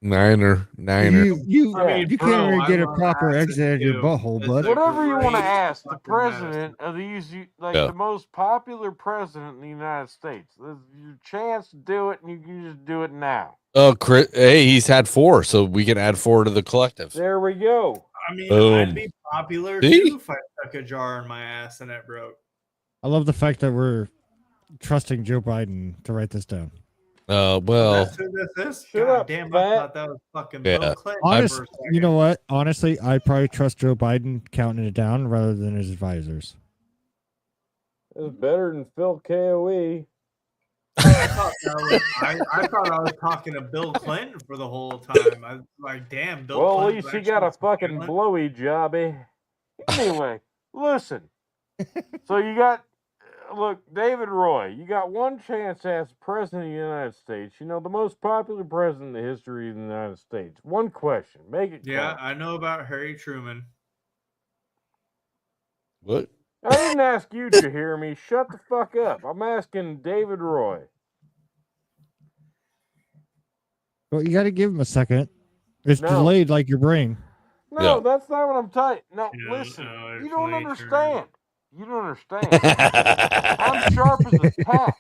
Niner. You I mean, you can't bro, even get I a love proper acid exit out of your too. butthole, It's bud. a Whatever you want to great ask the fucking president of these, like Yeah. the most popular president in the United States. This is your chance to do it, and you can just do it now. Oh, hey, he's had 4, so we can add 4 to the collective. There we go. I mean, Boom. I'd be popular See? too if I stuck a jar in my ass and it broke. I love the fact that we're trusting Joe Biden to write this down. Well, That's who this is. Shut God up, damn, fat. I thought that was fucking Yeah. Bill Clinton. Honest, for a second. you know what? Honestly, I'd probably trust Joe Biden counting it down rather than his advisors. It's better than Phil KOE. I thought I was talking to Bill Clinton for the whole time. I was like, damn, Bill Well, at Clinton's least he got a actually fucking killing. blowy jobby. Anyway, listen. So you got, look, David Roy, you got one chance as president of the United States. You know, the most popular president in the history of the United States. One question. Make it Yeah, count. I know about Harry Truman. what? I didn't ask you to hear me. Shut the fuck up. I'm asking David Roy. Well, you got to give him a second. It's No. delayed like your brain. No, Yeah. that's not what I'm telling you. No, Yeah, listen. no, You it's don't later. understand. You don't understand. I'm sharp as a tack.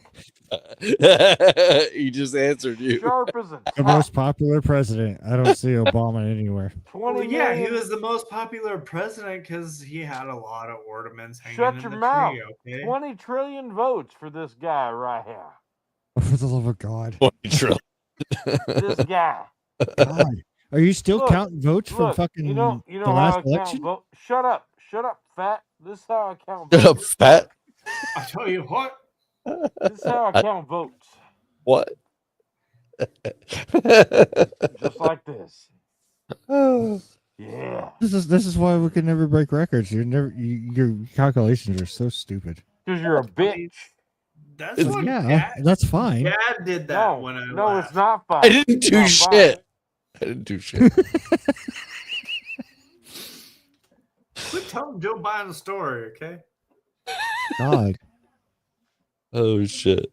He just answered you. Sharp as a The tack. most popular president. I don't see Obama anywhere. 20 Well, yeah, he million- was the most popular president because he had a lot of ornaments hanging Shut in your the mouth. tree. Okay. 20 trillion votes for this guy right here. Oh, for the love of God. 20 trillion. This guy. God. Are you still Look, counting votes from Look, fucking you know the how last I count election? vote. Shut up, fat. This is how I count Shut up, votes. fat. I tell you what. This is how I count votes. What? Just like this. Yeah. This is why we can never break records. Your calculations are so stupid. Because you're a bitch. That's what Yeah, that's fine. Dad did that when I No, left. it's not fine. I didn't do shit. I didn't do shit. Quit telling Joe Biden a story, okay? God. Oh shit.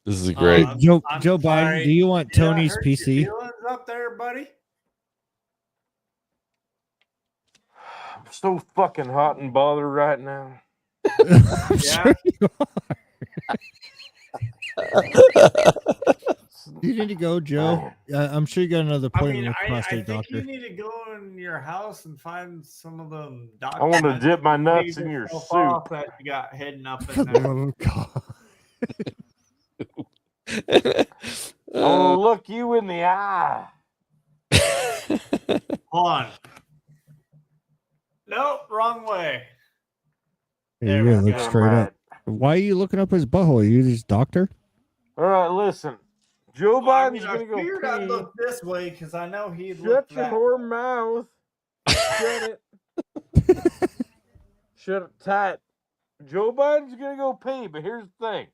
This is great. Joe I'm Biden, sorry. do you want Did I Tony's hurt your PC? feelings up there, buddy? I'm so fucking hot and bothered right now. I'm sure you are. You need to go, Joe. I'm sure you got another I appointment mean, with the I prostate think doctor. you need to go in your house and find some of them I want to documents dip my and nuts clean in your yourself soup. off that you got hidden up For in the there. love of God. I want to look you in the eye. Hold on. Nope, wrong way. Hey, you There gotta we look go. straight up. Why are you looking up his butthole? Are you his doctor? All right, listen. Joe Well, I Biden's mean, I gonna go figured I'd pee. look this way because I know he'd Shut look your that whore way. mouth. Shut it. Shut it tight. Joe Biden's gonna go pee, but here's the thing.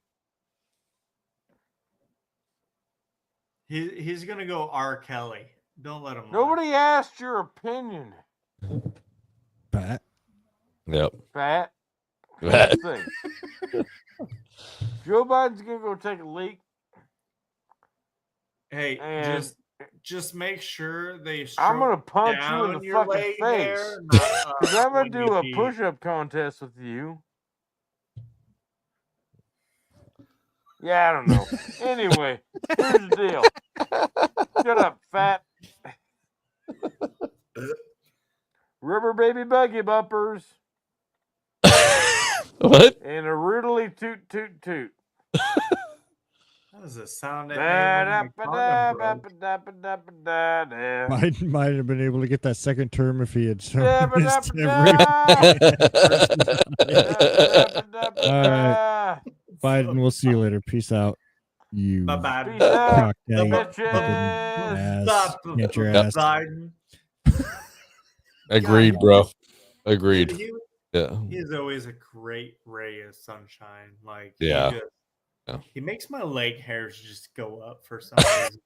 He's gonna go R. Kelly. Don't let him. Nobody asked your opinion, Pat. Yep. Fat. Fat. Here's the thing. Joe Biden's gonna go take a leak. Hey, And just make sure they. I'm gonna stroke punch you in down the your fucking leg face. hair, not, Because I'm gonna when do you a pee. push-up contest with you. Yeah, I don't know. Anyway, here's the deal. Shut up, fat. Rubber baby buggy bumpers. What? And a riddly toot toot toot. That was the sound it made when my condom broke. Biden might have been able to get that second term if he had shown his All right. Biden, we'll see you later. Peace out. You Bye-bye. Peace out, cocktail bitches. ass. Get your Yep. ass. Biden. Agreed, God. bro. Agreed. Yeah. He's always a great ray of sunshine. Like, Yeah. He makes my leg hairs just go up for some reason.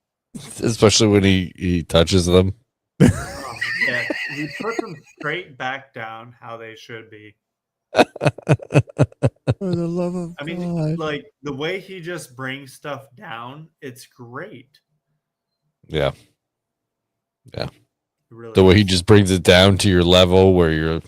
Especially when he touches them. Oh, yeah. He puts them straight back down how they should be. For the love of I mean, God. like the way he just brings stuff down, it's great. Yeah. Yeah. Really The way he is. just brings it down to your level where you're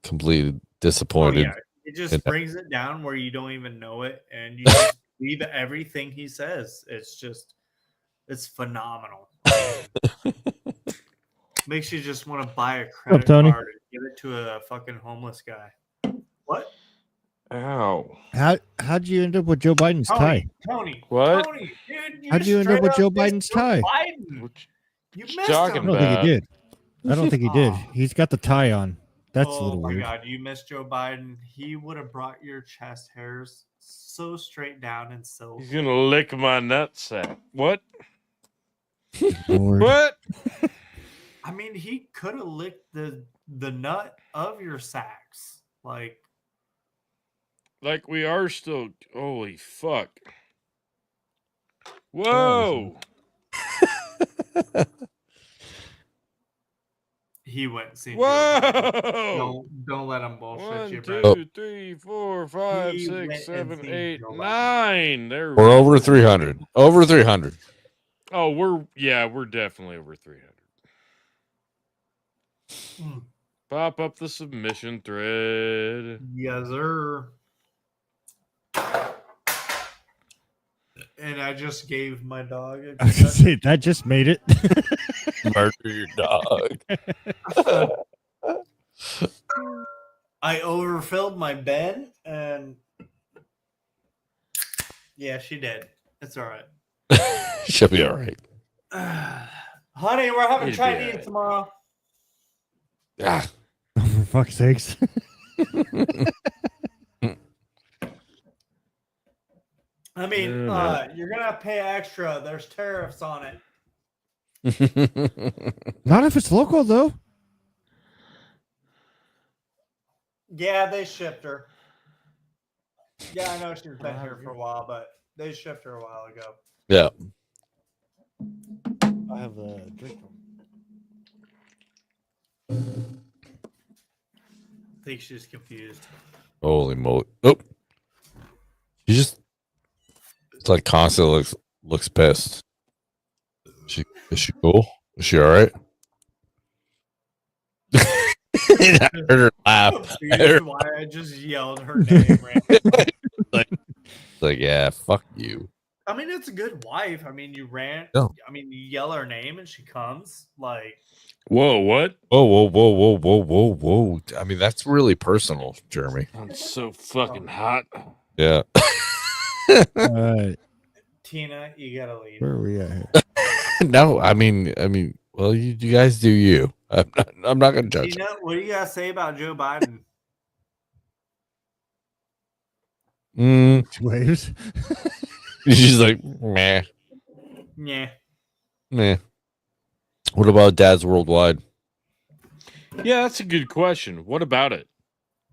completely Oh, disappointed. yeah. It just brings it down where you don't even know it, and you just believe everything he says. It's phenomenal. Makes you just want to buy a credit Tony? card and give it to a fucking homeless guy. What? Ow. How'd you end up with Joe Biden's tie? Tony, What? Tony, dude, How'd you end up straight with Joe missed Biden's Joe tie? Biden. You missed talking him. I don't think about? he did. I don't think he did. He's got the tie on. That's a Oh little my weird. God, you missed Joe Biden. He would have brought your chest hairs so straight down and silk. He's gonna lick my nutsack. What? Lord. What? I mean, he could have licked the nut of your sacks. Like we are still. Holy fuck! Whoa! he went and seen Whoa! Joe Biden. Don't let him bullshit you, 1, bro. 2, 3, 4, 5, He went 6, and 7, seen 8, Joe Biden. 9. There We're over 300. Over 300. Oh, we're definitely over 300. Pop up the submission thread. Yes, sir. And I just gave my dog a I was gonna say, that just made it. Murder your dog. I overfilled my bed, and yeah, she did. It's all right. She'll be all right. Honey, we're having It'd be Chinese alright. tomorrow. Ah. Oh, for fuck's sakes. I mean, No. you're gonna have to pay extra. There's tariffs on it. Not if it's local, though. Yeah, they shipped her. Yeah, I know she's been here for a while, but they shipped her a while ago. Yeah. I have a drink. I think she's confused. Holy moly! Oh, she just it's like constantly looks pissed. Is she cool? Is she all right? I heard her laugh. Confused why I just yelled her name. like, yeah, fuck you. I mean, it's a good wife. I mean, you No. you yell her name and she comes. Like, Whoa, what? Whoa. I mean, that's really personal, Jeremy. It's so fucking hot. Yeah. All right. Tina, you gotta leave. Where are we at here? No, I mean, well, you guys do you. I'm not gonna judge. Tina, what do you gotta say about Joe Biden? Waves. She's like, meh. Yeah. What about Dad's Worldwide? Yeah, that's a good question. What about it?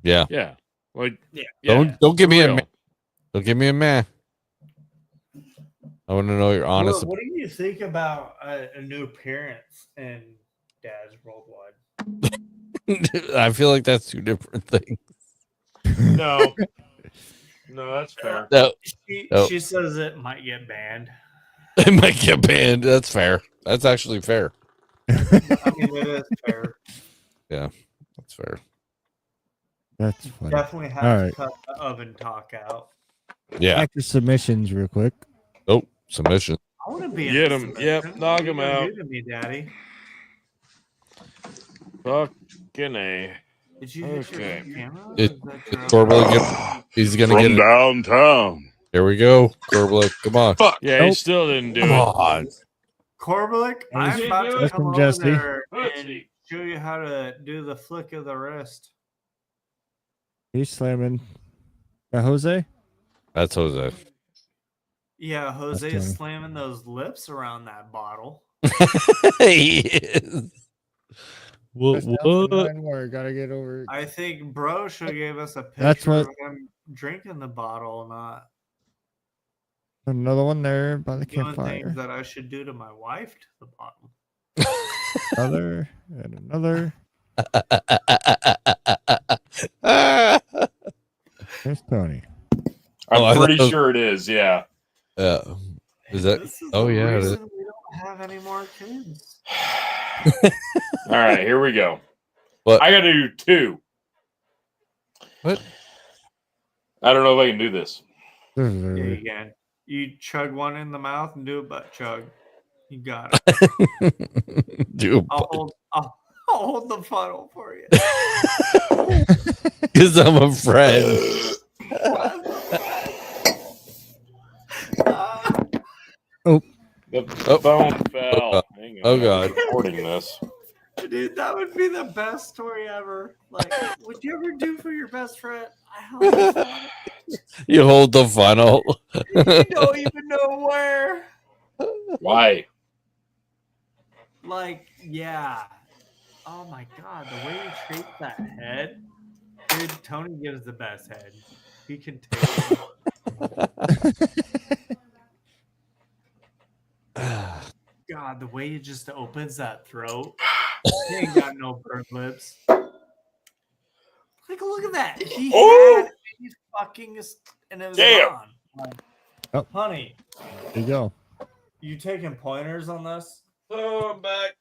Yeah. Yeah. Like, Don't give me a real. meh. Don't give me a meh. I want to know your honest. What do you think about a new appearance in Dad's Worldwide? I feel like that's two different things. No. No, that's fair. No. She says it might get banned. It might get banned. That's fair. That's actually fair. I mean, it is fair. Yeah, that's fair. That's funny. Definitely have All to right. cut the oven talk out. Yeah. Back to submissions real quick. Oh, submission. I want to be Get in him. the Yep, submission. knock What are you him gonna out. do to me, Daddy? Fucking A. Did you hit Okay. your camera? He's gonna From get it. downtown. Here we go. Corbelick, come on. Fuck. Yeah, he still didn't do Come it. on. Corblick, That's I'm about to from come over Jesse. there and show you how to do the flick of the wrist. He's slamming. Jose? That's Jose. Yeah, Jose Tony. is slamming those lips around that bottle. He is. What? More. Gotta get over. I think Bro should give us a picture That's what- of him drinking the bottle, not Another one there by the doing campfire. things that I should do to my wife to the bottle. Another and another. There's Tony. Oh, I I'm thought pretty it was- sure it is. Yeah. Is that? This is Oh the yeah. It is. reason we don't have any more kids. All right, here we go. What? I got to do two. What? I don't know if I can do this. Yeah, you can. You chug one in the mouth and do a butt chug. You got it. Dude, I'll hold the funnel for you. because I'm a friend. The phone fell. Hang on. Oh, God. I'm recording this. Dude, that would be the best story ever. Like, would you ever do for your best friend? I held the funnel. You hold the funnel. You don't even know where. Why? Like, yeah. Oh my god, the way you treat that head. Dude, Tony gives the best head. He can take it. God, the way he just opens that throat. He ain't got no burnt lips. Like, look at that. He had he fucking and it was gone. Like, honey, There you go. you taking pointers on this? Oh, I'm back.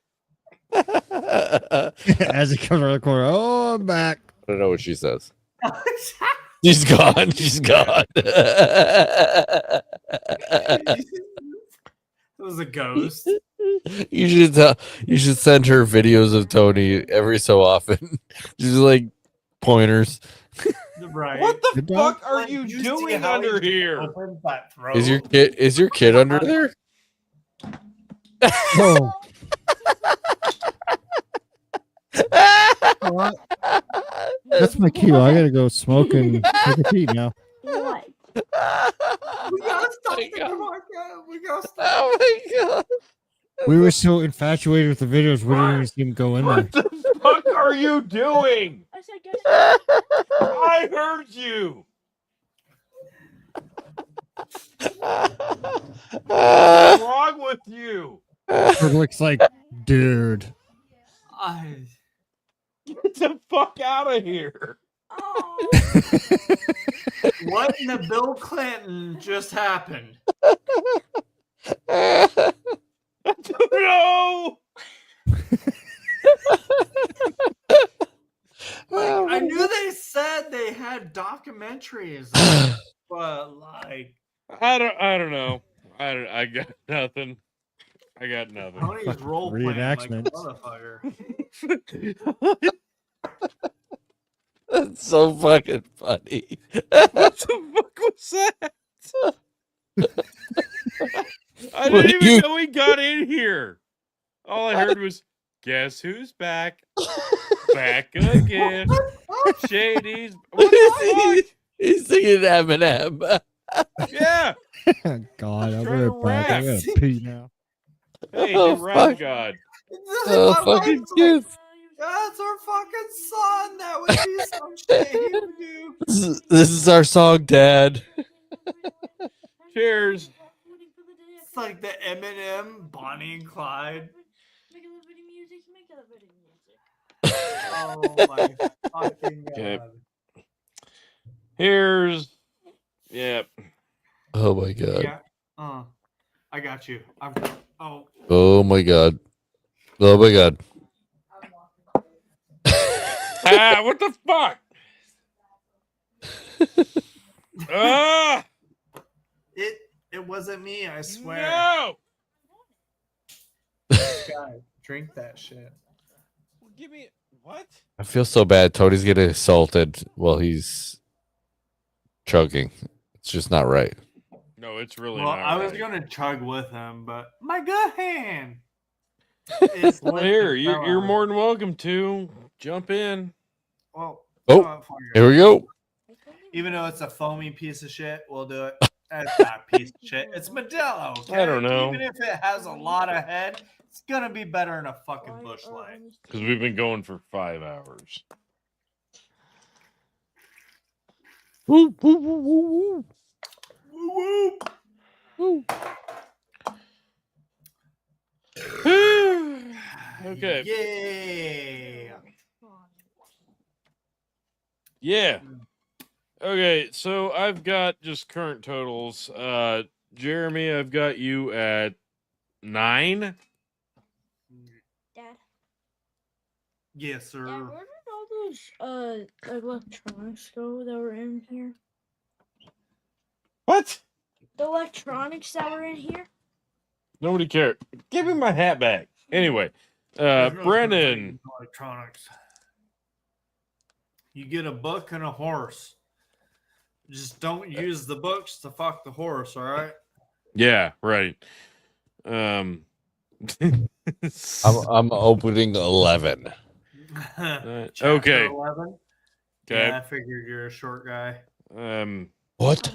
As he comes around the corner. Oh, I'm back. I don't know what she says. She's gone. She's gone. It was a ghost. You should send her videos of Tony every so often. Just like pointers. Right. What the Good fuck dog. are Like, you see doing how he under just here? opens that throat? Is your kid under there? Oh. That's my cue. I gotta go smoke and take a pee now. What? We gotta stop the podcast. We gotta stop. Oh my god. We were so infatuated with the videos, we didn't even see him go in there. What the fuck are you doing? I said, I heard you. What's wrong with you? It looks like, dude. Get the fuck out of here. What in the Bill Clinton just happened? No. I knew they said they had documentaries, but like I don't know. I got nothing. I got nothing. Tony's role playing like a Reenactments. motherfucker. That's so fucking funny. What the fuck was that? I What didn't are even you- know he got in here. All I heard was, "Guess who's back? Back again." Shady's. What the He's singing Eminem. fuck? Yeah. God, I'm Trying to right back. I rap. gotta pee now. Hey, Oh, you rap fuck. god. Oh, fucking kids. That's our fucking son. That would be some shit he would do. This is our song, Dad. Cheers. It's like the Eminem, Bonnie and Clyde. Oh my fucking Okay. god. Here's. Yep. Oh my god. Yeah. I got you. Oh. Oh my god. Oh my god. What the fuck? Ah! It wasn't me, I swear. No! Guy, drink that shit. Give me what? I feel so bad. Tony's getting assaulted while he's chugging. It's just not right. No, it's really Well, not. I was right. gonna chug with him, but my good hand. Well, here, you're more than welcome to jump in. Well, Oh, here we go. even though it's a foamy piece of shit, we'll do it. That's not a piece of shit. It's Modelo. Okay? I don't know. Even if it has a lot of head, it's gonna be better in a fucking bush light. Because we've been going for 5 hours. Woo, woo, woo, woo, Woo woo. Okay. Yeah. Yeah. Okay, so I've got just current totals. Jeremy, I've got you at 9. Dad. Yes, sir. Dad, where did all those electronics go that were in here? What? The electronics that were in here? Nobody cared. Give me my hat back. Anyway, There's no Brennan. electronics. You get a book and a horse. Just don't use the books to fuck the horse, all right? Yeah, right. I'm opening 11. Chapter okay. 11. Okay. Yeah, I figured you're a short guy. What?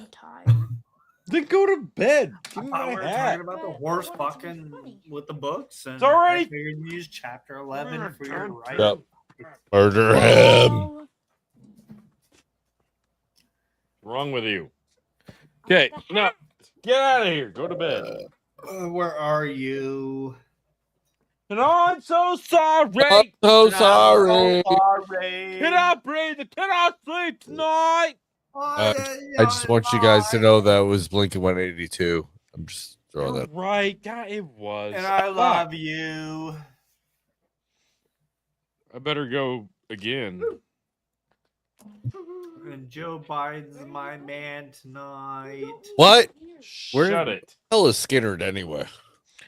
Then go to bed. Give me I thought my we were hat. talking about the horse fucking with the books. And It's already- I figured you use chapter 11 for your right. Yep. Murder him. Wrong with you. Okay, now get out of here. Go to bed. Where are you? And I'm so sorry. I'm so sorry. Sorry. Cannot breathe. Cannot sleep tonight. I just want you guys to know that was Blinking 182. I'm just throwing that. Right. God, it was. And I Fuck. love you. I better go again. And Joe Biden's my man tonight. What? Shut Where it. the hell is Skinner anyway?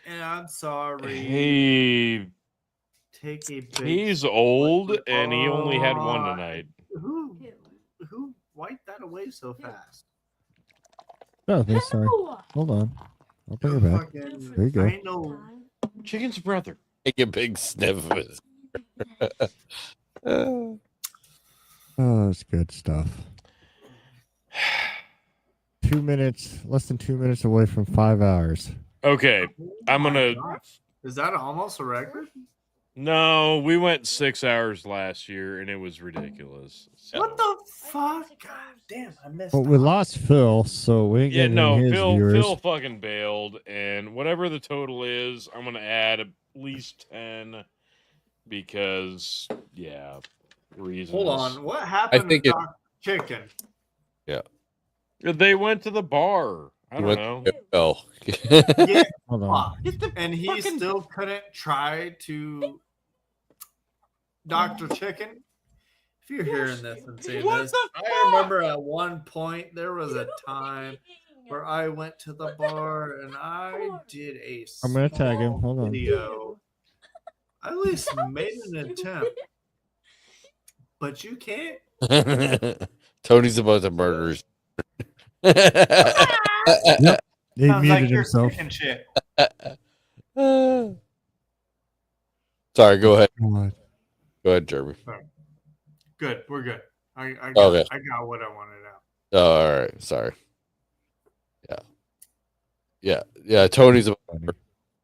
And I'm sorry. He Take a big he's old and he only had one tonight. Who wiped that away so fast? Oh, this sorry. Hold on. I'll bring her back. Fucking- There you go. I know. Chicken's brother. Take a big sniff of it. Oh, that's good stuff. 2 minutes, less than 2 minutes away from 5 hours. Okay, I'm gonna. Is that almost a record? No, we went 6 hours last year, and it was ridiculous. So. What the fuck? God damn, I missed. Well, we lost Phil, so we ain't Yeah, getting no, any of his viewers. Phil fucking bailed, and whatever the total is, I'm gonna add at least 10 because, yeah, reasons. Hold on, what happened think to it- Doc Chicken? Yeah. They went to the bar. I don't know. Oh. Yeah, Hold on. and he still couldn't try to Dr. Chicken. If you're hearing this and seeing this, I remember at one point there was a time where I went to the bar and I did a I'm gonna tag him. small Hold on. video. I at least made an attempt, but you can't. Tony's about to murder his. Yep. He Sounds muted like you're himself. sick and shit. Sorry, go ahead. God. Go ahead, Jeremy. Good, we're good. I got, Okay. I got what I wanted out. Oh, all right. Sorry. Yeah. Tony's about to murder.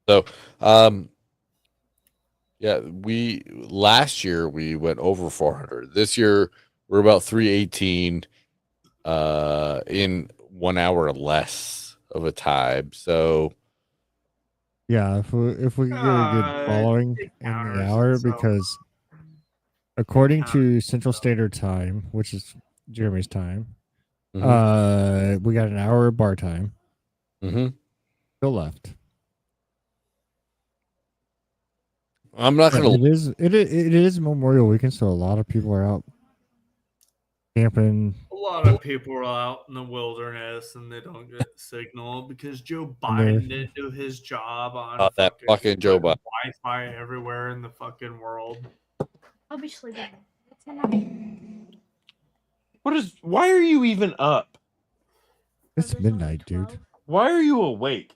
So, yeah, last year we went over 400. This year we're about 318 in 1 hour or less of a time. So Yeah, if we get a good following in the hour, because according to Central Standard Time, which is Jeremy's time, we got an hour of bar time. Still left. I'm not gonna. It is Memorial Weekend, so a lot of people are out camping. A lot of people are out in the wilderness and they don't get signal because Joe Biden didn't do his job on that fucking Joe Biden. Wi-Fi everywhere in the fucking world. I'll be sleeping. Why are you even up? It's midnight, dude. Why are you awake?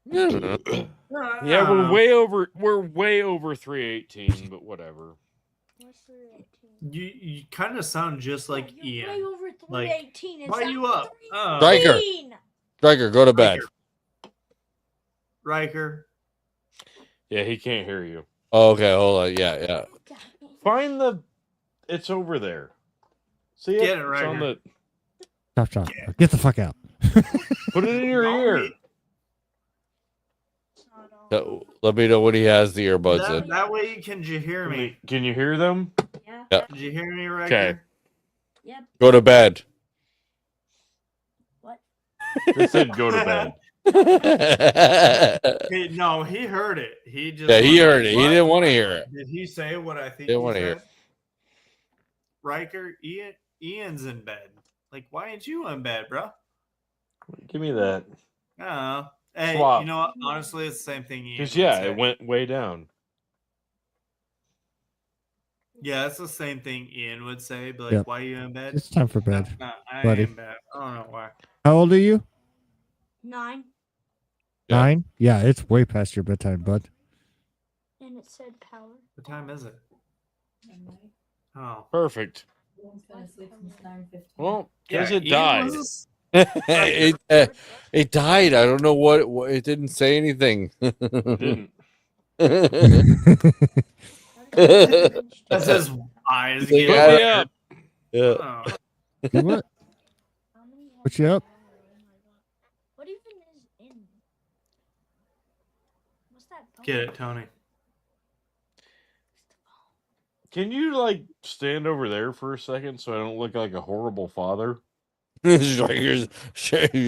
Yeah, we're way over 318, but whatever. You kind of sound just like Ian. Way over Like, 318. why are you up? Oh. Striker, go to bed. Riker. Yeah, he can't hear you. Oh, okay, hold on. Yeah. Find the. It's over there. See Get it, It's Riker. on the. Stop. Get the fuck out. Put it in your ear. Let me know when he has the earbuds in. That way you can hear me. Can you hear them? Yeah. Did you hear me, Riker? Okay. Yep. Go to bed. What? They said go to bed. No, he heard it. He just Yeah, he went, heard it. He "What?" didn't want to hear it. Did he say what I think Didn't he want to hear said? it. Riker, Ian's in bed. Like, why ain't you in bed, bro? Give me that. I don't know. Hey, Swap. you know what? Honestly, it's the same thing. Ian Because, would yeah, say. it went way down. Yeah, it's the same thing Ian would say. But like, Yep. why are you in bed? It's time for bed, No, I buddy. ain't in bed. I don't know why. How old are you? 9. 9? Yeah, it's way past your bedtime, bud. And it said power. What time is it? Oh, Perfect. Well, because Yeah, it Ian died. was- It died. I don't know what it didn't say anything. It didn't. That's his eyes. Put getting me red. up. Yeah. Oh. You what? What you up? What even is in? What's that? Get it, Tony. Can you, like, stand over there for a second so I don't look like a horrible father? Striker's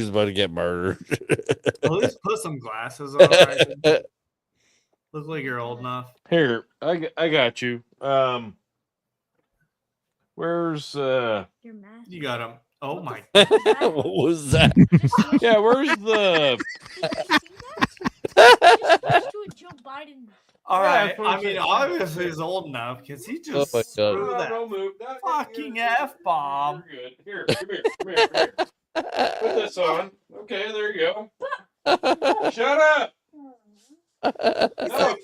about to get murdered. At least put some glasses on. Riker. Look like you're old enough. Here, I got you. Where's Your math. You got him. Oh my. What was that? Yeah, where's the Just to a Joe Biden. All Yeah, right. that's what I I'm mean, saying. obviously he's old enough because he Oh just my God. threw that Don't move. fucking f bomb. You're good. Here, come here. Put this on. Okay, there you go. Shut up. No,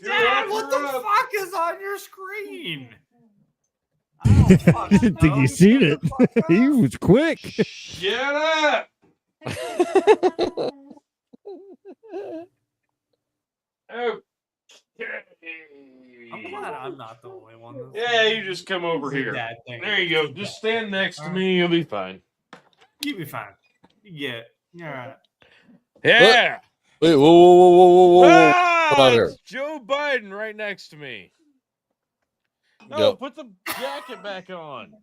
Dad, what the up. fuck is on your screen? I didn't think you seen it. He was quick. Shut up. Oh. I'm glad I'm not the only one. Yeah, you just come over here. There you go. Just stand next to me. You'll be fine. You'll be fine. You get it. You're all right. Yeah. Wait, whoa. Ah, Come on here. it's Joe Biden right next to me. No, Yep. put the jacket back on.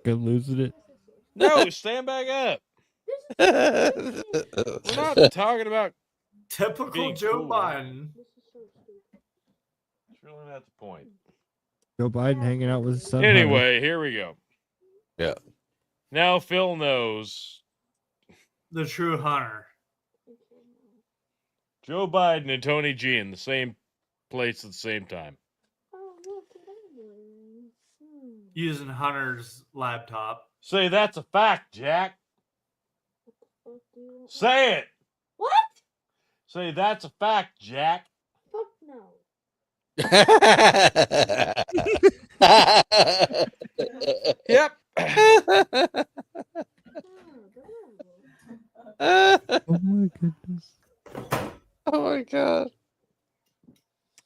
Good losing it. No, stand back up. We're not talking about Typical being Joe cool. Biden. It's really not the point. Joe Biden hanging out with his son. Anyway, here we go. Yeah. Now Phil knows The true hunter. Joe Biden and Tony G in the same place at the same time. Using Hunter's laptop. Say that's a fact, Jack. Say it. What? Say that's a fact, Jack. Fuck no. Yep. Oh my goodness. Oh my god.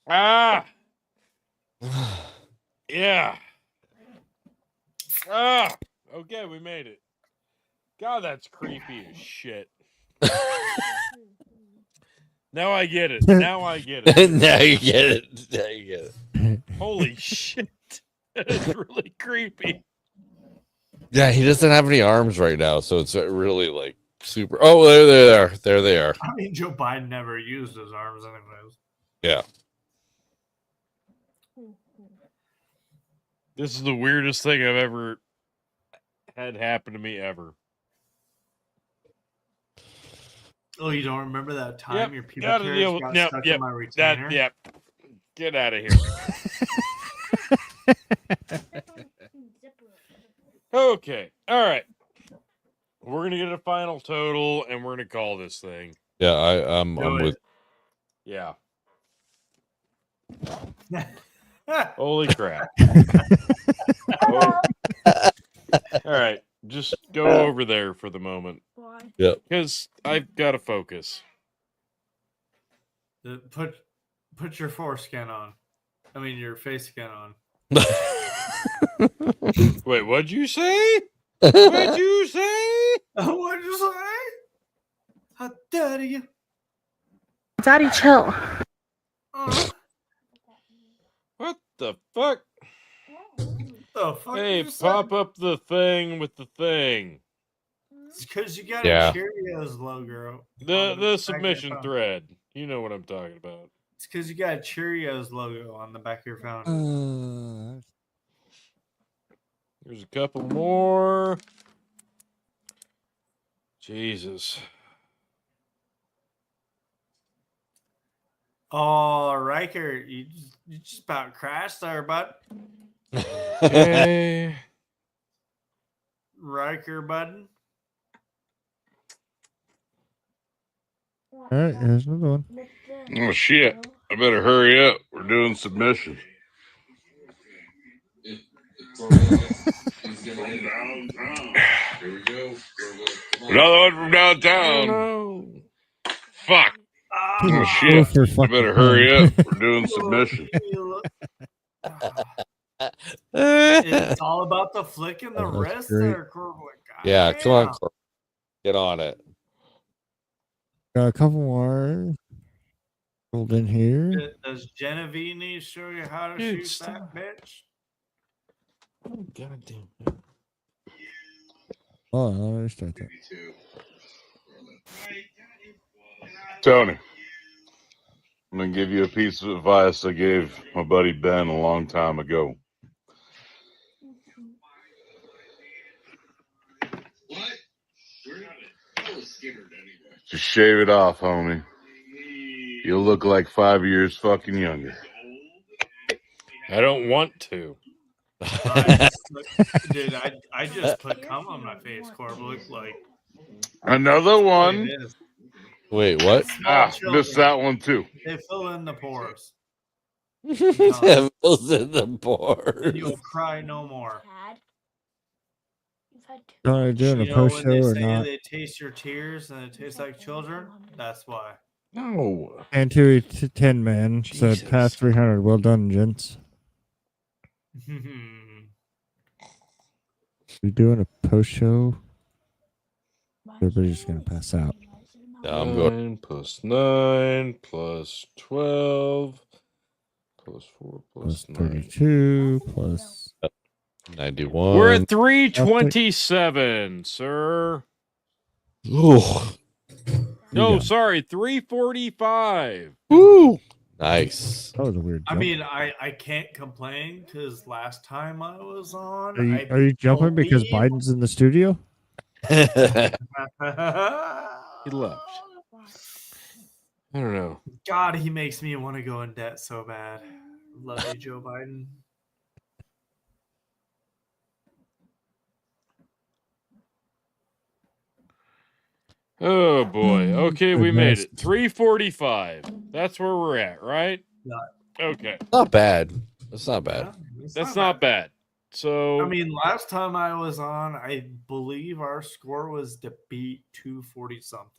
Ah. Yeah. Ah. Okay, we made it. God, that's creepy as shit. Now I get it. Now I get it. Now you get it. Now you get it. Holy shit. That's really creepy. Yeah, he doesn't have any arms right now, so it's really like super. Oh, there they are. There they are. I mean, Joe Biden never used his arms anyways. Yeah. This is the weirdest thing I've ever had happen to me ever. Oh, you don't remember that time Yep, your pubic gotta hairs deal with- got yep, stuck yep, in my retainer? Yep. Get out of here. Okay. All right. We're gonna get a final total, and we're gonna call this thing. Yeah, I'm with. Yeah. Holy crap. Oh. All right. Just go over there for the moment. Why? Yep. Because I've got to focus. Put your foreskin on. I mean, your face skin on. Wait, what'd you say? What'd you say? What'd you say? How dare you? Daddy, chill. What the fuck? The fuck Hey, you say? pop up the thing with the thing. It's because you got Yeah. a Cheerios logo. The on back of your submission phone. thread. You know what I'm talking about. It's because you got a Cheerios logo on the back of your phone. There's a couple more. Jesus. Oh, Riker, you just about crashed there, bud. Okay. Riker, bud. All right, here's another one. Oh shit! I better hurry up. We're doing submission. Another one from downtown. No. Fuck. Oh Go shit! for I fucking better hurry fun. up. We're doing submission. It's all about the flick in the Oh, that's wrist great. there, Corvoy. Yeah, come on, Cor- get on it. Got a couple more. Rolled in here. Does Genevieve show you how to Dude, shoot stop. that bitch? Oh, goddamn. Oh, let me start that. Tony, I'm gonna give you a piece of advice I gave my buddy Ben a long time ago. Just shave it off, homie. You'll look like 5 years fucking younger. I don't want to. Dude, I just put cum on my face, Corvoy. Like Another one. it is. Wait, what? Ah, Small missed children, that one too. they fill in the pores. Devil's in the And board. you'll cry no more. Dad, you've Are doing a You know post when show they or say not? they taste your tears and it tastes like children? That's why. No. And 10 man said past 300. Well done, gents. We doing a post show. Everybody's just gonna pass out. Yeah, I'm going. 9 plus 9 plus 12 plus 4 plus 9. 32 plus 91. We're at 327, sir. Ooh. No, sorry, 345. Woo! Nice. That was a weird I jump. mean, I can't complain because last time I was on, Are you jumping because believe- Biden's in the studio? He left. I don't know. God, he makes me want to go in debt so bad. Love you, Joe Biden. Oh boy. Okay, we made it. Goodness. 345. That's where we're at, right? Okay. Not bad. That's not bad. That's not bad. So I mean, last time I was on, I believe our score was to beat 240 something.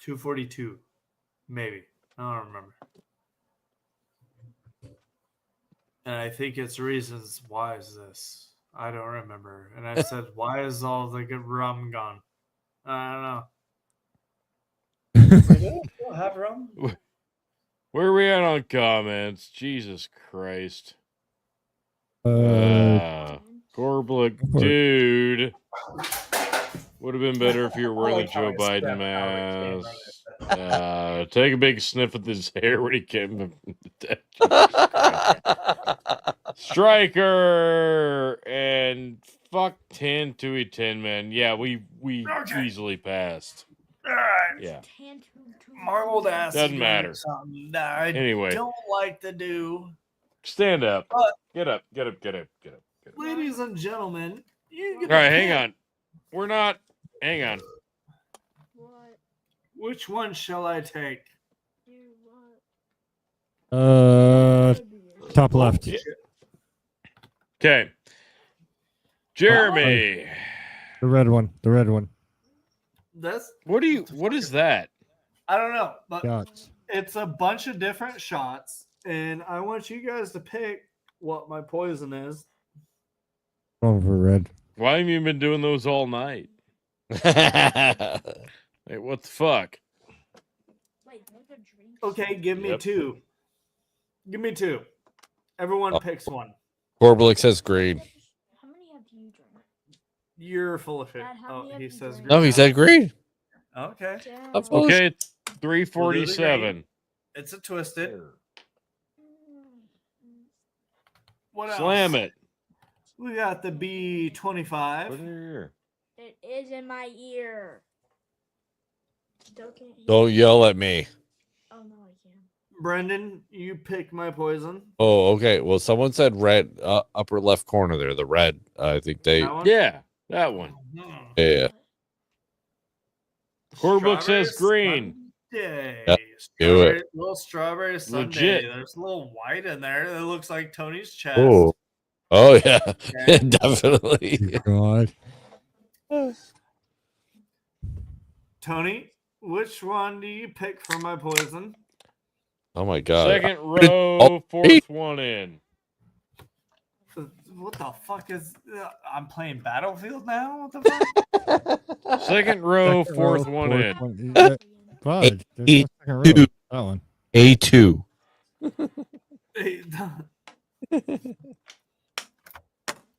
242, maybe. I don't remember. And I think it's reasons why is this? I don't remember. And I said, why is all the good rum gone? I don't know. We do still have rum? where are we at on comments? Jesus Christ. Uh, Gorblik, dude. Would have been better if you were wearing the Joe Biden mask. Take a big sniff at his hair when he came from the dead. Striker and fuck 10 to 10 man. Yeah, we easily passed. All right. Yeah. My old ass Doesn't is matter. doing something that I Anyway. don't like to do. Stand up. But- Get up. Get up. Get up. Get up. Ladies and gentlemen, you All get right, to hang pick. on. We're not. Hang on. Which one shall I take? top left. Okay. Jeremy. The red one. The red one. That's What is that? I don't know, but Shots. it's a bunch of different shots, and I want you guys to pick what my poison is. Going for red. Why have you been doing those all night? Hey, what the fuck? Okay, give me Yep. two. Give me two. Everyone picks one. Gorblik says green. You're full of shit. Oh, he says green. No, he said green. Okay. Okay, 347. It's a twisted. What else? Slam it. We got the B25. It is in my ear. Don't yell at me. Oh no, I can't. Brendan, you pick my poison. Oh, okay. Well, someone said red, upper left corner there. The red. I think they. That one? Yeah, that one. Yeah. Quarterbook says green. Sunday. Yep, do it. Little strawberry Sunday. Legit. There's a little white in there that looks like Tony's chest. Oh. Oh yeah. Okay. Definitely. God. Tony, which one do you pick for my poison? Oh my god. Second row, fourth one in. What the fuck is? I'm playing Battlefield now. What the fuck? Second row, Second fourth row, one fourth in. one. Yeah, fudge. There's no second row. A2. That one. A2. Hey,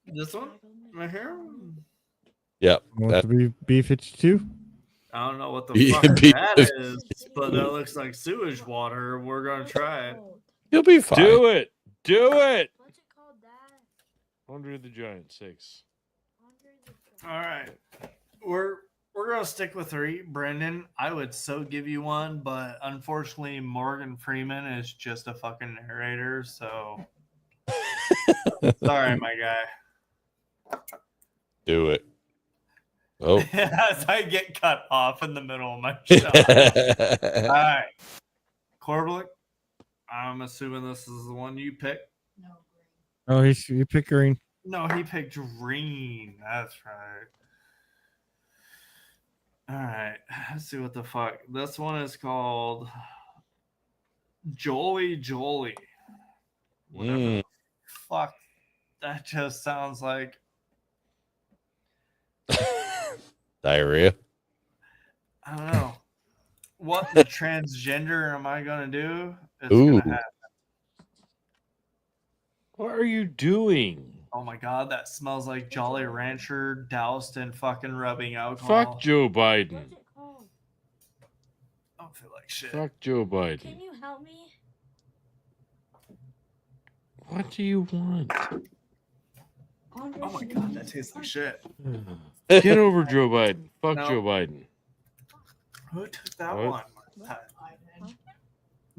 this one right here. Yep. Want to be B52? I don't know what the Yeah, fuck be- that is, but that looks like sewage water. We're gonna try it. You'll be fine. Do it. Do it. What's it called? That. Andre the Giant 6. All right, we're gonna stick with 3. Brendan, I would so give you one, but unfortunately, Morgan Freeman is just a fucking narrator. So sorry, my guy. Do it. Oh. As I get cut off in the middle of my shot. All right, Corbelick, I'm assuming this is the one you pick. Oh, you pick green. No, he picked green. That's right. All right. Let's see what the fuck. This one is called Jolly Jolly. Whatever the fuck. That just sounds like Diarrhea. I don't know. What the transgender am I gonna do? It's Ooh. gonna happen. What are you doing? Oh my god, that smells like Jolly Rancher doused in fucking rubbing alcohol. Fuck Joe Biden. I don't feel like shit. Fuck Joe Biden. Can you help me? What do you want? Oh my god, that tastes like shit. Get over Joe Biden. Fuck No. Joe Biden. Who took that What? one?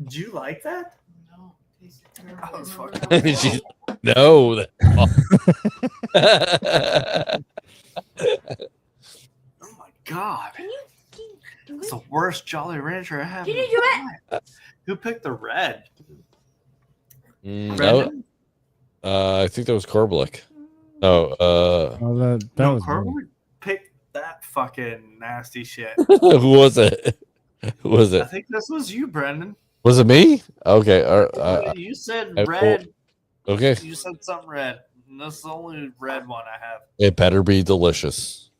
Do you like that? No. I was fucking She's- no. Oh my god. Can you do It's it? the worst Jolly Rancher I have. Can you do it? Who picked the red? Mm, Brendan? I think that was Korblik. No, Oh, that No, was me. Carver picked that fucking nasty shit. who was it? Who was I it? think this was you, Brendan. Was it me? Okay. You said I- red. okay. You said something red. And this is the only red one I have. It better be delicious.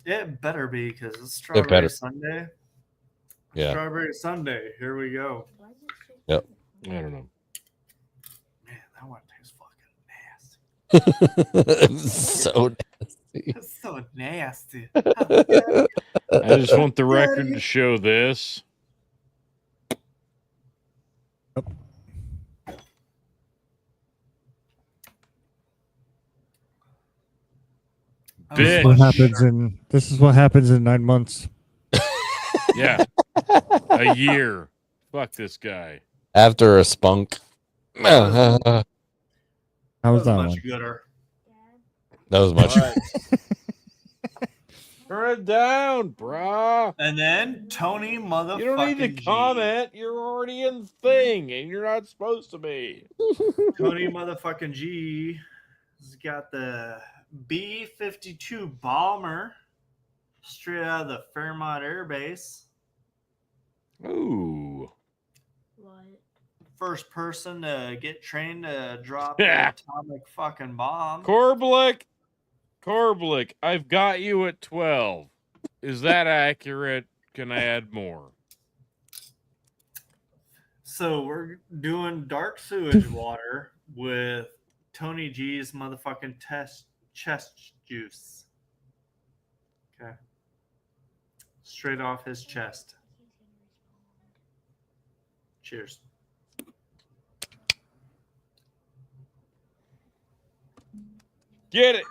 It better be because it's It better. Strawberry Sunday. Yeah. Strawberry Sunday. Here we go. Yep. I don't know. Man, that one tastes fucking So nasty. It's so nasty. I just want the record to show this. This is Bitch. what happens in 9 months. Yeah. A year. Fuck this guy. After a spunk. How was that much one? gooder. That was much. Turn it down, brah. And then Tony motherfucking You don't need to G. comment. You're already in the thing, and you're not supposed to be. Tony motherfucking G has got the B-52 bomber straight out of the Fairmont Air Base. Ooh. What? First person to get trained to drop an atomic fucking bomb. Corblik, I've got you at 12. Is that accurate? Can I add more? So we're doing dark sewage water with Tony G's motherfucking chest juice. Okay. Straight off his chest. Cheers. Get it.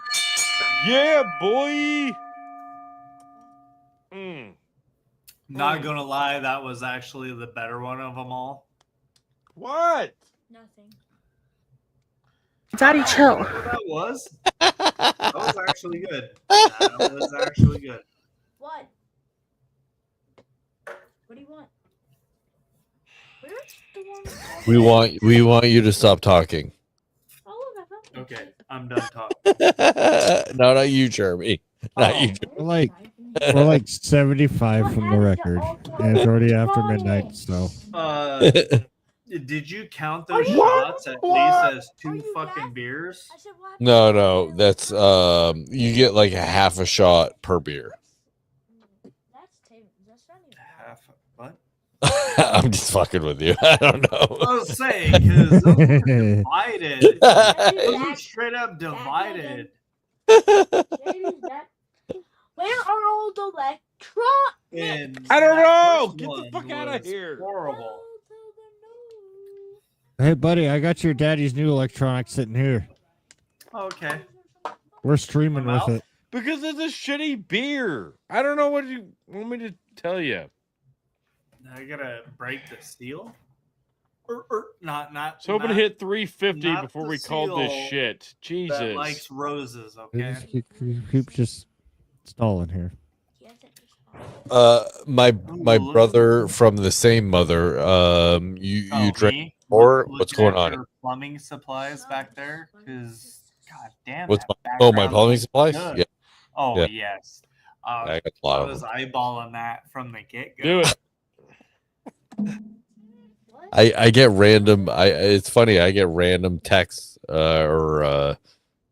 Yeah, boy. Mm. Not gonna lie, that was actually the better one of them all. What? Nothing. Daddy, chill. That was. That was actually good. That was actually good. What? What do you want? Where's the one? We want you to stop talking. Okay, I'm done talking. No, not you, Jeremy. Not you. We're like 75 from the record, and it's already after midnight. So Did you count those shots at least as 2 fucking beers? No, that's you get like a half a shot per beer. Half what? I'm just fucking with you. I don't know. I was saying because those were divided. Those were straight up divided. Where are all the electrons? And I don't that know. first Get the one fuck out of was here. Horrible. hey, buddy, I got your daddy's new electronics sitting here. Okay. We're streaming with it. Because it's a shitty beer. I don't know what you want me to tell you. I gotta break the seal. Not. I was hoping to not- hit 350 not before the we called this seal shit. Jesus. That likes roses. Okay. Keep just stalling here. My brother from the same mother. You drank me? more? Looking What's going at on? your plumbing supplies back there, because God damn. What's that my background plumbing looks supplies? good. Yeah. Oh Yeah. yes. I got a lot I of was them. eyeballing that from the get go. Do it. I get random. It's funny. I get random texts or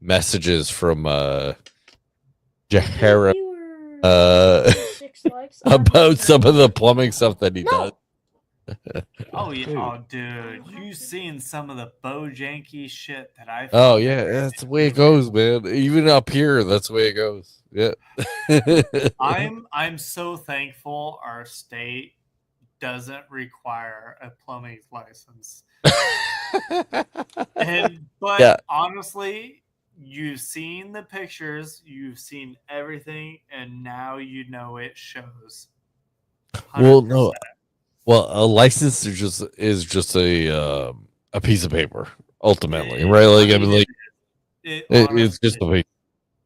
messages from Jahara about some of the plumbing stuff that he does. Oh yeah. Oh dude, you seen some of the bojanky shit that I Oh fucking yeah, ran that's the way it into? goes, man. Even up here, that's the way it goes. Yeah. I'm so thankful our state doesn't require a plumbing license. But Yeah. honestly, you've seen the pictures, you've seen everything, and now you know it shows. 100%. Well, no. Well, a license is just a piece of paper, ultimately, right? Like I mean, like it's just a paper.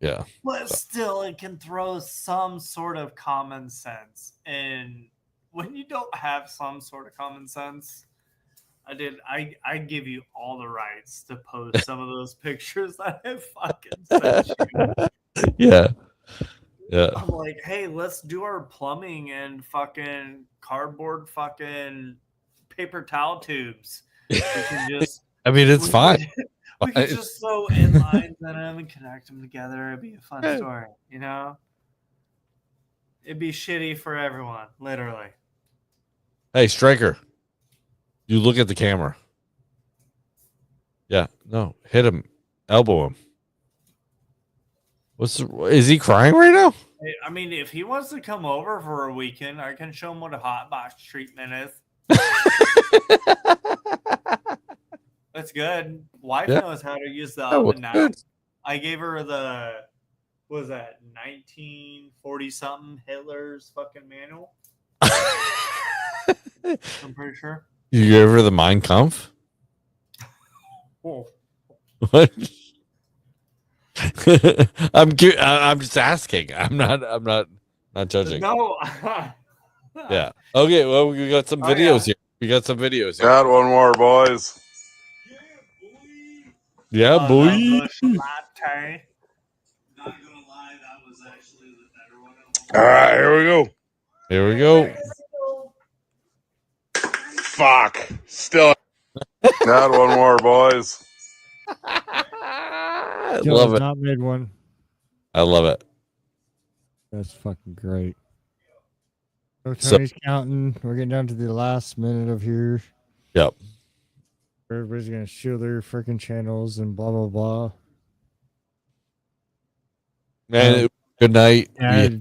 Yeah. But still, it can throw some sort of common sense. And when you don't have some sort of common sense, I give you all the rights to post some of those pictures that I fucking sent you. Yeah. Yeah. I'm like, hey, let's do our plumbing and fucking cardboard fucking paper towel tubes. We can just I mean, it's fine. We could just sew in lines in them and connect them together. It'd be a fun story, you know? It'd be shitty for everyone, literally. Hey, Striker, you look at the camera. Yeah, no, hit him, elbow him. Is he crying right now? I mean, if he wants to come over for a weekend, I can show him what a hot box treatment is. That's good. Wife knows how to use the oven now. Good. I gave her the, what was that, 1940 something Hitler's fucking manual. I'm pretty sure. You gave her the Mein Kampf? Oh. What? I'm just asking. I'm not judging. No. Yeah. Okay. Well, we got some videos here. We got some videos here. Got one more, boys. Yeah, boy. Latte. All right, here we go. Here we go. Fuck. Still got one more, boys. I Joe love has it. not made one. I love it. That's fucking great. So So- Tony's counting. We're getting down to the last minute of here. Yep. Everybody's gonna shield their freaking channels and blah blah blah. Man, good night. Dad.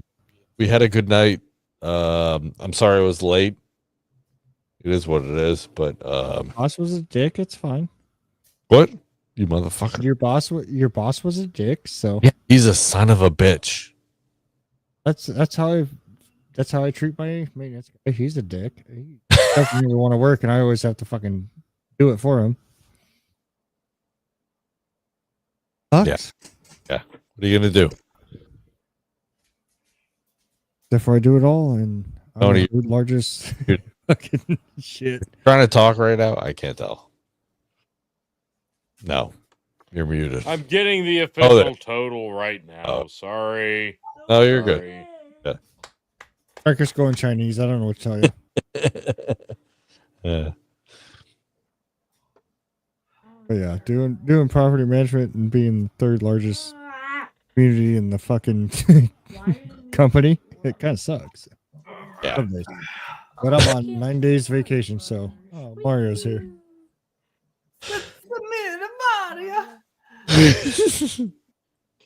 We had a good night. I'm sorry I was late. It is what it is, but Boss was a dick. It's fine. what? You motherfucker. Your boss was a dick. So Yeah, he's a son of a bitch. that's how I treat my maintenance guy. He's a dick. He doesn't even want to work, and I always have to fucking do it for him. Sucks. Yeah. What are you gonna do? Therefore, I do it all, and I'm Tony, the largest fucking shit. Trying to talk right now? I can't tell. No, you're muted. I'm getting the there. official total right now. Oh. Sorry. No, you're Sorry. good. Marcus going Chinese. I don't know what to tell you. Yeah. But yeah, doing property management and being third largest community in the fucking company, it kind of sucks. Yeah. Some days. But I'm on 9 days vacation, so Mario's here.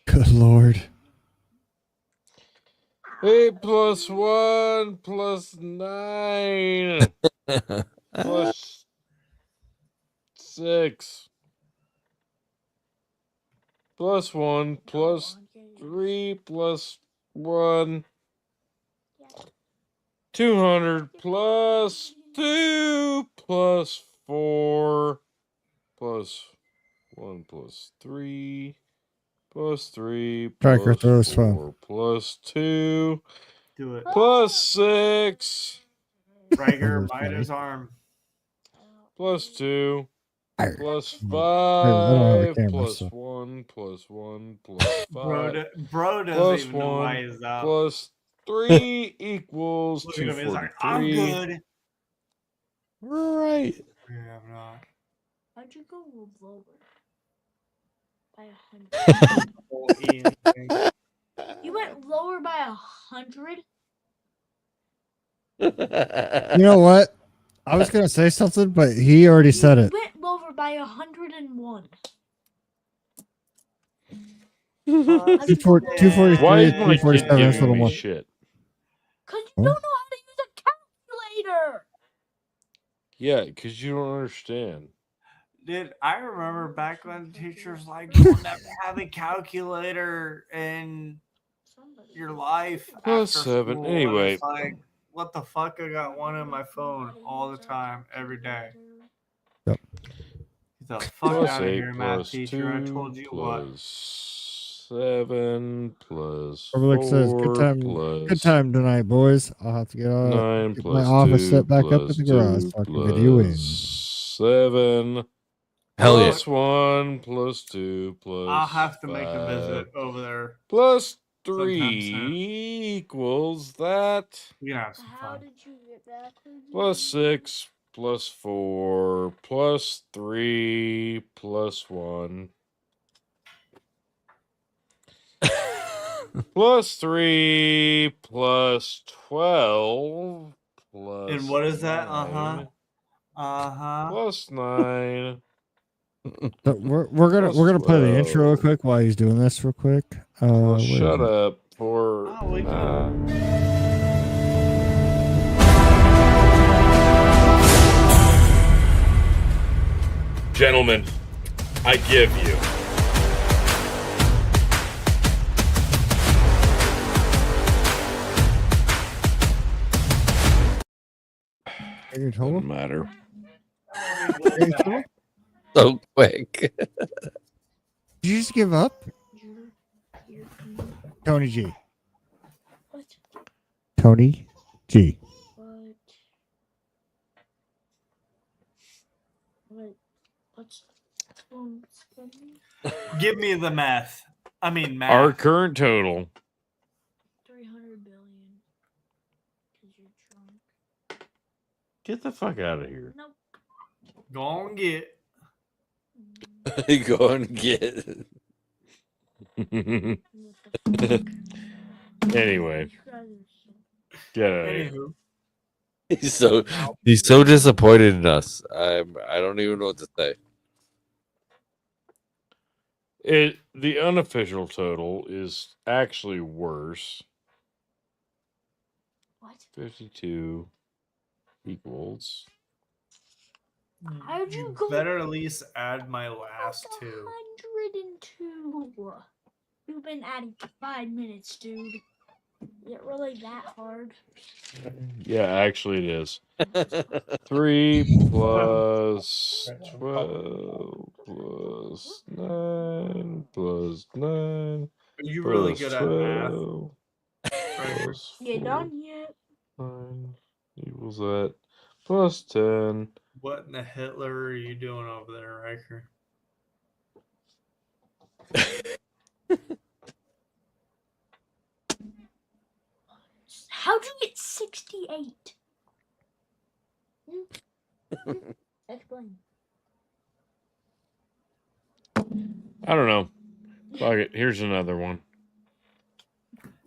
Good lord. 8 plus 1 plus 9 plus 6 plus 1 plus 3 plus 1 200 plus 2 plus 4 plus 1 plus 3 plus 3 Tracker plus throws 4 fun. plus 2 Do it. plus 6 Riger, bite his arm. plus 2 plus I don't have a 5 camera, plus so. 1 plus 1 plus 5 Bro doesn't plus even know why 1 he's out. plus 3 equals Look at him. He's like, I'm 243. good. Right. Yeah, I'm not. How'd you go lower by 100? You went lower by 100? You know what? I was gonna say something, but he already said it. You went lower by 101. 243, Why is my kid 247. That's a giving little me more. shit? Because you don't know how to use a calculator. Yeah, because you don't understand. Dude, I remember back when teachers like, you'll never have a calculator in your life Plus after 7. school. Anyway. And it's like, what the fuck? I got one in my phone all the time, every day. Yep. Get the fuck Plus out of 8 here, math plus teacher. I 2 told you what. plus 7 plus Overlook says, 4 good time tonight, boys. I'll have to get 9 get my plus office 2 set back up plus in the garage 2 so I can video in. plus 7 Hell yeah. plus 1 plus 2 plus I'll have to make a 5 visit over there. plus sometime 3 equals that. You can have some How fun. did you get backwards? Plus 6 plus 4 plus 3 plus 1 plus 3 plus 12 plus And what is that? 9 Uh-huh. plus 9 So we're gonna play the intro real quick while he's doing this real quick. Well, where is shut it? up for Gentlemen, I give you Your total? doesn't matter. Your total? So quick. Did you just give up? Tony G. What? Tony G. What? Wait. What's Give me the math. I mean, math. Our current total 300 billion. Because you're drunk. Get the fuck out of here. Nope. Go and get. Go and get. Anyway. Get out of here. Anywho. He's so disappointed in us. I don't even know what to say. The unofficial total is actually worse. What? 52 equals. How'd you go? Better at least add my last two. 102. You've been adding for 5 minutes, dude. Is it really that hard? Yeah, actually it is. 3 plus 12 plus 9 plus 9 You really plus good at math. 12 plus You 4, done yet? 9 equals that plus 10. What in the Hitler are you doing over there, Riker? How'd you get 68? Explain. I don't know. Fuck it. Here's another one.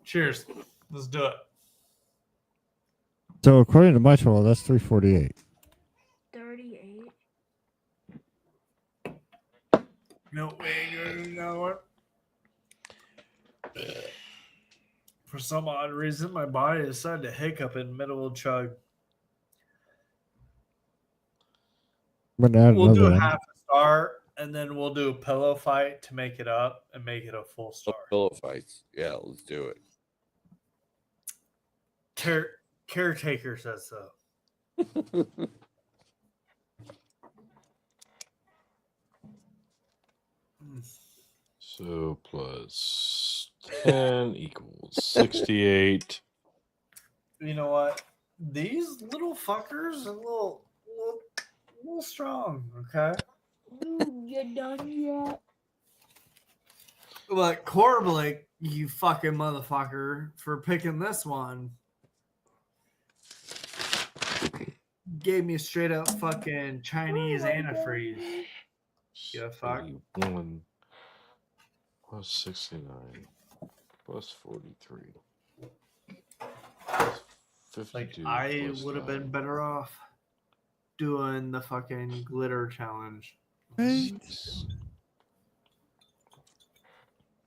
Cheers. Let's do it. So according to my total, that's 348. 38. No way, you know what? For some odd reason, my body decided to hiccup in the middle of chug. We'll add We'll do another a one. half a star, and then we'll do a pillow fight to make it up and make it a full star. Pillow fights. Yeah, let's do it. Caretaker says so. So plus 10 equals 68. You know what? These little fuckers are a little strong, okay? Ooh, you done yet? But Corbelick, you fucking motherfucker, for picking this one, gave me a straight up fucking Chinese antifreeze. You fuck. 81 plus 69 plus 43 plus 52 I plus would have been 9. better off doing the fucking glitter challenge. Right.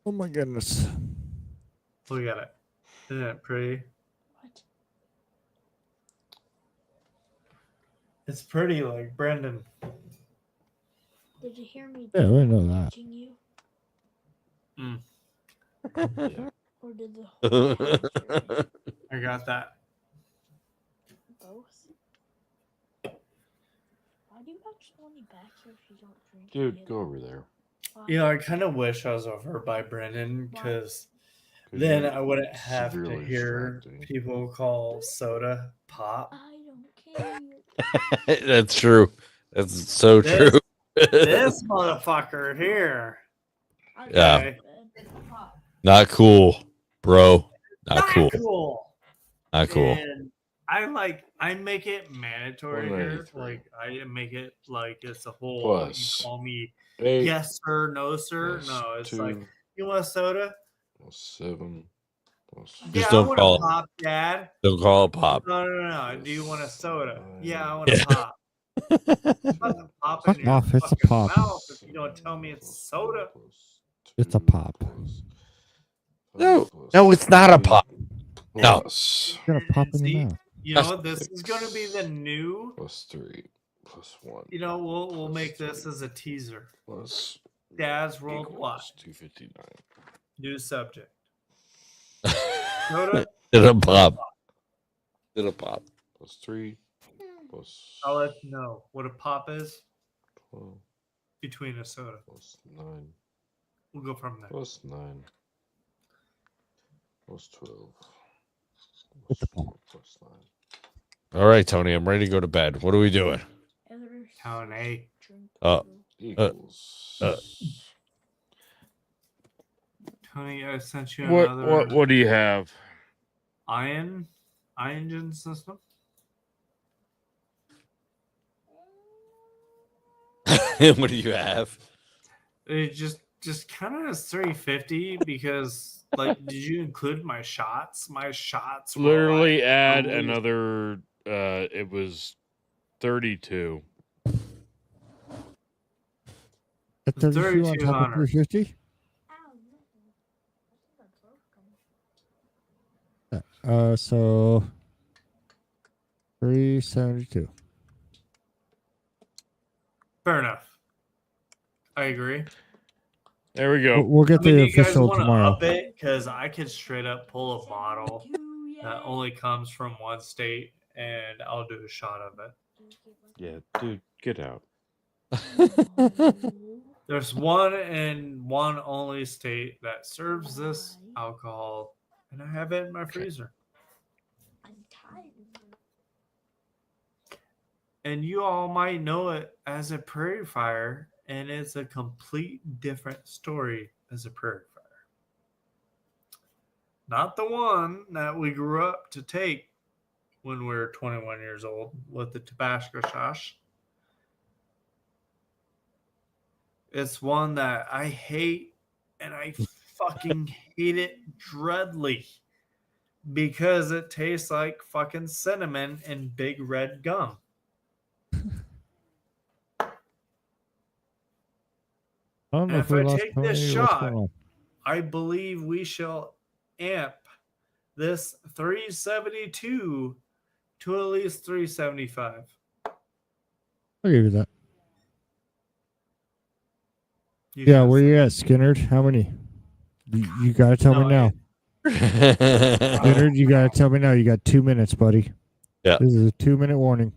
Oh my goodness. Look at it. Isn't it pretty? What? It's pretty like Brendan. Did you hear me? Yeah, I didn't know that. teaching you? Yeah. Or did the whole house hear me? I got that. Both? Why do you actually want me back here if you don't drink? Dude, go over there. You know, I kind of wish I was over by Brendan because 'Cause then you're I wouldn't have to severely hear distracting. people call soda pop. I don't care. That's true. That's so This- true. This motherfucker here. Yeah. Okay. Not cool, bro. Not Not cool. cool. Not cool. And I make it mandatory here. 193. Like I make it like it's a whole Plus you call me 8 yes sir, no sir. plus No, it's 2 like you want a soda? plus 7 plus Just Yeah, I don't want call a it. pop, Dad. Don't call it pop. No. Do you want a soda? Yeah, I want a pop. Fucking pop in Fuck your off, it's a fucking pop. mouth if you don't tell me it's soda. It's a pop. No, it's not a pop. No. plus You're gonna pop in your See, mouth. you know this is gonna be the new. plus 3 plus 1 You know, we'll make this as a teaser. plus Dad's Worldwide. equals 259. New subject. Soda. Did a pop. Did a pop. Plus 3 plus I'll let you know what a pop is 12 between a soda. plus 9 We'll go from there. plus 9 plus 12 It's a plus pop. 4 plus 9 All right, Tony. I'm ready to go to bed. What are we doing? Count A. equals. Tony, I sent you What another what do you have? ion engine system. What do you have? It just kind of 350 because like did you include my shots? My shots were Literally like, add holy- another it was 32. At 32 on top of 3,200. 350? So 372. Fair enough. I agree. There we go. We'll get I mean, the do you guys official want to tomorrow. up it? Because I could straight up pull a bottle that only comes from one state, and I'll do a shot of it. Yeah, dude, get out. There's one and one only state that serves this alcohol, and I have it in my freezer. And you all might know it as a prairie fire, and it's a complete different story as a prairie fire. Not the one that we grew up to take when we were 21 years old with the Tabasco sauce. It's one that I hate, and I fucking hate it dreadly because it tastes like fucking cinnamon and big red gum. I don't know And if we if I lost take Tony. this What's shot, going on? I believe we shall amp this 372 to at least 375. I'll give you that. You Yeah, guys- where you at, Skinnerd? How many? You gotta tell me now. Skinnerd, you gotta tell me now. You got 2 minutes, buddy. Yeah. This is a 2-minute warning.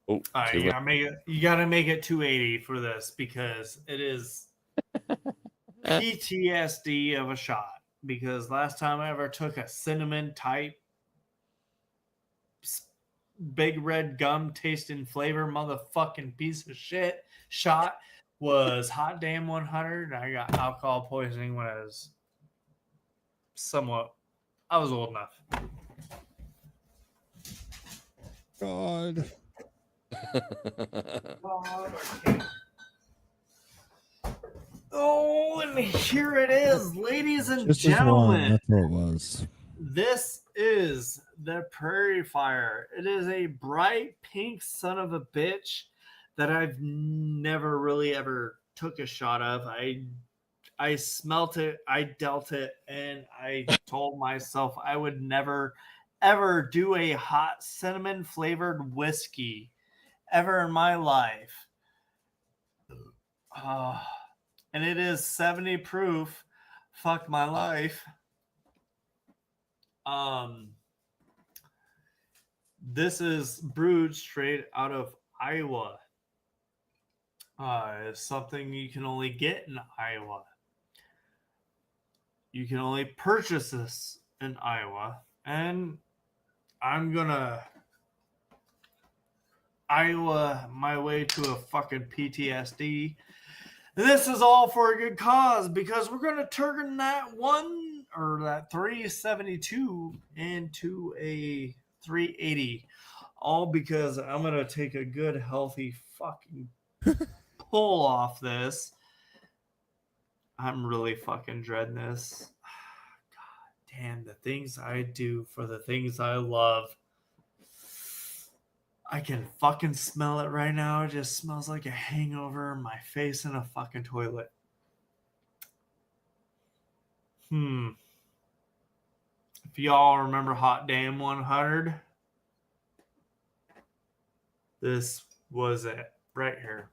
Oh, All right, you gotta make it 280 for this because it is PTSD of a shot. Because last time I ever took a cinnamon type big red gum tasting flavor motherfucking piece of shit shot, was Hot Damn 100. I got alcohol poisoning when I was old enough. God. Oh, and here it is, ladies and Just as one. gentlemen. That's what it was. This is the Prairie Fire. It is a bright pink son of a bitch that I've never really ever took a shot of. I smelt it, I dealt it, and I told myself I would never ever do a hot cinnamon flavored whiskey ever in my life. And it is 70 proof. Fuck my life. This is brewed straight out of Iowa. It's something you can only get in Iowa. You can only purchase this in Iowa. And I'm gonna Iowa my way to a fucking PTSD. This is all for a good cause because we're gonna turn that 372 into a 380. All because I'm gonna take a good healthy fucking pull off this. I'm really fucking dreading this. God damn, the things I do for the things I love. I can fucking smell it right now. It just smells like a hangover, my face in a fucking toilet. If y'all remember Hot Damn 100, this was it right here.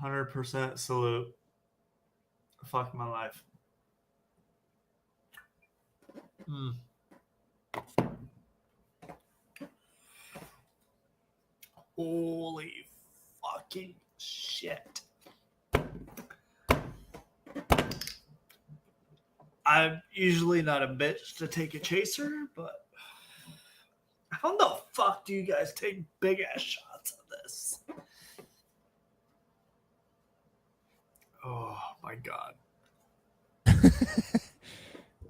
100% salute. Fuck my life. Holy fucking shit. I'm usually not a bitch to take a chaser, but how the fuck do you guys take big ass shots of this? Oh my god.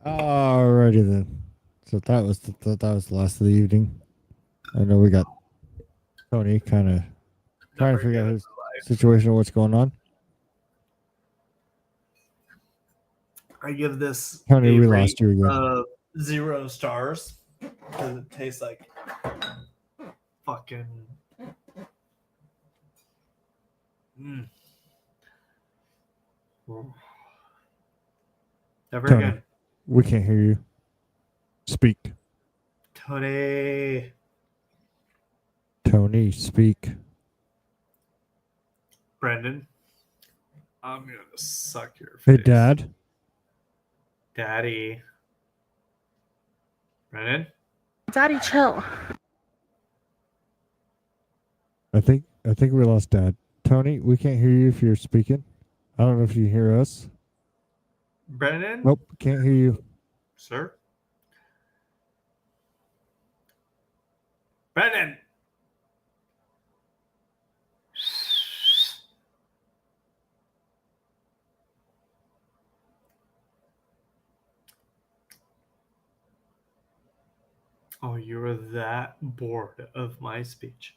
Alrighty then. So that was the last of the evening. I know we got Tony kind of trying to figure out his situation, what's going on. I give this Tony, we rate lost you again. of 0 stars because it tastes like fucking. Never Tony, again. we can't hear you. Speak. Tony, speak. Brendan, I'm gonna suck your Hey, face. Dad. Daddy. Brendan? Daddy, chill. I think we lost Dad. Tony, we can't hear you if you're speaking. I don't know if you hear us. Brendan? Nope, can't hear you. Sir? Brendan! Oh, you were that bored of my speech.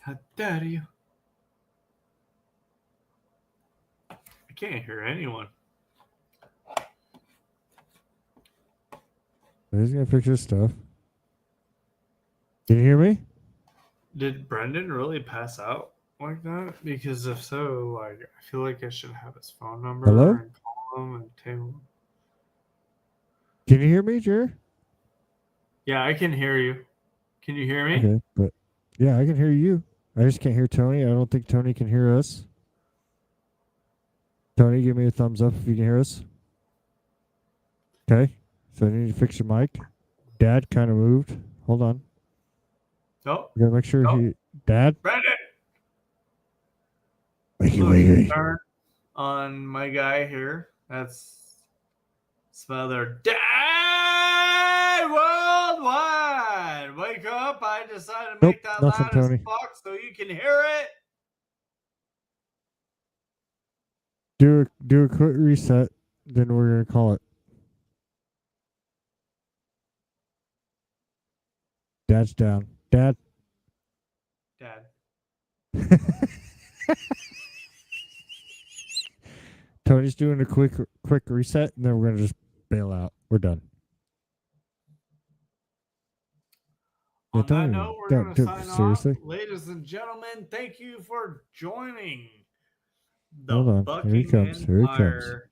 How dare you? I can't hear anyone. He's gonna fix his stuff. Can you hear me? Did Brendan really pass out like that? Because if so, like I feel like I should have his phone number Hello? and call him and tell him. Can you hear me, Jer? Yeah, I can hear you. Can you hear me? Okay, but yeah, I can hear you. I just can't hear Tony. I don't think Tony can hear us. Tony, give me a thumbs up if you can hear us. Okay, so I need to fix your mic. Dad kind of moved. Hold on. Nope. You gotta make sure he. Dad? Brendan! Wakey. Turn on my guy here. That's Smother Dad Worldwide. Wake up. I decided to make that nothing, loud as Tony. fuck so you can hear it. Do a quick reset, then we're gonna call it. Dad's down. Dad. Tony's doing a quick reset, and then we're gonna just bail out. We're done. On that note, we're going to sign seriously? off. Ladies and gentlemen, thank you for joining Hold the on. Here he Bucking comes. Here he comes. Empire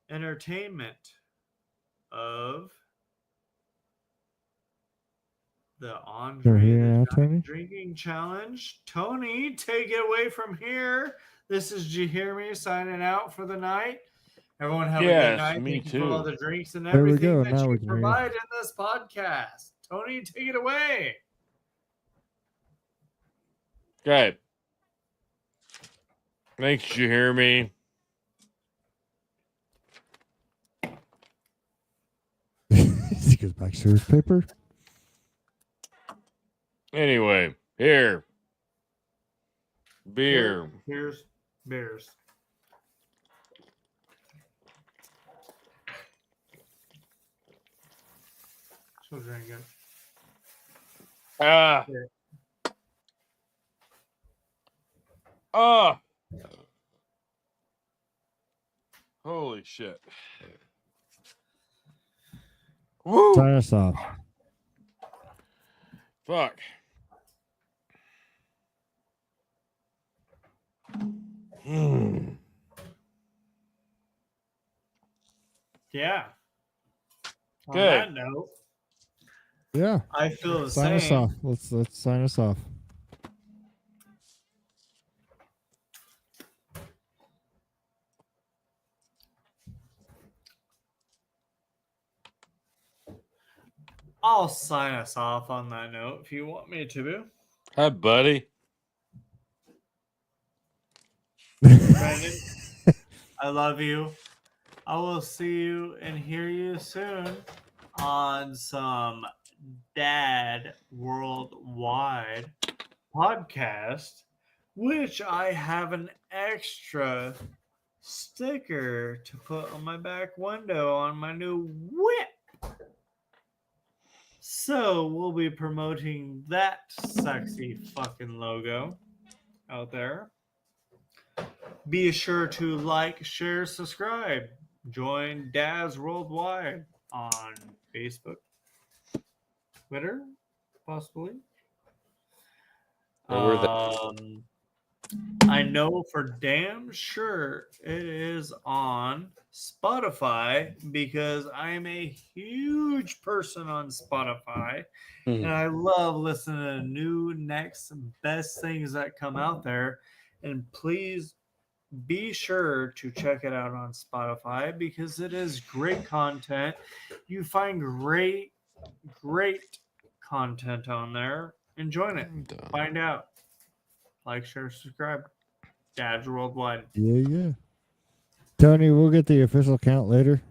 entertainment of the Andre Here the now, Giant Tony. Drinking Challenge. Tony, take it away from here. This is Jahirmi signing out for the night. Everyone have a good night. me Thank you for all too. the drinks and There we everything go. that Now you we can hear you. provide in this podcast. Tony, take it away. Okay. Thanks, Jahirmi. He goes back to his paper. Anyway, here. Beer. Here's beers. So drink it. Ah. Ah. Holy shit. Woo. Sign us off. Fuck. Yeah. On Okay. that note, Yeah. I feel the Sign us same. off. Let's sign us off. I'll sign us off on that note if you want me to. Hi, buddy. Brandon, I love you. I will see you and hear you soon on some Dad Worldwide podcast, which I have an extra sticker to put on my back window on my new whip. So we'll be promoting that sexy fucking logo out there. Be sure to like, share, subscribe. Join Dads Worldwide on Facebook, Twitter, possibly. I know for damn sure it is on Spotify because I'm a huge person on Spotify and I love listening to new next best things that come out there. And please be sure to check it out on Spotify because it is great content. You find great content on there. Enjoy it. Find out. Like, share, subscribe. Dads Worldwide. Yeah. Tony, we'll get the official count later.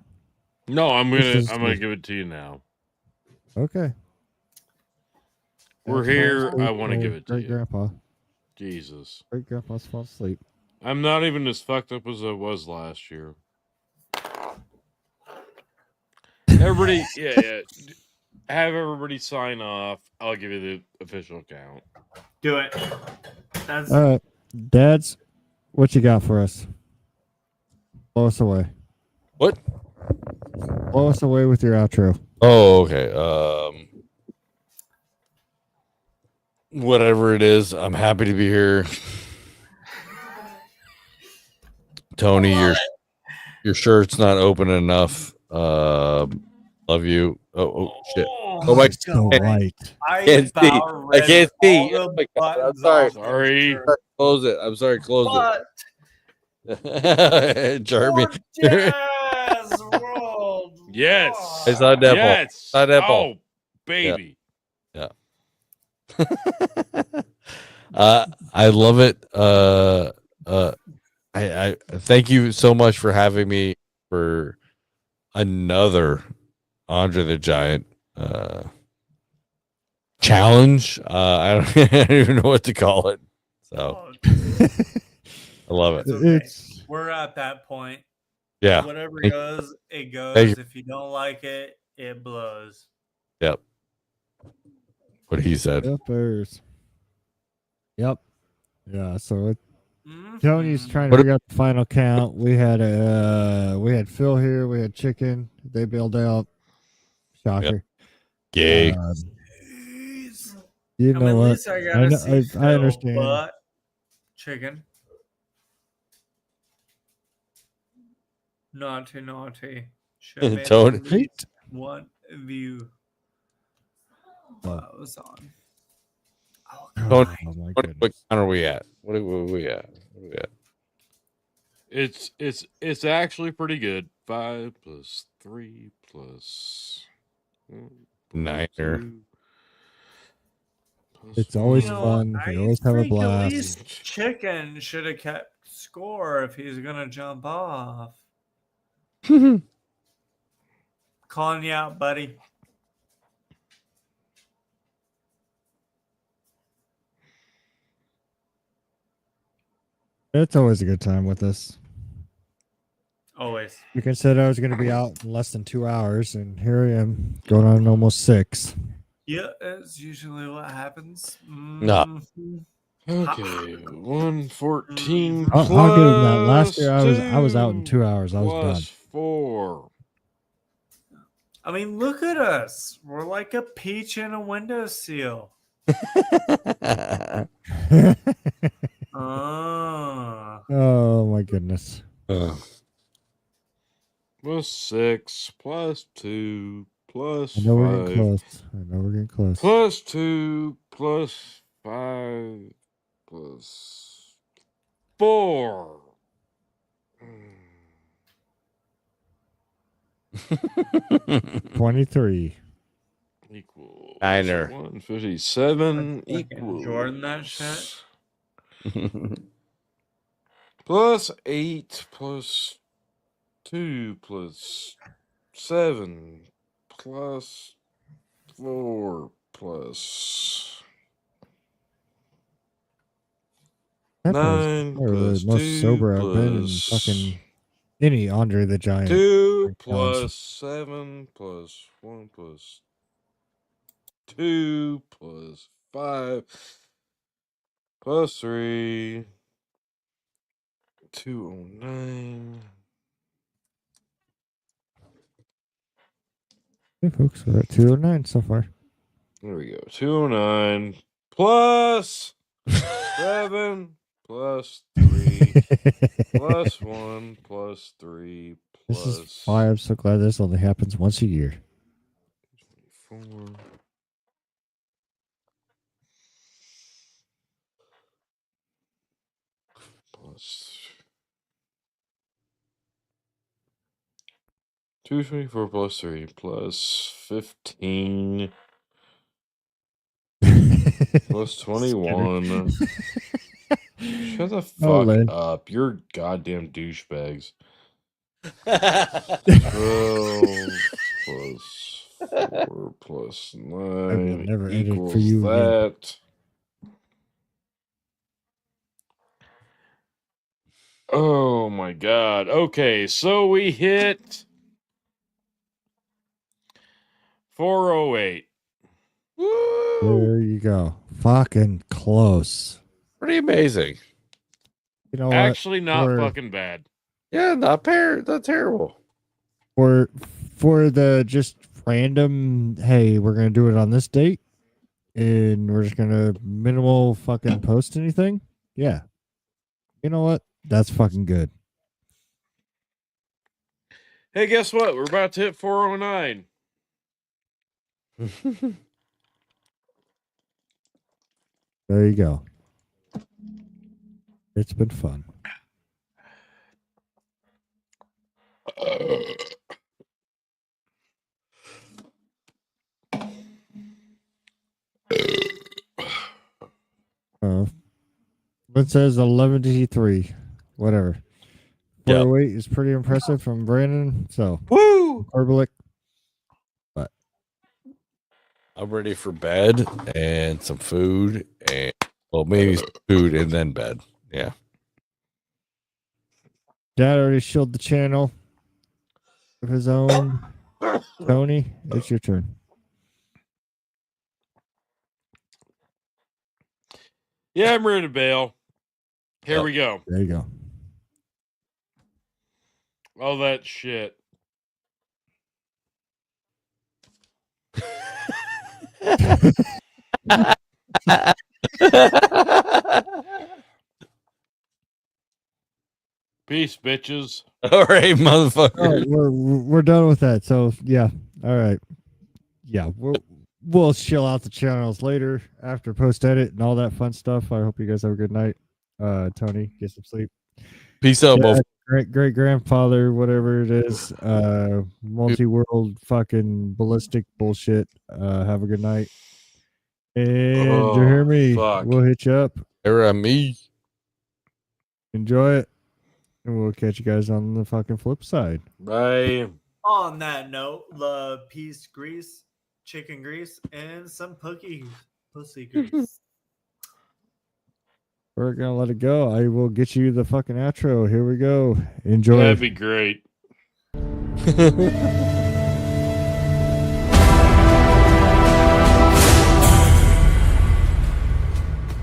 No, I'm gonna give it to you now. Okay. We're here. I want to give it to Great you. Grandpa. Jesus. Great Grandpa's falling asleep. I'm not even as fucked up as I was last year. Everybody, yeah. Have everybody sign off. I'll give you the official count. Do it. That's All right. Dads, what you got for us? Blow us away. What? Blow us away with your outro. Oh, okay. Whatever it is, I'm happy to be here. Tony, your shirt's not open enough. Love you. Oh shit. Oh my So white. I can't see. I can't see. Oh my God. I'm sorry. Sorry. Close it. I'm sorry. Close it. Jeremy. Yes. It's not that ball. Yes. It's not that ball. Oh, baby. Yeah. I love it. I thank you so much for having me for another Andre the Giant challenge. I don't even know what to call it. So I love it. It's We're at that point. Yeah. Whatever Thank- goes, it goes. Thank you. If you don't like it, it blows. Yep. What he said. Yuppers. Yep. Yeah. So Mm-hmm. Tony's trying to figure out the final count. We had Phil here. We had Chicken. They bailed out. Shocker. Gay. You know at what? least I gotta see Phil, I understand. But Chicken. Naughty. Should have Tony. at least one view. While I was on. Tony, Oh my what count are we at? What are we at? It's actually pretty good. 5 plus 3 plus 9. It's always You know, fun. I We always have a think at blast. least Chicken should have kept score if he's gonna jump off. Calling you out, buddy. It's always a good time with us. Always. Chicken said I was going to be out in less than 2 hours, and here I am, going on almost 6. Yeah, that's usually what happens. Nah. Mhm. Okay, 114 I'll give him that. Last year I was out in 2 hours. I was plus done. 4. I mean, look at us. We're like a peach in a windowsill. Oh my goodness. Plus 6 plus 2 plus I know we're 5 getting close. I know we're getting close. plus 2 plus 5 plus 4. 23. Equals 9er. 157 equals Jordan that shit. plus 8 plus 2 plus 7 plus 4 plus That was 9 probably plus the most 2 sober I've been in plus fucking any Andre the Giant. 2 challenge. plus 7 plus 1 plus 2 plus 5 plus 3 209. Hey folks, we're at 209 so far. There we go. 209 plus 7 plus 3 plus 1 plus 3 This is plus why I'm so glad this only happens once a year. 4 plus 224 plus 3 plus 15 plus 21. Shut the fuck Lynn. up. You're goddamn douchebags. 12 plus 4 plus I will 9 never edit for equals you again. that. Oh my god. Okay, so we hit 408. There you go. Fucking close. Pretty amazing. You know what? Actually, not For- fucking bad. Yeah, not terrible. For the just random, hey, we're gonna do it on this date, and we're just gonna minimal fucking post anything. Yeah. You know what? That's fucking good. Hey, guess what? We're about to hit 409. There you go. It's been fun. It says 11-3. Whatever. Yep. 408 is pretty impressive from Brandon. So, woo! Herbalic. But I'm ready for bed and some food and well, maybe some food and then bed. Yeah. Dad already showed the channel of his own. Tony, it's your turn. Yeah, I'm ready to bail. Here we go. There you go. All that shit. Peace, bitches. All right, motherfucker. Oh, we're done with that. So yeah, all right. Yeah, we'll chill out the channels later after post edit and all that fun stuff. I hope you guys have a good night. Tony, get some sleep. Peace out, both. Great grandfather, whatever it is, multi-world fucking ballistic bullshit. Have a good night. And you hear me? fuck. We'll hit you up. Me. Enjoy it. And we'll catch you guys on the fucking flip side. Bye. On that note, the piece grease, chicken grease, and some pussy grease. We're gonna let it go. I will get you the fucking outro. Here we go. Enjoy. That'd be great.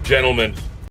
Gentlemen,